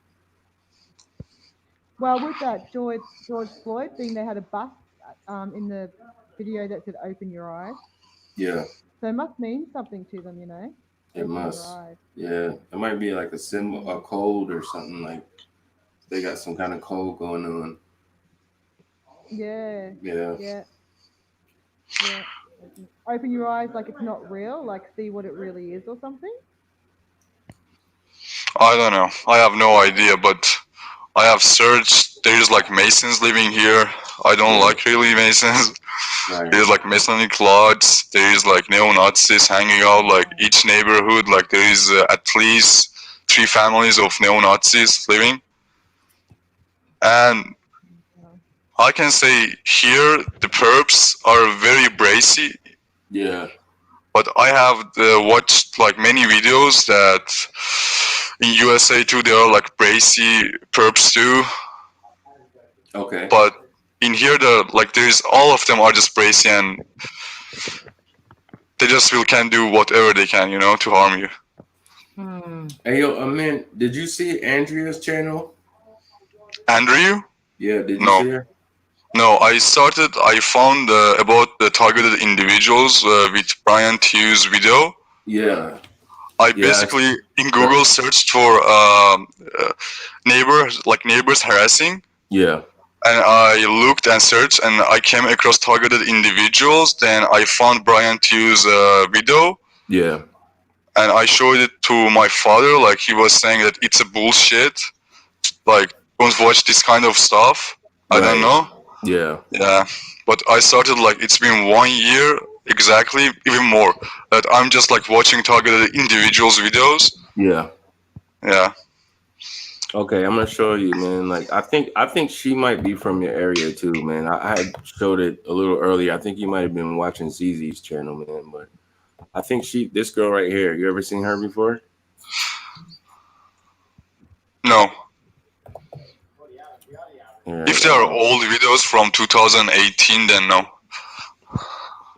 Well, with that George Floyd thing, they had a bus in the video that said "Open your eyes." Yeah, So it must mean something to them, you know. it Open must. your eyes. Yeah, it might be like a symbol, a code or something. Like they got some kind of code going on. Yeah. Yeah. Yeah. Yeah. Open your eyes like it's not real, like see what it really is or something. I don't know. I have no idea, but I have searched. There's like Masons living here. I don't Yeah. like really Masons. Right. There's like Masonic lodges. There's like neo-Nazis hanging out. Like each neighborhood, like there is at least 3 families of neo-Nazis living. And I can say here the perps are very bracy. Yeah. But I have watched like many videos that in USA too there are like bracy perps too. Okay. But in here there's all of them are just bracy and they just can do whatever they can, you know, to harm you. Hey yo, man, did you see Andrea's channel? Andrew? Yeah, did you No. see her? No, I found about the targeted individuals with Brian Hughes' video. Yeah. I basically in Google searched for neighbors harassing. Yeah. And I looked and searched, and I came across targeted individuals. Then I found Brian Hughes' video. Yeah. And I showed it to my father. Like he was saying that it's a bullshit. Like don't watch this kind of stuff. I don't know. Yeah. Yeah. But I started like it's been 1 year exactly, even more. That I'm just like watching targeted individuals' videos. Yeah. Yeah. Okay, I'm gonna show you, man. Like I think she might be from your area too, man. I had showed it a little earlier. I think you might have been watching ZZ's channel, man. But I think this girl right here. You ever seen her before? No. Yeah, If they are old videos from 2018, then no.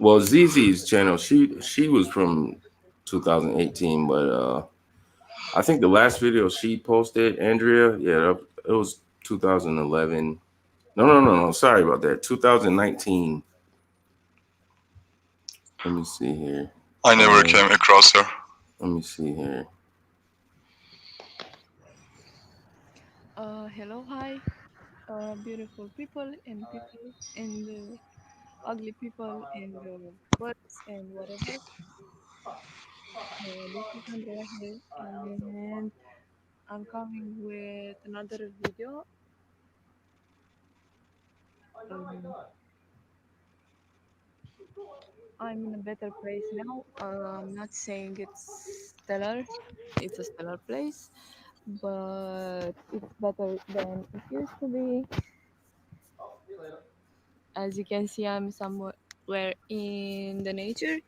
Well, ZZ's channel, she was from 2018, but I think the last video she posted, Andrea, yeah, it was 2011. No. Sorry about that. 2019. Let me see here. I never came across her. Let me see here. Hello, hi, beautiful people and ugly people and birds and whatever. This is Andrea here, and I'm coming with another video. I'm in a better place now. I'm not saying it's stellar. It's a stellar place, but it's better than it used to be. As you can see, I'm somewhere in the nature,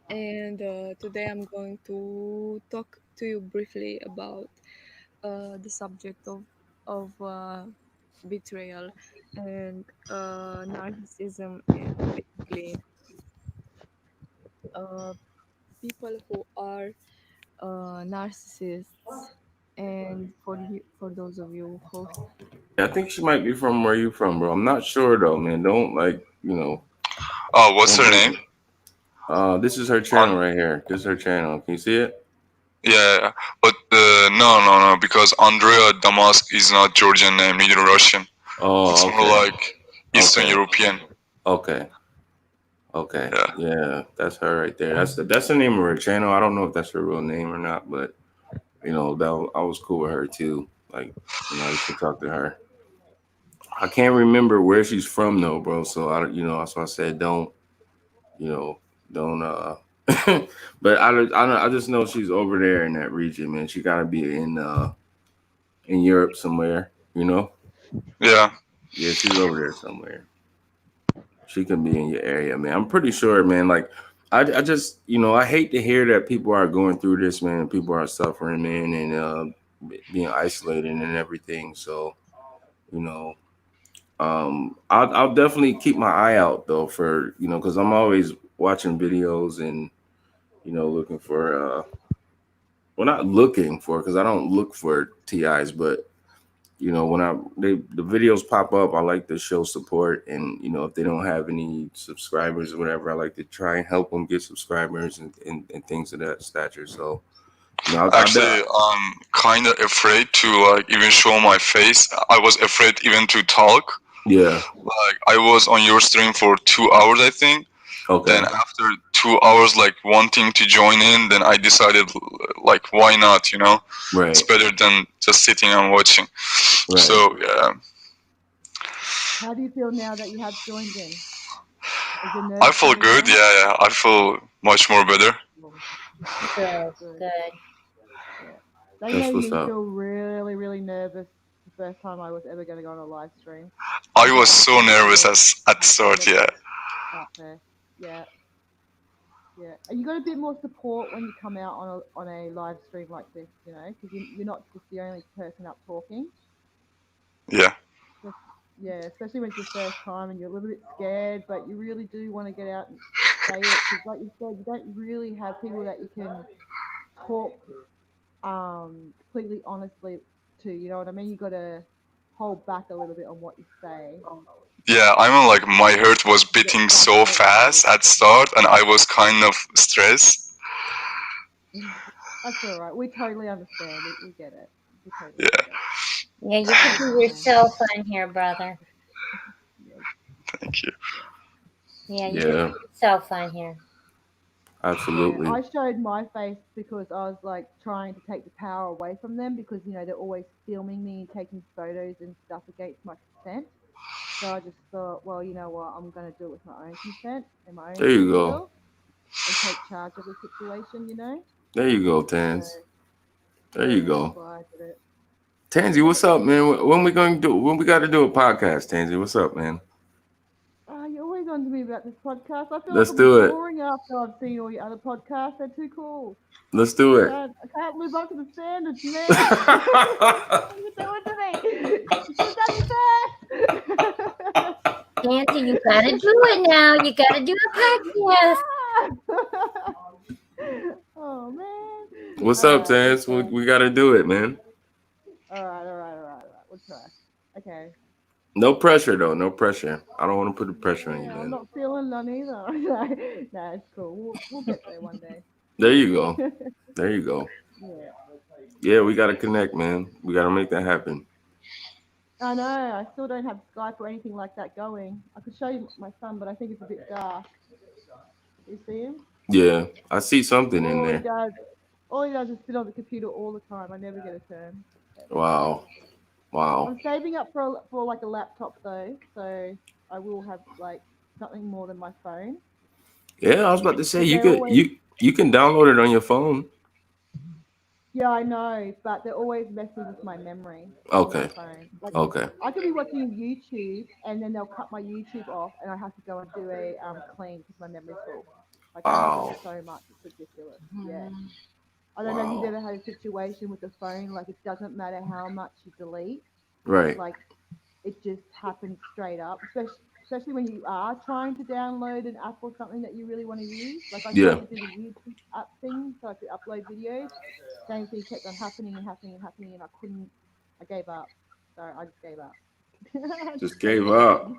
and today I'm going to talk to you briefly about the subject of betrayal and narcissism, and basically people who are narcissists. And for those of you who I think she might be from where you from, bro. I'm not sure though, man. Don't Oh, what's her name? This is her channel right here. This is her channel. Can you see it? Yeah, but no, because Andrea Damask is not Georgian name, neither Russian. Oh, it's okay. more like Eastern European. Okay. Yeah, that's her right there. That's the name of her channel. I don't know if that's her real name or not, but I was cool with her too. Like, I used to talk to her. I can't remember where she's from though, bro. So that's why I said don't. But I just know she's over there in that region, man. She gotta be in Europe somewhere, Yeah. Yeah, she's over there somewhere. She can be in your area, man. I'm pretty sure, man. Like, I just, I hate to hear that people are going through this, man. People are suffering, man, and being isolated and everything. So, you know, I'll definitely keep my eye out though for because I'm always watching videos and looking for well, not looking for because I don't look for TIs, but when the videos pop up, I like to show support, and if they don't have any subscribers or whatever, I like to try and help them get subscribers and things of that stature. So Actually, I'm kind of afraid to like even show my face. I was afraid even to talk. Yeah. Like I was on your stream for 2 hours, I think. Okay. Then after 2 hours, like wanting to join in, then I decided, like, why not? Right. It's better than just sitting and watching. Right. So yeah. How do you feel now that you have joined in? I feel good. Yeah. I feel much more better. Good. Good. They made me feel really, really nervous the first time I was ever going to go on a live stream. I was so nervous at the start. Yeah. Yeah. Yeah, and you got a bit more support when you come out on a live stream like this, because you're not just the only person up talking. Yeah. Yeah, especially when it's your first time and you're a little bit scared, but you really do want to get out and say it, because like you said, you don't really have people that you can talk completely honestly to, you know what I mean? You got to hold back a little bit on what you say. Yeah, I mean, like my heart was beating so fast at start, and I was kind of stressed. That's all right. We totally understand. We get it. Yeah, you can be yourself on here, brother. Thank you. Yeah, you can be yourself on here. Absolutely. Yeah, I showed my face because I was like trying to take the power away from them, because they're always filming me and taking photos and stuff against my consent. So I just thought, well, you know what, I'm going to do it with my own consent and my own There you go. will and take charge of the situation, There you go, Tans. There you go. That's why I did it. Tansy, what's up, man? When we got to do a podcast, Tansy? What's up, man? You're always on to me about this podcast. I feel Let's like do I'm it. boring after I've seen all your other podcasts. They're too cool. Let's do it. I can't live up to the standards, man. What are you doing to me? You should have done me first. Tansy, you gotta do it now. You gotta do a podcast. Oh man. What's up, Tans? We got to do it, man. All right. We'll try. Okay. No pressure, though. No pressure. I don't want to put the pressure on you, man. I'm not feeling none either. Nah, it's cool. We'll get there one day. There you go. There you go. Yeah, we got to connect, man. We got to make that happen. I know. I still don't have Skype or anything like that going. I could show you my son, but I think it's a bit dark. You see him? Yeah, I see something in there. All he does is sit on the computer all the time. I never get a turn. Wow. I'm saving up for like a laptop though, so I will have like something more than my phone. Yeah, I was about to say you can download it on your phone. Yeah, I know, but they're always messing with my memory. Okay. On my phone. Like, okay. I could be watching YouTube and then they'll cut my YouTube off, and I have to go and do a clean because my memory's full. Like, wow. So much, it's ridiculous. Yeah. I don't know if you've ever had a situation with the phone, like it doesn't matter how much you delete. Right. Like it just happens straight up, especially when you are trying to download an app or something that you really want to use. Like I tried to do the YouTube app thing so I could upload videos. Same thing kept on happening, and I couldn't. I gave up. So I just gave up. Just gave up.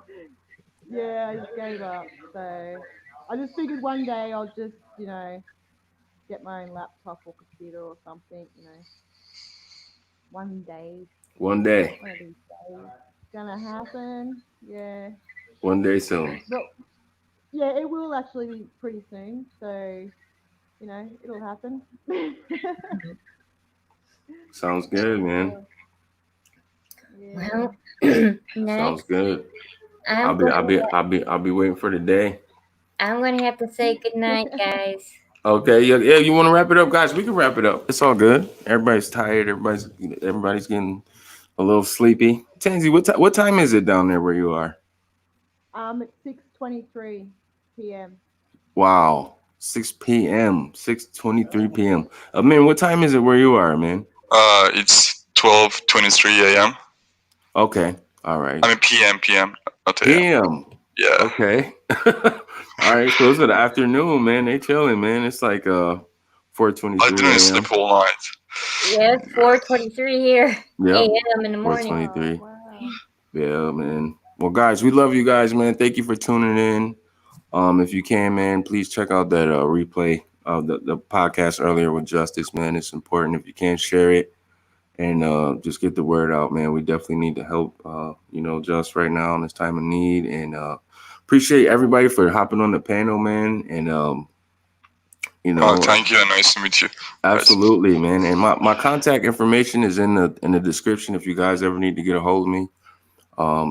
Yeah, I just gave up. So I just figured one day I'll just, get my own laptop or computer or something, One day. One day. One of these days. It's gonna happen. Yeah. One day soon. But yeah, it will actually be pretty soon. So, it'll happen. Sounds good, man. Yeah. Well, sounds good. I'll be waiting for the day. I'm gonna have to say good night, guys. Okay, yeah. You want to wrap it up, guys? We can wrap it up. It's all good. Everybody's tired. Everybody's getting a A little sleepy. Tansy, what time is it down there where you are? It's 6:23 p.m. Wow. 6 p.m. 6:23 p.m. Man, what time is it where you are, man? It's 12:23 a.m. Okay. All right. I mean PM. Not AM. PM. Yeah. Okay. All right. So it's the afternoon, man. They chilling, man. It's like 4:23 I didn't a.m. sleep all night. Yeah, it's 4:23 here Yep. a.m. in the morning. 4:23. Wow. Yeah, man. Well, guys, we love you guys, man. Thank you for tuning in. If you can, man, please check out that replay of the podcast earlier with Justice, man. It's important. If you can, share it and just get the word out, man. We definitely need to help, Just right now in this time of need. And appreciate everybody for hopping on the panel, man. And Thank you and nice to meet you. Absolutely, man. And my contact information is in the description if you guys ever need to get a hold of me.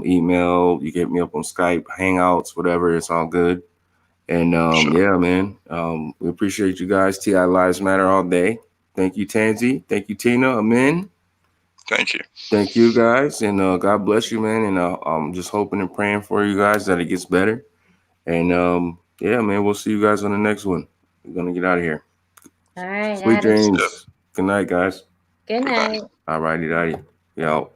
Email, you get me up on Skype, Hangouts, whatever. It's all good. And Sure. yeah, man. We appreciate you guys. TI Lives Matter all day. Thank you, Tansy. Thank you, Tina. Amen. Thank you. Thank you, guys. And God bless you, man. And I'm just hoping and praying for you guys that it gets better. And yeah, man, we'll see you guys on the next one. We're gonna get out of here. All right. Sweet Adam. dreams. Yep. Good night, guys. Good night. All righty. We out.